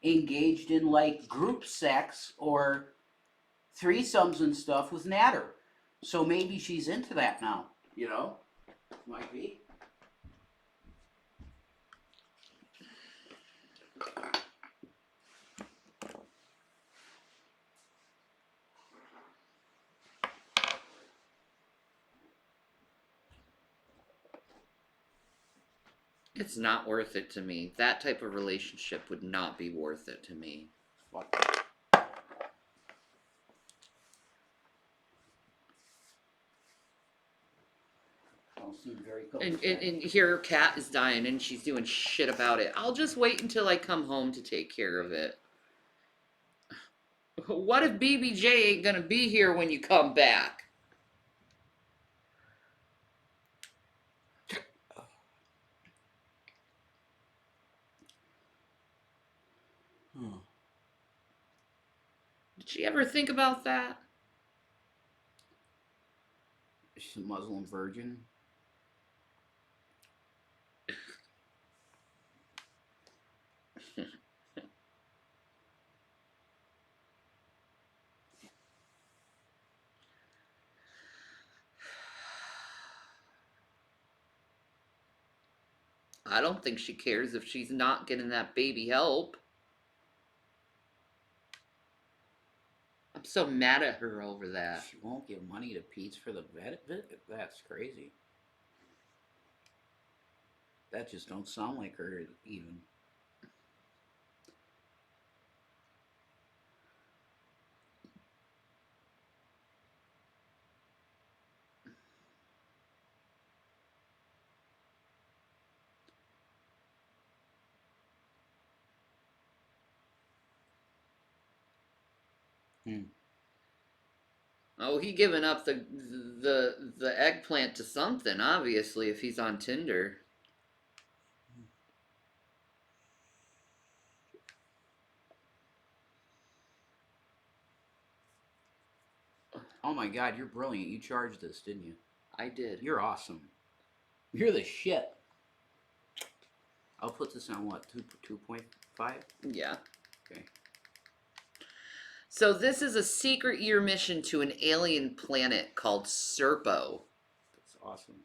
engaged in, like, group sex or threesomes and stuff with Natter. So maybe she's into that now, you know? Might be. It's not worth it to me. That type of relationship would not be worth it to me. Fuck. Don't seem very copacetic. And here Kat is dying and she's doing shit about it. I'll just wait until I come home to take care of it. What if BBJ ain't gonna be here when you come back? Did she ever think about that? She's a Muslim virgin. I don't think she cares if she's not getting that baby help. I'm so mad at her over that. She won't give money to Pete's for the vet. That's crazy. That just don't sound like her even. Oh, he giving up the eggplant to something, obviously, if he's on Tinder. Oh my God, you're brilliant. You charged this, didn't you? I did. You're awesome. You're the shit. I'll put this on what, 2.5? Yeah. Okay. So this is a secret year mission to an alien planet called Serpo. That's awesome.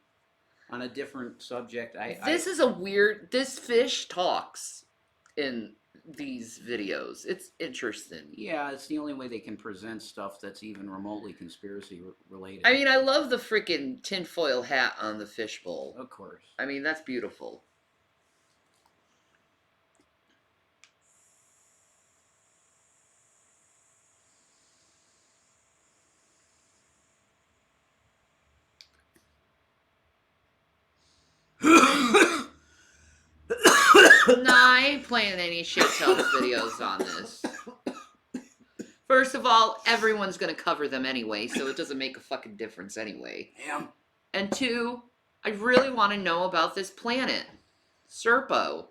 On a different subject, This is a weird... This fish talks in these videos. It's interesting. Yeah, it's the only way they can present stuff that's even remotely conspiracy related. I mean, I love the freaking tinfoil hat on the fishbowl. Of course. I mean, that's beautiful. Nah, I ain't playing any shit tells videos on this. First of all, everyone's gonna cover them anyway, so it doesn't make a fucking difference anyway. Damn. And two, I really want to know about this planet. Serpo.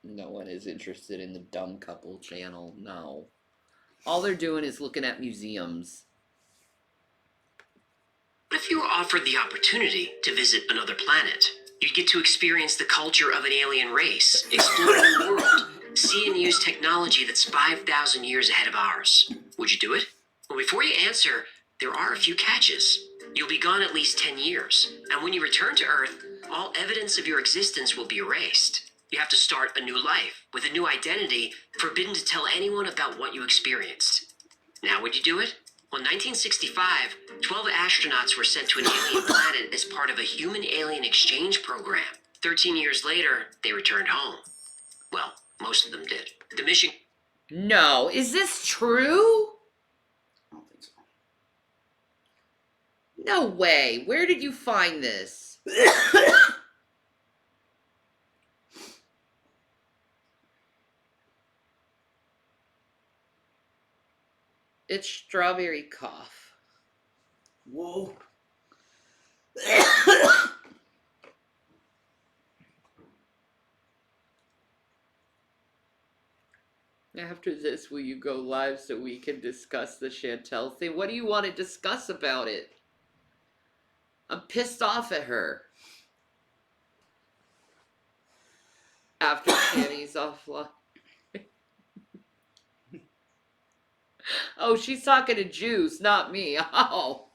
No one is interested in the dumb couple channel. No. All they're doing is looking at museums. What if you were offered the opportunity to visit another planet? You'd get to experience the culture of an alien race, explore the world, see and use technology that's 5,000 years ahead of ours. Would you do it? Well, before you answer, there are a few catches. You'll be gone at least 10 years, and when you return to Earth, all evidence of your existence will be erased. You have to start a new life, with a new identity, forbidden to tell anyone about what you experienced. Now, would you do it? Well, in 1965, 12 astronauts were sent to an alien planet as part of a human-alien exchange program. 13 years later, they returned home. Well, most of them did. The mission... No, is this true? I don't think so. No way. Where did you find this? It's strawberry cough. Whoa. After this, will you go live so we can discuss the Chantel thing? What do you want to discuss about it? I'm pissed off at her. After Kenny's offline. Oh, she's talking to Jews, not me. Oh.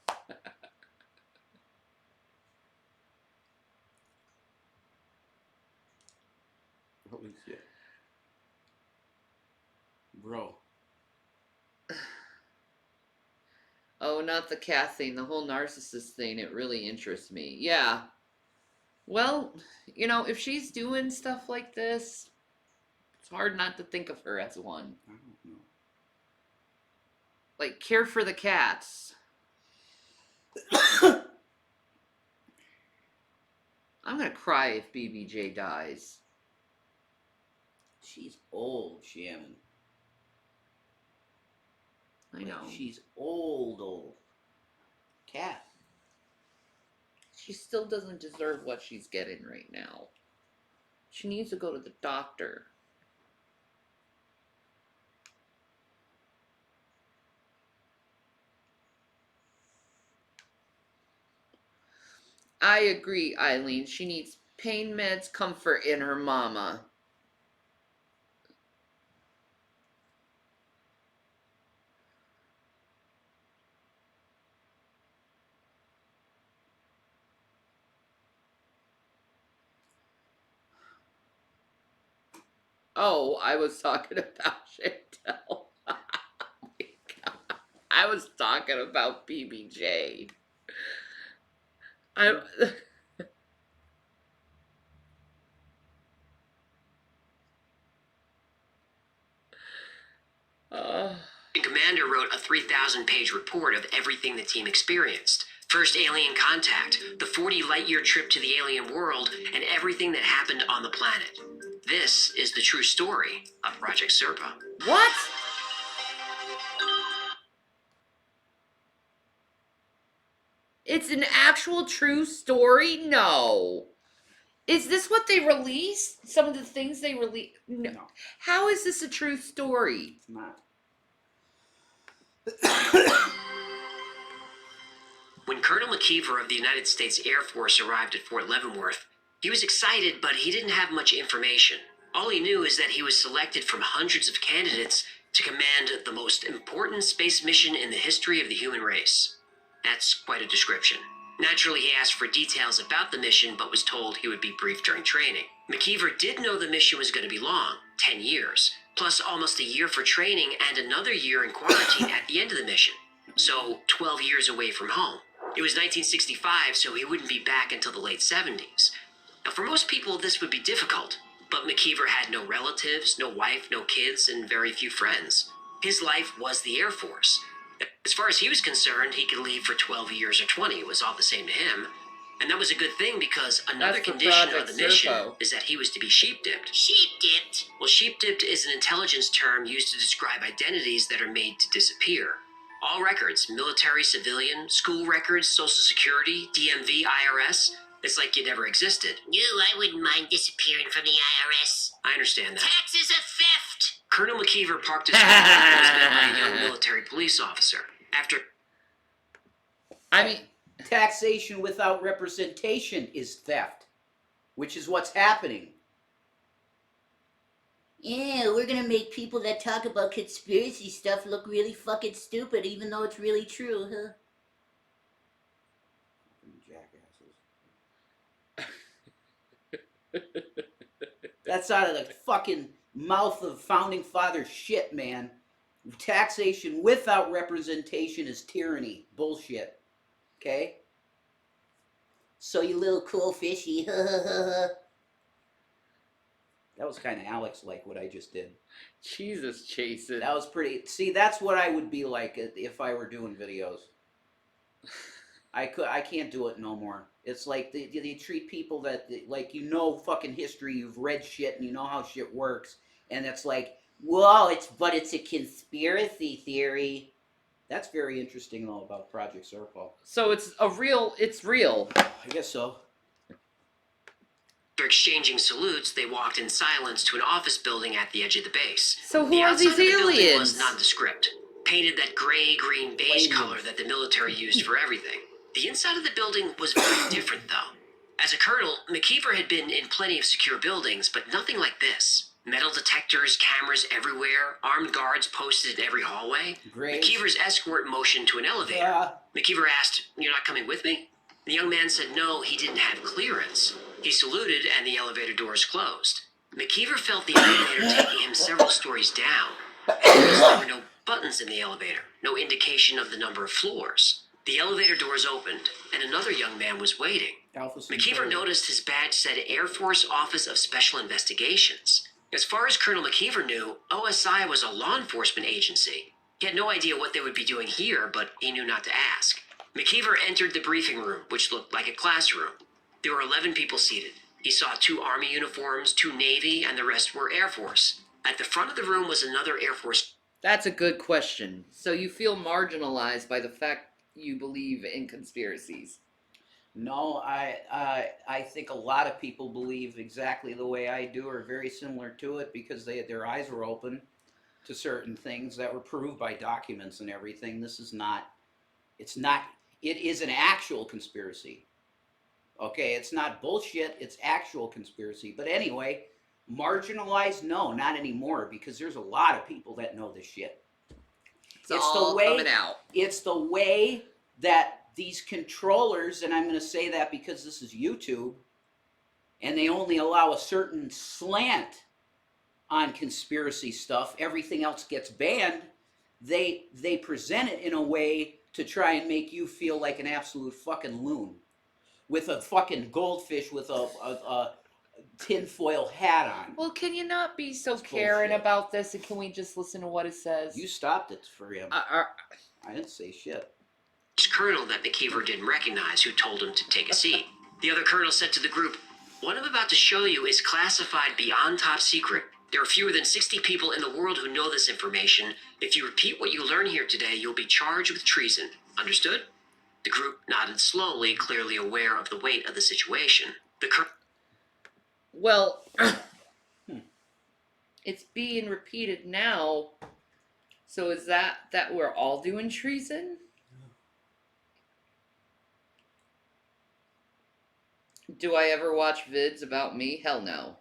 Holy shit. Bro. Oh, not the cat thing, the whole narcissist thing. It really interests me. Yeah. Well, you know, if she's doing stuff like this, it's hard not to think of her as one. I don't know. Like, care for the cats. I'm gonna cry if BBJ dies. She's old, Shannon. I know. She's old. Cat. She still doesn't deserve what she's getting right now. She needs to go to the doctor. I agree, Eileen. She needs pain meds, comfort in her mama. Oh, I was talking about Chantel. Oh my God. I was talking about BBJ. Commander wrote a 3,000-page report of everything the team experienced. First alien contact, the 40 light-year trip to the alien world, and everything that happened on the planet. This is the true story of Project Serpa. What? It's an actual true story? No. Is this what they released? Some of the things they released? No. How is this a true story? It's not. When Colonel McKeever of the United States Air Force arrived at Fort Leavenworth, he was excited, but he didn't have much information. All he knew is that he was selected from hundreds of candidates to command the most important space mission in the history of the human race. That's quite a description. Naturally, he asked for details about the mission, but was told he would be briefed during training. McKeever did know the mission was going to be long, 10 years, plus almost a year for training and another year in quarantine at the end of the mission. So, 12 years away from home. It was 1965, so he wouldn't be back until the late 70s. Now, for most people, this would be difficult, but McKeever had no relatives, no wife, no kids, and very few friends. His life was the Air Force. As far as he was concerned, he could leave for 12 years or 20. It was all the same to him. And that was a good thing because another That's the condition of Project the mission Serpo. is that he was to be sheep-dipped. Sheep-dipped? Well, sheep-dipped is an intelligence term used to describe identities that are made to disappear. All records, military, civilian, school records, Social Security, DMV, IRS, it's like you never existed. No, I wouldn't mind disappearing from the IRS. I understand that. Taxes are theft! Colonel McKeever parked his car and was met by a young military police officer. After I mean, Taxation without representation is theft. which is what's happening. Yeah, we're gonna make people that talk about conspiracy stuff look really fucking stupid, even though it's really true, huh? Jackasses. That's out of the fucking mouth of founding father shit, man. Taxation without representation is tyranny. Bullshit. Okay? So you little cool fishy. That was kind of Alex-like what I just did. Jesus, Jason. That was pretty. See, that's what I would be like if I were doing videos. I can't do it no more. It's like they treat people that, like, you know fucking history, you've read shit, and you know how shit works, and it's like, whoa, it's a conspiracy theory. That's very interesting though about Project Circle. So it's real. I guess so. After exchanging salutes, they walked in silence to an office building at the edge of the base. So who The are outside these of the building aliens? was nondescript, painted that gray-green beige Aliens. color that the military used for everything. The inside of the building was very different, though. As a colonel, McKeever had been in plenty of secure buildings, but nothing like this. Metal detectors, cameras everywhere, armed guards posted in every hallway. Great. McKeever's escort motioned to an elevator. McKeever asked, "You're not coming with me?" The young man said no, he didn't have clearance. He saluted and the elevator doors closed. McKeever felt the elevator taking him several stories down. There were no buttons in the elevator, no indication of the number of floors. The elevator doors opened, and another young man was waiting. McKeever noticed his badge said Air Force Office of Special Investigations. As far as Colonel McKeever knew, OSI was a law enforcement agency. He had no idea what they would be doing here, but he knew not to ask. McKeever entered the briefing room, which looked like a classroom. There were 11 people seated. He saw 2 Army uniforms, 2 Navy, and the rest were Air Force. At the front of the room was another Air Force. That's a good question. So you feel marginalized by the fact you believe in conspiracies? No, I think a lot of people believe exactly the way I do, or very similar to it, because their eyes were open to certain things that were proved by documents and everything. This is not. It is an actual conspiracy. Okay, it's not bullshit. It's actual conspiracy. But anyway, marginalized? No, not anymore, because there's a lot of people that know this shit. It's all coming out. It's the way that these controllers, and I'm going to say that because this is YouTube, and they only allow a certain slant on conspiracy stuff. Everything else gets banned. They present it in a way to try and make you feel like an absolute fucking loon with a fucking goldfish with a tinfoil hat on. Well, can you not be so It's caring bullshit. about this, and can we just listen to what it says? You stopped it for him. I didn't say shit. Colonel that McKeever didn't recognize who told him to take a seat. The other colonel said to the group, "What I'm about to show you is classified beyond top secret. There are fewer than 60 people in the world who know this information. If you repeat what you learn here today, you'll be charged with treason. Understood?" The group nodded slowly, clearly aware of the weight of the situation. The colonel... Well, it's being repeated now. So is that we're all doing treason? Do I ever watch vids about me? Hell no.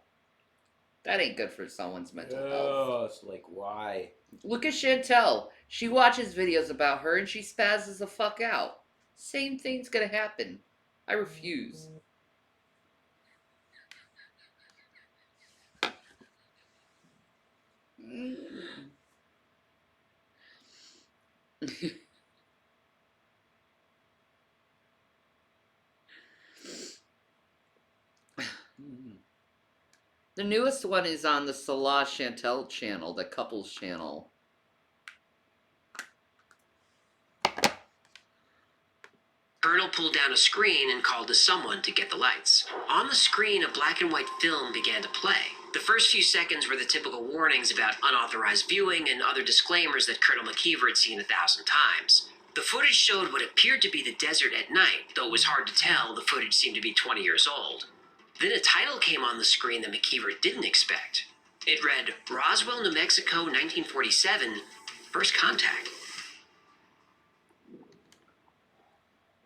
That ain't good for someone's mental health. Oh, it's like, why? Look at Chantel. She watches videos about her and she spazzes the fuck out. Same thing's gonna happen. I refuse. The newest one is on the Salah Chantel channel, the couples channel. Colonel pulled down a screen and called to someone to get the lights. On the screen, a black and white film began to play. The first few seconds were the typical warnings about unauthorized viewing and other disclaimers that Colonel McKeever had seen 1,000 times. The footage showed what appeared to be the desert at night, though it was hard to tell. The footage seemed to be 20 years old. Then a title came on the screen that McKeever didn't expect. It read, Roswell, New Mexico, 1947, First Contact.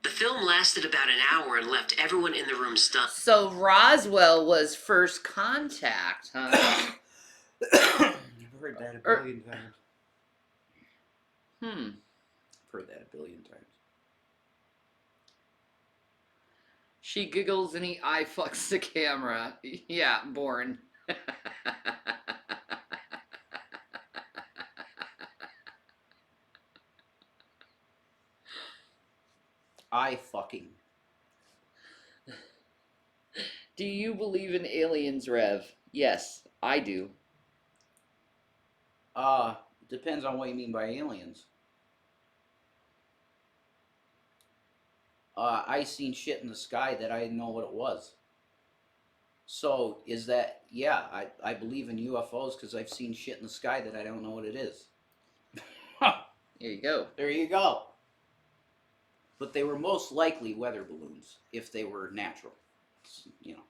The film lasted about an hour and left everyone in the room stunned. So Roswell was first contact, huh? I've heard that a Er- billion times. Hmm. I've heard that a billion times. She giggles and he eye fucks the camera. Yeah, born. I fucking. Do you believe in aliens, Rev? Yes, I do. Depends on what you mean by aliens. I seen shit in the sky that I didn't know what it was. So, is that, yeah, I believe in UFOs because I've seen shit in the sky that I don't know what it is. Here you go. There you go. But they were most likely weather balloons if they were natural. You know.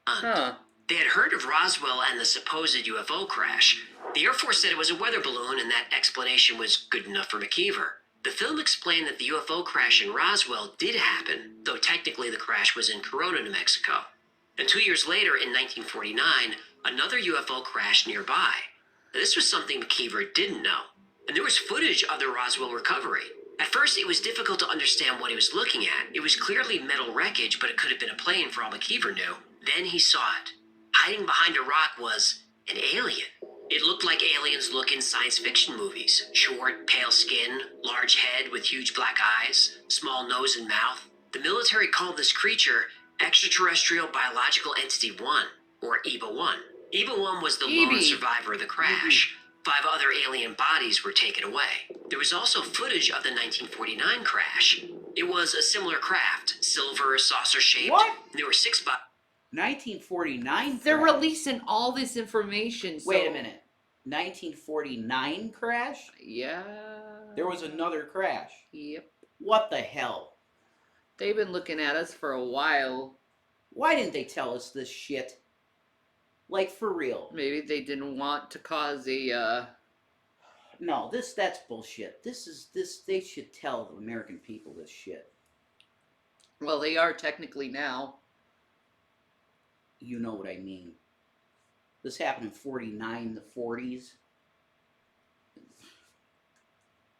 Huh. They had heard of Roswell and the supposed UFO crash. The Air Force said it was a weather balloon, and that explanation was good enough for McKeever. The film explained that the UFO crash in Roswell did happen, though technically the crash was in Corona, New Mexico. And 2 years later, in 1949, another UFO crashed nearby. Now, this was something McKeever didn't know, and there was footage of the Roswell recovery. At first, it was difficult to understand what he was looking at. It was clearly metal wreckage, but it could have been a plane for all McKeever knew. Then he saw it. Hiding behind a rock was an alien. It looked like aliens look in science fiction movies. Short, pale skin, large head with huge black eyes, small nose and mouth. The military called this creature Extraterrestrial Biological Entity 1, or EBA-1. EBA-1 was the lone EB. survivor of the crash. 5 other alien bodies were taken away. There was also footage of the 1949 crash. It was a similar craft, silver, saucer-shaped. What? There were 6 bodies. 1949? They're crash? releasing all this information. So... Wait a minute. 1949 crash? Yeah. There was another crash. Yep. What the hell? They've been looking at us for a while. Why didn't they tell us this shit? Like, for real. Maybe they didn't want to cause a, No, that's bullshit. They should tell the American people this shit. Well, they are technically now. You know what I mean. This happened in 49, the 40s.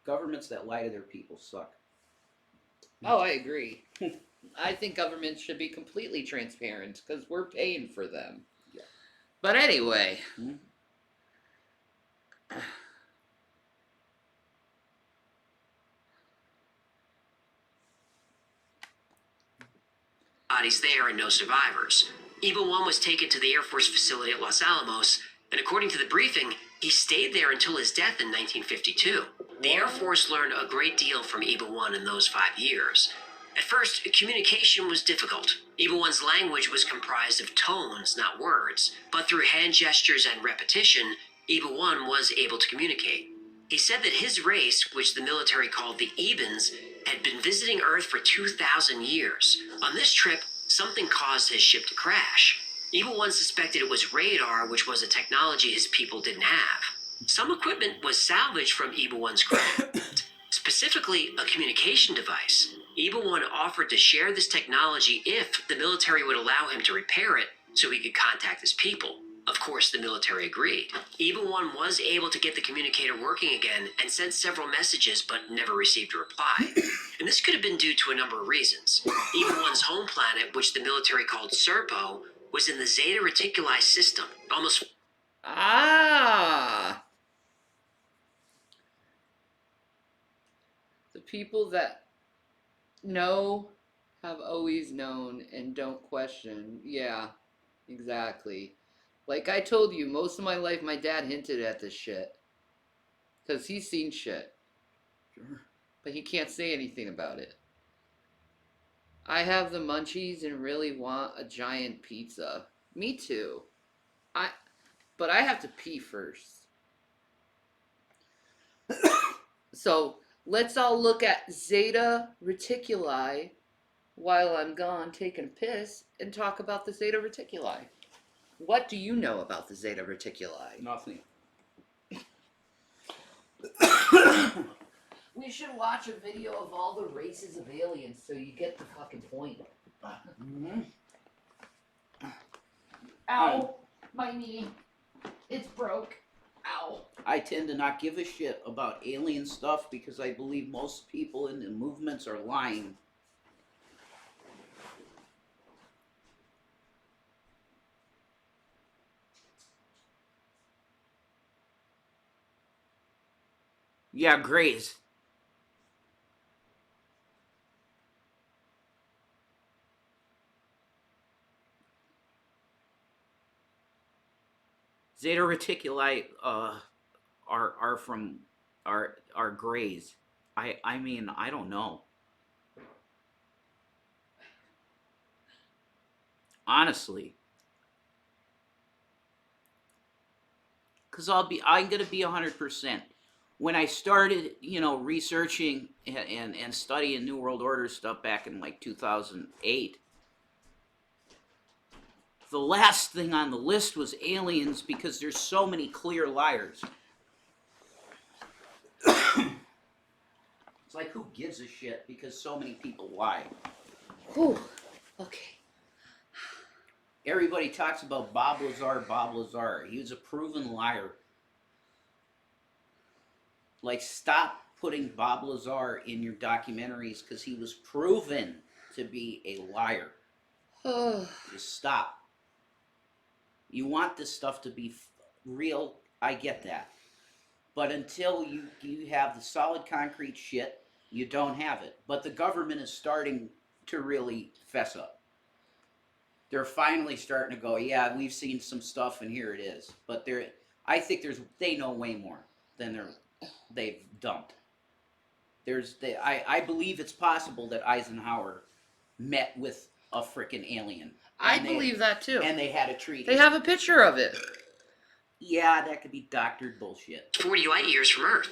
Governments that lie to their people suck. Oh, I agree. I think governments should be completely transparent because we're paying for them. Yeah. But anyway. Hmm? Bodies there and no survivors. EBA-1 was taken to the Air Force facility at Los Alamos, and according to the briefing, he stayed there until his death in 1952. The Air Force learned a great deal from EBA-1 in those 5 years. At first, communication was difficult. EBA-1's language was comprised of tones, not words, but through hand gestures and repetition, EBA-1 was able to communicate. He said that his race, which the military called the Ebans, had been visiting Earth for 2,000 years. On this trip, something caused his ship to crash. EBA-1 suspected it was radar, which was a technology his people didn't have. Some equipment was salvaged from EBA-1's craft, specifically a communication device. EBA-1 offered to share this technology if the military would allow him to repair it so he could contact his people. Of course, the military agreed. EBA-1 was able to get the communicator working again and sent several messages but never received a reply. And this could have been due to a number of reasons. EBA-1's home planet, which the military called Serpo, was in the Zeta Reticuli system, almost... Ah! The people that know have always known and don't question. Yeah, exactly. Like I told you, most of my life my dad hinted at this shit. Because he's seen shit. Sure. But he can't say anything about it. I have the munchies and really want a giant pizza. Me too. But I have to pee first. So, let's all look at Zeta Reticuli while I'm gone taking a piss and talk about the Zeta Reticuli. What do you know about the Zeta Reticuli? Nothing. We should watch a video of all the races of aliens so you get the fucking point. Ow! My knee. It's broke. Ow. I tend to not give a shit about alien stuff because I believe most people in the movements are lying. Yeah, Grays. Zeta Reticuli are from are Grays. I mean, I don't know. Honestly. Cause I'm gonna be 100%. When I started, researching and studying New World Order stuff back in like 2008, the last thing on the list was aliens because there's so many clear liars. It's like, who gives a shit because so many people lie. Whew. Okay. Everybody talks about Bob Lazar. He was a proven liar. Like, stop putting Bob Lazar in your documentaries because he was proven to be a liar. Just stop. You want this stuff to be real, I get that. But until you have the solid concrete shit, you don't have it. But the government is starting to really fess up. They're finally starting to go, yeah, we've seen some stuff and here it is. But I think they know way more than they've dumped. I believe it's possible that Eisenhower met with a frickin' alien. I believe that too. And they had a treaty. They have a picture of it. Yeah, that could be doctored bullshit. 40 light years from Earth.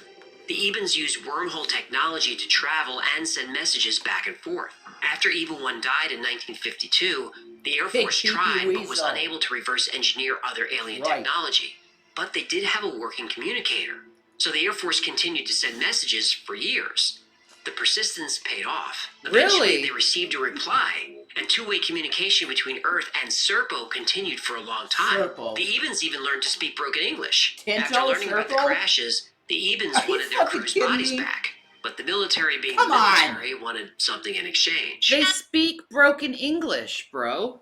The Ebens used wormhole technology to travel and send messages back and forth. After Eben 1 died in 1952, the Air Force tried but was unable to reverse engineer other alien technology. But they did have a working communicator. So the Air Force continued to send messages for years. The persistence paid off. Eventually, they received a reply, and two-way communication between Earth and Serpo continued for a long time. The Ebens even learned to speak broken English. After learning about the crashes, the Ebens wanted their crew's bodies back. But the military, being the military, wanted something in exchange. They speak broken English, bro.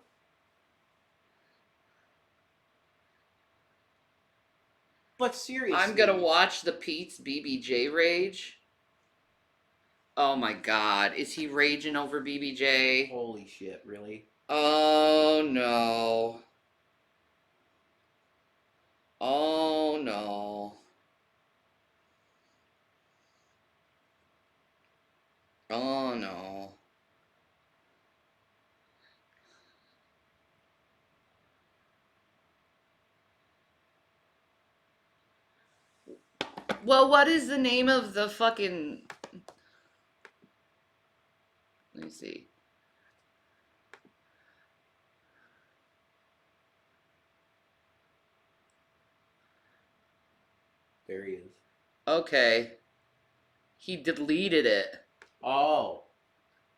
But seriously. I'm gonna watch the Pete's BBJ rage. Oh my god. Is he raging over BBJ? Holy shit, really? Oh no. Oh no. Oh no. Well, what is the name of the fucking... Let me see. There he is. Okay. He deleted it. Oh.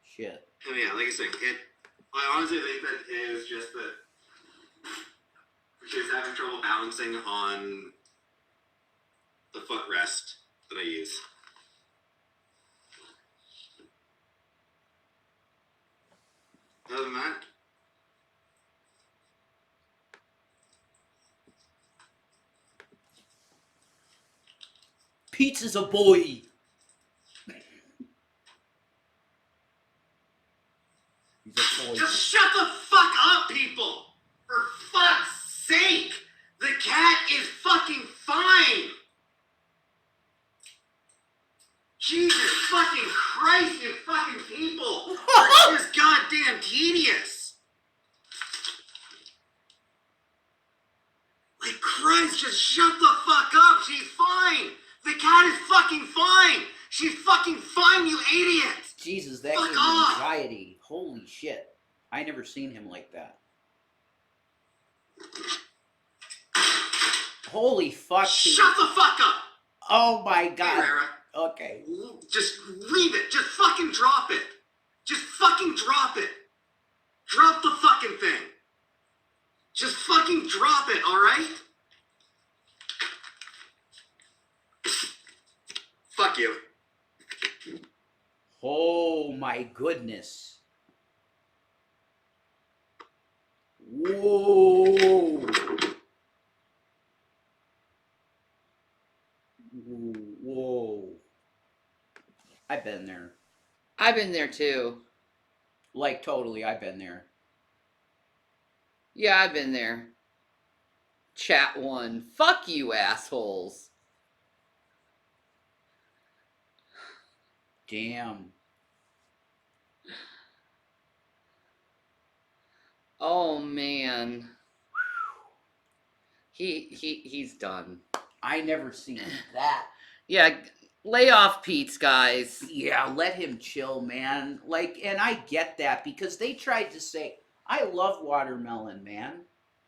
Shit. Oh yeah, like I said, I honestly think that it was just that she was having trouble balancing on the footrest that I use. Other than that, Pizza's a boy. He's a boy. just shut the fuck up, people! For fuck's sake! The cat is fucking fine! Jesus fucking Christ, you fucking people are just goddamn tedious! Like Christ, just shut the fuck up! She's fine! The cat is fucking fine! She's fucking fine, you idiot! Jesus, that Fuck gave me off! anxiety. Holy shit. I never seen him like that. Holy fuck. Shut the fuck up! Oh my Hey, God. Rara. Okay. Just leave it. Just fucking drop it. Just fucking drop it. Drop the fucking thing. Just fucking drop it, alright? Fuck you. Oh my goodness. Whoa. Whoa. I've been there. I've been there too. Like, totally, I've been there. Yeah, I've been there. Chat one. Fuck you, assholes. Damn. Oh man. He's done. I never seen that. Yeah, lay off Pete's, guys. Yeah, let him chill, man. Like, and I get that because they tried to say, I love watermelon, man.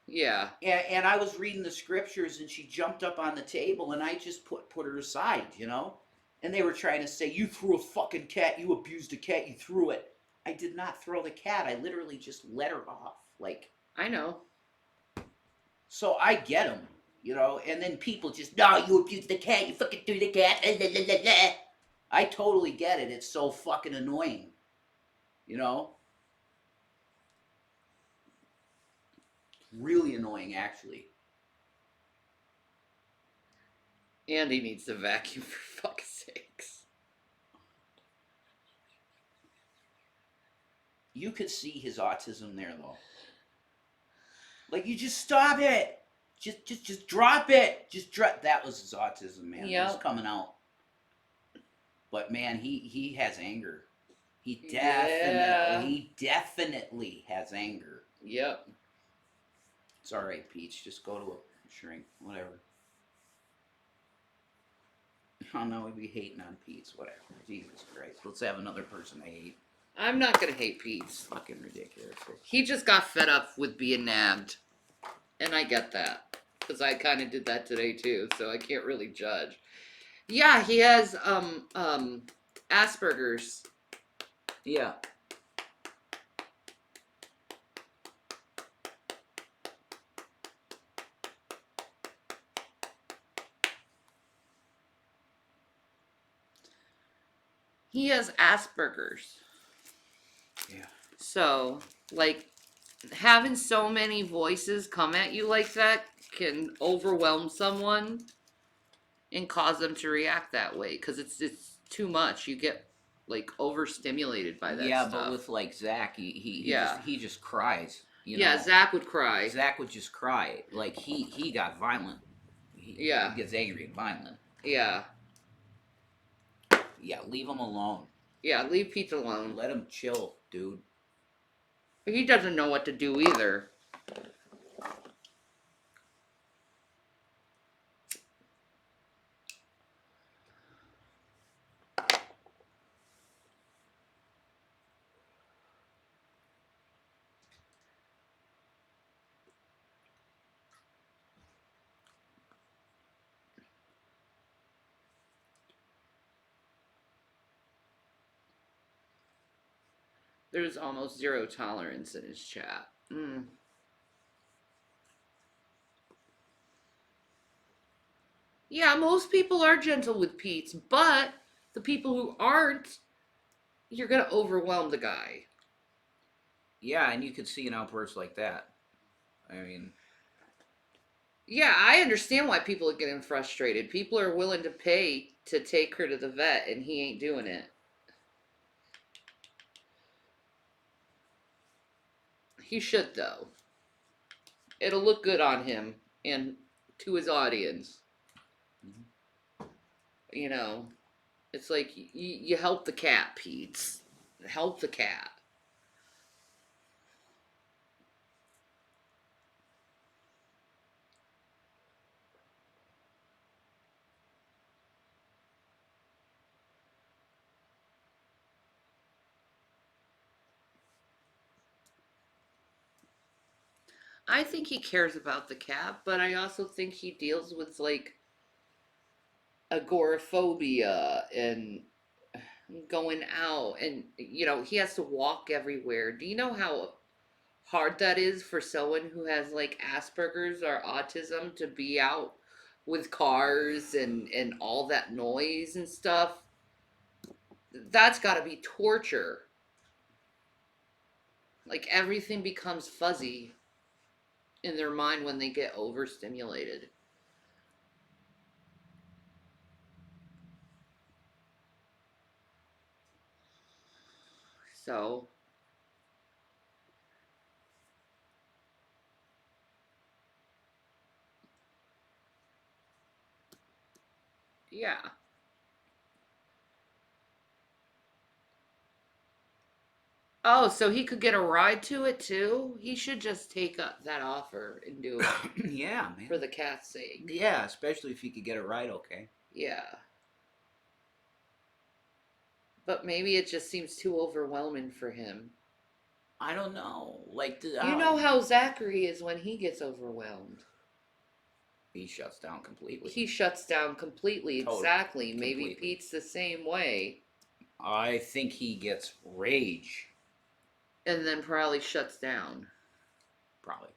Yeah. And I was reading the scriptures and she jumped up on the table and I just put her aside, you know? And they were trying to say, you threw a fucking cat, you abused a cat, you threw it. I did not throw the cat. I literally just let her off. Like, I know. so I get them, you know? And then people just, no, you abused the cat, you fucking threw the cat. I totally get it. It's so fucking annoying, you know? Really annoying, actually. Andy needs to vacuum for fuck's sakes. You could see his autism there, though. Like, you just stop it. Just drop it. Just drop. That was his autism, man. It was Yep. coming out. But man, he has anger. He Yeah. definitely has anger. Yep. It's all right, Peach. Just go to a shrink, whatever. Oh no, we'd be hating on Pete's, whatever. Jesus Christ. Let's have another person I hate. I'm not gonna hate Pete's. Fucking ridiculous. He just got fed up with being nabbed. And I get that. Because I kind of did that today too, so I can't really judge. Yeah, he has Asperger's. Yeah. He has Asperger's. Yeah. So, like, having so many voices come at you like that can overwhelm someone and cause them to react that way because it's too much. You get like overstimulated by that Yeah, stuff. but with like Zach, he Yeah. he just cries. You Yeah, know? Zach would cry. Zach would just cry. Like he got violent. Yeah. He gets angry and violent. Yeah. Yeah, leave him alone. Yeah, leave Pete alone. Let him chill, dude. He doesn't know what to do either. There's almost zero tolerance in his chat. Yeah, most people are gentle with Pete's, but the people who aren't, you're gonna overwhelm the guy. Yeah, and you could see an outburst like that. I mean, Yeah, I understand why people are getting frustrated. People are willing to pay to take her to the vet, and he ain't doing it. He should, though. It'll look good on him and to his audience. You know, it's like you help the cat, Pete. Help the cat. I think he cares about the cat, but I also think he deals with like agoraphobia and going out, and he has to walk everywhere. Do you know how hard that is for someone who has like Asperger's or autism to be out with cars and all that noise and stuff? That's got to be torture. Like everything becomes fuzzy in their mind when they get overstimulated. So yeah. Oh, so he could get a ride to it too? He should just take up that offer and do it Yeah, man. for the cat's sake. Yeah, especially if you could get it right, okay. Yeah. But maybe it just seems too overwhelming for him. I don't know. Like, You know how Zachary is when he gets overwhelmed. he shuts down completely. He shuts down completely. Totally. Exactly. Maybe Completely. Pete's the same way. I think he gets rage. And then probably shuts down. Probably.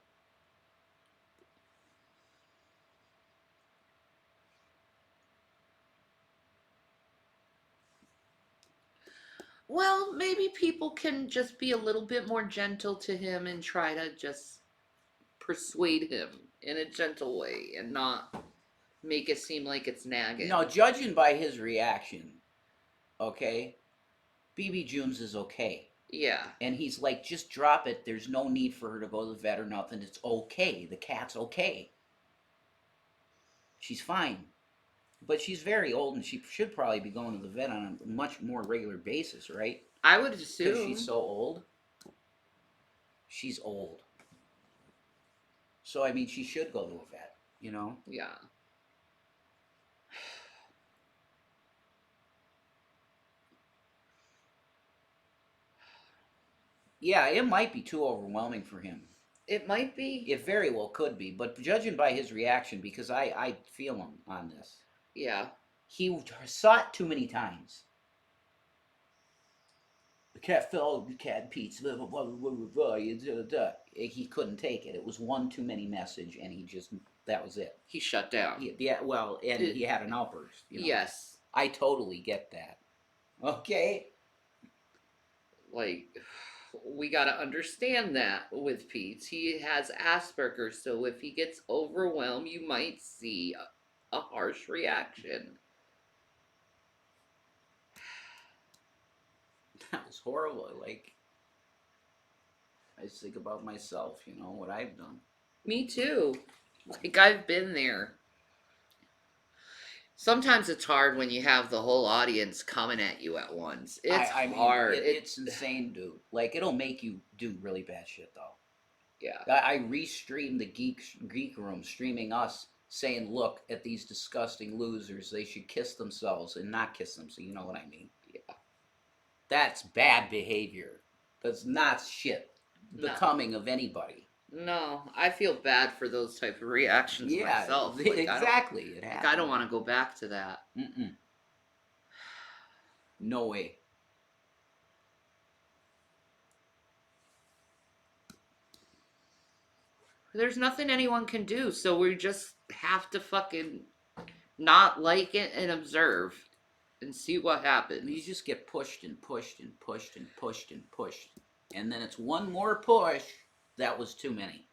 Well, maybe people can just be a little bit more gentle to him and try to just persuade him in a gentle way and not make it seem like it's nagging. No, judging by his reaction, okay, BB Junes is okay. Yeah. And he's like, just drop it. There's no need for her to go to the vet or nothing. It's okay. The cat's okay. She's fine. But she's very old and she should probably be going to the vet on a much more regular basis, right? I would Because assume. she's so old. She's old. So, I mean, she should go to a vet, you know? Yeah. Yeah, it might be too overwhelming for him. It might be. It very well could be, but judging by his reaction, because I feel him on this, Yeah. he saw it too many times. The cat fell, the cat Pete's, blah, blah, blah, blah, blah, blah, da, da, da. He couldn't take it. It was one too many message, and that was it. He shut down. Yeah, well, and he had an outburst. You know? Yes. I totally get that. Okay? Like, we got to understand that with Pete. He has Asperger's, so if he gets overwhelmed, you might see a harsh reaction. That was horrible. Like, I just think about myself, you know, what I've done. Me too. Like, I've been there. Sometimes it's hard when you have the whole audience coming at you at once. It's I mean, hard. It's insane, dude. Like, it'll make you do really bad shit, though. Yeah. I re-streamed the Geek Room, streaming us, saying, look at these disgusting losers. They should kiss themselves and not kiss them, so you know what I mean. Yeah. That's bad behavior. That's not shit No. becoming of anybody. No, I feel bad for those type of reactions myself. Like, exactly. It I happens. don't want to go back to that. Mm-mm. No way. There's nothing anyone can do, so we just have to fucking not like it and observe and see what happens. You just get pushed and pushed and pushed and pushed and pushed. And then it's one more push. That was too many.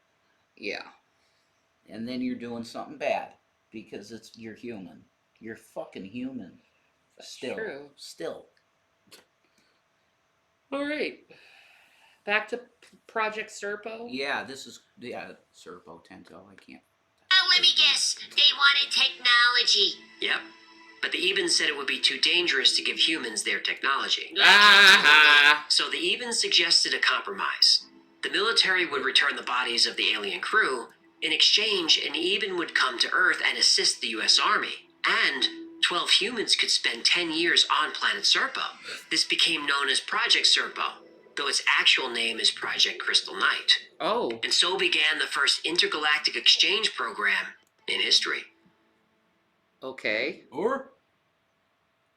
Yeah. And then you're doing something bad because you're human. You're fucking human. That's Still. true. Still. All right. Back to Project Serpo. Yeah, Serpo, Tento, I can't. Oh, let me guess. They wanted technology. Yep. But the Ebens said it would be too dangerous to give humans their technology. Ah! So the Ebens suggested a compromise. The military would return the bodies of the alien crew. In exchange, an Eben would come to Earth and assist the U.S. Army. And 12 humans could spend 10 years on planet Serpo. This became known as Project Serpo, though its actual name is Project Crystal Knight. Oh. And so began the first intergalactic exchange program in history. Okay. Or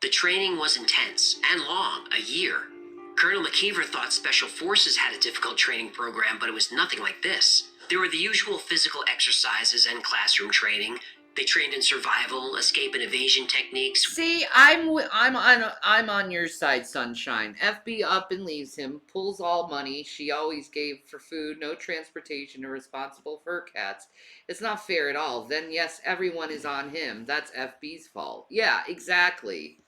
The training was intense and long, a year. Colonel McKeever thought Special Forces had a difficult training program, but it was nothing like this. There were the usual physical exercises and classroom training. They trained in survival, escape and evasion techniques. See, I'm on your side, Sunshine. FB up and leaves him, pulls all money she always gave for food, no transportation, and responsible for her cats. It's not fair at all. Then yes, everyone is on him. That's FB's fault. Yeah, exactly.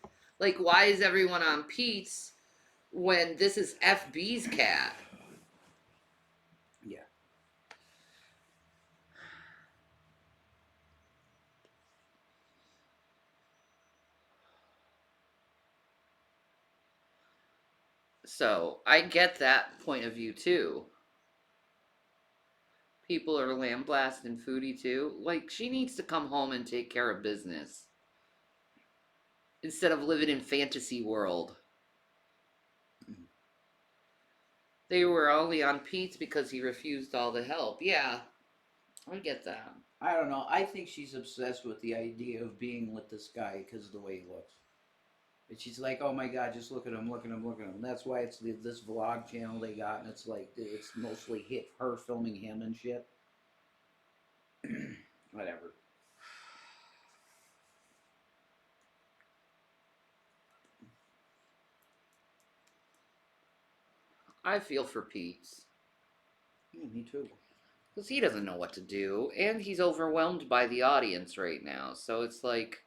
Like, why is everyone on Pete's when this is FB's cat? Yeah. So, I get that point of view too. People are lambasting Foodie too. Like, she needs to come home and take care of business. Instead of living in fantasy world. They were only on Pete's because he refused all the help. Yeah, I get that. I don't know. I think she's obsessed with the idea of being with this guy because of the way he looks. And she's like, oh my god, just look at him, look at him, look at him. That's why it's this vlog channel they got, and it's like, it's mostly her filming him and shit. Whatever. I feel for Pete's. Yeah, me too. Because he doesn't know what to do, and he's overwhelmed by the audience right now. So it's like...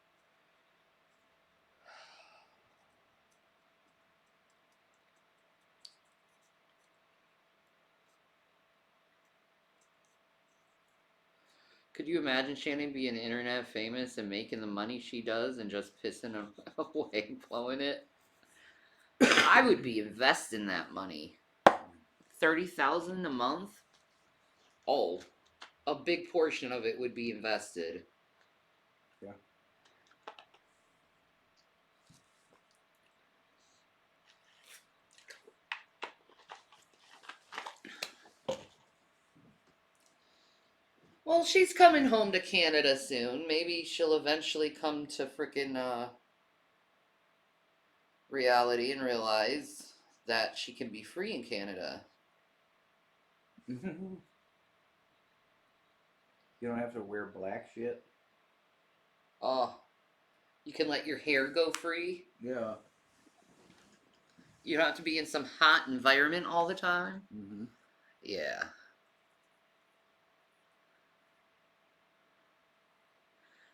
Could you imagine Shannon being internet famous and making the money she does and just pissing him away, blowing it? I would be investing that money. $30,000 a month? Oh, a big portion of it would be invested. Yeah. Well, she's coming home to Canada soon. Maybe she'll eventually come to frickin' reality and realize that she can be free in Canada. You don't have to wear black shit. Oh, you can let your hair go free. Yeah. You don't have to be in some hot environment all the time. Mm-hmm. Yeah.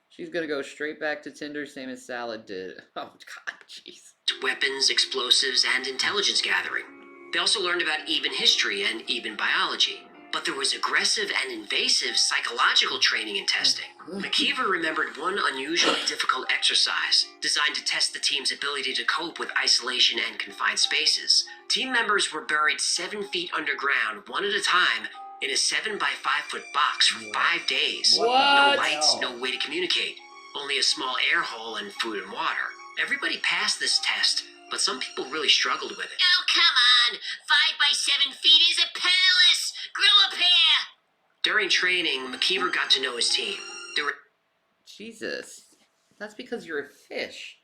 She's gonna go straight back to Tinder, same as Salad did. Oh, God, jeez. Weapons, explosives, and intelligence gathering. They also learned about even history and even biology. But there was aggressive and invasive psychological training and testing. McKeever remembered one unusually difficult exercise designed to test the team's ability to cope with isolation and confined spaces. Team members were buried 7 feet underground, one at a time, in a 7 by 5 foot box for 5 days. What? No lights, no way to communicate. Only a small air hole and food and water. Everybody passed this test, but some people really struggled with it. Oh, come on. 5 by 7 feet is a palace. Grow up here. During training, McKeever got to know his team. There were Jesus. That's because you're a fish.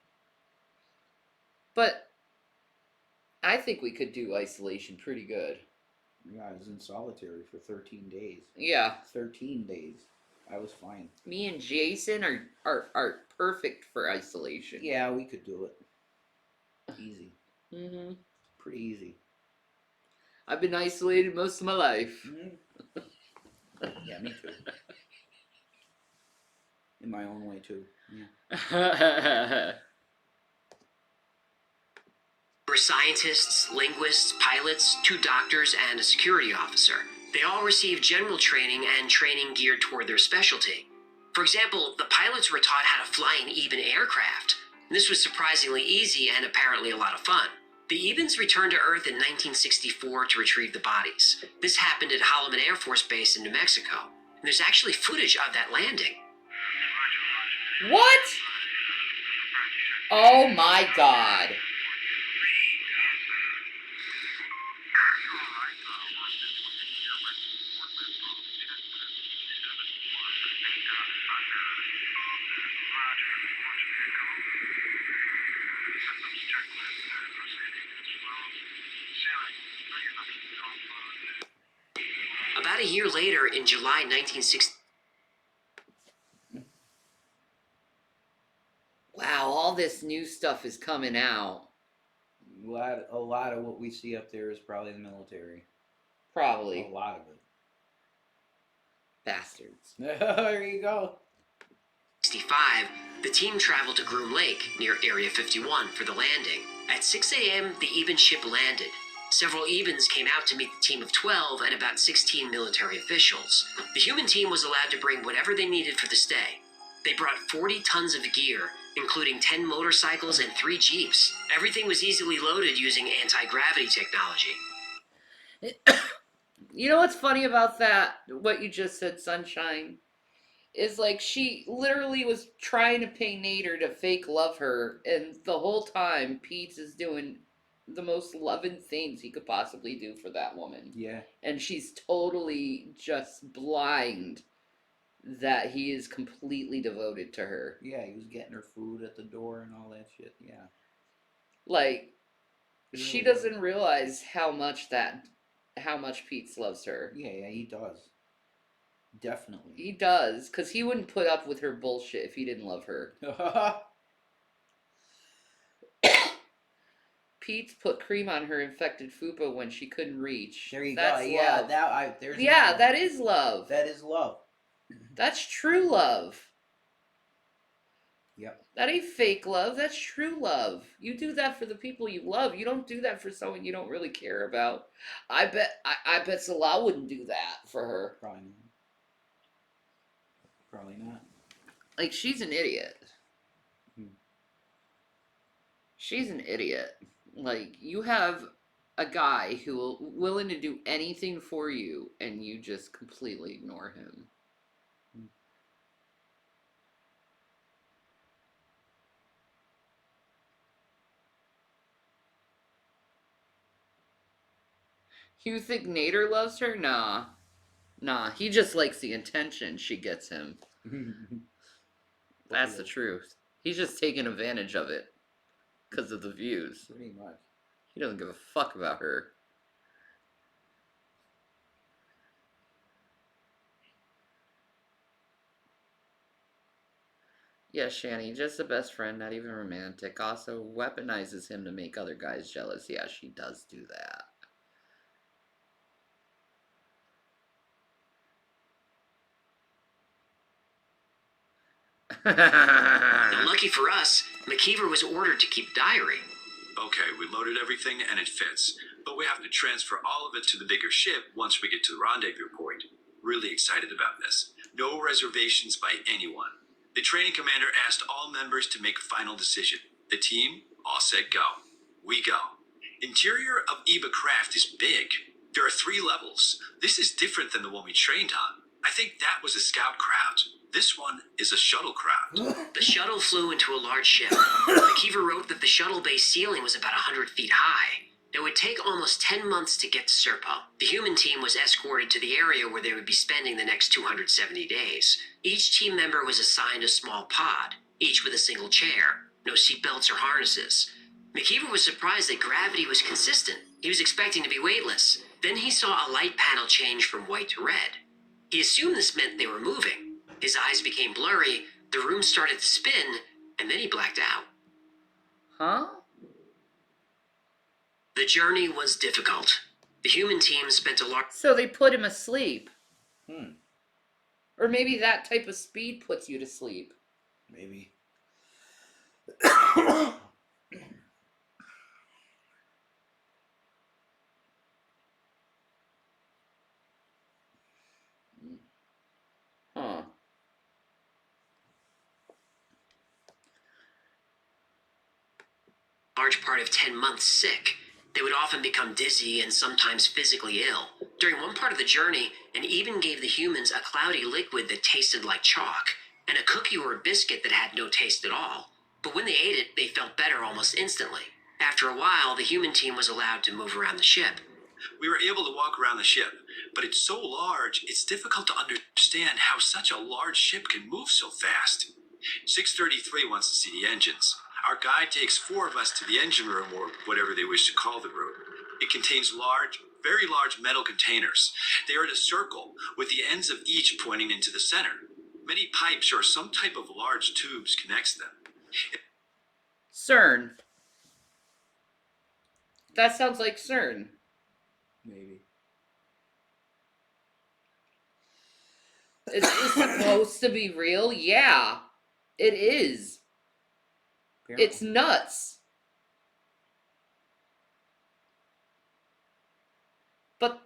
But I think we could do isolation pretty good. Yeah, I was in solitary for 13 days. Yeah. 13 days. I was fine. Me and Jason are perfect for isolation. Yeah, we could do it. Easy. Mm-hmm. Pretty easy. I've been isolated most of my life. Mm-hmm. Yeah, me too. In my own way too. Yeah. were scientists, linguists, pilots, 2 doctors, and a security officer. They all received general training and training geared toward their specialty. For example, the pilots were taught how to fly an Eben aircraft. This was surprisingly easy and apparently a lot of fun. The Ebens returned to Earth in 1964 to retrieve the bodies. This happened at Holloman Air Force Base in New Mexico. And there's actually footage of that landing. What? Oh my God. a year later, in July 1960. Wow, all this new stuff is coming out. A lot of what we see up there is probably the military. Probably. A lot of it. Bastards. There you go. 65, the team traveled to Groom Lake near Area 51 for the landing. At 6 a.m., the Eben ship landed. Several Ebens came out to meet the team of 12 and about 16 military officials. The human team was allowed to bring whatever they needed for the stay. They brought 40 tons of gear, including 10 motorcycles and 3 jeeps. Everything was easily loaded using anti-gravity technology. You know what's funny about that? What you just said, Sunshine? Is like she literally was trying to pay Nader to fake love her, and the whole time Pete is doing the most loving things he could possibly do for that woman. Yeah. And she's totally just blind that he is completely devoted to her. Yeah, he was getting her food at the door and all that shit. Yeah. Like, she Yeah. doesn't realize how much Pete loves her. Yeah, he does. Definitely. He does, because he wouldn't put up with her bullshit if he didn't love her. Pete put cream on her infected fupa when she couldn't reach. There you That's go. Yeah, love. there's Yeah, another that one. is love. That is love. That's true love. Yep. That ain't fake love. That's true love. You do that for the people you love. You don't do that for someone you don't really care about. I bet Salah wouldn't do that for her. Probably not. Probably not. Like, she's an idiot. She's an idiot. Like, you have a guy who will willing to do anything for you, and you just completely ignore him. You think Nader loves her? Nah. Nah, he just likes the attention she gets him. That's the truth. He's just taking advantage of it. Because of the views. Pretty much. He doesn't give a fuck about her. Yeah, Shani, just a best friend, not even romantic. Also weaponizes him to make other guys jealous. Yeah, she does do that. Lucky for us, McKeever was ordered to keep diary. Okay, we loaded everything and it fits, but we have to transfer all of it to the bigger ship once we get to the rendezvous point. Really excited about this. No reservations by anyone. The training commander asked all members to make a final decision. The team all said go. We go. Interior of Eba craft is big. There are 3 levels. This is different than the one we trained on. I think that was a scout crowd. This one is a shuttle crowd. The shuttle flew into a large ship. McKeever wrote that the shuttle bay's ceiling was about 100 feet high. It would take almost 10 months to get to Serpo. The human team was escorted to the area where they would be spending the next 270 days. Each team member was assigned a small pod, each with a single chair, no seatbelts or harnesses. McKeever was surprised that gravity was consistent. He was expecting to be weightless. Then he saw a light panel change from white to red. He assumed this meant they were moving. His eyes became blurry, the room started to spin, and then he blacked out. Huh? The journey was difficult. The human team spent a large... So they put him asleep. Hmm. Or maybe that type of speed puts you to sleep. Maybe. Huh. large part of 10 months sick. They would often become dizzy and sometimes physically ill. During one part of the journey, an Eben gave the humans a cloudy liquid that tasted like chalk, and a cookie or a biscuit that had no taste at all. But when they ate it, they felt better almost instantly. After a while, the human team was allowed to move around the ship. We were able to walk around the ship, but it's so large, it's difficult to understand how such a large ship can move so fast. 633 wants to see the engines. Our guide takes 4 of us to the engine room, or whatever they wish to call the room. It contains large, very large metal containers. They are in a circle, with the ends of each pointing into the center. Many pipes or some type of large tubes connects them. CERN. That sounds like CERN. Maybe. Is this supposed to be real? Yeah, it is. Apparently. It's nuts. But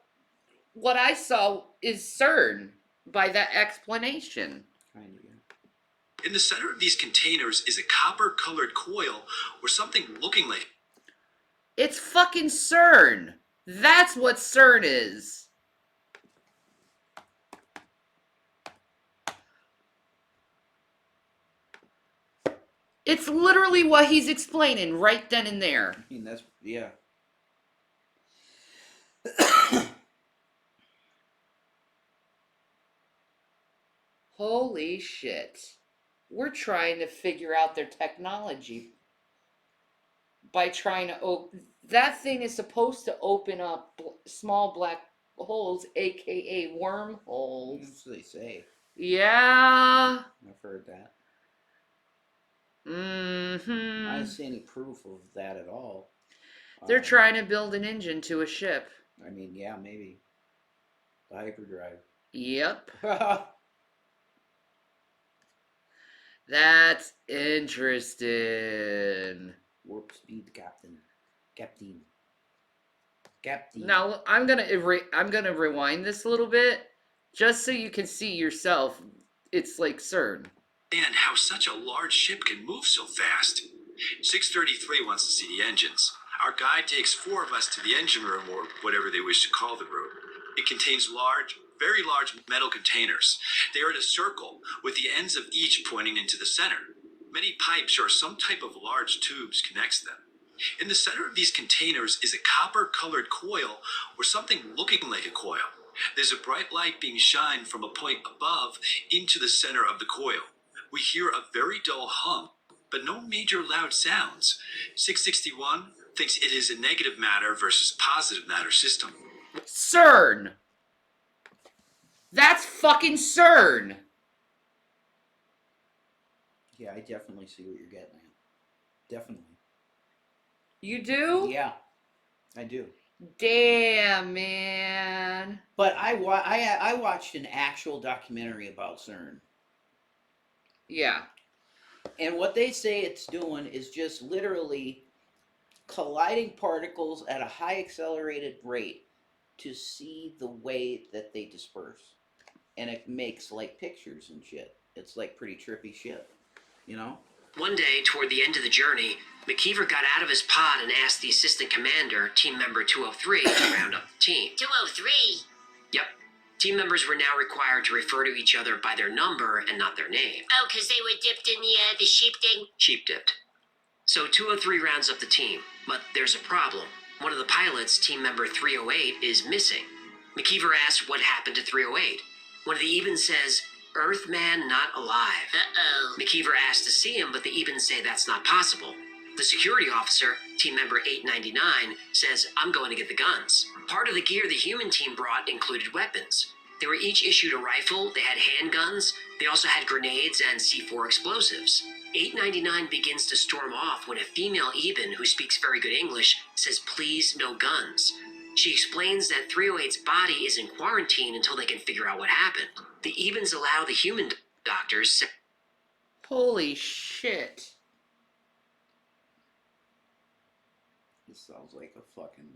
what I saw is CERN by that explanation. Kind of, yeah. In the center of these containers is a copper-colored coil or something looking like... It's fucking CERN. That's what CERN is. It's literally what he's explaining right then and there. I mean, that's, yeah. Holy shit. We're trying to figure out their technology by trying to open. That thing is supposed to open up small black holes, aka wormholes. That's what they say. Yeah. I've heard that. I Mm-hmm. didn't see any proof of that at all. They're trying to build an engine to a ship. I mean, yeah, maybe. The hyperdrive. Yep. That's interesting. Warp speed, Captain. Captain. Captain. Now I'm gonna rewind this a little bit, just so you can see yourself. It's like CERN. And how such a large ship can move so fast. 633 wants to see the engines. Our guide takes 4 of us to the engine room, or whatever they wish to call the room. It contains very large metal containers. They are in a circle, with the ends of each pointing into the center. Many pipes or some type of large tubes connects them. In the center of these containers is a copper-colored coil, or something looking like a coil. There's a bright light being shined from a point above into the center of the coil. We hear a very dull hum, but no major loud sounds. 661 thinks it is a negative matter versus positive matter system. CERN. That's fucking CERN. Yeah, I definitely see what you're getting at. Definitely. You do? Yeah, I do. Damn, man. But I watched an actual documentary about CERN. Yeah. And what they say it's doing is just literally colliding particles at a high accelerated rate to see the way that they disperse. And it makes like pictures and shit. It's like pretty trippy shit, you know? One day, toward the end of the journey, McKeever got out of his pod and asked the assistant commander, team member 203, to round up the team. 203. Yep. Team members were now required to refer to each other by their number and not their name. Oh, because they were dipped in the sheep thing? Sheep dipped. So 203 rounds up the team, but there's a problem. One of the pilots, team member 308, is missing. McKeever asks what happened to 308. One of the Ebens says, Earthman not alive. Uh-oh. McKeever asks to see him, but the Ebens say that's not possible. The security officer, team member 899, says, I'm going to get the guns. Part of the gear the human team brought included weapons. They were each issued a rifle, they had handguns, they also had grenades and C4 explosives. 899 begins to storm off when a female Eben, who speaks very good English, says, please, no guns. She explains that 308's body is in quarantine until they can figure out what happened. The Ebens allow the human doctors... Holy shit. This sounds like a fucking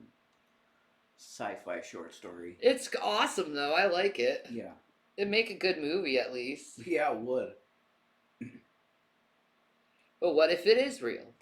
sci-fi short story. It's awesome though. I like it. Yeah. It'd make a good movie at least. Yeah, it would. But what if it is real?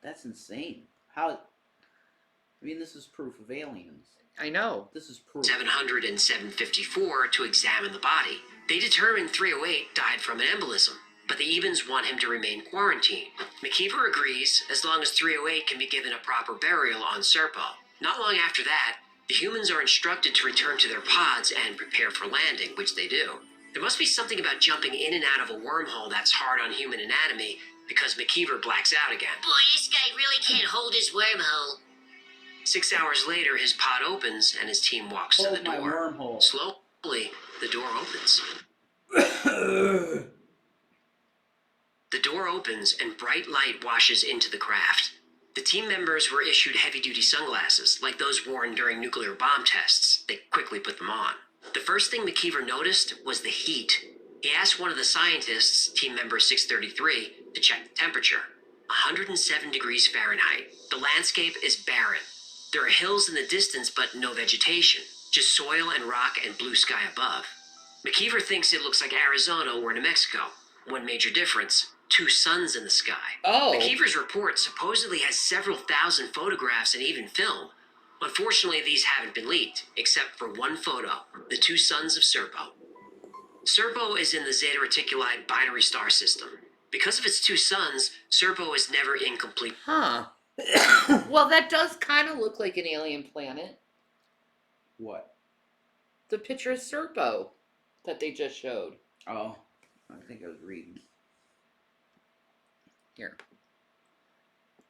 That's insane. How... I mean, this is proof of aliens. I know. This is proof. 700 and 754 to examine the body. They determine 308 died from an embolism, but the Ebens want him to remain quarantined. McKeever agrees as long as 308 can be given a proper burial on Serpo. Not long after that, the humans are instructed to return to their pods and prepare for landing, which they do. There must be something about jumping in and out of a wormhole that's hard on human anatomy, because McKeever blacks out again. Boy, this guy really can't hold his wormhole. 6 hours later, his pod opens and his team walks to the Hold my door. wormhole. Slowly, the door opens. The door opens and bright light washes into the craft. The team members were issued heavy-duty sunglasses, like those worn during nuclear bomb tests. They quickly put them on. The first thing McKeever noticed was the heat. He asked one of the scientists, team member 633, to check the temperature. 107 degrees Fahrenheit. The landscape is barren. There are hills in the distance, but no vegetation. Just soil and rock and blue sky above. McKeever thinks it looks like Arizona or New Mexico. One major difference: 2 suns in the sky. Oh. McKeever's report supposedly has several thousand photographs and even film. Unfortunately, these haven't been leaked, except for one photo: the 2 suns of Serpo. Serpo is in the Zeta Reticuli binary star system. Because of its 2 suns, Serpo is never in complete. Huh. Well, that does kind of look like an alien planet. What? The picture of Serpo that they just showed. Oh, I think I was reading. Here.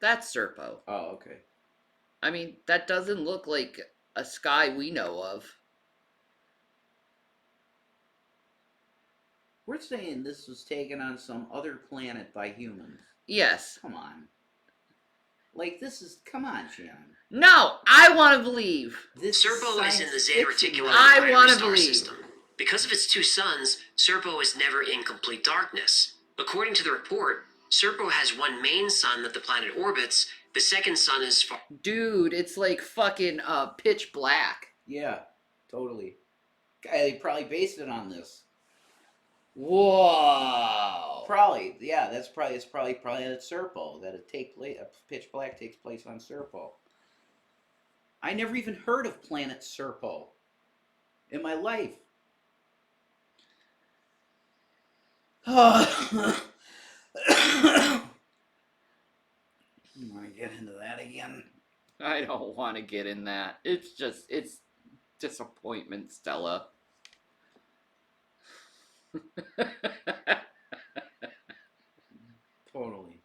That's Serpo. Oh, okay. I mean, that doesn't look like a sky we know of. We're saying this was taken on some other planet by humans. Yes. Come on. Like, this is... Come on, Shannon. No, I want to believe. This Serpo is in the Zeta Reticuli I binary wanna star believe. system. Because of its 2 suns, Serpo is never in complete darkness. According to the report, Serpo has one main sun that the planet orbits. The second sun is far. Dude, it's like fucking pitch black. Yeah, totally. They probably based it on this. Whoa. Probably, yeah. It's probably at Serpo that Pitch Black takes place on Serpo. I never even heard of Planet Serpo in my life. You want to get into that again? I don't want to get in that. It's disappointment, Stella. Totally.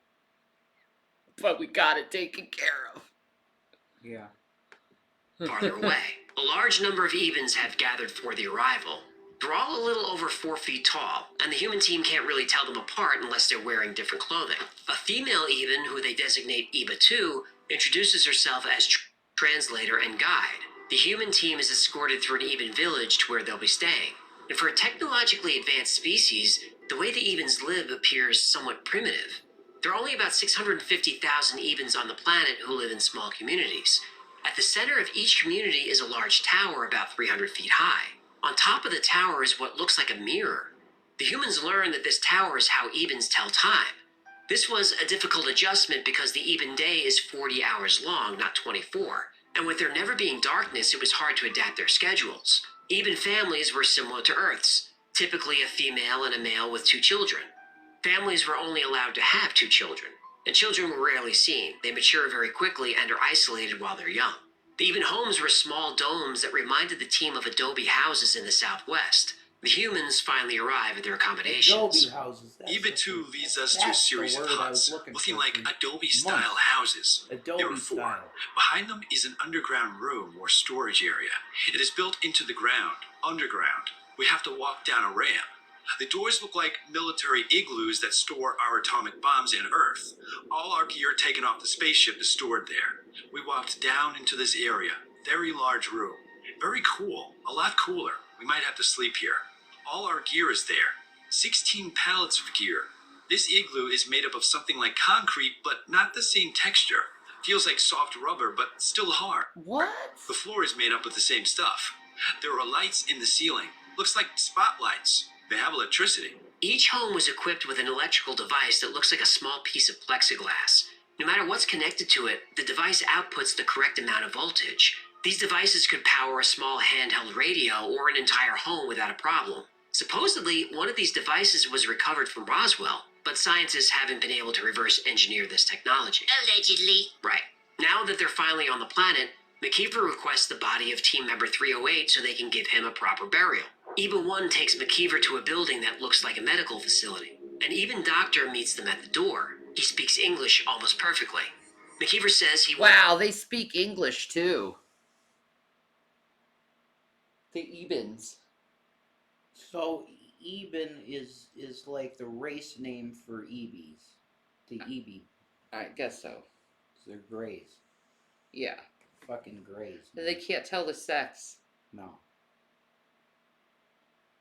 But we got it taken care of. Yeah. farther away. A large number of Evens have gathered for the arrival. They're all a little over 4 feet tall, and the human team can't really tell them apart unless they're wearing different clothing. A female Even, who they designate Eba-2, introduces herself as translator and guide. The human team is escorted through an Even village to where they'll be staying. And for a technologically advanced species, the way the Evens live appears somewhat primitive. There are only about 650,000 Evens on the planet who live in small communities. At the center of each community is a large tower about 300 feet high. On top of the tower is what looks like a mirror. The humans learn that this tower is how Evens tell time. This was a difficult adjustment because the Even day is 40 hours long, not 24. And with there never being darkness, it was hard to adapt their schedules. Even families were similar to Earth's, typically a female and a male with 2 children. Families were only allowed to have 2 children, and children were rarely seen. They mature very quickly and are isolated while they're young. The Even homes were small domes that reminded the team of adobe houses in the Southwest. The humans finally arrive at their accommodations. Adobe houses. EBA2 leads us to a that's the series of word I was huts, looking looking for like for Adobe-style months. houses. Adobe There are 4. style. Behind them is an underground room or storage area. It is built into the ground, underground. We have to walk down a ramp. The doors look like military igloos that store our atomic bombs in Earth. All our gear taken off the spaceship is stored there. We walked down into this area. Very large room. Very cool. A lot cooler. We might have to sleep here. All our gear is there. 16 pallets of gear. This igloo is made up of something like concrete, but not the same texture. Feels like soft rubber, but still hard. What? The floor is made up of the same stuff. There are lights in the ceiling. Looks like spotlights. They have electricity. Each home was equipped with an electrical device that looks like a small piece of plexiglass. No matter what's connected to it, the device outputs the correct amount of voltage. These devices could power a small handheld radio or an entire home without a problem. Supposedly, one of these devices was recovered from Roswell, but scientists haven't been able to reverse engineer this technology. Allegedly. Right. Now that they're finally on the planet, McKeever requests the body of team member 308 so they can give him a proper burial. EBA-1 takes McKeever to a building that looks like a medical facility. An Even doctor meets them at the door. He speaks English almost perfectly. McKeever says he Wow, they speak English too. The Ebens. So Eben is like the race name for Ebies. The Ebi. I guess so. They're grays. Yeah. Fucking grays. They can't tell the sex. No.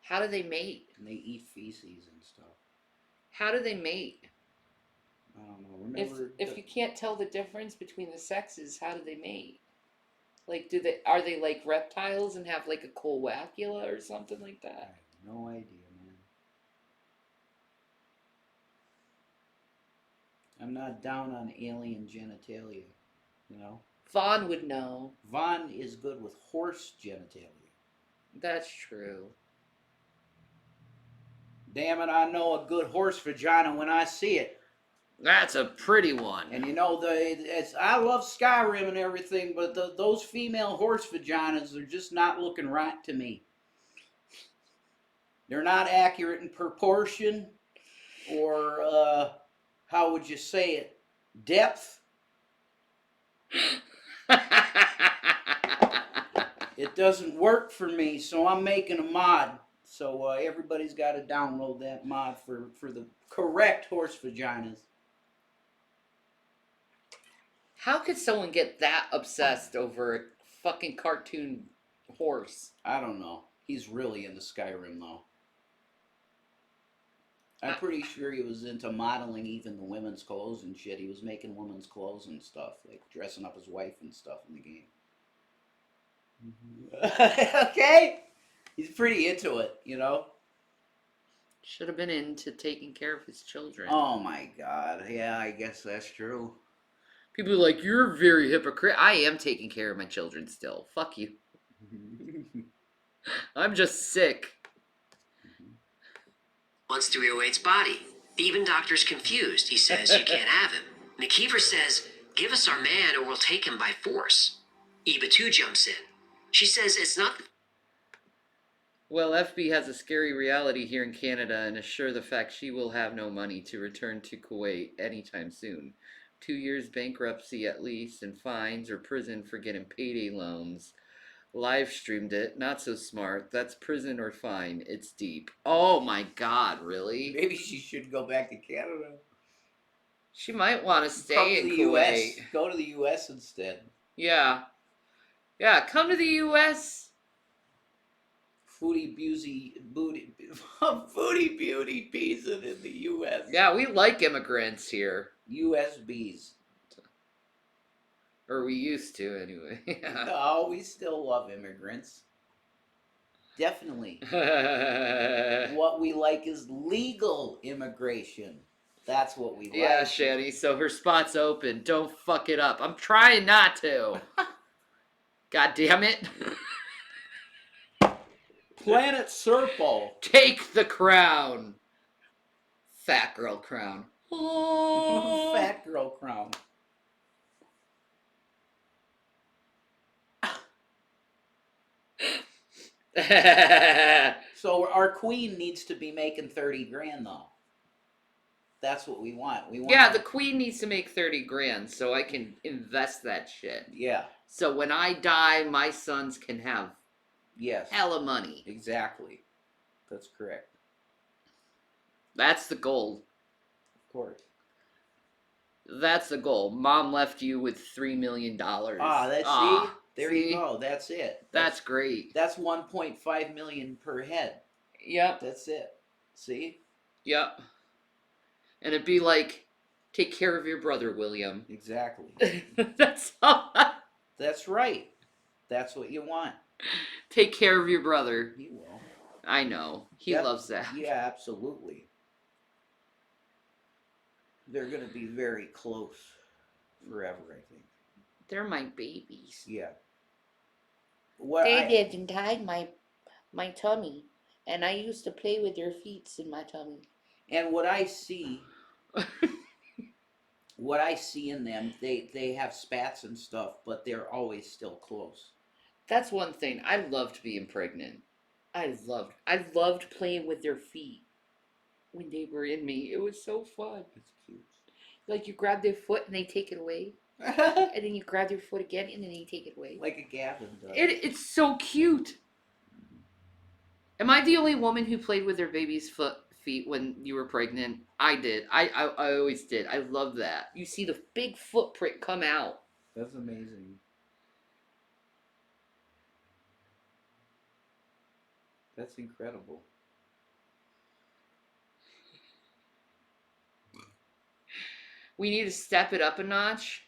How do they mate? And they eat feces and stuff. How do they mate? I don't know. Remember If you can't tell the difference between the sexes, how do they mate? Like, are they like reptiles and have like a cloacula or something like I that? have no idea, man. I'm not down on alien genitalia, you know. Vaughn would know. Vaughn is good with horse genitalia. That's true. Damn it, I know a good horse vagina when I see it. That's a pretty one. And you know, I love Skyrim and everything, but those female horse vaginas are just not looking right to me. They're not accurate in proportion, or how would you say it? Depth. It doesn't work for me, so I'm making a mod. So everybody's got to download that mod for the correct horse vaginas. How could someone get that obsessed over a fucking cartoon horse? I don't know. He's really into Skyrim, though. I'm pretty sure he was into modeling even the women's clothes and shit. He was making women's clothes and stuff, like dressing up his wife and stuff in the game. Okay? He's pretty into it, you know? Should have been into taking care of his children. Oh my god. Yeah, I guess that's true. People are like, you're very hypocrite. I am taking care of my children still. Fuck you. I'm just sick. wants 308's body. The Eben doctor's confused. He says you can't have him. McKeever says, give us our man or we'll take him by force. Eva too jumps in. She says it's not... Well, FB has a scary reality here in Canada and assure the fact she will have no money to return to Kuwait anytime soon. 2 years bankruptcy at least and fines or prison for getting payday loans. Live streamed it. Not so smart. That's prison or fine. It's deep. Oh my god, really? Maybe she should go back to Canada. She might want to Come stay to in the Kuwait. US. Go to the US instead. Yeah. Yeah, come to the US. Foodie beauty booty foodie beauty pizza in the US. Yeah, we like immigrants here. USBs. Or we used to, anyway. No, we still love immigrants. Definitely. What we like is legal immigration. That's what we like. Yeah, Shani, so her spot's open. Don't fuck it up. I'm trying not to. God damn it. Planet Serpo. Take the crown. Fat girl crown. Fat girl crown. So our queen needs to be making 30 grand though. That's what we want. We want. Yeah, the queen needs to make 30 grand so I can invest that shit. Yeah. So when I die, my sons can have Yes. hella money. Exactly. That's correct. That's the goal. Of course. That's the goal. Mom left you with $3 million. See? There you go. That's it. That's great. That's 1.5 million per head. Yep. That's it. See? Yep. And it'd be like, take care of your brother, William. Exactly. That's all. That's right. That's what you want. Take care of your brother. He will. I know. He Yep. loves that. Yeah, absolutely. They're going to be very close forever, I think. They're my babies. Yeah. They lived inside my tummy, and I used to play with their feet in my tummy. And what I see in them, they have spats and stuff, but they're always still close. That's one thing. I loved being pregnant. I loved playing with their feet when they were in me. It was so fun. It's cute. Like you grab their foot and they take it away. and then you grab their foot again, and then you take it away. Like a Gavin does. It's so cute. Am I the only woman who played with their baby's feet when you were pregnant? I did. I always did. I love that. You see the big footprint come out. That's amazing. That's incredible. We need to step it up a notch.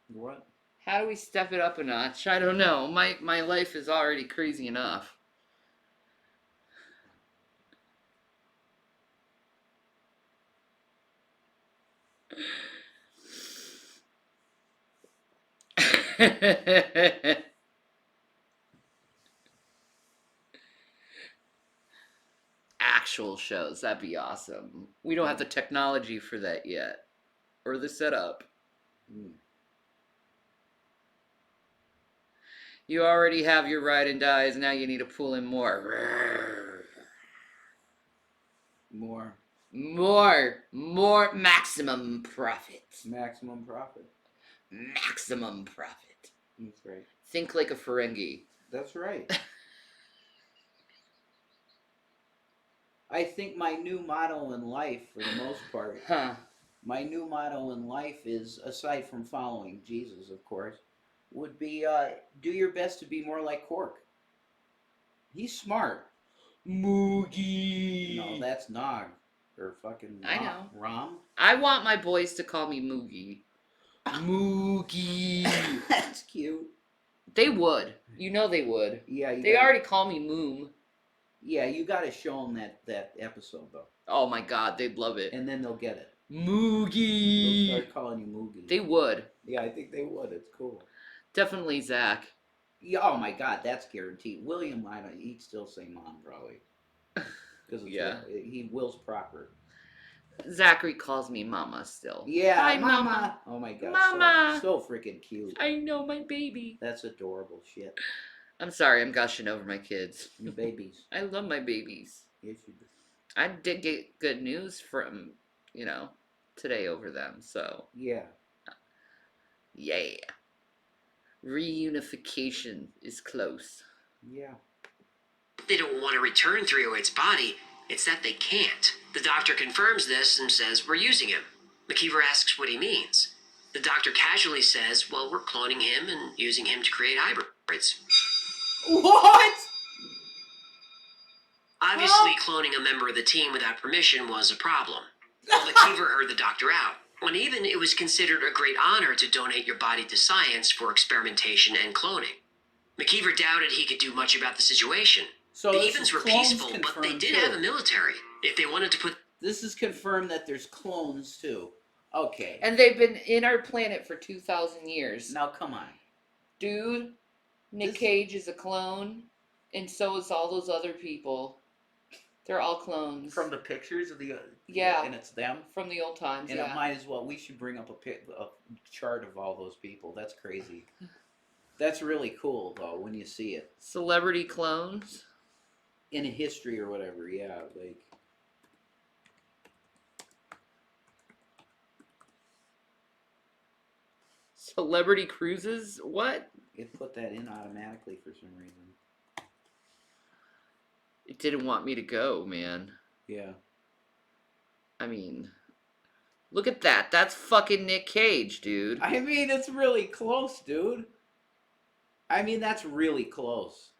What? How do we step it up a notch? I don't know. My life is already crazy enough. Actual shows, that'd be awesome. We don't have the technology for that yet. Or the setup. You already have your ride and dies, now you need to pull in more. More maximum profit. Maximum profit. Maximum profit. That's right. Think like a Ferengi. That's right. I think my new motto in life, for the most part, my new motto in life is, aside from following Jesus, of course, would be do your best to be more like Cork. He's smart. Moogie. No, that's Nog. Or fucking I know. Rom. I want my boys to call me Moogie. Moogie. That's cute. They would. You know they would. Yeah. They already call me Moom. Yeah, you got to show them that episode though. Oh my god, they'd love it. And then they'll get it. Moogie. They'll start calling you Moogie. They would. Yeah, I think they would. It's cool. Definitely Zach. Yeah, oh my god, that's guaranteed. William, he'd still say mom probably. Because Yeah. He Will's proper. Zachary calls me Mama still. Yeah, Hi, Mama. Oh my god, Mama. so freaking cute. I know my baby. That's adorable shit. I'm sorry, I'm gushing over my kids. Your babies. I love my babies. Yes, you do. I did get good news from, today over them, so. Yeah. Yeah. Reunification is close. Yeah. They don't want to return 308's body, it's that they can't. The doctor confirms this and says we're using him. McKeever asks what he means. The doctor casually says, well, we're cloning him and using him to create hybrids. What? Obviously, cloning a member of the team without permission was a problem. Well, McKeever heard the doctor out. And even it was considered a great honor to donate your body to science for experimentation and cloning. McKeever doubted he could do much about the situation. So The this Evens is were clones peaceful, but they confirmed, did too. have a military. If they wanted to put This is confirmed that there's clones too. Okay. And they've been in our planet for 2,000 years. Now come on. Dude, Nick Cage is a clone, and so is all those other people. They're all clones. From the pictures of the Yeah. and it's them. From the old times, And yeah. it might as well. We should bring up a chart of all those people. That's crazy. That's really cool though when you see it Celebrity clones. in history or whatever. Yeah, like Celebrity cruises? What? it put that in automatically for some reason. It didn't want me to go, man. Yeah. I mean, look at that. That's fucking Nick Cage, dude. I mean, it's really close, dude. I mean, that's really close.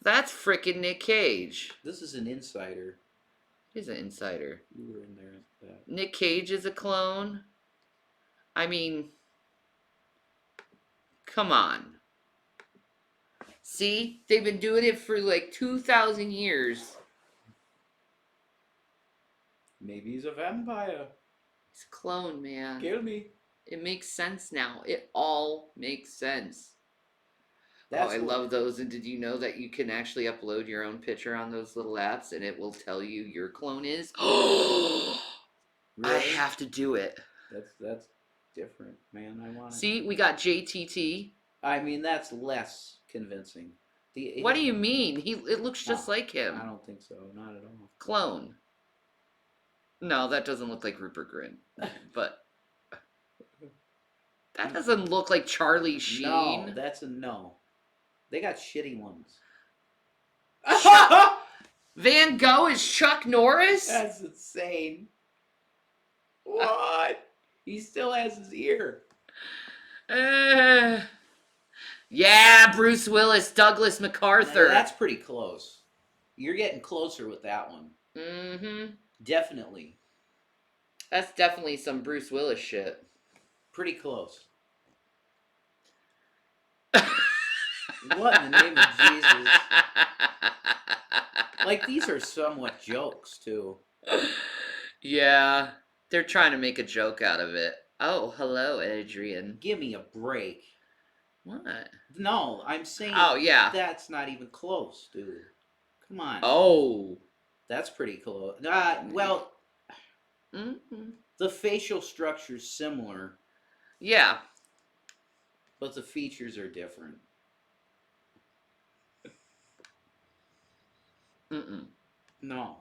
That's frickin' Nick Cage. This is an insider. He's an insider. You were in there. Nick Cage is a clone. I mean, come on. See? They've been doing it for like 2,000 years. Maybe he's a vampire. He's a clone, man. Kill me. It makes sense now. It all makes sense. That's I what- love those. And did you know that you can actually upload your own picture on those little apps and it will tell you your clone is? Oh, I Really? have to do it. That's different, man. I want it. See, we got JTT. I mean, that's less convincing. What do you mean? It looks just No, like him. I don't think so. Not at all. Clone. No, that doesn't look like Rupert Grint. But That doesn't look like Charlie Sheen. No, that's a no. They got shitty ones. Van Gogh is Chuck Norris? That's insane. What? He still has his ear. Yeah, Bruce Willis, Douglas MacArthur. That's pretty close. You're getting closer with that one. Mm-hmm. Definitely. That's definitely some Bruce Willis shit. Pretty close. What in the name of Jesus? Like, these are somewhat jokes, too. Yeah, they're trying to make a joke out of it. Oh, hello, Adrian. Give me a break. What? No, I'm saying Oh, yeah. That's not even close, dude. Come on. Oh. That's pretty close. Well, the facial structure's similar. Yeah. But the features are different. No.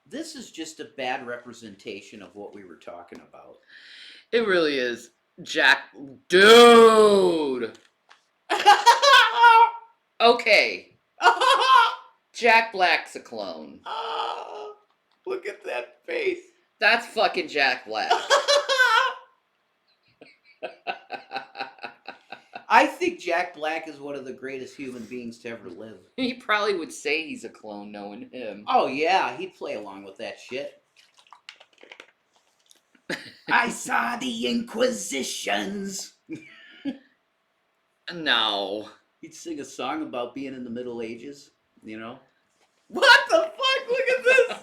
This is just a bad representation of what we were talking about. It really is. Jack. Dude! Okay. Jack Black's a clone. Look at that face. That's fucking Jack Black. I think Jack Black is one of the greatest human beings to ever live. He probably would say he's a clone knowing him. Oh yeah, he'd play along with that shit. I saw the Inquisitions. No. He'd sing a song about being in the Middle Ages, you know? What the fuck? Look at this!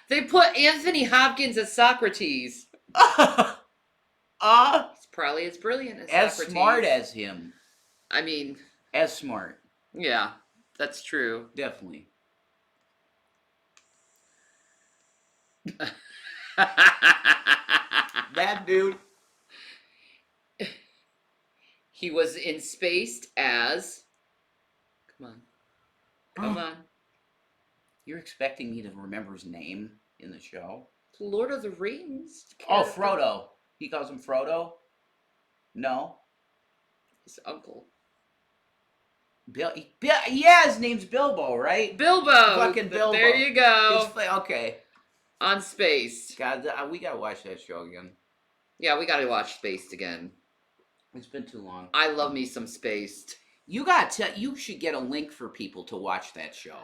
They put Anthony Hopkins as Socrates. He's probably as brilliant as Socrates. Smart as him. I mean... As smart. Yeah, that's true. Definitely. That dude. He was in Spaced as... Come on. You're expecting me to remember his name in the show? Lord of the Rings. Oh, Frodo. He calls him Frodo? No. His uncle. Yeah, his name's Bilbo, right? Bilbo! Fucking Bilbo. There you go. Okay. On Spaced. God, we gotta watch that show again. Yeah, we gotta watch Spaced again. It's been too long. I love me some Spaced. You should get a link for people to watch that show.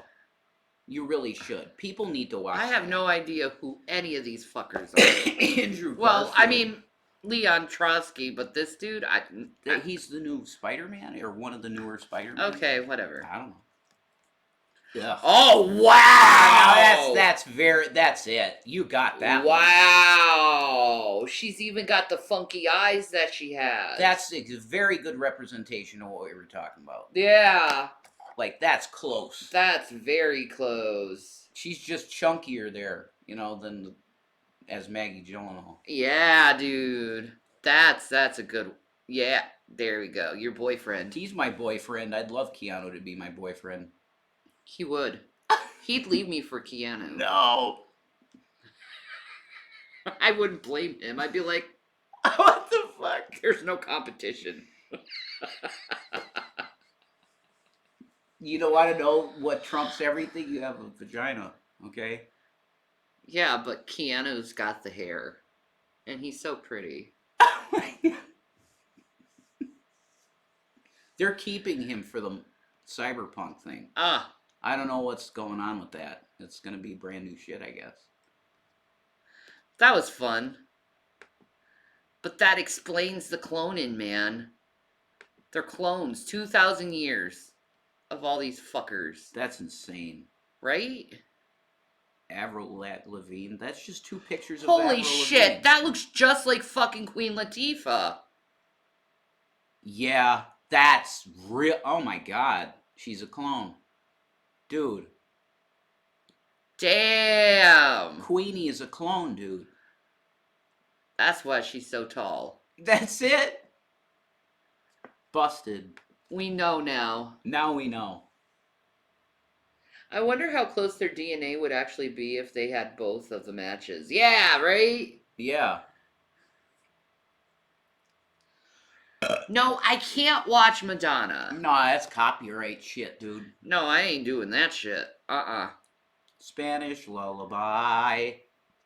You really should. People need to watch I have that. no idea who any of these fuckers are. Andrew Well, Garfield. I mean, Leon Trotsky, but this dude, he's the new Spider-Man, or one of the newer Spider-Man. Okay, whatever. I don't know. Yeah. Oh wow! Now that's it. You got that. Wow! She's even got the funky eyes that she has. That's a very good representation of what we were talking about. Yeah. Like, that's close. That's very close. She's just chunkier there, than as Maggie Gyllenhaal. Yeah, dude. That's a good... Yeah, there we go. Your boyfriend. He's my boyfriend. I'd love Keanu to be my boyfriend. He would. He'd leave me for Keanu. No. I wouldn't blame him. I'd be like, what the fuck? There's no competition. You don't want to know what trumps everything? You have a vagina, okay? Yeah, but Keanu's got the hair. And he's so pretty. They're keeping him for the cyberpunk thing. I don't know what's going on with that. It's going to be brand new shit, I guess. That was fun. But that explains the cloning, man. They're clones. 2,000 years of all these fuckers. That's insane. Right? Avril Lavigne. That's just two pictures of Holy Avril shit, Lavigne. that looks just like fucking Queen Latifah. Yeah, that's real. Oh my god. She's a clone. Dude. Damn. Queenie is a clone, dude. That's why she's so tall. That's it. Busted. We know now. Now we know. I wonder how close their DNA would actually be if they had both of the matches. Yeah, right? Yeah. No, I can't watch Madonna. No, that's copyright shit, dude. No, I ain't doing that shit. Spanish lullaby.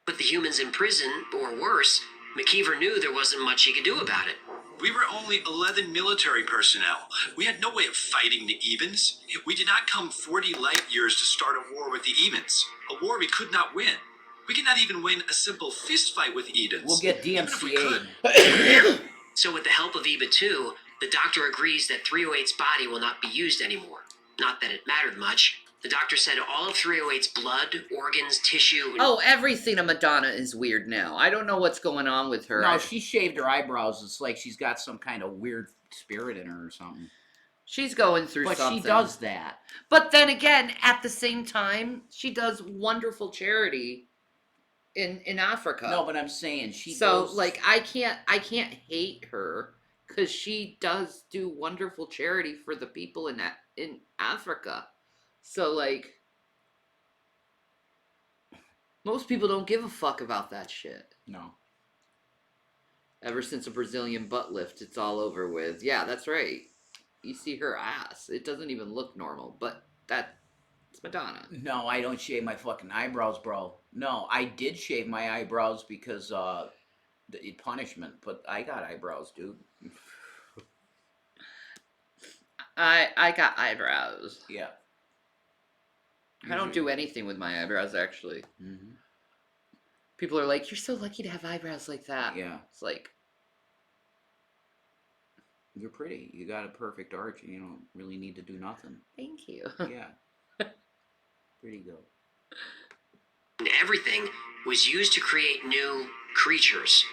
But the humans in prison, or worse, McKeever knew there wasn't much he could do about it. We were only 11 military personnel. We had no way of fighting the Evens. We did not come 40 light years to start a war with the Evens. A war we could not win. We could not even win a simple fist fight with Edens. We'll get Even if we DMCA'd. So with the help of EVA 2, the doctor agrees that 308's body will not be used anymore. Not that it mattered much. The doctor said all of 308's blood, organs, tissue... And Oh, everything of Madonna is weird now. I don't know what's going on with her. No, she shaved her eyebrows. It's like she's got some kind of weird spirit in her or something. She's going through But something. she does that. But then again, at the same time, she does wonderful charity in Africa. No, but I'm saying she So goes... like I can't hate her because she does do wonderful charity for the people in Africa. So like most people don't give a fuck about that shit. No. Ever since a Brazilian butt lift, it's all over with. Yeah, that's right. You see her ass. It doesn't even look normal, but it's Madonna. No, I don't shave my fucking eyebrows, bro. No, I did shave my eyebrows because the punishment, but I got eyebrows, dude. I got eyebrows. Yeah. I don't do anything with my eyebrows, actually. Mm-hmm. People are like, you're so lucky to have eyebrows like that. Yeah. It's like... You're pretty. You got a perfect arch and you don't really need to do nothing. Thank you. Yeah. Pretty good. And everything was used to create new creatures.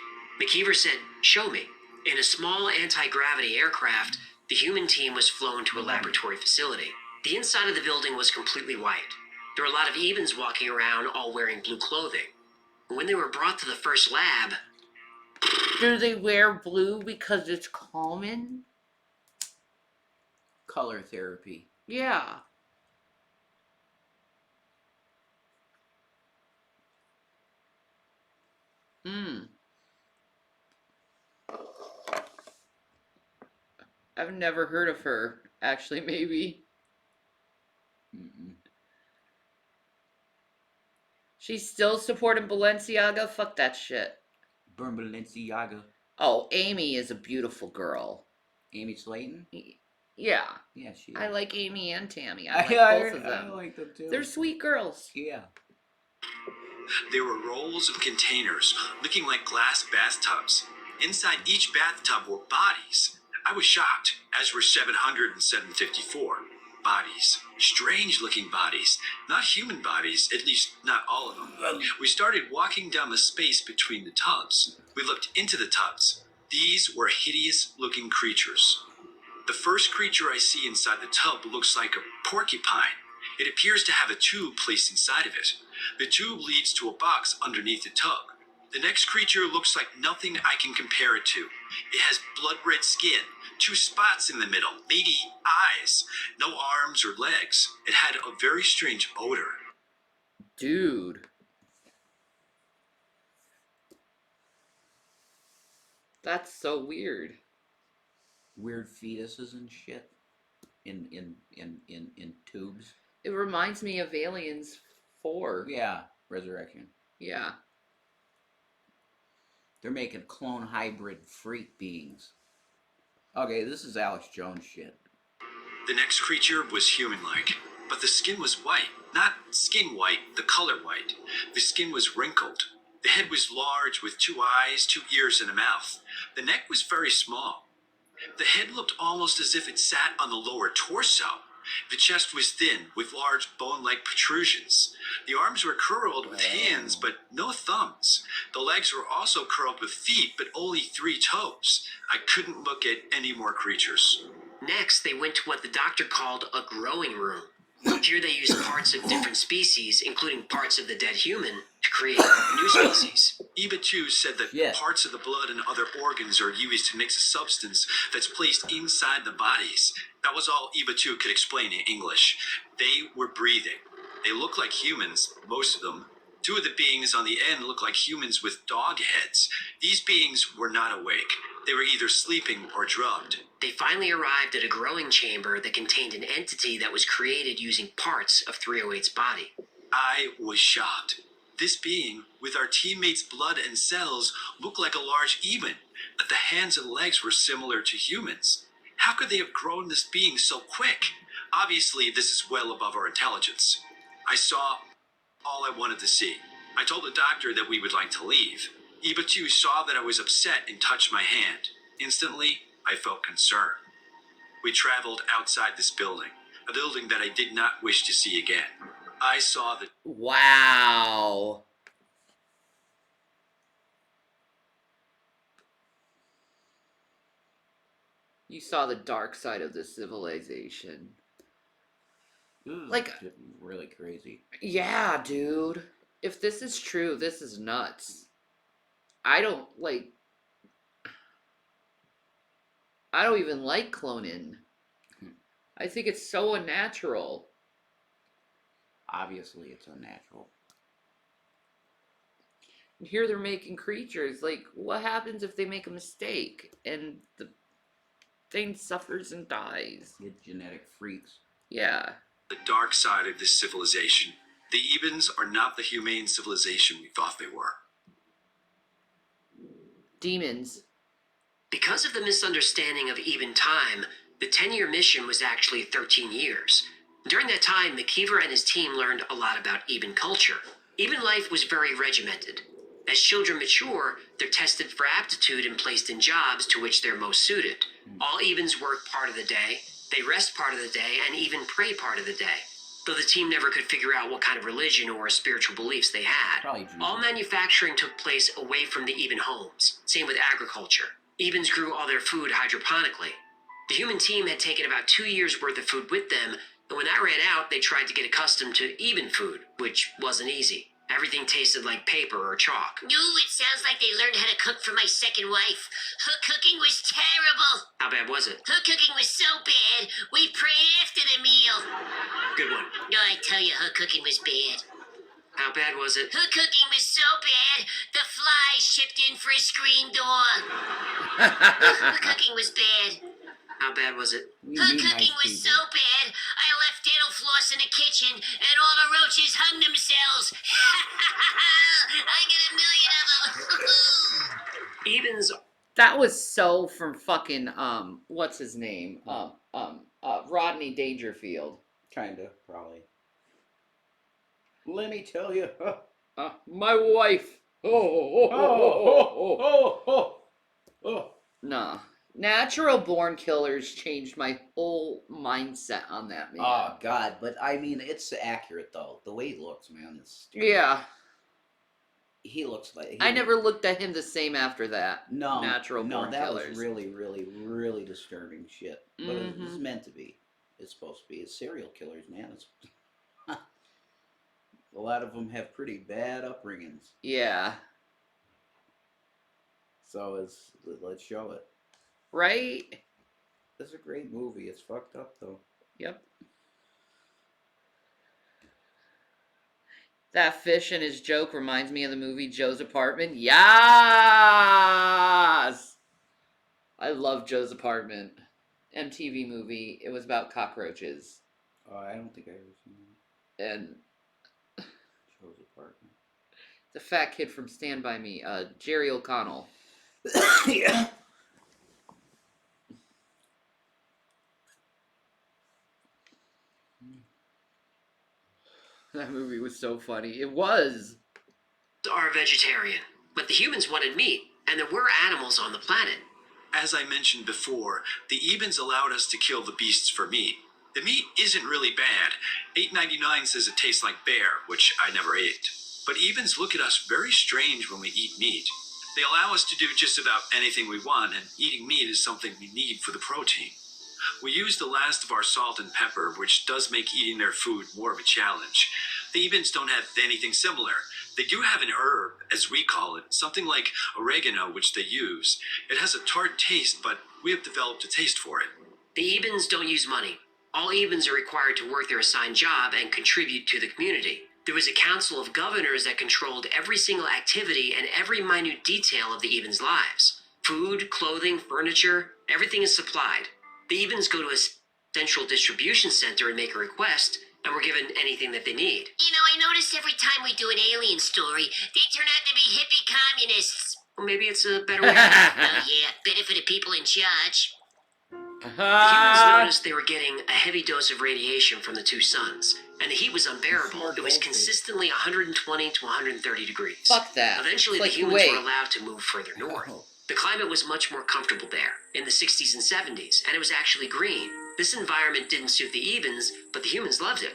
McKeever said, "Show me." In a small anti-gravity aircraft, the human team was flown to a laboratory facility. The inside of the building was completely white. There were a lot of Evens walking around, all wearing blue clothing. When they were brought to the first lab... Do they wear blue because it's common? Color therapy. Yeah. I've never heard of her. Actually, maybe. Mm-mm. She's still supporting Balenciaga? Fuck that shit. Burn Balenciaga. Oh, Amy is a beautiful girl. Amy Slayton? Yeah. Yeah, she is. I like Amy and Tammy. I like both of them. I like them too. They're sweet girls. Yeah. There were rolls of containers looking like glass bathtubs. Inside each bathtub were bodies. I was shocked, as were 700 and 754. Bodies. Strange looking bodies. Not human bodies, at least not all of them. We started walking down the space between the tubs. We looked into the tubs. These were hideous looking creatures. The first creature I see inside the tub looks like a porcupine. It appears to have a tube placed inside of it. The tube leads to a box underneath the tub. The next creature looks like nothing I can compare it to. It has blood red skin, 2 spots in the middle, maybe eyes, no arms or legs. It had a very strange odor. Dude. That's so weird. Weird fetuses and shit. In tubes. It reminds me of Aliens 4. Yeah. Resurrection. Yeah. They're making clone hybrid freak beings. Okay, this is Alex Jones shit. The next creature was human-like, but the skin was white. Not skin white, the color white. The skin was wrinkled. The head was large with 2 eyes, 2 ears, and a mouth. The neck was very small. The head looked almost as if it sat on the lower torso. The chest was thin, with large bone-like protrusions. The arms were curled with hands, but no thumbs. The legs were also curled with feet, but only 3 toes. I couldn't look at any more creatures. Next, they went to what the doctor called a growing room. Here they used parts of different species, including parts of the dead human, to create new species. EVA 2 said that parts of the blood and other organs are used to mix a substance that's placed inside the bodies. That was all EVA 2 could explain in English. They were breathing. They look like humans, most of them. Two of the beings on the end look like humans with dog heads. These beings were not awake. They were either sleeping or drugged. They finally arrived at a growing chamber that contained an entity that was created using parts of 308's body. I was shocked. This being, with our teammates' blood and cells, looked like a large even, but the hands and legs were similar to humans. How could they have grown this being so quick? Obviously, this is well above our intelligence. I saw all I wanted to see. I told the doctor that we would like to leave. Iba 2 saw that I was upset and touched my hand. Instantly, I felt concern. We traveled outside this building, a building that I did not wish to see again. I saw the... Wow. You saw the dark side of the civilization. Like, really crazy. yeah, dude. If this is true, this is nuts. I don't even like cloning. I think it's so unnatural. Obviously, it's unnatural. And here they're making creatures. Like, what happens if they make a mistake and the thing suffers and dies? Get genetic freaks. Yeah. The dark side of this civilization. The Ebens are not the humane civilization we thought they were. Demons. Because of the misunderstanding of Eben time, the 10-year mission was actually 13 years. During that time, McKeever and his team learned a lot about Eben culture. Eben life was very regimented. As children mature, they're tested for aptitude and placed in jobs to which they're most suited. All Ebens work part of the day, they rest part of the day, and even pray part of the day. Though the team never could figure out what kind of religion or spiritual beliefs they had. All manufacturing took place away from the Eben homes. Same with agriculture. Ebens grew all their food hydroponically. The human team had taken about 2 years' worth of food with them, and when that ran out, they tried to get accustomed to Eben food, which wasn't easy. Everything tasted like paper or chalk. Ooh, it sounds like they learned how to cook from my second wife. Her cooking was terrible. How bad was it? Her cooking was so bad, we prayed after the meal. Good one. No, I tell you, her cooking was bad. How bad was it? Her cooking was so bad, the flies chipped in for a screen door. Her cooking was bad. How bad was it? Her cooking was so bad, I left dental floss in the kitchen, and all the roaches hung themselves. I get 1 million of them. Ebens. That was so from fucking what's his name? Rodney Dangerfield. Kinda, probably. Let me tell you. My wife. Nah. Natural born killers changed my whole mindset on that, man. Oh God, but I mean, it's accurate though. The way he looks, man, is Yeah. he looks like. I never looked at him the same after that. No, Natural born that killers. was really, really, really disturbing shit. But it's Mhm. meant to be. It's supposed to be. It's serial killers, man. It's a lot of them have pretty bad upbringings. Yeah. So let's show it. Right? It's a great movie. It's fucked up though. Yep. That fish and his joke reminds me of the movie Joe's Apartment. Yes! I love Joe's Apartment. MTV movie. It was about cockroaches. Oh, I don't think I ever seen And that. Joe's Apartment. the fat kid from Stand By Me, Jerry O'Connell. Yeah. That movie was so funny. It was. Are vegetarian, but the humans wanted meat, and there were animals on the planet. As I mentioned before, the Ebens allowed us to kill the beasts for meat. The meat isn't really bad. $8.99 says it tastes like bear, which I never ate. But Ebens look at us very strange when we eat meat. They allow us to do just about anything we want, and eating meat is something we need for the protein. We use the last of our salt and pepper, which does make eating their food more of a challenge. The Ebens don't have anything similar. They do have an herb, as we call it, something like oregano, which they use. It has a tart taste, but we have developed a taste for it. The Ebens don't use money. All Ebens are required to work their assigned job and contribute to the community. There was a council of governors that controlled every single activity and every minute detail of the Ebens' lives. Food, clothing, furniture, everything is supplied. The Ebens go to a central distribution center and make a request, and we're given anything that they need. You know, I noticed every time we do an alien story, they turn out to be hippie communists. Well, maybe it's a better way. Oh yeah, better for the people in charge. The humans noticed they were getting a heavy dose of radiation from the two suns, and the heat was unbearable. It was consistently 120 to 130 degrees. Fuck that. Eventually, It's the like humans Kuwait. were allowed to move further north. The climate was much more comfortable there, in the 60s and 70s, and it was actually green. This environment didn't suit the Ebens, but the humans loved it.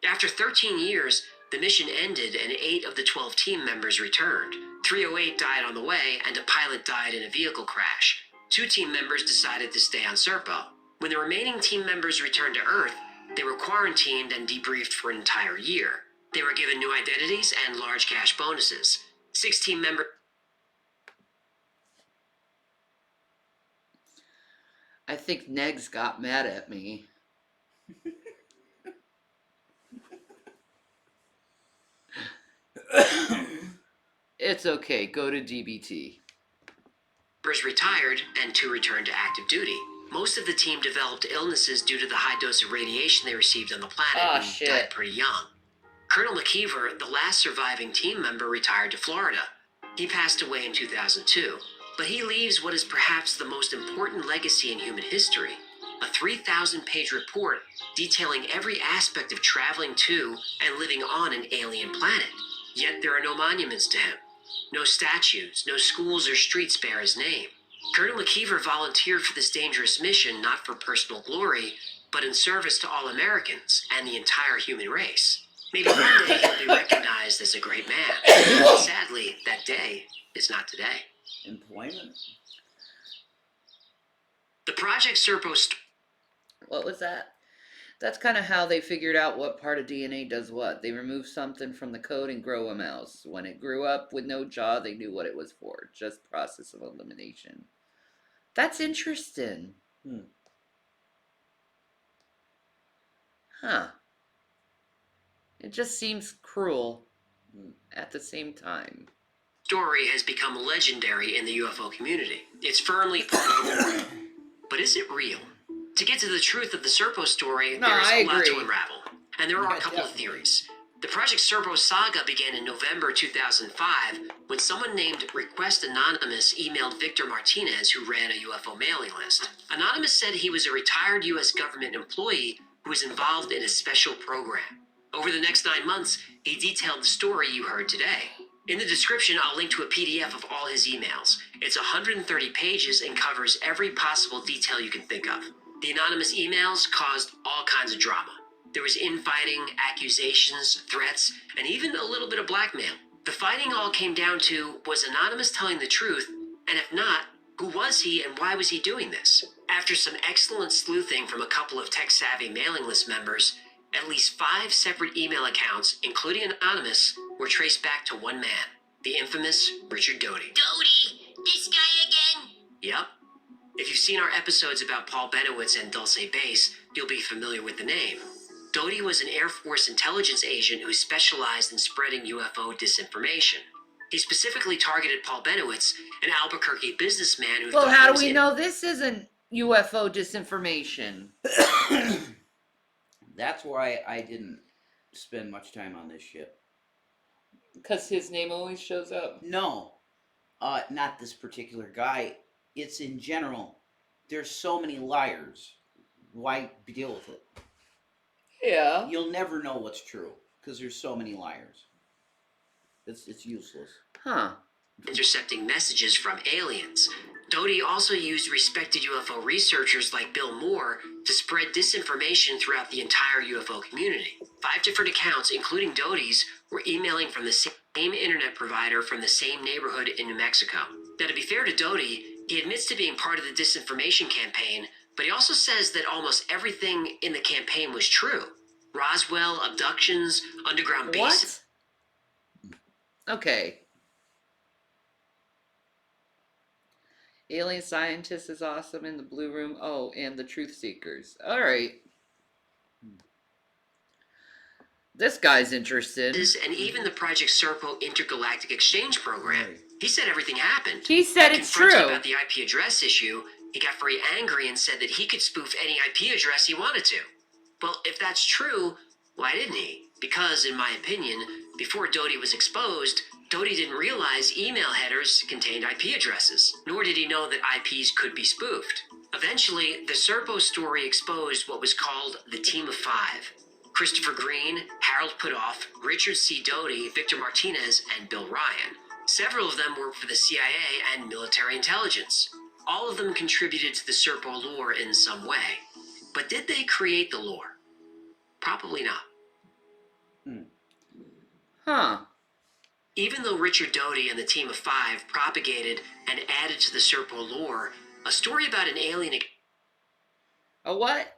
After 13 years, the mission ended and 8 of the 12 team members returned. 308 died on the way, and a pilot died in a vehicle crash. 2 team members decided to stay on Serpo. When the remaining team members returned to Earth, they were quarantined and debriefed for an entire year. They were given new identities and large cash bonuses. 6 team members. I think Negs got mad at me. It's okay, go to DBT. Retired and 2 returned to active duty. Most of the team developed illnesses due to the high dose of radiation they received on the planet Oh, and shit. died pretty young. Colonel McKeever, the last surviving team member, retired to Florida. He passed away in 2002, but he leaves what is perhaps the most important legacy in human history, a 3,000-page report detailing every aspect of traveling to and living on an alien planet. Yet there are no monuments to him. No statues, no schools or streets bear his name. Colonel McKeever volunteered for this dangerous mission not for personal glory, but in service to all Americans and the entire human race. Maybe one day he'll be recognized as a great man. Sadly, that day is not today. Employment? The Project Serpo What was that? That's kind of how they figured out what part of DNA does what. They removed something from the code and grow a mouse. When it grew up with no jaw, they knew what it was for. Just process of elimination. That's interesting. Huh. It just seems cruel at the same time. story has become legendary in the UFO community. It's firmly part of the lore. But is it real? To get to the truth of the Serpo story, No, there's I a lot to agree. unravel. And there are Yeah, a couple of definitely. theories. The Project Serpo saga began in November 2005 when someone named Request Anonymous emailed Victor Martinez, who ran a UFO mailing list. Anonymous said he was a retired U.S. government employee who was involved in a special program. Over the next 9 months, he detailed the story you heard today. In the description, I'll link to a PDF of all his emails. It's 130 pages and covers every possible detail you can think of. The anonymous emails caused all kinds of drama. There was infighting, accusations, threats, and even a little bit of blackmail. The fighting all came down to, was Anonymous telling the truth? And if not, who was he and why was he doing this? After some excellent sleuthing from a couple of tech-savvy mailing list members, at least 5 separate email accounts, including Anonymous, were traced back to one man, the infamous Richard Doty. Doty, this guy again? Yep. If you've seen our episodes about Paul Benowitz and Dulce Base, you'll be familiar with the name. Doty was an Air Force intelligence agent who specialized in spreading UFO disinformation. He specifically targeted Paul Benowitz, an Albuquerque businessman who Well, thought how he do was we in- know this isn't UFO disinformation? That's why I didn't spend much time on this shit. Because his name always shows up. No, not this particular guy. It's in general. There's so many liars. Why deal with it? Yeah. You'll never know what's true because there's so many liars. It's useless. Huh. intercepting messages from aliens. Doty also used respected UFO researchers like Bill Moore to spread disinformation throughout the entire UFO community. 5 different accounts, including Doty's, were emailing from the same internet provider from the same neighborhood in New Mexico. Now, to be fair to Doty, he admits to being part of the disinformation campaign, but he also says that almost everything in the campaign was true. Roswell, abductions, underground bases. What? Okay. Alien Scientist is awesome in the Blue Room. Oh, and the Truth Seekers. All right. This guy's interested. And even the Project Serpo Intergalactic Exchange Program. He said everything happened. He said When it's confronted true. about the IP address issue, he got very angry and said that he could spoof any IP address he wanted to. Well, if that's true, why didn't he? Because, in my opinion, before Doty was exposed, Doty didn't realize email headers contained IP addresses, nor did he know that IPs could be spoofed. Eventually, the Serpo story exposed what was called the Team of Five. Christopher Green, Harold Putoff, Richard C. Doty, Victor Martinez, and Bill Ryan. Several of them worked for the CIA and military intelligence. All of them contributed to the Serpo lore in some way. But did they create the lore? Probably not. Huh. Even though Richard Doty and the Team of Five propagated and added to the Serpo lore, a story about an alien A what?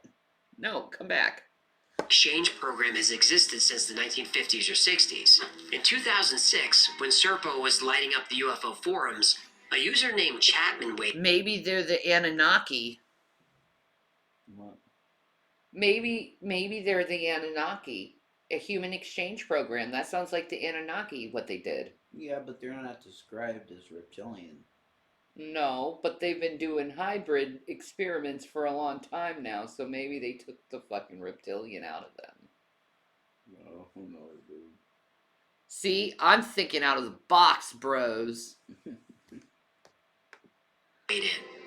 No, come back. exchange program has existed since the 1950s or 60s. In 2006, when Serpo was lighting up the UFO forums, a user named Chapman Maybe they're the Anunnaki. What? Maybe they're the Anunnaki. A human exchange program. That sounds like the Anunnaki, what they did. Yeah, but they're not described as reptilian. No, but they've been doing hybrid experiments for a long time now, so maybe they took the fucking reptilian out of them. Well, who knows, dude? See, I'm thinking out of the box, bros.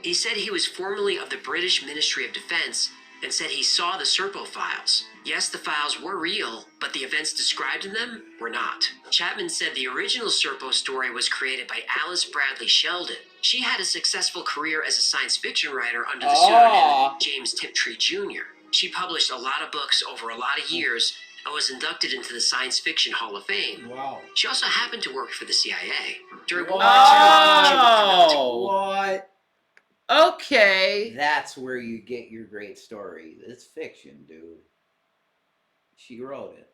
He said he was formerly of the British Ministry of Defense and said he saw the Serpo files. Yes, the files were real, but the events described in them were not. Chapman said the original Serpo story was created by Alice Bradley Sheldon. She had a successful career as a science fiction writer under the pseudonym James Tiptree Jr. She published a lot of books over a lot of years and was inducted into the Science Fiction Hall of Fame. Wow. She also happened to work for the CIA. During World What? Okay. That's where you get your great story. It's fiction, dude. She wrote it.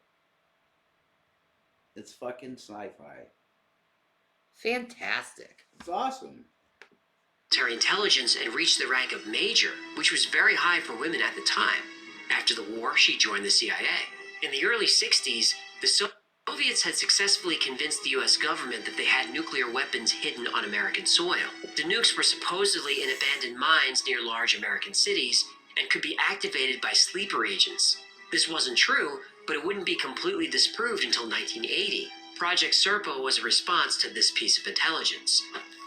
It's fucking sci-fi. Fantastic. It's awesome. Military intelligence and reached the rank of major, which was very high for women at the time. After the war, she joined the CIA. In the early 60s, the Soviets had successfully convinced the US government that they had nuclear weapons hidden on American soil. The nukes were supposedly in abandoned mines near large American cities and could be activated by sleeper agents. This wasn't true, but it wouldn't be completely disproved until 1980. Project Serpo was a response to this piece of intelligence.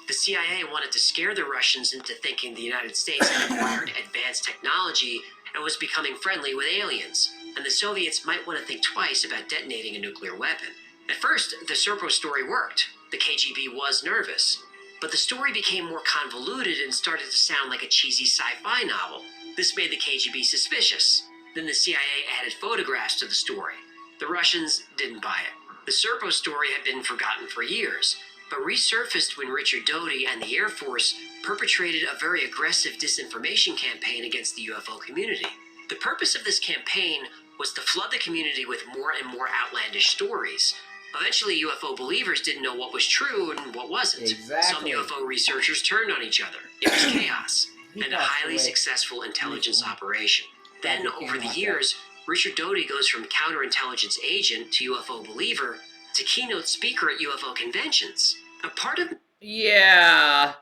The CIA wanted to scare the Russians into thinking the United States had acquired advanced technology and was becoming friendly with aliens, and the Soviets might want to think twice about detonating a nuclear weapon. At first, the Serpo story worked. The KGB was nervous. But the story became more convoluted and started to sound like a cheesy sci-fi novel. This made the KGB suspicious. Then the CIA added photographs to the story. The Russians didn't buy it. The Serpo story had been forgotten for years, but resurfaced when Richard Doty and the Air Force perpetrated a very aggressive disinformation campaign against the UFO community. The purpose of this campaign was to flood the community with more and more outlandish stories. Eventually, UFO believers didn't know what was true and what wasn't. Exactly. Some UFO researchers turned on each other. It was chaos, and a highly successful intelligence operation. Then, over the years, Richard Doty goes from counterintelligence agent to UFO believer to keynote speaker at UFO conventions. A part of Yeah.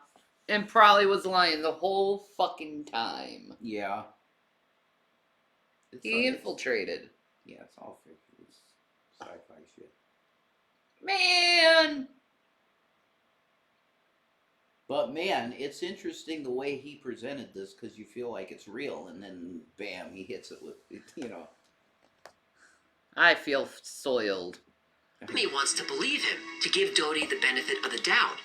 And probably was lying the whole fucking time. Yeah. He infiltrated. Yeah, it's all fiction. It's sci-fi shit. Man! But man, it's interesting the way he presented this because you feel like it's real, and then bam, he hits it with, you know. I feel soiled. He wants to believe him, to give Doty the benefit of the doubt.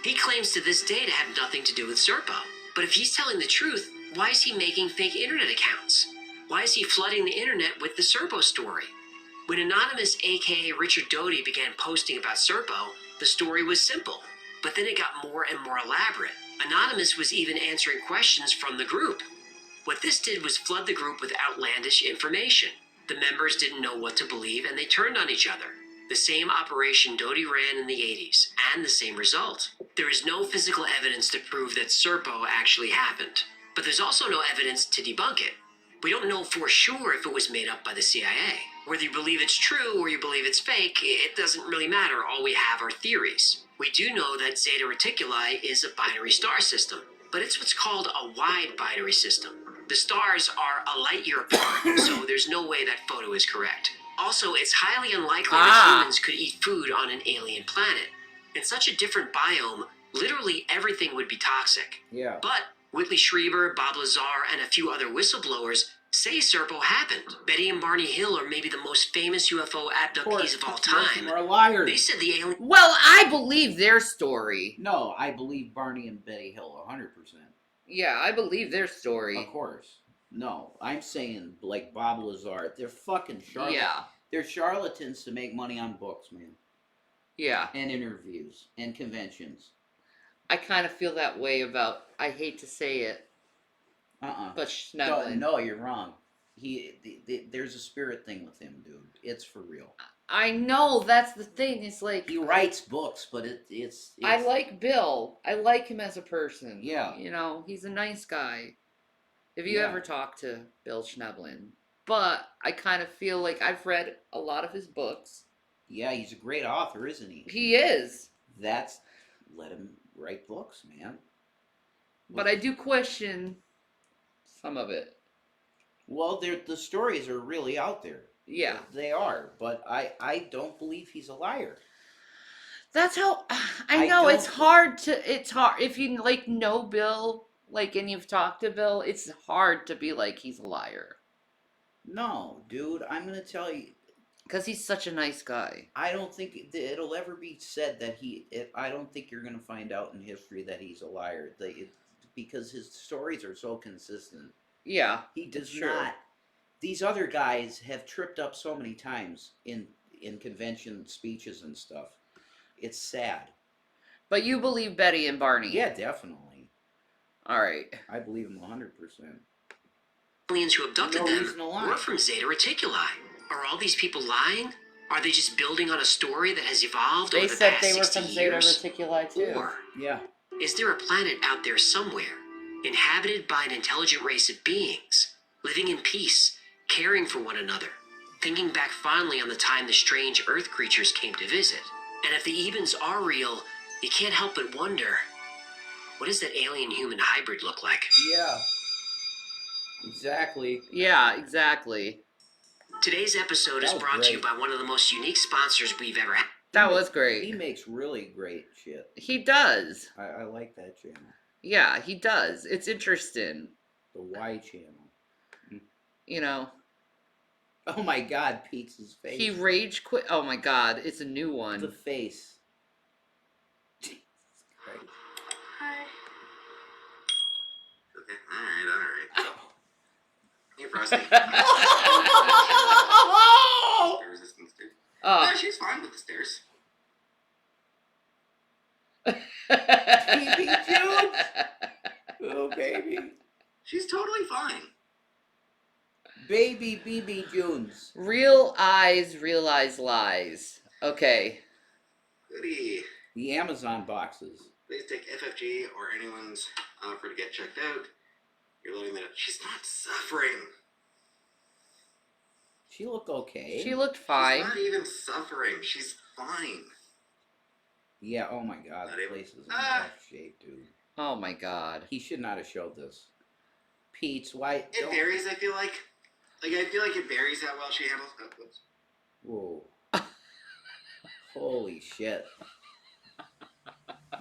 He claims to this day to have nothing to do with Serpo. But if he's telling the truth, why is he making fake internet accounts? Why is he flooding the internet with the Serpo story? When Anonymous, aka Richard Doty, began posting about Serpo, the story was simple. But then it got more and more elaborate. Anonymous was even answering questions from the group. What this did was flood the group with outlandish information. The members didn't know what to believe and they turned on each other. The same operation Doty ran in the 80s, and the same result. There is no physical evidence to prove that Serpo actually happened, but there's also no evidence to debunk it. We don't know for sure if it was made up by the CIA. Whether you believe it's true or you believe it's fake, it doesn't really matter. All we have are theories. We do know that Zeta Reticuli is a binary star system, but it's what's called a wide binary system. The stars are a light year apart, so there's no way that photo is correct. Also, it's highly unlikely that humans could eat food on an alien planet. In such a different biome, literally everything would be toxic. Yeah. But Whitley Schrieber, Bob Lazar, and a few other whistleblowers say Serpo happened. Betty and Barney Hill are maybe the most famous UFO abductees of all time. Are liars. They said the alien. Well, I believe their story. No, I believe Barney and Betty Hill 100%. Yeah, I believe their story. Of course. No, I'm saying like Bob Lazar. They're fucking charlatans. Yeah. They're charlatans to make money on books, man. Yeah. And interviews and conventions. I kind of feel that way about, I hate to say it, but Schneblin. No, you're wrong. There's a spirit thing with him, dude. It's for real. I know, that's the thing. It's like he writes books, but it's I like Bill. I like him as a person. Yeah. You know, he's a nice guy. If you Yeah. ever talk to Bill Schneblin. But I kind of feel like I've read a lot of his books. Yeah, he's a great author, isn't he? He is. Let him write books, man. But I do question some of it. Well, the stories are really out there. Yeah. They are, but I don't believe he's a liar. That's how I I know don't- it's hard if you like know Bill, like, and you've talked to Bill, it's hard to be like he's a liar. No, dude, I'm gonna tell you, because he's such a nice guy. I don't think it'll ever be said that I don't think you're gonna find out in history that he's a liar. Because his stories are so consistent. Yeah, he does true. not. These other guys have tripped up so many times in convention speeches and stuff. It's sad. But you believe Betty and Barney? Yeah, definitely. All right. I believe him 100%. Aliens who abducted No them reason to lie. were from Zeta Reticuli. Are all these people lying? Are they just building on a story that has evolved They over the said past they were 60 from Zeta years? Reticuli too. Or Yeah. is there a planet out there somewhere, inhabited by an intelligent race of beings, living in peace, caring for one another, thinking back fondly on the time the strange Earth creatures came to visit? And if the Ebens are real, you can't help but wonder, what does that alien-human hybrid look like? Yeah. Exactly. Yeah, exactly. Today's episode is That was brought to you great. by one of the most unique sponsors we've ever had. That was great. He makes really great shit. He does. I like that channel. Yeah, he does. It's interesting. The Y channel. You know, Oh my God, Pete's face. he rage quit. Oh my God, it's a new one. The face. Jesus Christ. Hi. Okay, alright. Hey, Frosty. Stair resistance, dude. Oh. Yeah, she's fine with the stairs. Baby June. Oh, baby. She's totally fine. Baby BB Junes. Real eyes realize lies. Okay. Goody. The Amazon boxes. Please take FFG or anyone's offer to get checked out. You're letting that. She's not suffering. She looked okay. She looked fine. She's not even suffering. She's fine. Yeah, oh my God, Not the even- place is in Ah. rough shape, dude. Oh my God. He should not have showed this. Pete's, why? It don't- varies. I feel like it varies how well she handles. Oh, whoops. Whoa. Holy shit.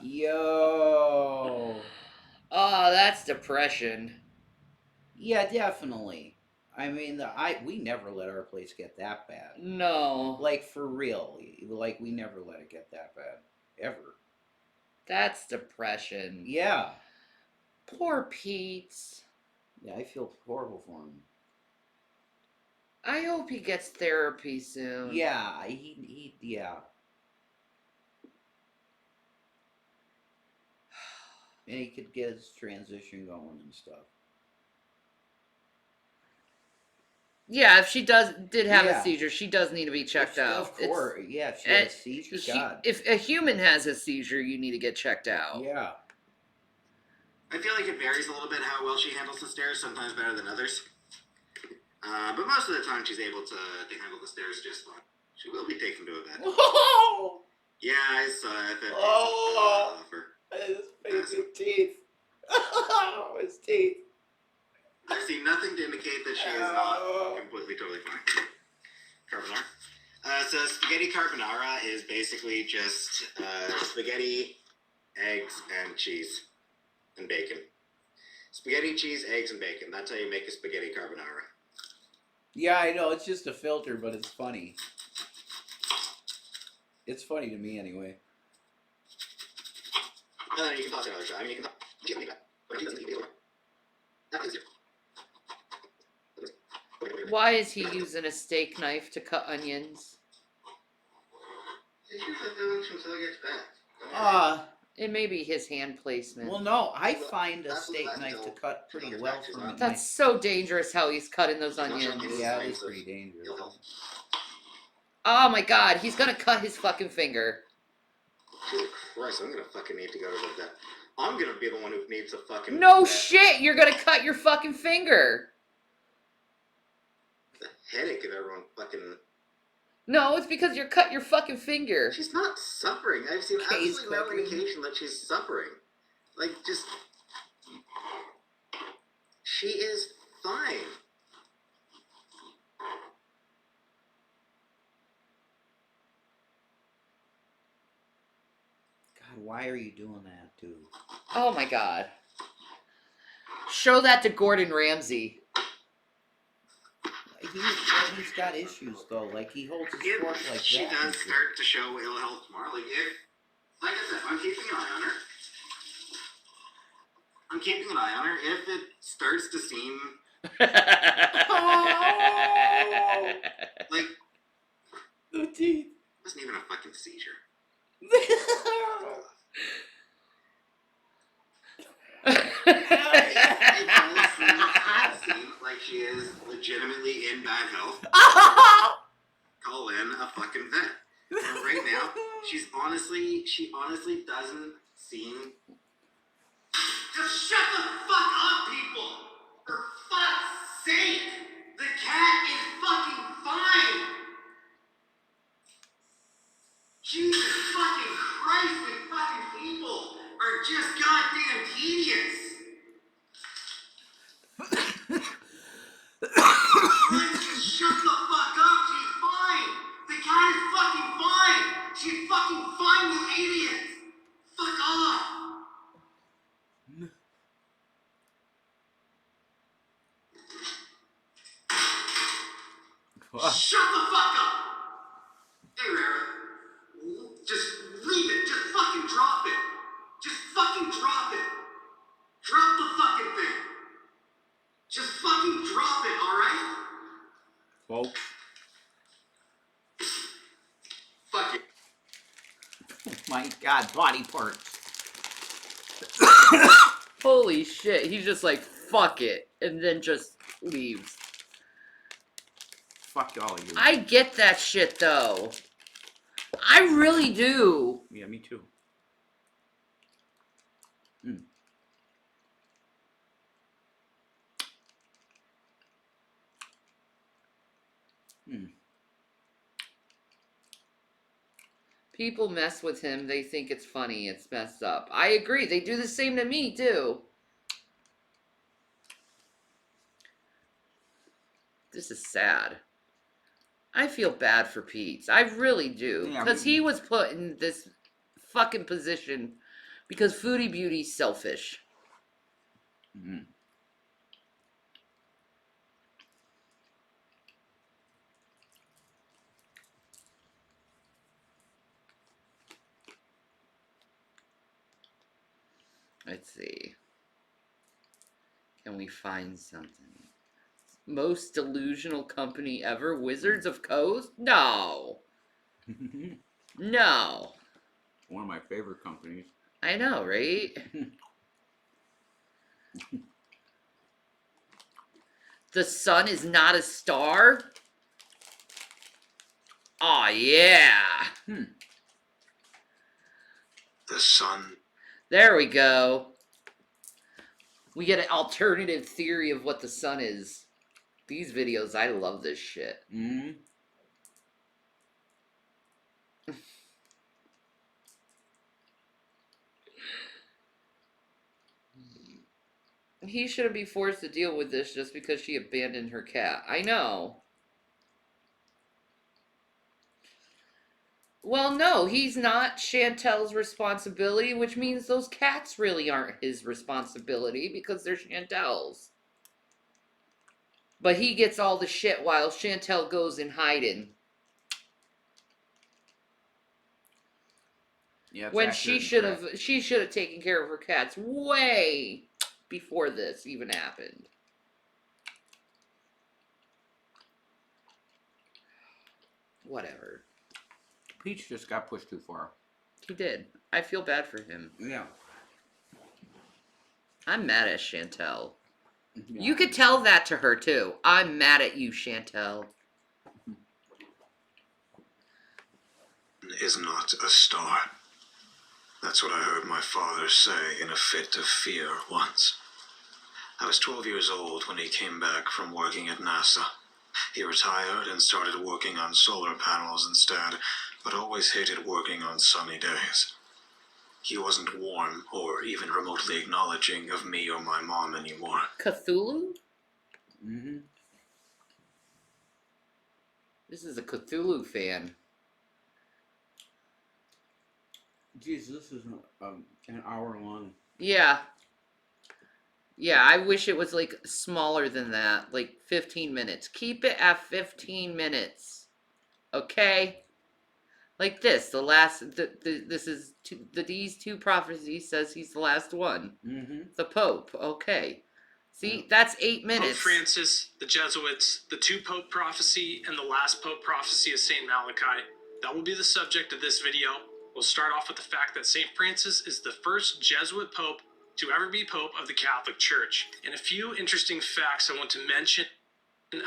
Yo. Oh, that's depression. Yeah, definitely. I mean, we never let our place get that bad. No. Like, for real. Like, we never let it get that bad. Ever. That's depression. Yeah. Poor Pete. Yeah, I feel horrible for him. I hope he gets therapy soon. Yeah, yeah. And he could get his transition going and stuff. Yeah, if she did have Yeah. a seizure, she does need to be checked out. Of course, yeah, if she and has a seizure, God. If a human has a seizure, you need to get checked out. Yeah. I feel like it varies a little bit how well she handles the stairs. Sometimes better than others. But most of the time she's able to handle the stairs just fine. She will be taken to a vet. Yeah, I saw that. Oh, Offer. his teeth. His teeth. I've seen nothing to indicate that she is not completely, totally fine. Carbonara. So spaghetti carbonara is basically just spaghetti, eggs, and cheese, and bacon. Spaghetti, cheese, eggs, and bacon. That's how you make a spaghetti carbonara. Yeah, I know. It's just a filter, but it's funny. It's funny to me anyway. You can toss it another time. I mean, you can toss it. But she doesn't eat it. That is it. Why is he using a steak knife to cut onions? It may be his hand placement. Well, no, I find a steak knife to cut pretty well for me. That's so dangerous how he's cutting those onions. Yeah, it's pretty dangerous. Oh my god, he's gonna cut his fucking finger. Jesus Christ, I'm gonna fucking need to go to the vet. I'm gonna be the one who needs a fucking No vet. shit, you're gonna cut your fucking finger. The headache of everyone fucking... No, it's because you're cut your fucking finger. She's not suffering. I've seen Case absolutely no cooking. indication that she's suffering. Like, just... She is fine. God, why are you doing that, dude? Oh my god. Show that to Gordon Ramsay. He's got issues though. Like he holds his fork like that. She does start to show ill health tomorrow. Like I said, I'm keeping an eye on her. I'm keeping an eye on her. If it starts to seem like the teeth. It wasn't even a fucking seizure. It seems like she is legitimately in bad health. Call in a fucking vet. But right now, she honestly doesn't seem. Just shut the fuck up, people! For fuck's sake! The cat is fucking fine! Jesus fucking Christ, we fucking people are just goddamn tedious! Just shut the fuck up, she's fine! The cat is fucking fine! She's fucking fine, you idiot! Fuck off! Shut the fuck up! Hey, Rara. Just leave it. Just fucking drop it. Just fucking drop it. Drop the fucking thing. Just fucking drop it, alright? Folks. Fuck it. Oh my god, body parts. Holy shit, he's just like, fuck it, and then just leaves. Fuck all you. I get that shit though. I really do. Yeah, me too. People mess with him, they think it's funny, it's messed up. I agree, they do the same to me too. This is sad. I feel bad for Pete. I really do. Yeah, Because he was put in this fucking position because Foodie Beauty's selfish. Mm-hmm. Let's see. Can we find something? Most delusional company ever? Wizards of Coast? No. No. One of my favorite companies. I know, right? The sun is not a star? Aw, yeah. The sun. There we go. We get an alternative theory of what the sun is. these videos. I love this shit. Mm-hmm. He shouldn't be forced to deal with this just because she abandoned her cat. I know. Well, no, he's not Chantel's responsibility, which means those cats really aren't his responsibility because they're Chantel's. But he gets all the shit while Chantel goes in hiding. Yeah, it's When accurate she should have taken care of her cats way before this even happened. Whatever. Peach just got pushed too far. He did. I feel bad for him. Yeah. I'm mad at Chantel. Yeah. You could tell that to her too. I'm mad at you, Chantel. Is not a star. That's what I heard my father say in a fit of fear once. I was 12 years old when he came back from working at NASA. He retired and started working on solar panels instead, but always hated working on sunny days. He wasn't warm or even remotely acknowledging of me or my mom anymore. Cthulhu? Mm-hmm. This is a Cthulhu fan. Jeez, this is an hour long. Yeah. Yeah, I wish it was like smaller than that. Like 15 minutes. Keep it at 15 minutes. Okay? Like this. These two prophecies says he's the last one. Mm-hmm. The Pope. Okay. See, that's 8 minutes. Pope Francis, the Jesuits, the two Pope prophecy, and the last Pope prophecy of St. Malachi. That will be the subject of this video. We'll start off with the fact that St. Francis is the first Jesuit Pope to ever be Pope of the Catholic Church. And a few interesting facts I want to mention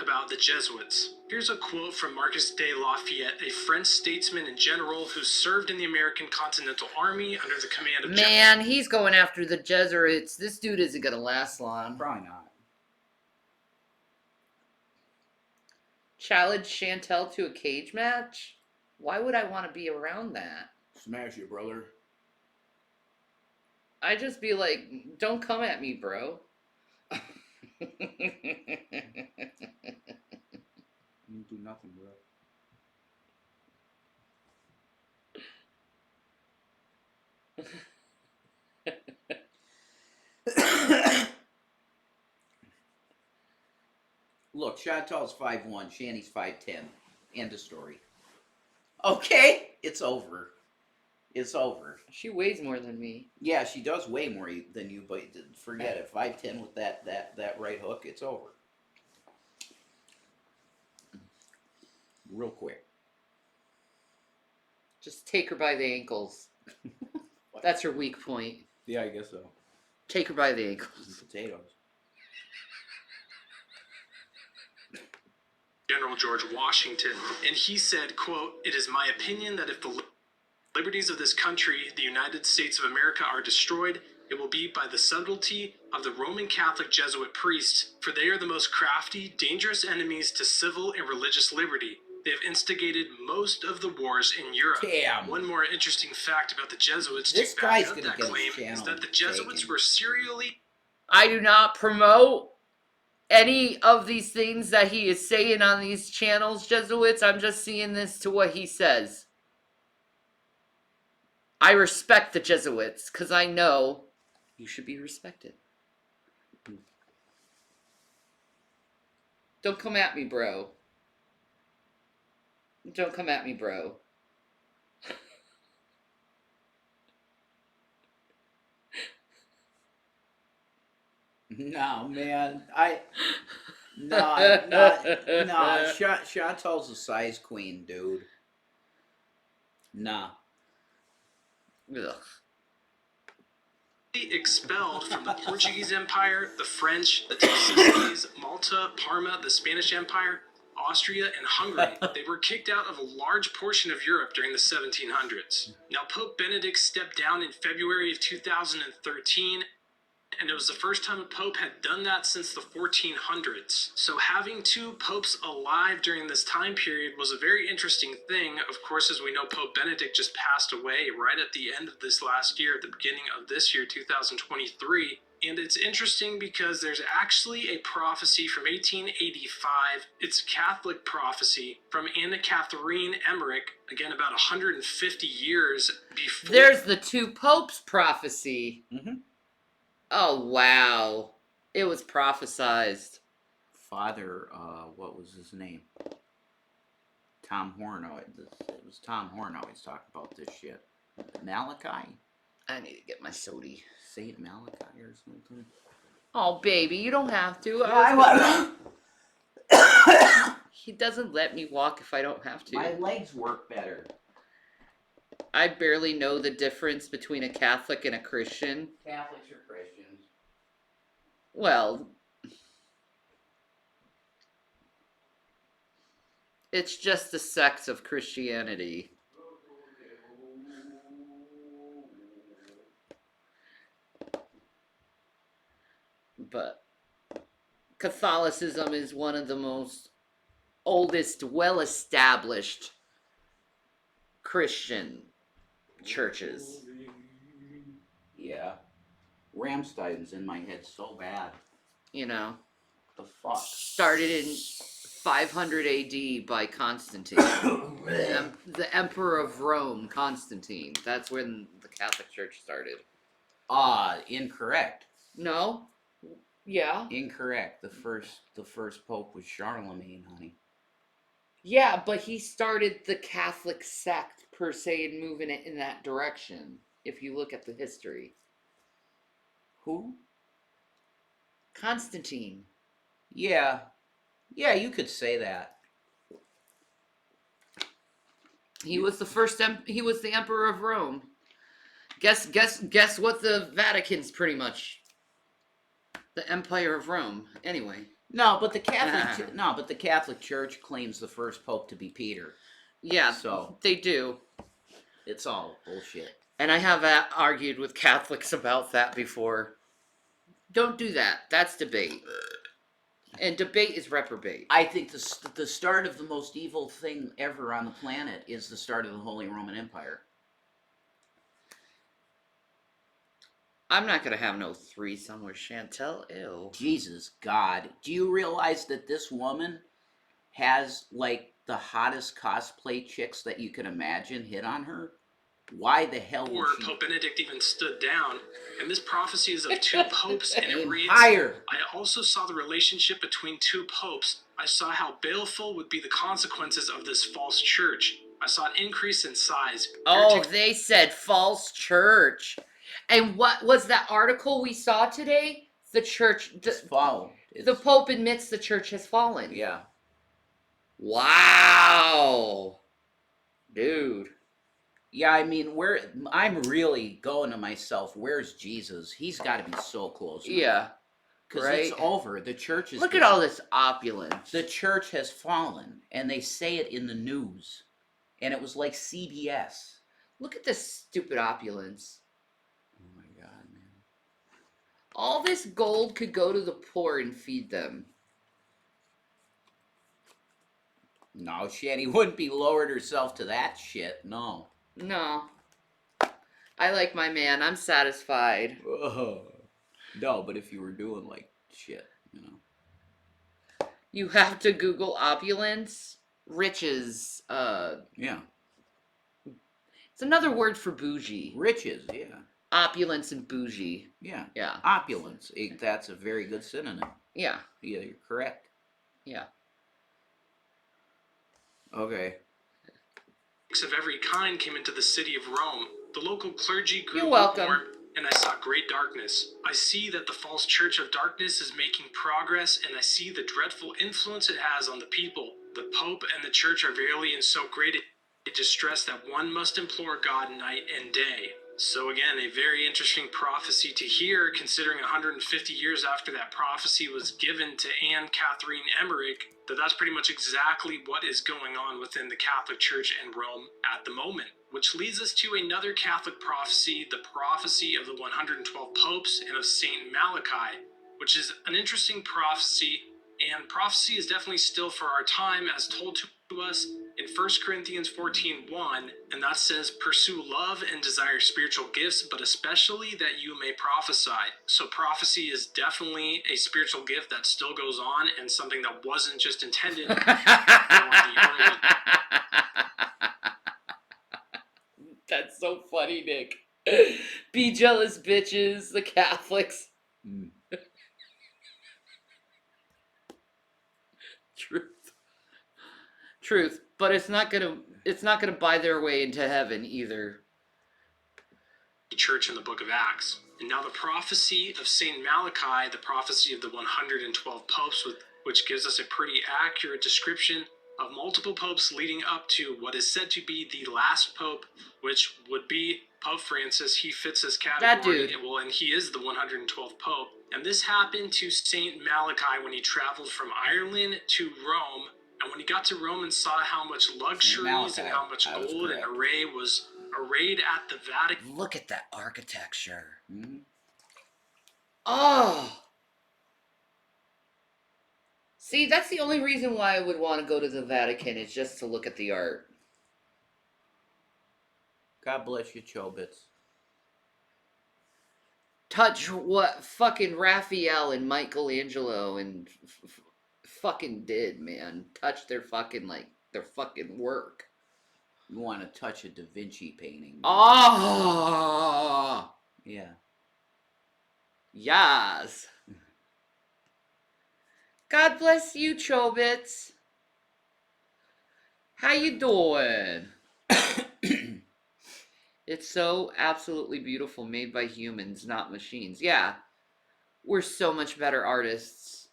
about the Jesuits. Here's a quote from Marcus de Lafayette, a French statesman and general who served in the American Continental Army under the command of Man, he's going after the Jesuits. This dude isn't going to last long. Probably not. Challenge Chantel to a cage match? Why would I want to be around that? Smash you, brother. I'd just be like, don't come at me, bro. You do nothing, bro. Look, Chantal's 5'1", Shanny's 5'10". End of story. Okay, it's over. It's over. She weighs more than me. Yeah, she does weigh more than you, but forget it. 5'10" with that right hook, it's over. Real quick. Just take her by the ankles. That's her weak point. Yeah, I guess so. Take her by the ankles. Potatoes. General George Washington, and he said, quote, "It is my opinion that if the liberties of this country, the United States of America, are destroyed, it will be by the subtlety of the Roman Catholic Jesuit priests, for they are the most crafty, dangerous enemies to civil and religious liberty. They have instigated most of the wars in Europe." Damn. One more interesting fact about the Jesuits This to guy's back up gonna that get his claim is channel that the Jesuits taken. were serially I do not promote any of these things that he is saying on these channels, Jesuits. I'm just seeing this to what he says. I respect the Jesuits because I know you should be respected. Don't come at me, bro. Don't come at me, bro. No, man. Chantal's a size queen, dude. Nah. Ugh. expelled from the Portuguese Empire, the French, the Two Sicilies, Malta, Parma, the Spanish Empire, Austria, and Hungary. They were kicked out of a large portion of Europe during the 1700s. Now, Pope Benedict stepped down in February of 2013. and it was the first time a pope had done that since the 1400s. So having two popes alive during this time period was a very interesting thing. Of course, as we know, Pope Benedict just passed away right at the end of this last year, at the beginning of this year, 2023. And it's interesting because there's actually a prophecy from 1885. It's a Catholic prophecy from Anna Catherine Emmerich, again, about 150 years before. There's the two popes prophecy. Mhm. Oh, wow. It was prophesized. Father, what was his name? Tom Horn. It was Tom Horn always talking about this shit. Malachi? I need to get my sody. Saint Malachi or something? Oh, baby, you don't have to. He doesn't let me walk if I don't have to. My legs work better. I barely know the difference between a Catholic and a Christian. Catholics or Christians? Well, it's just the sects of Christianity. But Catholicism is one of the most oldest, well-established Christian churches. Yeah. Ramstein's in my head so bad. You know, The fuck? started in 500 AD by Constantine, the Emperor of Rome, Constantine. That's when the Catholic Church started. Incorrect. No? Yeah. Incorrect. The first pope was Charlemagne, honey. Yeah, but he started the Catholic sect, per se, and moving it in that direction, if you look at the history. Who? Constantine. Yeah. Yeah, you could say that. He was the first, he was the Emperor of Rome. Guess what the Vatican's pretty much? The Empire of Rome. Anyway. No, but the Catholic Church claims the first pope to be Peter. Yeah, So they do. it's all bullshit. And I have argued with Catholics about that before. Don't do that. That's debate. And debate is reprobate. I think the start of the most evil thing ever on the planet is the start of the Holy Roman Empire. I'm not going to have no threesome with Chantel. Ew. Jesus God. Do you realize that this woman has, like, the hottest cosplay chicks that you could imagine hit on her? Why the hell Before would she... Pope Benedict even stood down, and this prophecy is of two popes, and it reads, Higher. I also saw the relationship between two popes. I saw how baleful would be the consequences of this false church. I saw an increase in size. Oh, they said false church. And what was that article we saw today? The church... It's fallen. The Pope admits the church has fallen. Yeah. Wow. Dude. Yeah, I mean, I'm really going to myself, where's Jesus? He's got to be so close. Yeah. Because right? it's over. The church is... Look at all this opulence. The church has fallen, and they say it in the news. And it was like CBS. Look at this stupid opulence. Oh my God, man. All this gold could go to the poor and feed them. No, Shanny wouldn't be lowered herself to that shit. No. No. I like my man. I'm satisfied. No, but if you were doing, like, shit, you know. You have to Google opulence, riches. Yeah. It's another word for bougie. Riches, yeah. Opulence and bougie. Yeah. Yeah. Opulence. That's a very good synonym. Yeah. Yeah, you're correct. Yeah. Okay. of every kind came into the city of Rome. The local clergy grew You're welcome. lukewarm, and I saw great darkness. I see that the false church of darkness is making progress, and I see the dreadful influence it has on the people. The Pope and the church are verily in so great a distress that one must implore God night and day. So again, a very interesting prophecy to hear, considering 150 years after that prophecy was given to Anne Catherine Emmerich, that that's pretty much exactly what is going on within the Catholic Church in Rome at the moment. Which leads us to another Catholic prophecy, the prophecy of the 112 popes and of Saint Malachi, which is an interesting prophecy, and prophecy is definitely still for our time as told to us in 1 Corinthians 14:1, and that says, "Pursue love and desire spiritual gifts, but especially that you may prophesy." So prophecy is definitely a spiritual gift that still goes on and something that wasn't just intended for the early. That's so funny, Nick. Be jealous, bitches, the Catholics. Truth. But it's not gonna buy their way into heaven either. Church in the book of Acts. And now the prophecy of Saint Malachi, the prophecy of the 112 popes, which gives us a pretty accurate description of multiple popes leading up to what is said to be the last pope, which would be Pope Francis. He fits this category. That dude. Well, and he is the 112th pope. And this happened to Saint Malachi when he traveled from Ireland to Rome. And when he got to Rome and saw how much luxuries and how much gold and array was arrayed at the Vatican. Look at that architecture. Oh! See, that's the only reason why I would want to go to the Vatican, is just to look at the art. God bless you, Chobits. Touch what fucking Raphael and Michelangelo and fucking did, man. Touch their fucking, like, their fucking work. You want to touch a Da Vinci painting. Oh! Yeah. Yes. God bless you, Chobits. How you doing? It's so absolutely beautiful, made by humans, not machines. Yeah, we're so much better artists.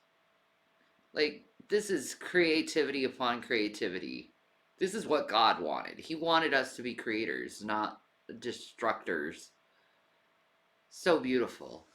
Like, this is creativity upon creativity. This is what God wanted. He wanted us to be creators, not destructors. So beautiful.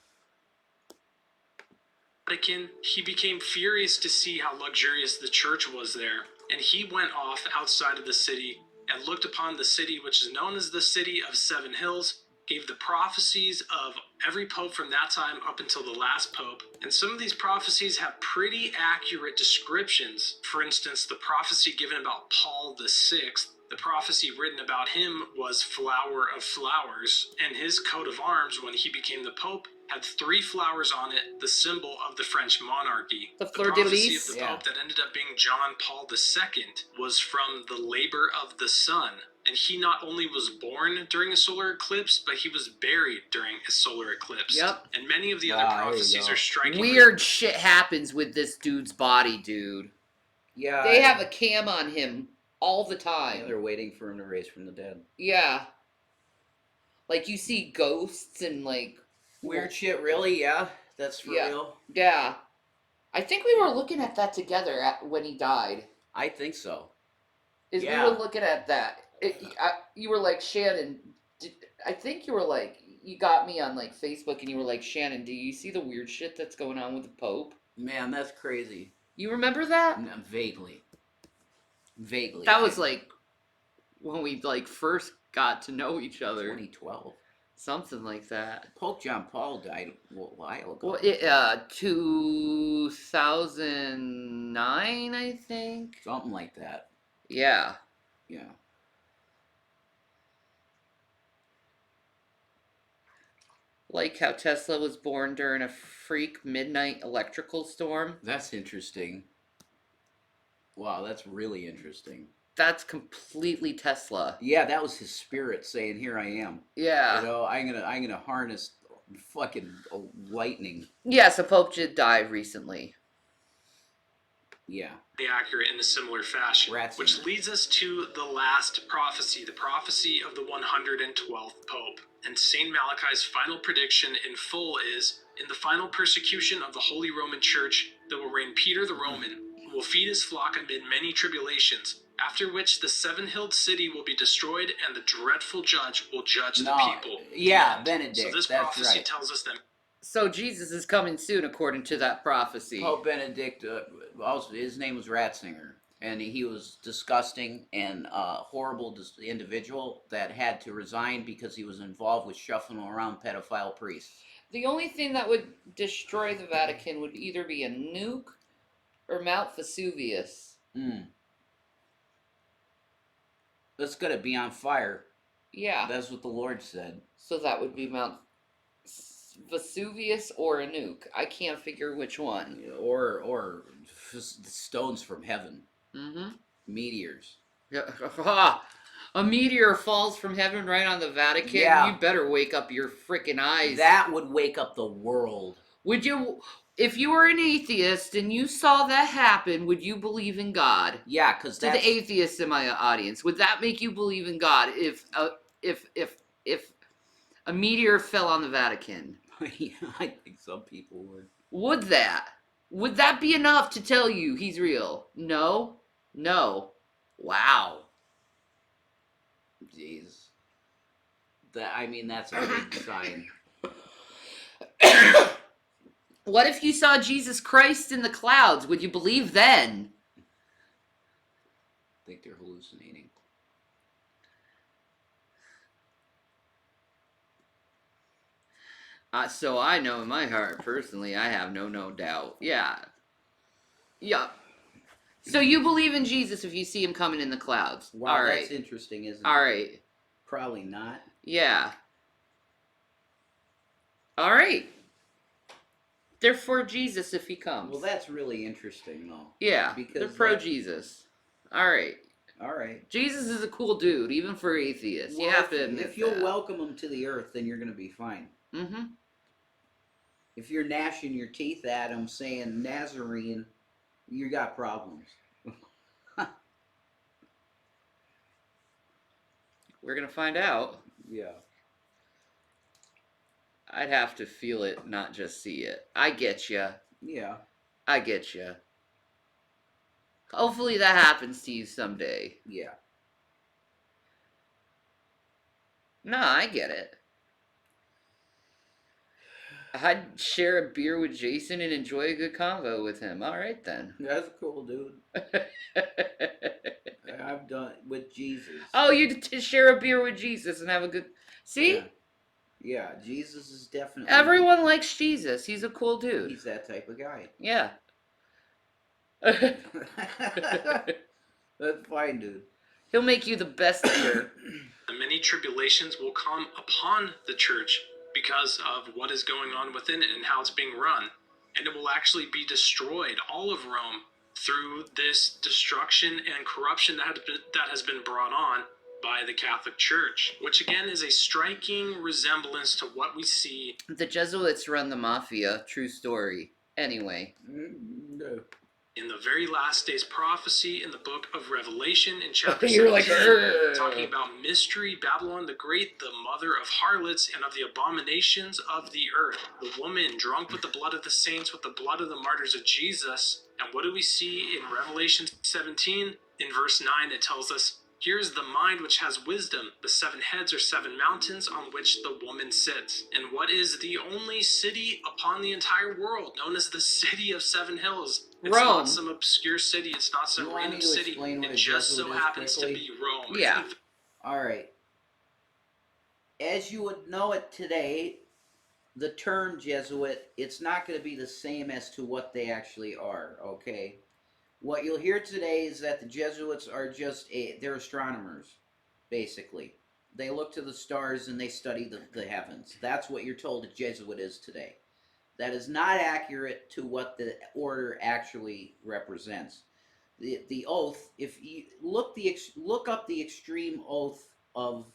Vatican, he became furious to see how luxurious the church was there, and he went off outside of the city and looked upon the city which is known as the City of Seven Hills, gave the prophecies of every pope from that time up until the last pope, and some of these prophecies have pretty accurate descriptions. For instance, the prophecy given about Paul VI, the prophecy written about him was Flower of Flowers, and his coat of arms when he became the pope had 3 flowers on it, the symbol of the French monarchy. The The fleur de prophecy lis. of the pope that ended up being John Paul II was from the labor of the sun. And he not only was born during a solar eclipse, but he was buried during a solar eclipse. Yep. And many of the other prophecies are striking. Weird shit happens with this dude's body, dude. Yeah. They have a cam on him all the time. They're waiting for him to raise from the dead. Yeah. Like, you see ghosts and, like... Weird shit, really? Yeah? That's for real? Yeah. I think we were looking at that together when he died. I think so. We were looking at that. You were like, Shannon... I think you were like... You got me on, like, Facebook and you were like, Shannon, do you see the weird shit that's going on with the Pope? Man, that's crazy. You remember that? No, vaguely. Vaguely. That was, like, when we, like, first got to know each other. 2012. Something like that. Pope John Paul died a while ago. Well, 2009, I think. Something like that. Yeah. Yeah. Like how Tesla was born during a freak midnight electrical storm. That's interesting. Wow, that's really interesting. That's completely Tesla. Yeah, that was his spirit saying, "Here I am." Yeah. You know, I'm gonna harness fucking lightning. Yes, the Pope did die recently. Yeah. Accurate in a similar fashion, which leads us to the last prophecy, the prophecy of the 112th Pope. And Saint Malachi's final prediction in full is, in the final persecution of the Holy Roman Church, there will reign Peter the Roman, who will feed his flock amid many tribulations, after which the seven-hilled city will be destroyed and the dreadful judge will judge the people. Yeah, Benedict, So this that's prophecy right. tells us that So Jesus is coming soon, according to that prophecy. Pope Benedict, also his name was Ratzinger, and he was disgusting and horrible individual that had to resign because he was involved with shuffling around pedophile priests. The only thing that would destroy the Vatican would either be a nuke or Mount Vesuvius. It's gonna be on fire. Yeah. That's what the Lord said. So that would be Mount Vesuvius or a nuke. I can't figure which one. Or stones from heaven. Mm-hmm. Meteors. Yeah. A meteor falls from heaven right on the Vatican. Yeah. You better wake up your freaking eyes. That would wake up the world. Would you, if you were an atheist and you saw that happen, would you believe in God? Yeah, because to the atheists in my audience, would that make you believe in God if a meteor fell on the Vatican? Yeah, I think some people would. Would that be enough to tell you he's real? No. Wow. Jeez. That's a big sign. What if you saw Jesus Christ in the clouds? Would you believe then? I think they're hallucinating. So I know in my heart, personally, I have no doubt. Yeah. So you believe in Jesus if you see him coming in the clouds. Wow, All right. that's interesting, isn't it? All right. Probably not. Yeah. All right. They're for Jesus if he comes. Well, that's really interesting, though. Yeah, because they're pro-Jesus. All right. All right. Jesus is a cool dude, even for atheists. You have to admit if you'll that. welcome him to the earth, then you're going to be fine. Mm-hmm. If you're gnashing your teeth at him saying Nazarene, you got problems. We're going to find out. Yeah. I'd have to feel it, not just see it. I get ya. Yeah. I get ya. Hopefully that happens to you someday. Yeah. No, I get it. I'd share a beer with Jason and enjoy a good convo with him. All right, then. That's cool, dude. I've done with Jesus. Oh, you share a beer with Jesus and have a good... See? Yeah, Jesus is definitely... Everyone likes Jesus. He's a cool dude. He's that type of guy. Yeah. That's fine, dude. He'll make you the best beer. The many tribulations will come upon the church because of what is going on within it and how it's being run. And it will actually be destroyed, all of Rome, through this destruction and corruption that has been brought on by the Catholic Church, which again is a striking resemblance to what we see. The Jesuits run the mafia. True story. Anyway. No. In the very last days prophecy in the book of Revelation in chapter You're 17, like, talking about mystery, Babylon the Great, the mother of harlots and of the abominations of the earth, the woman drunk with the blood of the saints, with the blood of the martyrs of Jesus. And what do we see in Revelation 17? In verse 9 it tells us, "Here is the mind which has wisdom. The 7 heads are 7 mountains on which the woman sits." And what is the only city upon the entire world known as the city of 7 hills? It's Rome. not some obscure city. It's not some random city. It just so happens to be Rome. Yeah. All right. As you would know it today, the term Jesuit, it's not going to be the same as to what they actually are, okay? What you'll hear today is that the Jesuits are they're astronomers, basically. They look to the stars and they study the heavens. That's what you're told a Jesuit is today. That is not accurate to what the order actually represents. The oath, if you look up the extreme oath of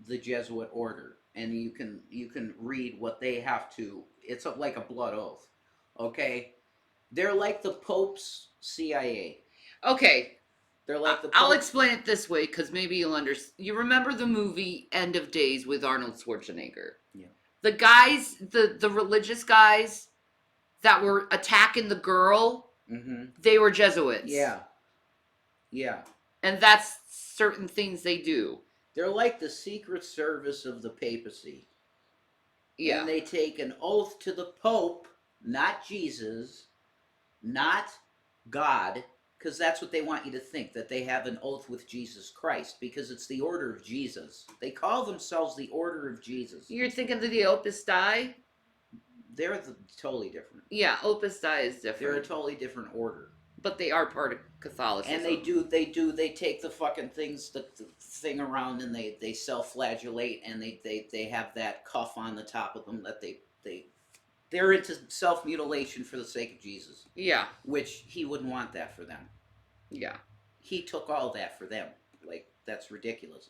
the Jesuit order, and you can read what they have to. It's like a blood oath, okay? They're like the Pope's CIA. Okay. They're like the I'll Pope. explain it this way, because maybe you'll understand. You remember the movie End of Days with Arnold Schwarzenegger? Yeah. The guys, the religious guys that were attacking the girl, they were Jesuits. Yeah. Yeah. And that's certain things they do. They're like the Secret Service of the papacy. Yeah. And they take an oath to the Pope, not Jesus, not God, because that's what they want you to think, that they have an oath with Jesus Christ, because it's the Order of Jesus. They call themselves the Order of Jesus. You're thinking of the Opus Dei? They're totally different. Yeah, Opus Dei is different. They're a totally different order. But they are part of Catholicism. And they take the fucking things, the thing around, and they self-flagellate, and they have that cuff on the top of them that they're into self-mutilation for the sake of Jesus. Yeah. Which he wouldn't want that for them. Yeah. He took all that for them. Like, that's ridiculous.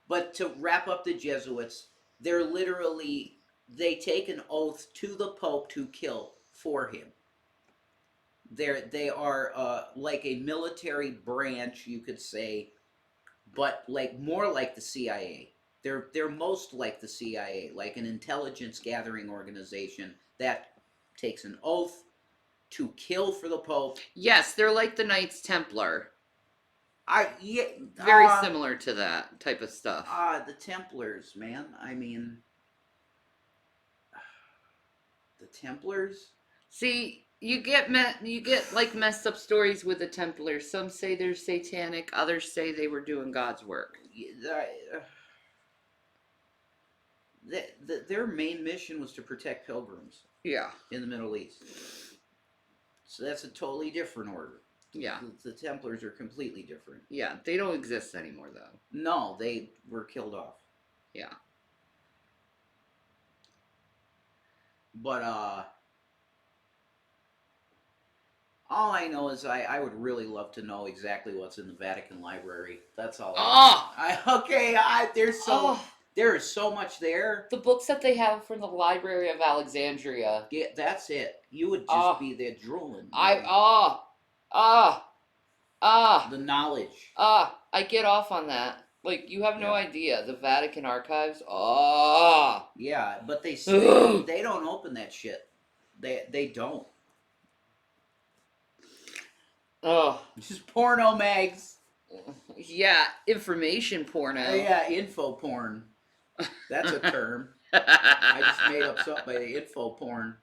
But to wrap up the Jesuits, they take an oath to the Pope to kill for him. They are like a military branch, you could say, but like more like the CIA. They're most like the CIA, like an intelligence gathering organization that takes an oath to kill for the Pope. Yes, they're like the Knights Templar. Yeah, very similar to that type of stuff. The Templars, man. I mean, the Templars. See, you get like messed up stories with the Templars. Some say they're satanic, others say they were doing God's work. Their main mission was to protect pilgrims. Yeah. In the Middle East. So that's a totally different order. Yeah. The Templars are completely different. Yeah, they don't exist anymore though. No, they were killed off. Yeah. But all I know is I would really love to know exactly what's in the Vatican Library. That's all. There is so much there. The books that they have from the Library of Alexandria. Yeah, that's it. You would just be there drooling. The knowledge. I get off on that. Like, you have no idea. The Vatican archives. Yeah, but they say they don't open that shit. They don't. Just porno mags. Yeah, information porno. Yeah, info porn. That's a term. I just made up something by the info porn.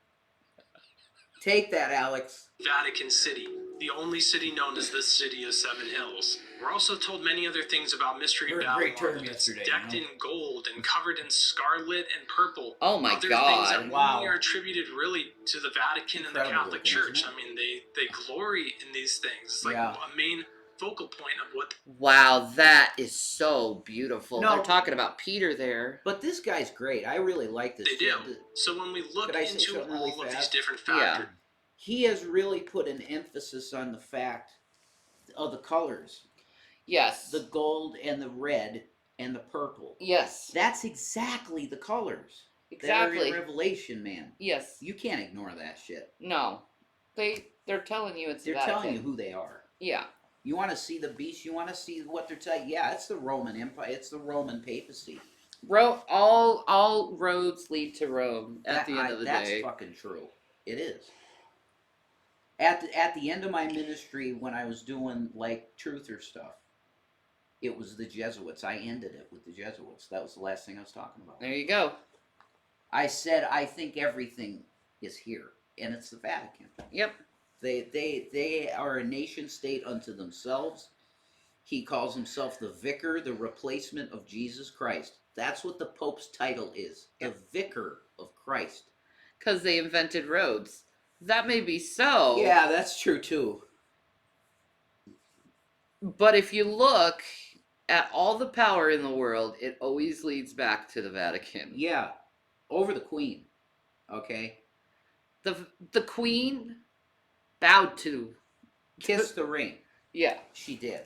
Take that, Alex. Vatican City, the only city known as the City of Seven Hills. We're also told many other things about Mystery Babylon. It's decked in gold and covered in scarlet and purple. Oh my Other God! things that only are attributed really to the Vatican and the Catholic Church. I mean, they glory in these things. It's like a main focal point of what. Wow, that is so beautiful. No. They're talking about Peter there. But this guy's great. I really like this. They do. So when we look into all of these different factors, he has really put an emphasis on the fact of the colors. Yes. The gold and the red and the purple. Yes. That's exactly the colors. Exactly. That are in Revelation, man. Yes. You can't ignore that shit. No. They're telling you it's They're Vatican. telling you who they are. Yeah. You want to see the beast? You want to see what they're telling? Yeah, it's the Roman Empire. It's the Roman papacy. All roads lead to Rome at the end of the that's day. That's fucking true. It is. At the end of my ministry, when I was doing like truther stuff, it was the Jesuits. I ended it with the Jesuits. That was the last thing I was talking about. There you go. I said I think everything is here, and it's the Vatican. Yep. They are a nation state unto themselves. He calls himself the vicar, the replacement of Jesus Christ. That's what the Pope's title is, the vicar of Christ. Because they invented roads. That may be so. Yeah, that's true too. But if you look at all the power in the world, it always leads back to the Vatican. Yeah, over the Queen. Okay. The Queen bowed to. Kissed the ring. Yeah. She did.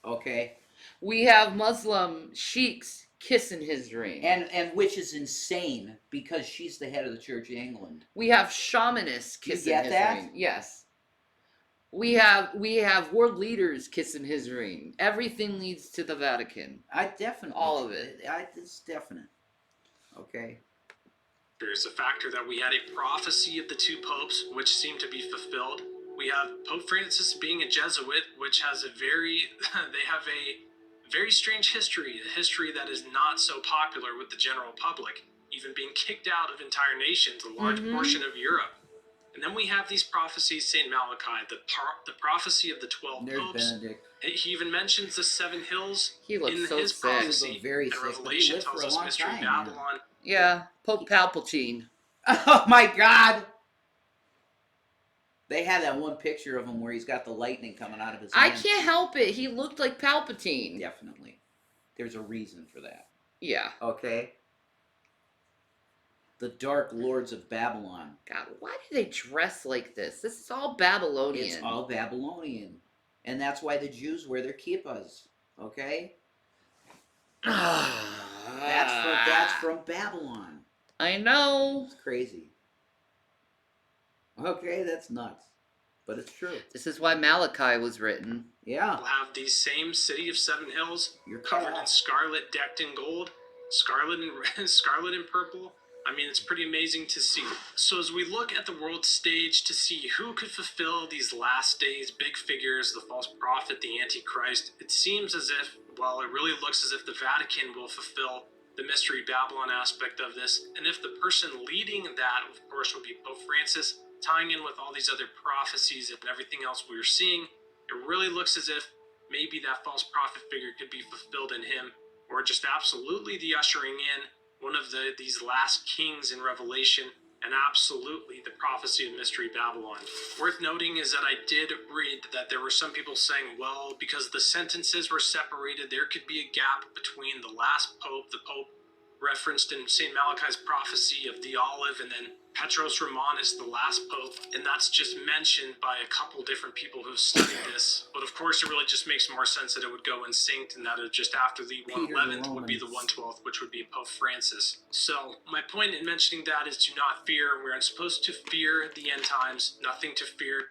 Okay. We have Muslim sheiks kissing his ring. And which is insane because she's the head of the Church of England. We have shamanists kissing you get his that? ring. Yes. We have world leaders kissing his ring. Everything leads to the Vatican. I definitely. All of it. It's definite. Okay. There's a factor that we had a prophecy of the two popes, which seemed to be fulfilled. We have Pope Francis being a Jesuit, which has they have a very strange history, a history that is not so popular with the general public. even being kicked out of entire nations, a large portion of Europe. And then we have these prophecies, St. Malachi, the prophecy of the 12 There's popes. Benedict. He even mentions the 7 hills He looks in so his sick. prophecy. He looked very and sick, but he Revelation lived for tells a us long Mystery time, yeah. Babylon. Yeah, Pope Palpatine. Oh my God! They had that one picture of him where he's got the lightning coming out of his I hand. can't help it. He looked like Palpatine. Definitely. There's a reason for that. Yeah. Okay? The Dark Lords of Babylon. God, why do they dress like this? This is all Babylonian. It's all Babylonian. And that's why the Jews wear their kippas. Okay? That's from Babylon. I know. It's crazy. Okay, that's nuts. But it's true. This is why Malachi was written. Yeah. We'll have the same city of 7 hills You're covered in correct. scarlet, decked in gold, scarlet and scarlet and purple. I mean, it's pretty amazing to see. So as we look at the world stage to see who could fulfill these last days, big figures, the false prophet, the Antichrist, it seems as if, well, it really looks as if the Vatican will fulfill the Mystery Babylon aspect of this. And if the person leading that, of course, would be Pope Francis, tying in with all these other prophecies and everything else we're seeing, it really looks as if maybe that false prophet figure could be fulfilled in him, or just absolutely the ushering in one of these last kings in Revelation, and absolutely the prophecy of Mystery Babylon. Worth noting is that I did read that there were some people saying, well, because the sentences were separated, there could be a gap between the last pope, the pope referenced in St. Malachi's prophecy of the olive, and then Petros Romanus, the last pope, and that's just mentioned by a couple different people who've studied this. But of course, it really just makes more sense that it would go in sync, and that it just after the 111th would be the 112th, which would be Pope Francis. So my point in mentioning that is to not fear. We're supposed to fear the end times, nothing to fear.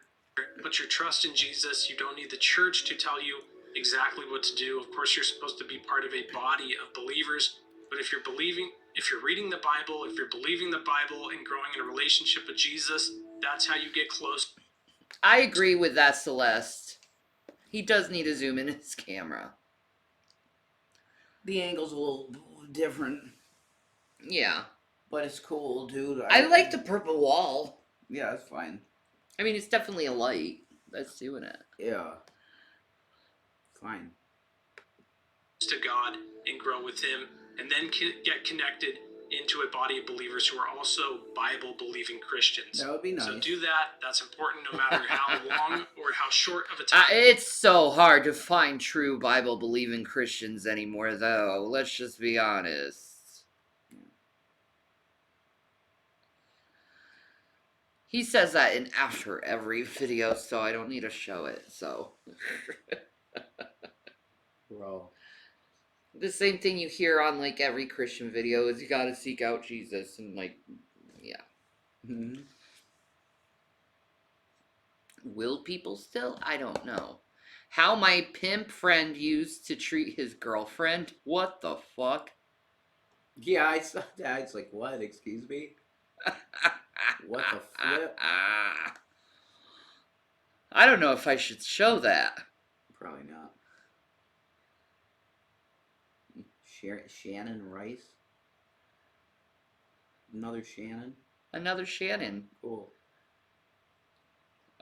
Put your trust in Jesus. You don't need the church to tell you exactly what to do. Of course, you're supposed to be part of a body of believers, but if you're reading the Bible, if you're believing the Bible and growing in a relationship with Jesus, that's how you get close. I agree with that, Celeste. He does need to zoom in his camera. The angle's a little different. Yeah. But it's cool, dude. I like the purple wall. Yeah, it's fine. I mean, it's definitely a light that's doing it. Yeah. Fine. To God and grow with Him, and then get connected into a body of believers who are also Bible-believing Christians. That would be nice. So do that. That's important no matter how long or how short of a time. It's so hard to find true Bible-believing Christians anymore, though. Let's just be honest. He says that in after every video, so I don't need to show it, so. Bro. The same thing you hear on, like, every Christian video is you gotta seek out Jesus, and, like, yeah. Mm-hmm. Will people still? I don't know. How my pimp friend used to treat his girlfriend? What the fuck? Yeah, I saw that. It's like, what? Excuse me? What the flip? I don't know if I should show that. Probably not. Shannon Rice? Another Shannon? Another Shannon. Cool.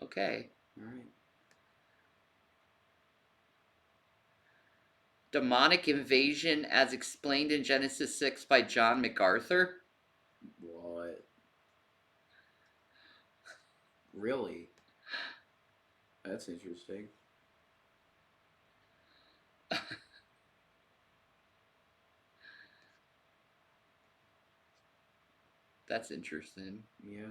Okay. Alright. Demonic invasion as explained in Genesis 6 by John MacArthur? What? Really? That's interesting. That's interesting. Yeah.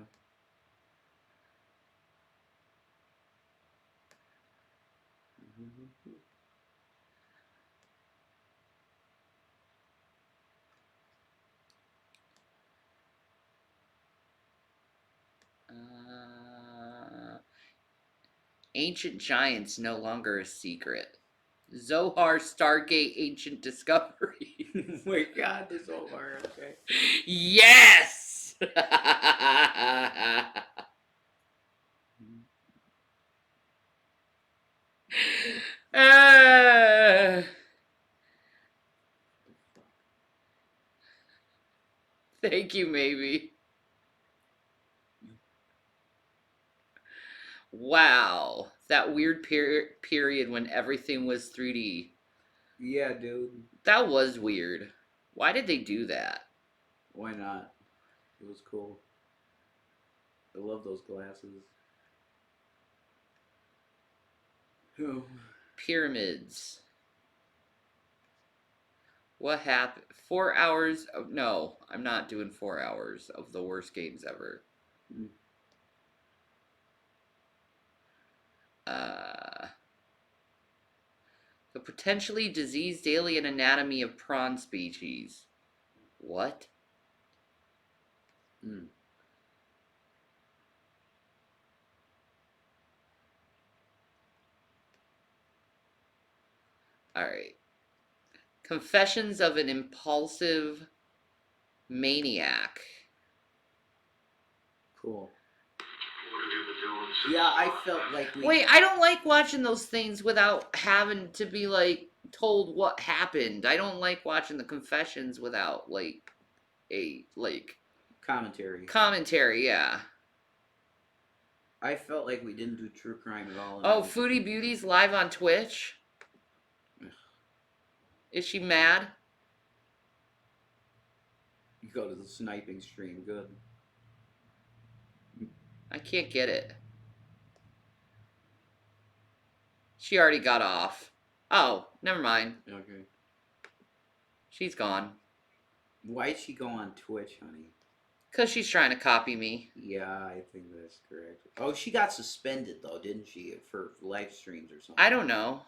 Ancient giants no longer a secret. Zohar Stargate Ancient Discovery. Oh my god, this over, okay. Yes! Thank you, maybe. Wow, that weird period when everything was 3D. Yeah, dude. That was weird. Why did they do that? Why not? It was cool. I love those glasses. Oh. Pyramids. What happened? 4 hours of, no, I'm not doing 4 hours of the worst games ever. The potentially diseased alien anatomy of prawn species. What? Alright. Confessions of an Impulsive Maniac. Cool. Yeah, I felt like we... Wait, I don't like watching those things without having to be, like, told what happened. I don't like watching the confessions without, like, a, like... Commentary. Commentary, yeah. I felt like we didn't do true crime at all. Oh, Foodie Beauty's live on Twitch? Is she mad? You go to the sniping stream, good. I can't get it. She already got off. Oh, never mind. Okay. She's gone. Why'd she go on Twitch, honey? Because she's trying to copy me. Yeah, I think that's correct. Oh, she got suspended, though, didn't she? For live streams or something. I don't know.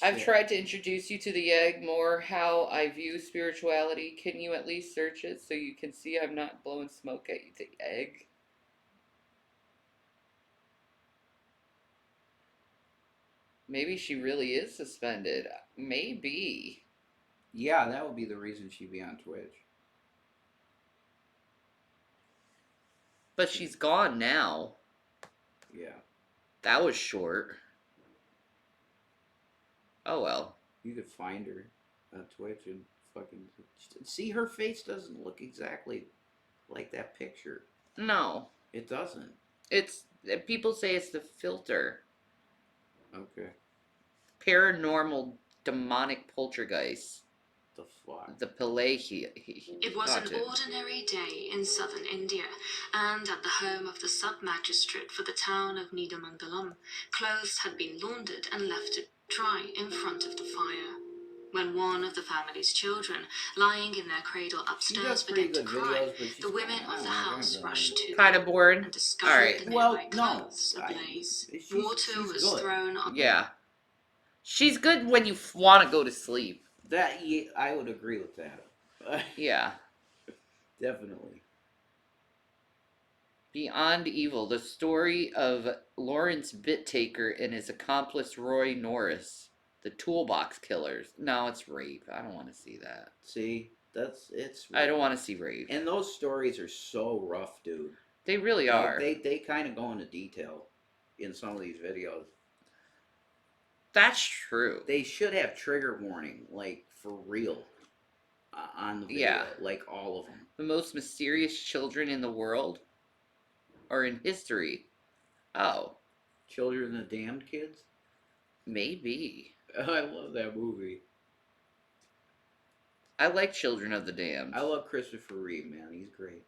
I've tried to introduce you to the egg more, how I view spirituality. Can you at least search it so you can see I'm not blowing smoke at you? The egg? Maybe she really is suspended. Maybe. Yeah, that would be the reason she'd be on Twitch. But she's gone now. Yeah. That was short. Oh well. You could find her on Twitch and fucking... See, her face doesn't look exactly like that picture. No. It doesn't. It's... People say it's the filter. Okay. Paranormal demonic poltergeist. The fuck? The Pelehi. It was an ordinary day in southern India, and at the home of the sub-magistrate for the town of Needamangalam, clothes had been laundered and left to dry in front of the fire. When one of the family's children, lying in their cradle upstairs, began to cry, the women of the house rushed to kind of bored. and discovered Alright. the nearby clothes ablaze. Water was good. thrown on Yeah. She's good when you want to go to sleep. That, yeah, I would agree with that. Yeah. Definitely. Beyond Evil, the story of Lawrence Bittaker and his accomplice Roy Norris, the Toolbox Killers. No, it's rape. I don't want to see that. See, it's. I don't want to see rape. And those stories are so rough, dude. They really are. They kind of go into detail in some of these videos. That's true. They should have trigger warning, like, for real, on the video. Yeah. Like, all of them. The most mysterious children in the world? Or in history? Oh. Children of the Damned Kids? Maybe. I love that movie. I like Children of the Damned. I love Christopher Reeve, man. He's great.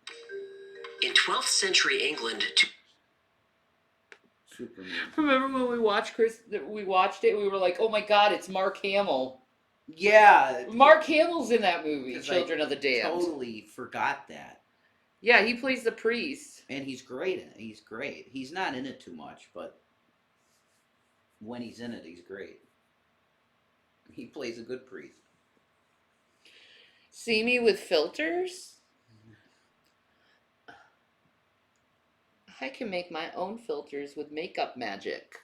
In 12th century England, Superman. Remember when we watched it, we were like, oh my god, it's Mark Hamill. Yeah. Mark Hamill's in that movie, 'Cause Children I of the Damned. Totally forgot that. Yeah, he plays the priest. And he's great in it. He's great. He's not in it too much, but when he's in it, he's great. He plays a good priest. See me with filters? I can make my own filters with makeup magic.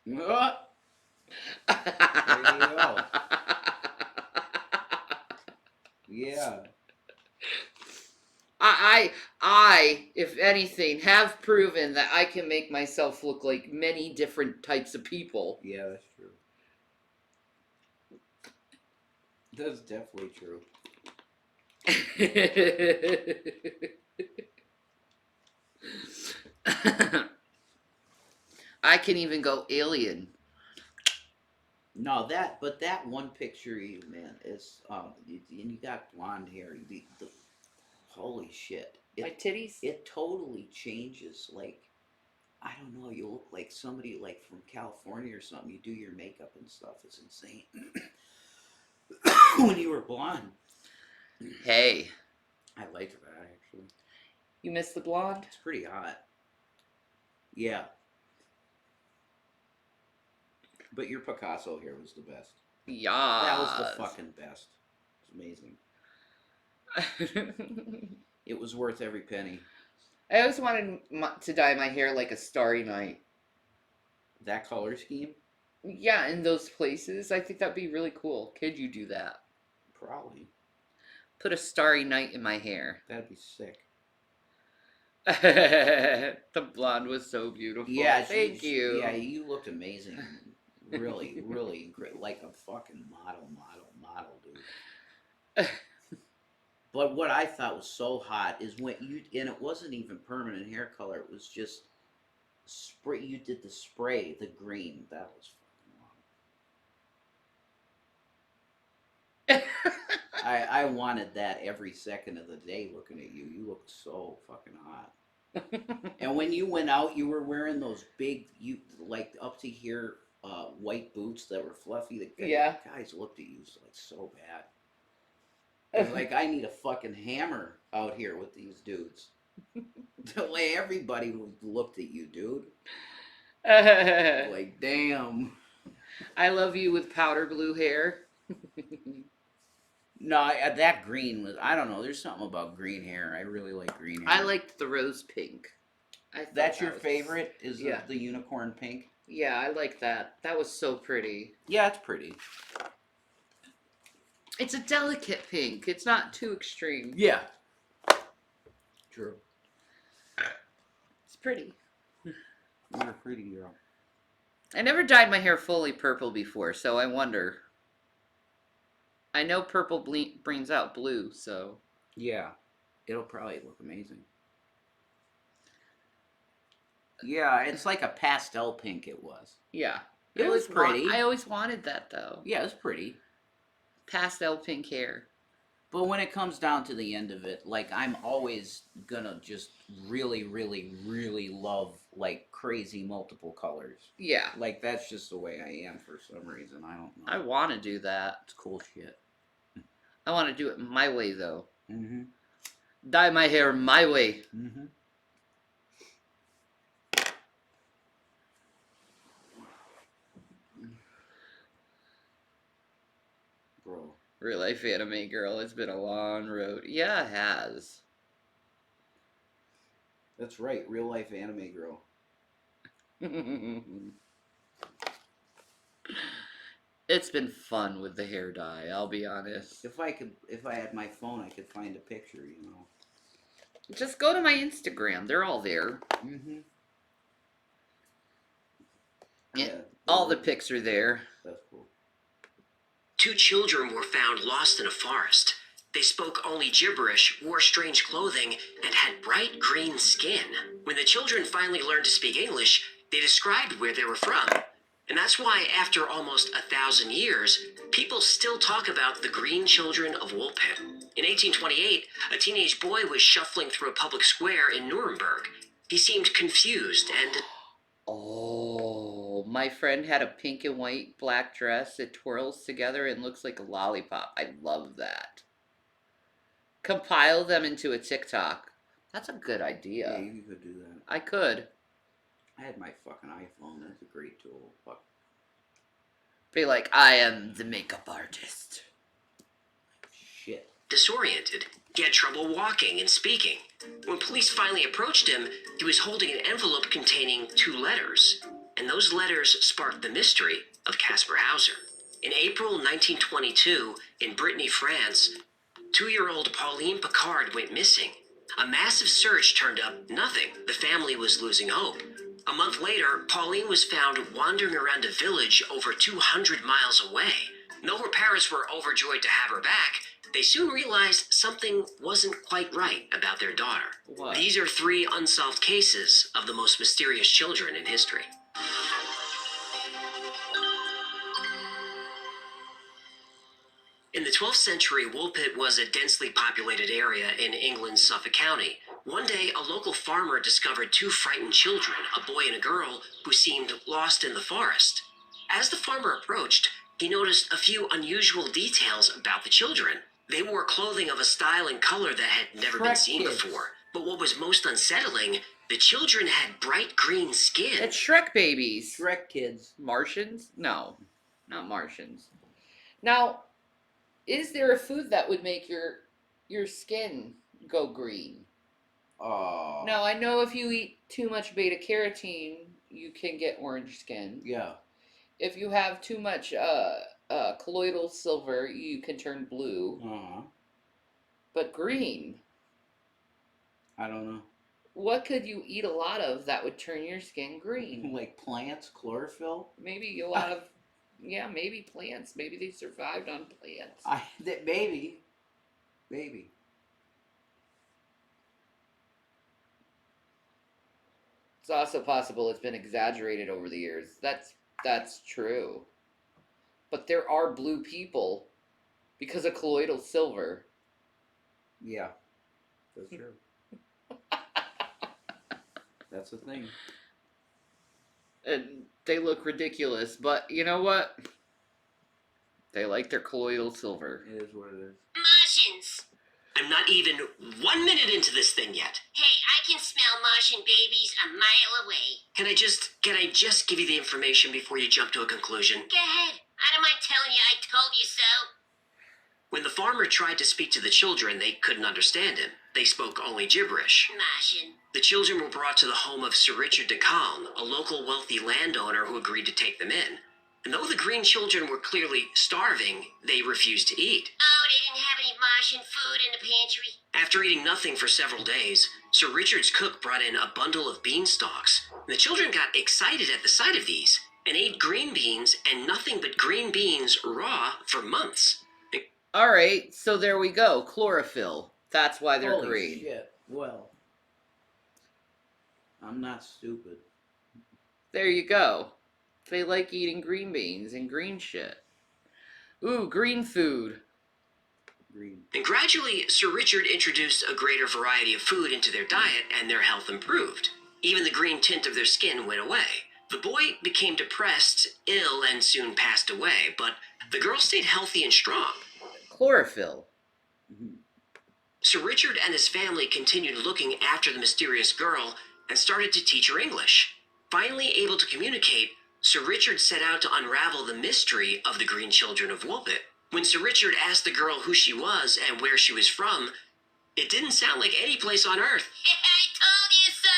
There you go. Yeah. I, if anything, have proven that I can make myself look like many different types of people. Yeah, that's true. That's definitely true. I can even go alien. No, but that one picture of you, man, is and you got blonde hair. Holy shit! My titties? It totally changes. Like, I don't know. You look like somebody like from California or something. You do your makeup and stuff. It's insane. When you were blonde. Hey. I liked that actually. You miss the blonde? It's pretty hot. Yeah. But your Picasso hair was the best. Yeah. That was the fucking best. It's amazing. It was worth every penny. I always wanted to dye my hair like a Starry Night. That color scheme? Yeah, in those places. I think that'd be really cool. Could you do that? Probably. Put a Starry Night in my hair. That'd be sick. The blonde was so beautiful. Yeah, thank you. Yeah, you looked amazing. Really, really great. Like a fucking model, dude. But what I thought was so hot is when and it wasn't even permanent hair color. It was just spray. You did the spray, the green. That was fucking long. I wanted that every second of the day looking at you. You looked so fucking hot. And when you went out, you were wearing those big, like up to here, white boots that were fluffy. The guys looked at you like so bad. It was like, I need a fucking hammer out here with these dudes. The way everybody looked at you, dude. Like, damn. I love you with powder blue hair. No, that green was, I don't know, there's something about green hair. I really like green hair. I liked the rose pink. That's your favorite? Is the unicorn pink? Yeah, I like that. That was so pretty. Yeah, it's pretty. It's a delicate pink. It's not too extreme. Yeah. True. It's pretty. You're a pretty girl. I never dyed my hair fully purple before, so I wonder. I know purple brings out blue, so... Yeah. It'll probably look amazing. Yeah, it's like a pastel pink it was. Yeah. It was pretty. I always wanted that, though. Yeah, it's pretty. Pastel pink hair. But when it comes down to the end of it, like, I'm always gonna just really, really, really love, like, crazy multiple colors. Yeah. Like, that's just the way I am for some reason. I don't know. I want to do that. It's cool shit. I want to do it my way, though. Mm-hmm. Dye my hair my way. Mm-hmm. Bro. Real life anime girl, it's been a long road. Yeah, it has. That's right, real life anime girl. It's been fun with the hair dye, I'll be honest. If I had my phone, I could find a picture, you know. Just go to my Instagram, they're all there. Mm-hmm. Yeah, all the pics are there. That's cool. 2 children were found lost in a forest. They spoke only gibberish, wore strange clothing, and had bright green skin. When the children finally learned to speak English, they described where they were from. And that's why, after almost 1,000 years, people still talk about the Green Children of Woolpit. In 1828, a teenage boy was shuffling through a public square in Nuremberg. He seemed confused and... Oh, my friend had a pink and white black dress. It twirls together and looks like a lollipop. I love that. Compile them into a TikTok. That's a good idea. Yeah, you could do that. I could. I had my fucking iPhone. That's a great tool. Fuck. Be like, I am the makeup artist. Shit. Disoriented, he had trouble walking and speaking. When police finally approached him, he was holding an envelope containing 2 letters. And those letters sparked the mystery of Caspar Hauser. In April 1922, in Brittany, France, 2-year-old Pauline Picard went missing. A massive search turned up nothing. The family was losing hope. A month later, Pauline was found wandering around a village over 200 miles away. And though her parents were overjoyed to have her back, they soon realized something wasn't quite right about their daughter. What? These are 3 unsolved cases of the most mysterious children in history. In the 12th century, Woolpit was a densely populated area in England's Suffolk County. One day, a local farmer discovered 2 frightened children, a boy and a girl, who seemed lost in the forest. As the farmer approached, he noticed a few unusual details about the children. They wore clothing of a style and color that had never been Shrek seen kids. before. But what was most unsettling, the children had bright green skin. It's Shrek babies. Shrek kids. Martians? No, not Martians. Now, is there a food that would make your skin go green? Oh. Now, I know if you eat too much beta carotene, you can get orange skin. Yeah. If you have too much colloidal silver, you can turn blue. Uh-huh. But green, I don't know. what could you eat a lot of that would turn your skin green? Like plants, chlorophyll? Maybe a lot of, yeah, maybe plants. Maybe they survived on plants. Maybe. Maybe. It's also possible it's been exaggerated over the years. That's true. But there are blue people because of colloidal silver. Yeah. That's true. That's the thing. And they look ridiculous, but you know what? They like their colloidal silver. It is what it is. Martians. I'm not even 1 minute into this thing yet. Hey, I can smell Martian babies a mile away. Can I just give you the information before you jump to a conclusion? Go ahead. I don't mind telling you I told you so. When the farmer tried to speak to the children, they couldn't understand him. They spoke only gibberish. Martian. The children were brought to the home of Sir Richard de Calne, a local wealthy landowner who agreed to take them in. And though the green children were clearly starving, they refused to eat. Oh, they didn't have any Martian food in the pantry? After eating nothing for several days, Sir Richard's cook brought in a bundle of beanstalks. The children got excited at the sight of these and ate green beans and nothing but green beans raw for months. Alright, so there we go. Chlorophyll. That's why they're Holy green. shit. Well, I'm not stupid. There you go. They like eating green beans and green shit. Ooh, green food. Green. And gradually, Sir Richard introduced a greater variety of food into their diet and their health improved. Even the green tint of their skin went away. The boy became depressed, ill, and soon passed away, but the girl stayed healthy and strong. Chlorophyll. Sir Richard and his family continued looking after the mysterious girl and started to teach her English. Finally able to communicate, Sir Richard set out to unravel the mystery of the green children of Woolpit. When Sir Richard asked the girl who she was and where she was from, it didn't sound like any place on Earth. I told you so!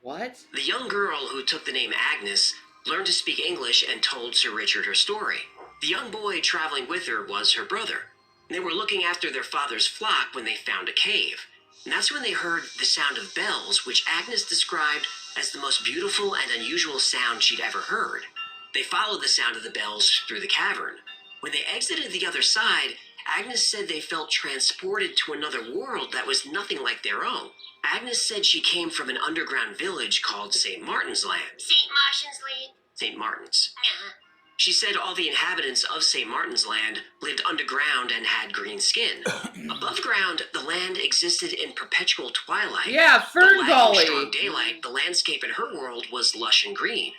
What? The young girl who took the name Agnes learned to speak English and told Sir Richard her story. The young boy traveling with her was her brother. They were looking after their father's flock when they found a cave. And that's when they heard the sound of bells, which Agnes described as the most beautiful and unusual sound she'd ever heard. They followed the sound of the bells through the cavern. When they exited the other side, Agnes said they felt transported to another world that was nothing like their own. Agnes said she came from an underground village called St. Martin's Land. St. Martian's Land? St. Martin's. Uh-huh. She said all the inhabitants of St. Martin's Land lived underground and had green skin. Above ground, the land existed in perpetual twilight. Yeah, But lacking Ferngully. strong daylight, the landscape in her world was lush and green.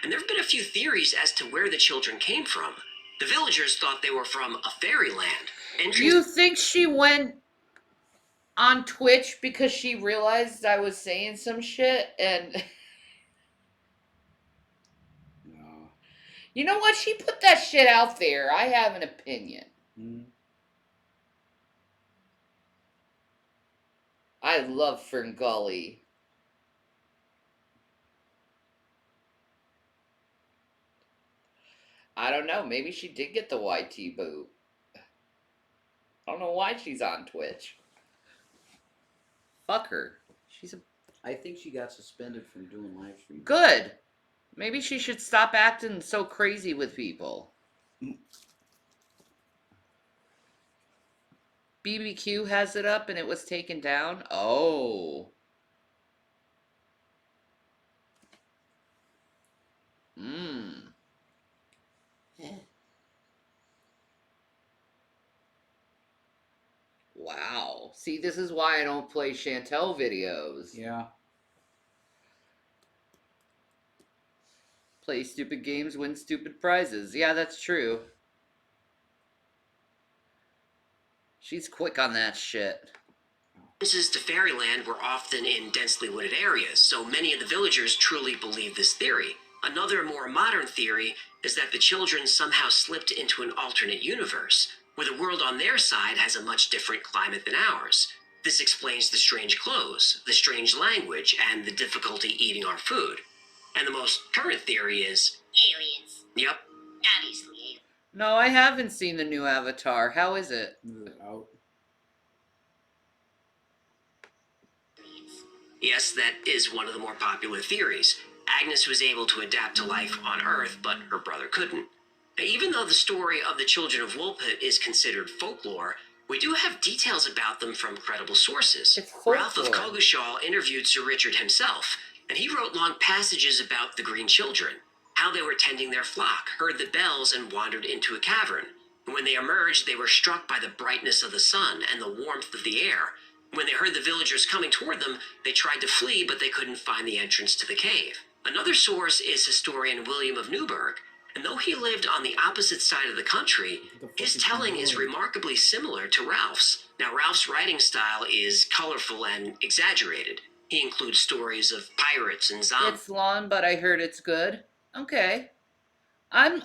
And there have been a few theories as to where the children came from. The villagers thought they were from a fairyland. You think she went on Twitch because she realized I was saying some shit and... No. You know what? She put that shit out there. I have an opinion. I love Ferngully. I don't know. Maybe she did get the YT boot. I don't know why she's on Twitch. Fuck her. She's a... I think she got suspended from doing live streams. Good. Maybe she should stop acting so crazy with people. BBQ has it up and it was taken down? Oh. Mmm. Wow. See, this is why I don't play Chantel videos. Yeah. Play stupid games, win stupid prizes. Yeah, that's true. She's quick on that shit. Entrances to Fairyland were often in densely wooded areas, so many of the villagers truly believed this theory. Another more modern theory is that the children somehow slipped into an alternate universe, where the world on their side has a much different climate than ours. This explains the strange clothes, the strange language, and the difficulty eating our food. And the most current theory is... Aliens. Yep. Obviously. No, I haven't seen the new Avatar. How is it? Out. Yes, that is one of the more popular theories. Agnes was able to adapt to life on Earth, but her brother couldn't. Even though the story of the Children of Woolpit is considered folklore, we do have details about them from credible sources. Ralph of Coggeshall interviewed Sir Richard himself, and he wrote long passages about the Green Children, how they were tending their flock, heard the bells, and wandered into a cavern. When they emerged, they were struck by the brightness of the sun and the warmth of the air. When they heard the villagers coming toward them, they tried to flee, but they couldn't find the entrance to the cave. Another source is historian William of Newburgh, and though he lived on the opposite side of the country, his telling is remarkably similar to Ralph's. Now, Ralph's writing style is colorful and exaggerated. He includes stories of pirates and zombies. It's long, but I heard it's good. Okay. I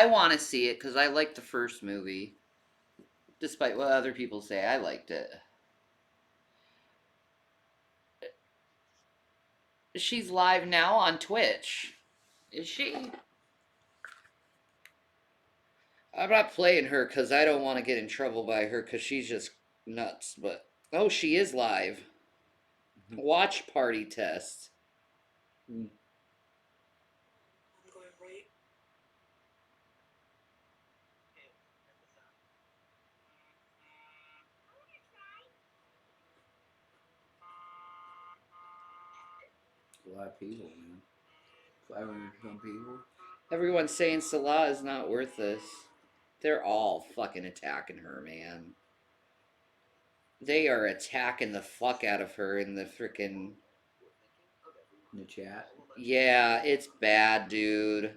want to see it because I liked the first movie. Despite what other people say, I liked it. She's live now on Twitch. Is she? I'm not playing her because I don't want to get in trouble by her because she's just nuts. But, oh, she is live. Watch party test. A lot of people, man. 500 some people. Everyone's saying Salah is not worth this. They're all fucking attacking her, man. They are attacking the fuck out of her in the frickin'... In the chat. Yeah, it's bad, dude. Did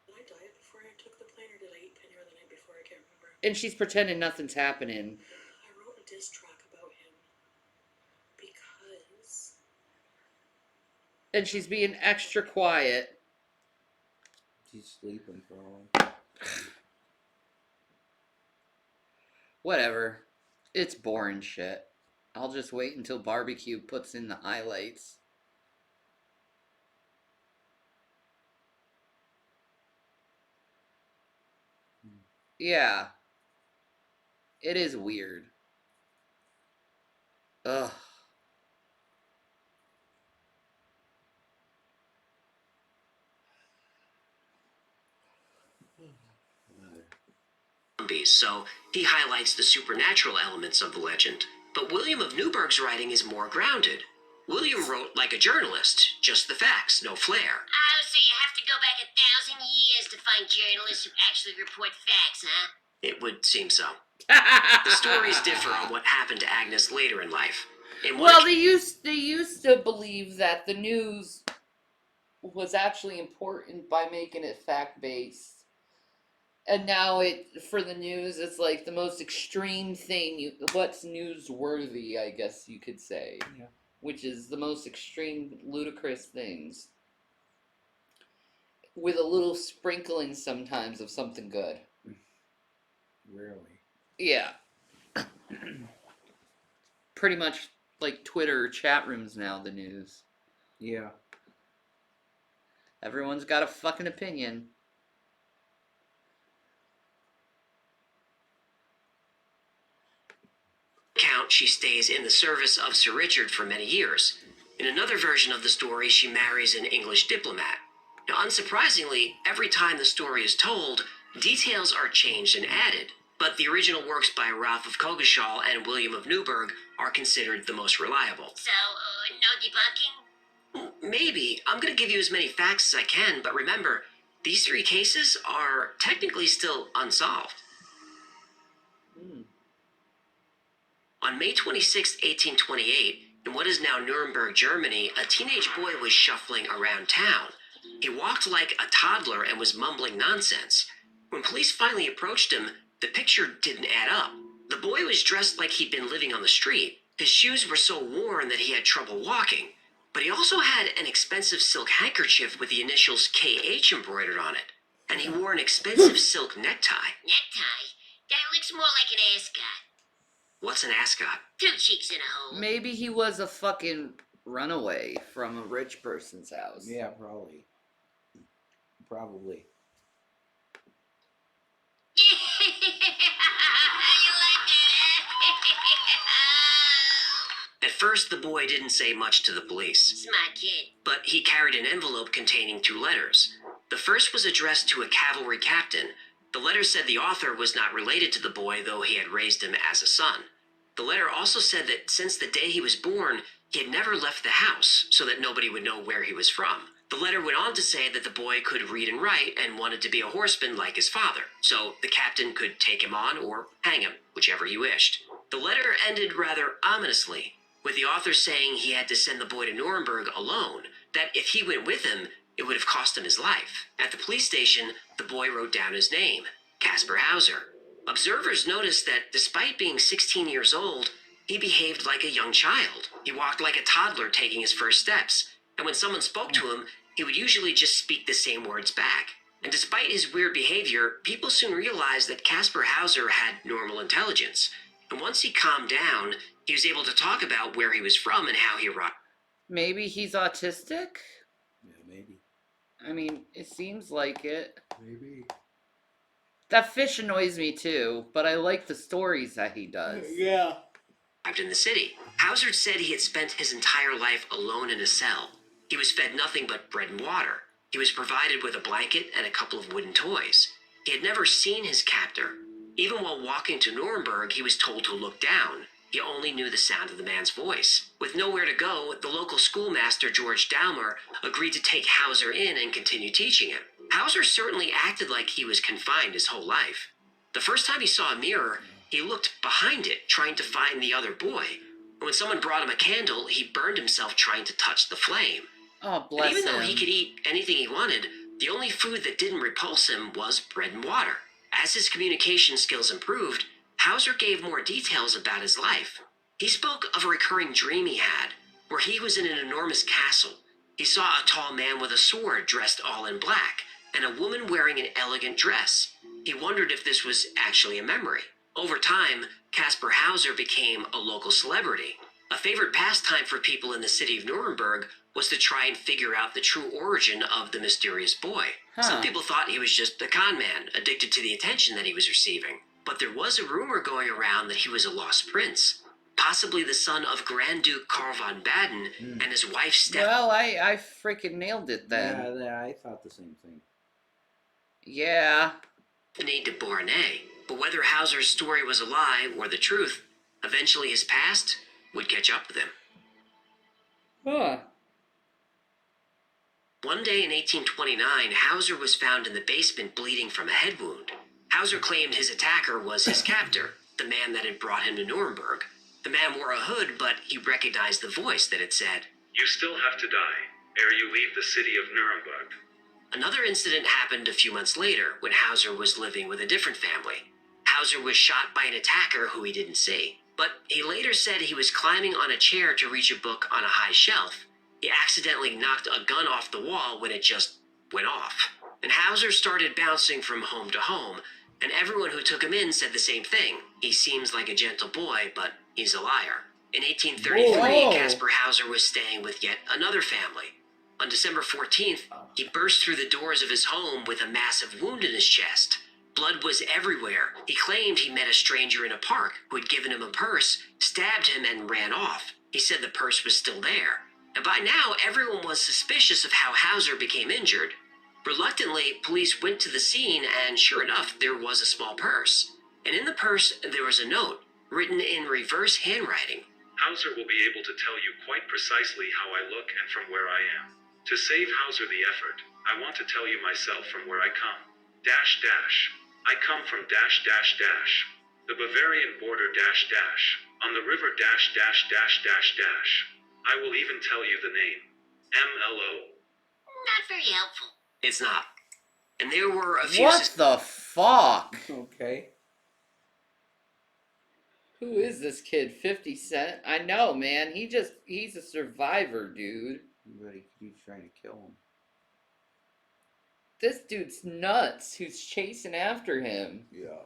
I diet before I took the plane, or did I eat Panera the night before? I can't remember. And she's pretending nothing's happening. I wrote a diss track about him because And she's being extra quiet. She's sleeping for all. Whatever. It's boring shit. I'll just wait until Barbecue puts in the highlights. Yeah. It is weird. Ugh. Zombies, so he highlights the supernatural elements of the legend. But William of Newburgh's writing is more grounded. William wrote like a journalist, just the facts, no flair. Oh, so you have to go back 1,000 years to find journalists who actually report facts, huh? It would seem so. The stories differ on what happened to Agnes later in life. Well, they used to believe that the news was actually important by making it fact-based. And now for the news, it's like the most extreme thing, what's newsworthy, I guess you could say. Yeah. Which is the most extreme, ludicrous things. With a little sprinkling sometimes of something good. Rarely. Yeah. Pretty much like Twitter chat rooms now, the news. Yeah. Everyone's got a fucking opinion. Count, she stays in the service of Sir Richard for many years. In another version of the story, she marries an English diplomat. Now, unsurprisingly, every time the story is told, details are changed and added, but the original works by Ralph of Coggeshall and William of Newburgh are considered the most reliable. So, no debunking? Maybe. I'm going to give you as many facts as I can, but remember, these 3 cases are technically still unsolved. On May 26, 1828, in what is now Nuremberg, Germany, a teenage boy was shuffling around town. He walked like a toddler and was mumbling nonsense. When police finally approached him, the picture didn't add up. The boy was dressed like he'd been living on the street. His shoes were so worn that he had trouble walking. But he also had an expensive silk handkerchief with the initials KH embroidered on it. And he wore an expensive silk necktie. Necktie? That looks more like an ascot. What's an ascot? 2 cheeks in a hole. Maybe he was a fucking runaway from a rich person's house. Yeah, probably. Probably. At first, the boy didn't say much to the police. Smart kid. But he carried an envelope containing 2 letters. The first was addressed to a cavalry captain. The letter said the author was not related to the boy, though he had raised him as a son. The letter also said that since the day he was born, he had never left the house, so that nobody would know where he was from. The letter went on to say that the boy could read and write and wanted to be a horseman like his father, so the captain could take him on or hang him, whichever he wished. The letter ended rather ominously, with the author saying he had to send the boy to Nuremberg alone, that if he went with him, it would have cost him his life. At the police station, the boy wrote down his name, Caspar Hauser. Observers noticed that despite being 16 years old, he behaved like a young child. He walked like a toddler taking his first steps, and when someone spoke to him, he would usually just speak the same words back. And despite his weird behavior, people soon realized that Caspar Hauser had normal intelligence. And once he calmed down, he was able to talk about where he was from and how he arrived. Maybe he's autistic? Yeah, maybe. I mean, it seems like it. Maybe. That fish annoys me too, but I like the stories that he does. Yeah. In the city. Hauser said he had spent his entire life alone in a cell. He was fed nothing but bread and water. He was provided with a blanket and a couple of wooden toys. He had never seen his captor. Even while walking to Nuremberg, he was told to look down. He only knew the sound of the man's voice. With nowhere to go, the local schoolmaster, George Daumer, agreed to take Hauser in and continue teaching him. Hauser certainly acted like he was confined his whole life. The first time he saw a mirror, he looked behind it, trying to find the other boy. And when someone brought him a candle, he burned himself trying to touch the flame. Oh, bless and even though him. he could eat anything he wanted, the only food that didn't repulse him was bread and water. As his communication skills improved, Hauser gave more details about his life. He spoke of a recurring dream he had, where he was in an enormous castle. He saw a tall man with a sword dressed all in black, and a woman wearing an elegant dress. He wondered if this was actually a memory. Over time, Caspar Hauser became a local celebrity. A favorite pastime for people in the city of Nuremberg was to try and figure out the true origin of the mysterious boy. Some people thought he was just a con man, addicted to the attention that he was receiving. But there was a rumor going around that he was a lost prince, possibly the son of Grand Duke Karl von Baden and his wife Stephanie. Well, I freaking nailed it then. Yeah, I thought the same thing. Yeah. De Beauharnais. But whether Hauser's story was a lie or the truth, eventually his past would catch up with him. Huh. One day in 1829, Hauser was found in the basement bleeding from a head wound. Hauser claimed his attacker was his captor, the man that had brought him to Nuremberg. The man wore a hood, but he recognized the voice that had said, You still have to die, ere you leave the city of Nuremberg. Another incident happened a few months later when Hauser was living with a different family. Hauser was shot by an attacker who he didn't see, but he later said he was climbing on a chair to reach a book on a high shelf. He accidentally knocked a gun off the wall when it just went off. And Hauser started bouncing from home to home, and everyone who took him in said the same thing. He seems like a gentle boy, but he's a liar. In 1833, Whoa. Caspar Hauser was staying with yet another family. On December 14th, he burst through the doors of his home with a massive wound in his chest. Blood was everywhere. He claimed he met a stranger in a park who had given him a purse, stabbed him, and ran off. He said the purse was still there. And by now, everyone was suspicious of how Hauser became injured. Reluctantly, police went to the scene, and sure enough, there was a small purse. And in the purse, there was a note written in reverse handwriting. Hauser will be able to tell you quite precisely how I look and from where I am. To save Hauser the effort, I want to tell you myself from where I come. Dash dash. I come from dash dash dash. The Bavarian border dash dash. On the river dash dash dash dash dash. I will even tell you the name. MLO. Not very helpful. It's not. And there were a few... What the fuck? Okay. Who is this kid? 50 Cent? I know, man. He's a survivor, dude. Everybody keeps trying to kill him. This dude's nuts. Who's chasing after him? Yeah.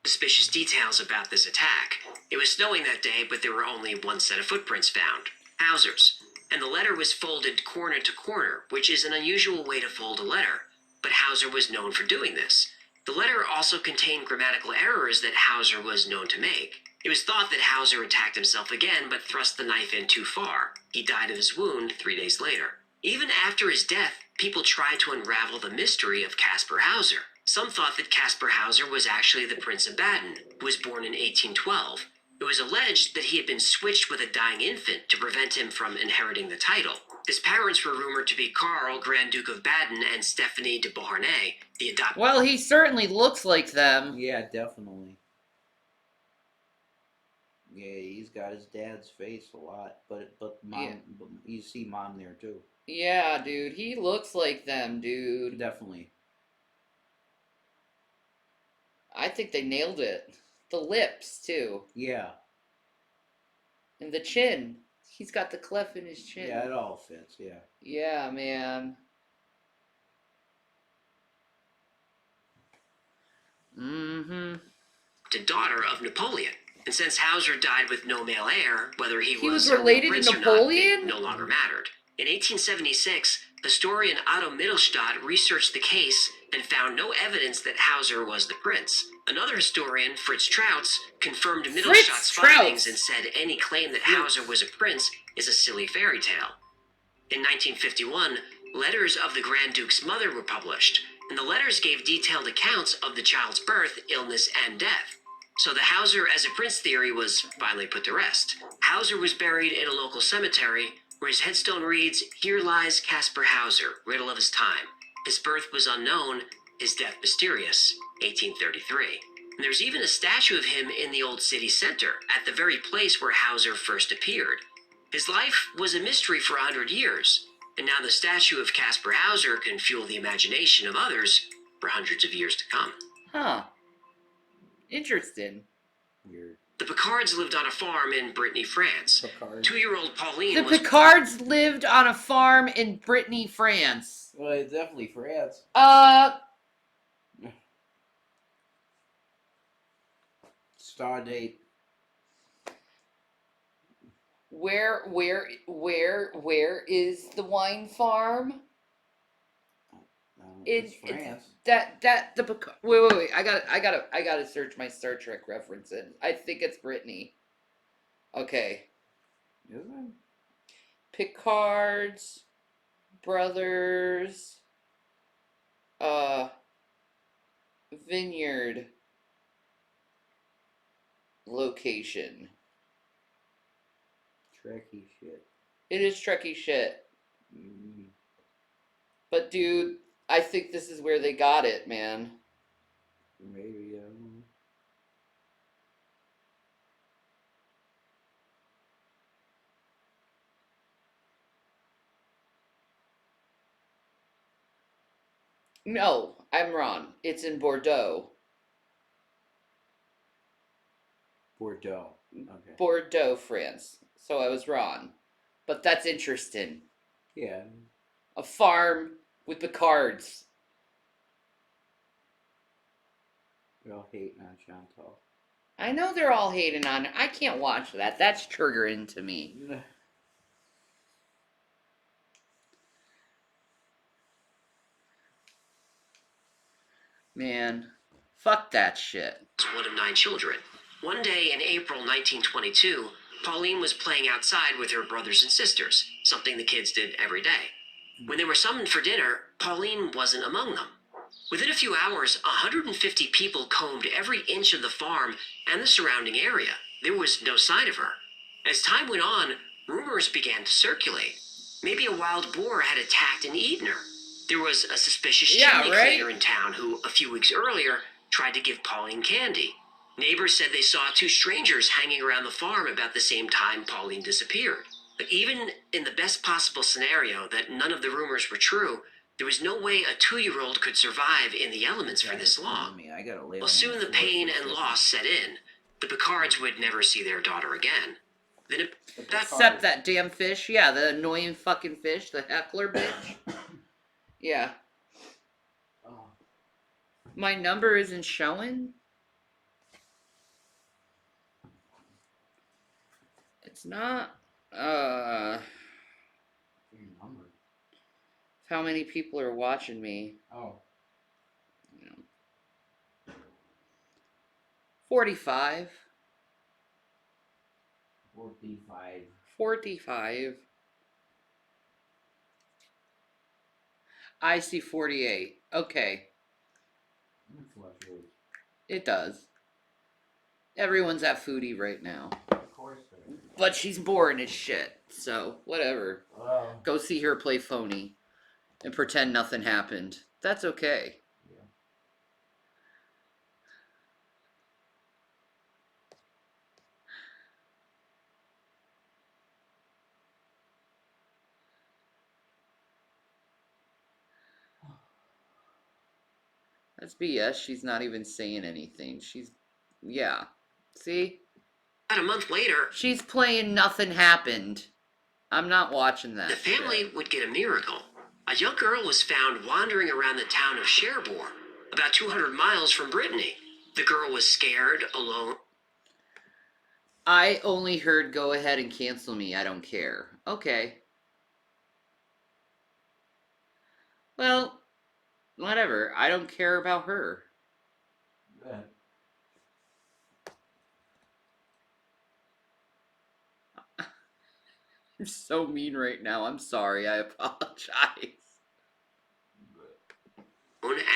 Suspicious details about this attack. It was snowing that day, but there were only one set of footprints found. Hauser's. And the letter was folded corner to corner, which is an unusual way to fold a letter. But Hauser was known for doing this. The letter also contained grammatical errors that Hauser was known to make. It was thought that Hauser attacked himself again, but thrust the knife in too far. He died of his wound 3 days later. Even after his death, people tried to unravel the mystery of Caspar Hauser. Some thought that Caspar Hauser was actually the Prince of Baden, who was born in 1812. It was alleged that he had been switched with a dying infant to prevent him from inheriting the title. His parents were rumored to be Karl, Grand Duke of Baden, and Stephanie de Beauharnais, the adopted... Well, he certainly looks like them. Yeah, definitely. Yeah, he's got his dad's face a lot, but mom, Yeah. but you see mom there too. Yeah, dude. He looks like them, dude. Definitely. I think they nailed it. The lips, too. Yeah. And the chin. He's got the cleft in his chin. Yeah, it all fits. Yeah. Yeah, man. Mm-hmm. The daughter of Napoleon. And since Hauser died with no male heir, whether he was a real related to prince or not, Napoleon? it no longer mattered. In 1876, historian Otto Mittelstadt researched the case and found no evidence that Hauser was the prince. Another historian, Fritz Trautz, confirmed Mittelstadt's findings and said any claim that Hauser was a prince is a silly fairy tale. In 1951, letters of the Grand Duke's mother were published, and the letters gave detailed accounts of the child's birth, illness, and death. So the Hauser as a prince theory was finally put to rest. Hauser was buried in a local cemetery where his headstone reads, "Here lies Caspar Hauser, riddle of his time. His birth was unknown, his death mysterious, 1833. And there's even a statue of him in the old city center, at the very place where Hauser first appeared. His life was a mystery for 100 years, and now the statue of Caspar Hauser can fuel the imagination of others for hundreds of years to come. Huh. Interesting. Weird. The Picards lived on a farm in Brittany, France. 2-year-old Pauline The was... Picards lived on a farm in Brittany, France. Well, it's definitely France. Star date. Where is the wine farm? It's France. The wait. I gotta search my Star Trek references. I think it's Brittany. Okay. Is it? Picards, brothers, vineyard location. Trekkie shit. It is Trekkie shit. Mm. But dude, I think this is where they got it, man. Maybe, I don't know. No, I'm wrong. It's in Bordeaux. Bordeaux. Okay. Bordeaux, France. So I was wrong. But that's interesting. Yeah. A farm with the cards. They're all hating on Chantal. I know they're all hating on it. I can't watch that. That's triggering to me. Man, fuck that shit. One of 9 children. One day in April 1922, Pauline was playing outside with her brothers and sisters, something the kids did every day. When they were summoned for dinner, Pauline wasn't among them. Within a few hours, 150 people combed every inch of the farm and the surrounding area. There was no sign of her. As time went on, rumors began to circulate. Maybe a wild boar had attacked and eaten her. There was a suspicious chimney cleaner in town who, a few weeks earlier, tried to give Pauline candy. Neighbors said they saw two strangers hanging around the farm about the same time Pauline disappeared. But even in the best possible scenario that none of the rumors were true, there was no way a 2-year-old could survive in the elements for this long. Well, soon the pain and loss set in. The Picards would never see their daughter again. Then Except that damn fish. Yeah, the annoying fucking fish, the heckler bitch. Yeah. My number isn't showing? It's not. How many people are watching me? Oh. 45. 45. 45. I see 48. Okay. It does. Everyone's at foodie right now. Of course there is. But she's boring as shit. So, whatever. Well. Go see her play phony. And pretend nothing happened. That's okay. That's BS. She's not even saying anything. Yeah. See? About a month later, she's playing nothing happened. I'm not watching that. The family would get a miracle. A young girl was found wandering around the town of Cherbourg, about 200 miles from Brittany. The girl was scared, alone. I only heard go ahead and cancel me. I don't care. Okay. Well, whatever. I don't care about her. Good. I'm so mean right now. I'm sorry. I apologize.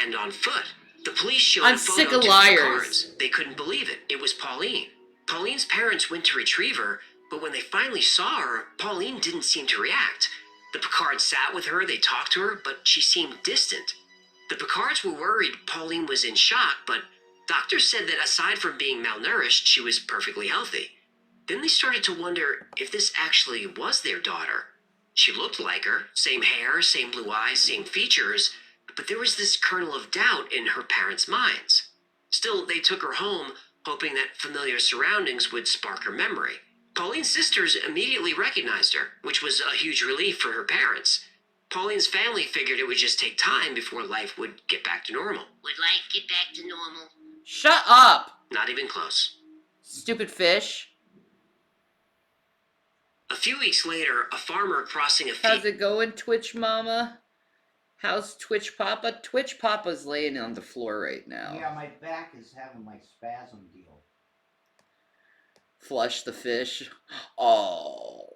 And on foot. The police showed I'm a photo sick of to the liars. Picards. They couldn't believe it. It was Pauline. Pauline's parents went to retrieve her, but when they finally saw her, Pauline didn't seem to react. The Picards sat with her, they talked to her, but she seemed distant. The Picards were worried Pauline was in shock, but doctors said that aside from being malnourished, she was perfectly healthy. Then they started to wonder if this actually was their daughter. She looked like her, same hair, same blue eyes, same features, but there was this kernel of doubt in her parents' minds. Still, they took her home, hoping that familiar surroundings would spark her memory. Pauline's sisters immediately recognized her, which was a huge relief for her parents. Pauline's family figured it would just take time before life would get back to normal. Would life get back to normal? Shut up! Not even close. Stupid fish. A few weeks later, a farmer crossing a How's field. it going, Twitch Mama? How's Twitch Papa? Twitch Papa's laying on the floor right now. Yeah, my back is having my spasm deal. Flush the fish. Oh.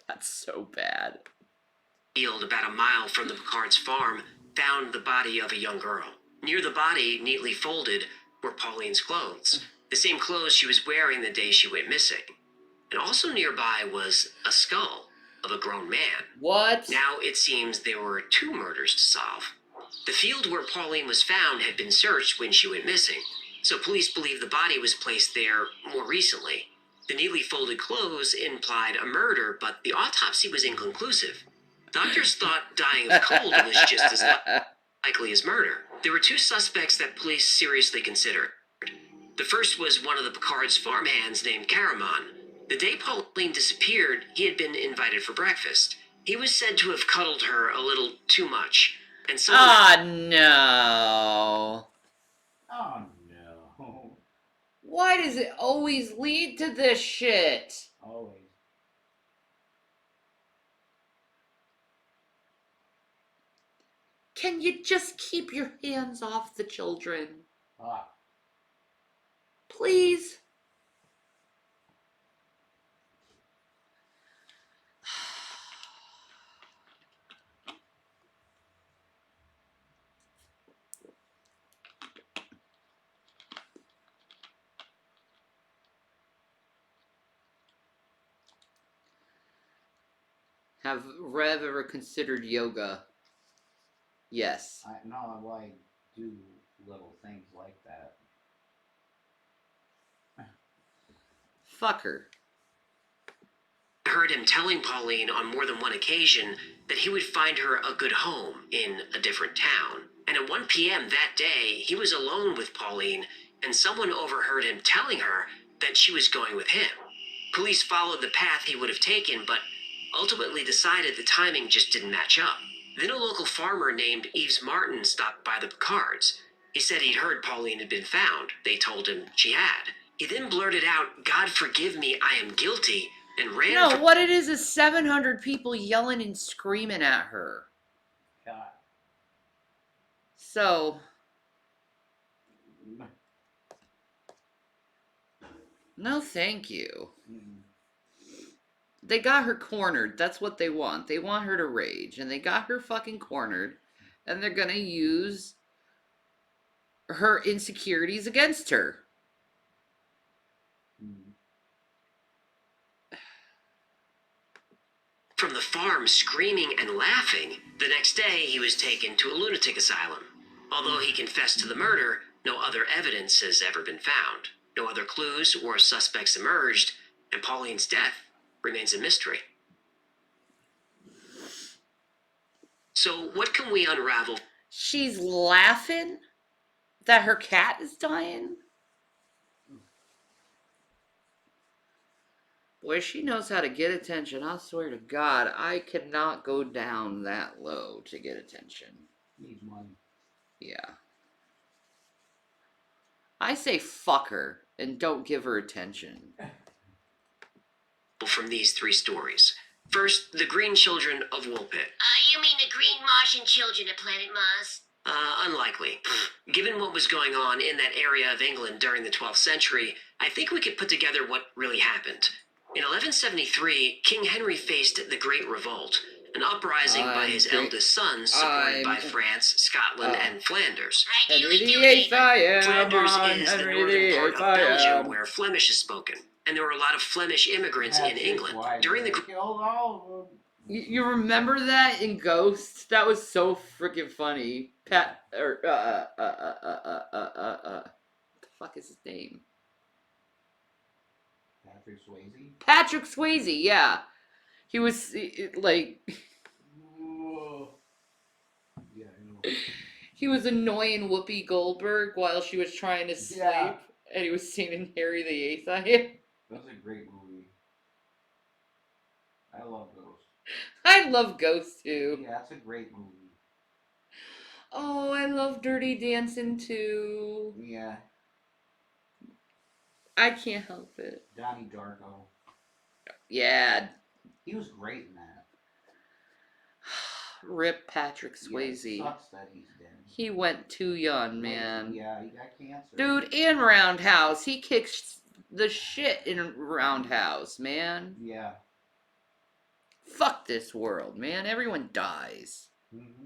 That's so bad. Field about a mile from the Picard's farm found the body of a young girl. Near the body, neatly folded, were Pauline's clothes. The same clothes she was wearing the day she went missing. And also nearby was a skull of a grown man. What? Now it seems there were 2 murders to solve. The field where Pauline was found had been searched when she went missing, so police believe the body was placed there more recently. The neatly folded clothes implied a murder, but the autopsy was inconclusive. Doctors thought dying of cold was just as likely as murder. There were 2 suspects that police seriously considered. The first was one of the Picard's farmhands named Karaman. The day Pauline disappeared, he had been invited for breakfast. He was said to have cuddled her a little too much, and someone... no. Oh no. Why does it always lead to this shit? Always. Can you just keep your hands off the children? Ah. Please? Have Rev ever considered yoga? Yes. No, I do little things like that. Fuck her. I heard him telling Pauline on more than one occasion that he would find her a good home in a different town. And at 1 p.m. that day, he was alone with Pauline, and someone overheard him telling her that she was going with him. Police followed the path he would have taken, but ultimately decided the timing just didn't match up. Then a local farmer named Yves Martin stopped by the Picards. He said he'd heard Pauline had been found. They told him she had. He then blurted out, "God forgive me, I am guilty," and ran No, for what it is 700 people yelling and screaming at her. God. So, no thank you. They got her cornered. That's what they want. They want her to rage. And they got her fucking cornered. And they're gonna use her insecurities against her. from the farm screaming and laughing. The next day, he was taken to a lunatic asylum. Although he confessed to the murder, no other evidence has ever been found. No other clues or suspects emerged, and Pauline's death remains a mystery. So, what can we unravel? She's laughing that her cat is dying? Boy, she knows how to get attention. I swear to God, I cannot go down that low to get attention. Needs money. Yeah. I say fuck her and don't give her attention. From these three stories. First, the Green Children of Woolpit. You mean the green Martian children of planet Mars? Unlikely. Given what was going on in that area of England during the 12th century, I think we could put together what really happened. In 1173, King Henry faced the Great Revolt, an uprising by his eldest sons supported by France, Scotland, and Flanders. Henry VIII, I am. Flanders is the Henry northern VIII, part of I Belgium am. where Flemish is spoken, and there were a lot of Flemish immigrants in England. During the You remember that in Ghost? That was so freaking funny. What the fuck is his name? Patrick Swayze? Patrick Swayze, yeah. He was, like... Yeah, I know. He was annoying Whoopi Goldberg while she was trying to sleep. Yeah. And he was singing Harry VIII, I am. That's a great movie. I love Ghost. I love Ghost, too. Yeah, that's a great movie. Oh, I love Dirty Dancing, too. Yeah. I can't help it. Donnie Darko. Yeah. He was great in that. Rip Patrick Swayze. Yeah, it sucks that he's dead. He went too young, man. Yeah, he got cancer. Dude, in Roundhouse, he kicks the shit in Roundhouse, man. Yeah. Fuck this world, man. Everyone dies. Mm-hmm.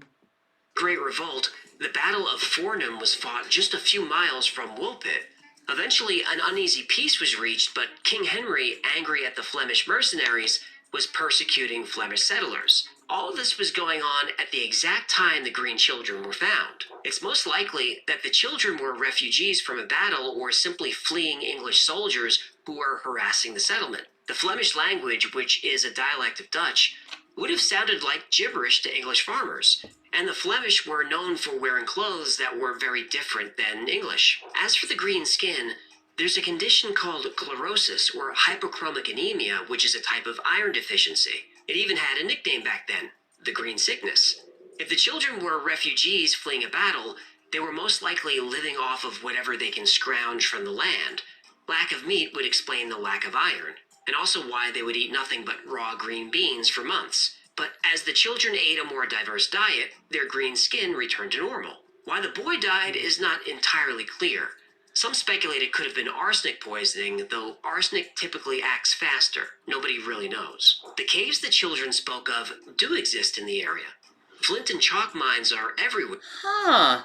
Great Revolt, the Battle of Fornham was fought just a few miles from Woolpit. Eventually, an uneasy peace was reached, but King Henry, angry at the Flemish mercenaries, was persecuting Flemish settlers. All of this was going on at the exact time the Green Children were found. It's most likely that the children were refugees from a battle or simply fleeing English soldiers who were harassing the settlement. The Flemish language, which is a dialect of Dutch, would have sounded like gibberish to English farmers, and the Flemish were known for wearing clothes that were very different than English. As for the green skin, there's a condition called chlorosis or hypochromic anemia, which is a type of iron deficiency. It even had a nickname back then, the green sickness. If the children were refugees fleeing a battle, they were most likely living off of whatever they can scrounge from the land. Lack of meat would explain the lack of iron, and also why they would eat nothing but raw green beans for months. But as the children ate a more diverse diet, their green skin returned to normal. Why the boy died is not entirely clear. Some speculate it could have been arsenic poisoning, though arsenic typically acts faster. Nobody really knows. The caves the children spoke of do exist in the area. Flint and chalk mines are everywhere. Huh.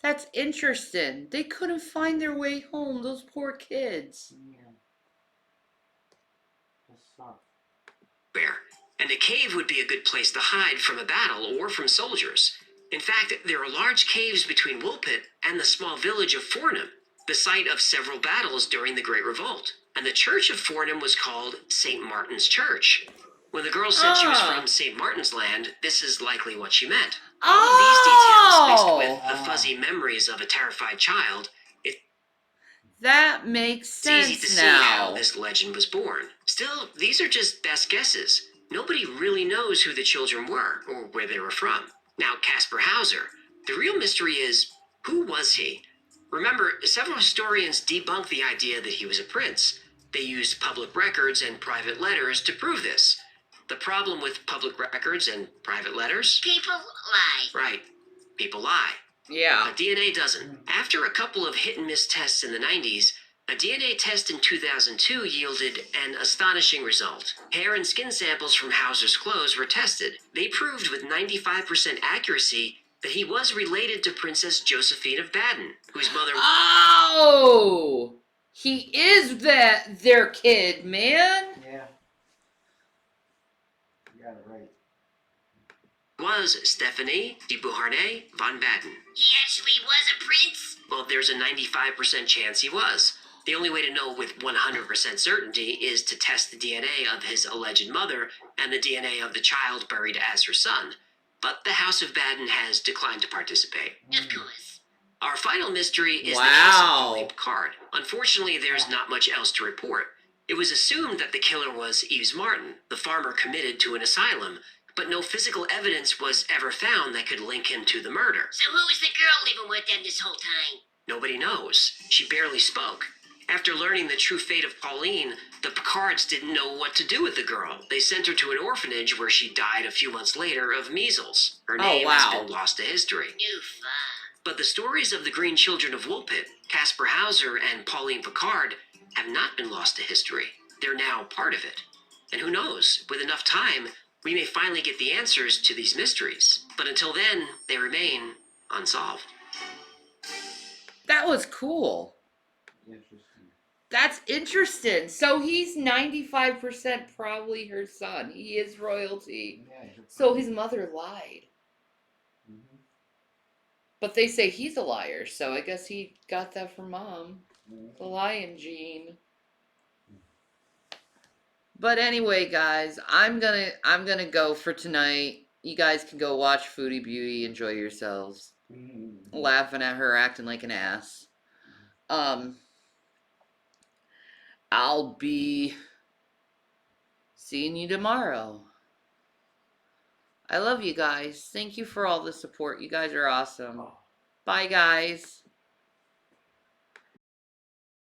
That's interesting. They couldn't find their way home, those poor kids. Yeah. That sucks. And a cave would be a good place to hide from a battle or from soldiers. In fact, there are large caves between Woolpit and the small village of Fornham, the site of several battles during the Great Revolt. And the church of Fornham was called St. Martin's Church. When the girl said she was from St. Martin's Land, this is likely what she meant. All of these details, mixed with the fuzzy memories of a terrified child, That makes it's sense easy to see now. how this legend was born. Still, these are just best guesses. Nobody really knows who the children were or where they were from. Now, Caspar Hauser, the real mystery is, who was he? Remember, several historians debunk the idea that he was a prince. They used public records and private letters to prove this. The problem with public records and private letters? People lie. Right. People lie. Yeah. But DNA doesn't. After a couple of hit and miss tests in the 90s, a DNA test in 2002 yielded an astonishing result. Hair and skin samples from Hauser's clothes were tested. They proved with 95% accuracy that he was related to Princess Josephine of Baden, whose mother Oh! He is their kid, man. Yeah. You got it right. was Stephanie de Beauharnais von Baden. He actually was a prince? Well, there's a 95% chance he was. The only way to know with 100% certainty is to test the DNA of his alleged mother and the DNA of the child buried as her son. But the House of Baden has declined to participate. Of course. Our final mystery is the case of Pauline Picard. Unfortunately, there's not much else to report. It was assumed that the killer was Yves Martin, the farmer committed to an asylum, but no physical evidence was ever found that could link him to the murder. So who was the girl living with them this whole time? Nobody knows. She barely spoke. After learning the true fate of Pauline, the Picards didn't know what to do with the girl. They sent her to an orphanage where she died a few months later of measles. Her name has been lost to history. Oof. But the stories of the Green Children of Woolpit, Caspar Hauser and Pauline Picard, have not been lost to history. They're now part of it. And who knows, with enough time, we may finally get the answers to these mysteries. But until then, they remain unsolved. That was cool. That's interesting. So he's 95% probably her son. He is royalty. So his mother lied. But they say he's a liar, so I guess he got that from mom. The lion gene. But anyway, guys, I'm gonna go for tonight. You guys can go watch Foodie Beauty, enjoy yourselves. Laughing at her acting like an ass. I'll be seeing you tomorrow. I love you guys. Thank you for all the support. You guys are awesome. Bye, guys.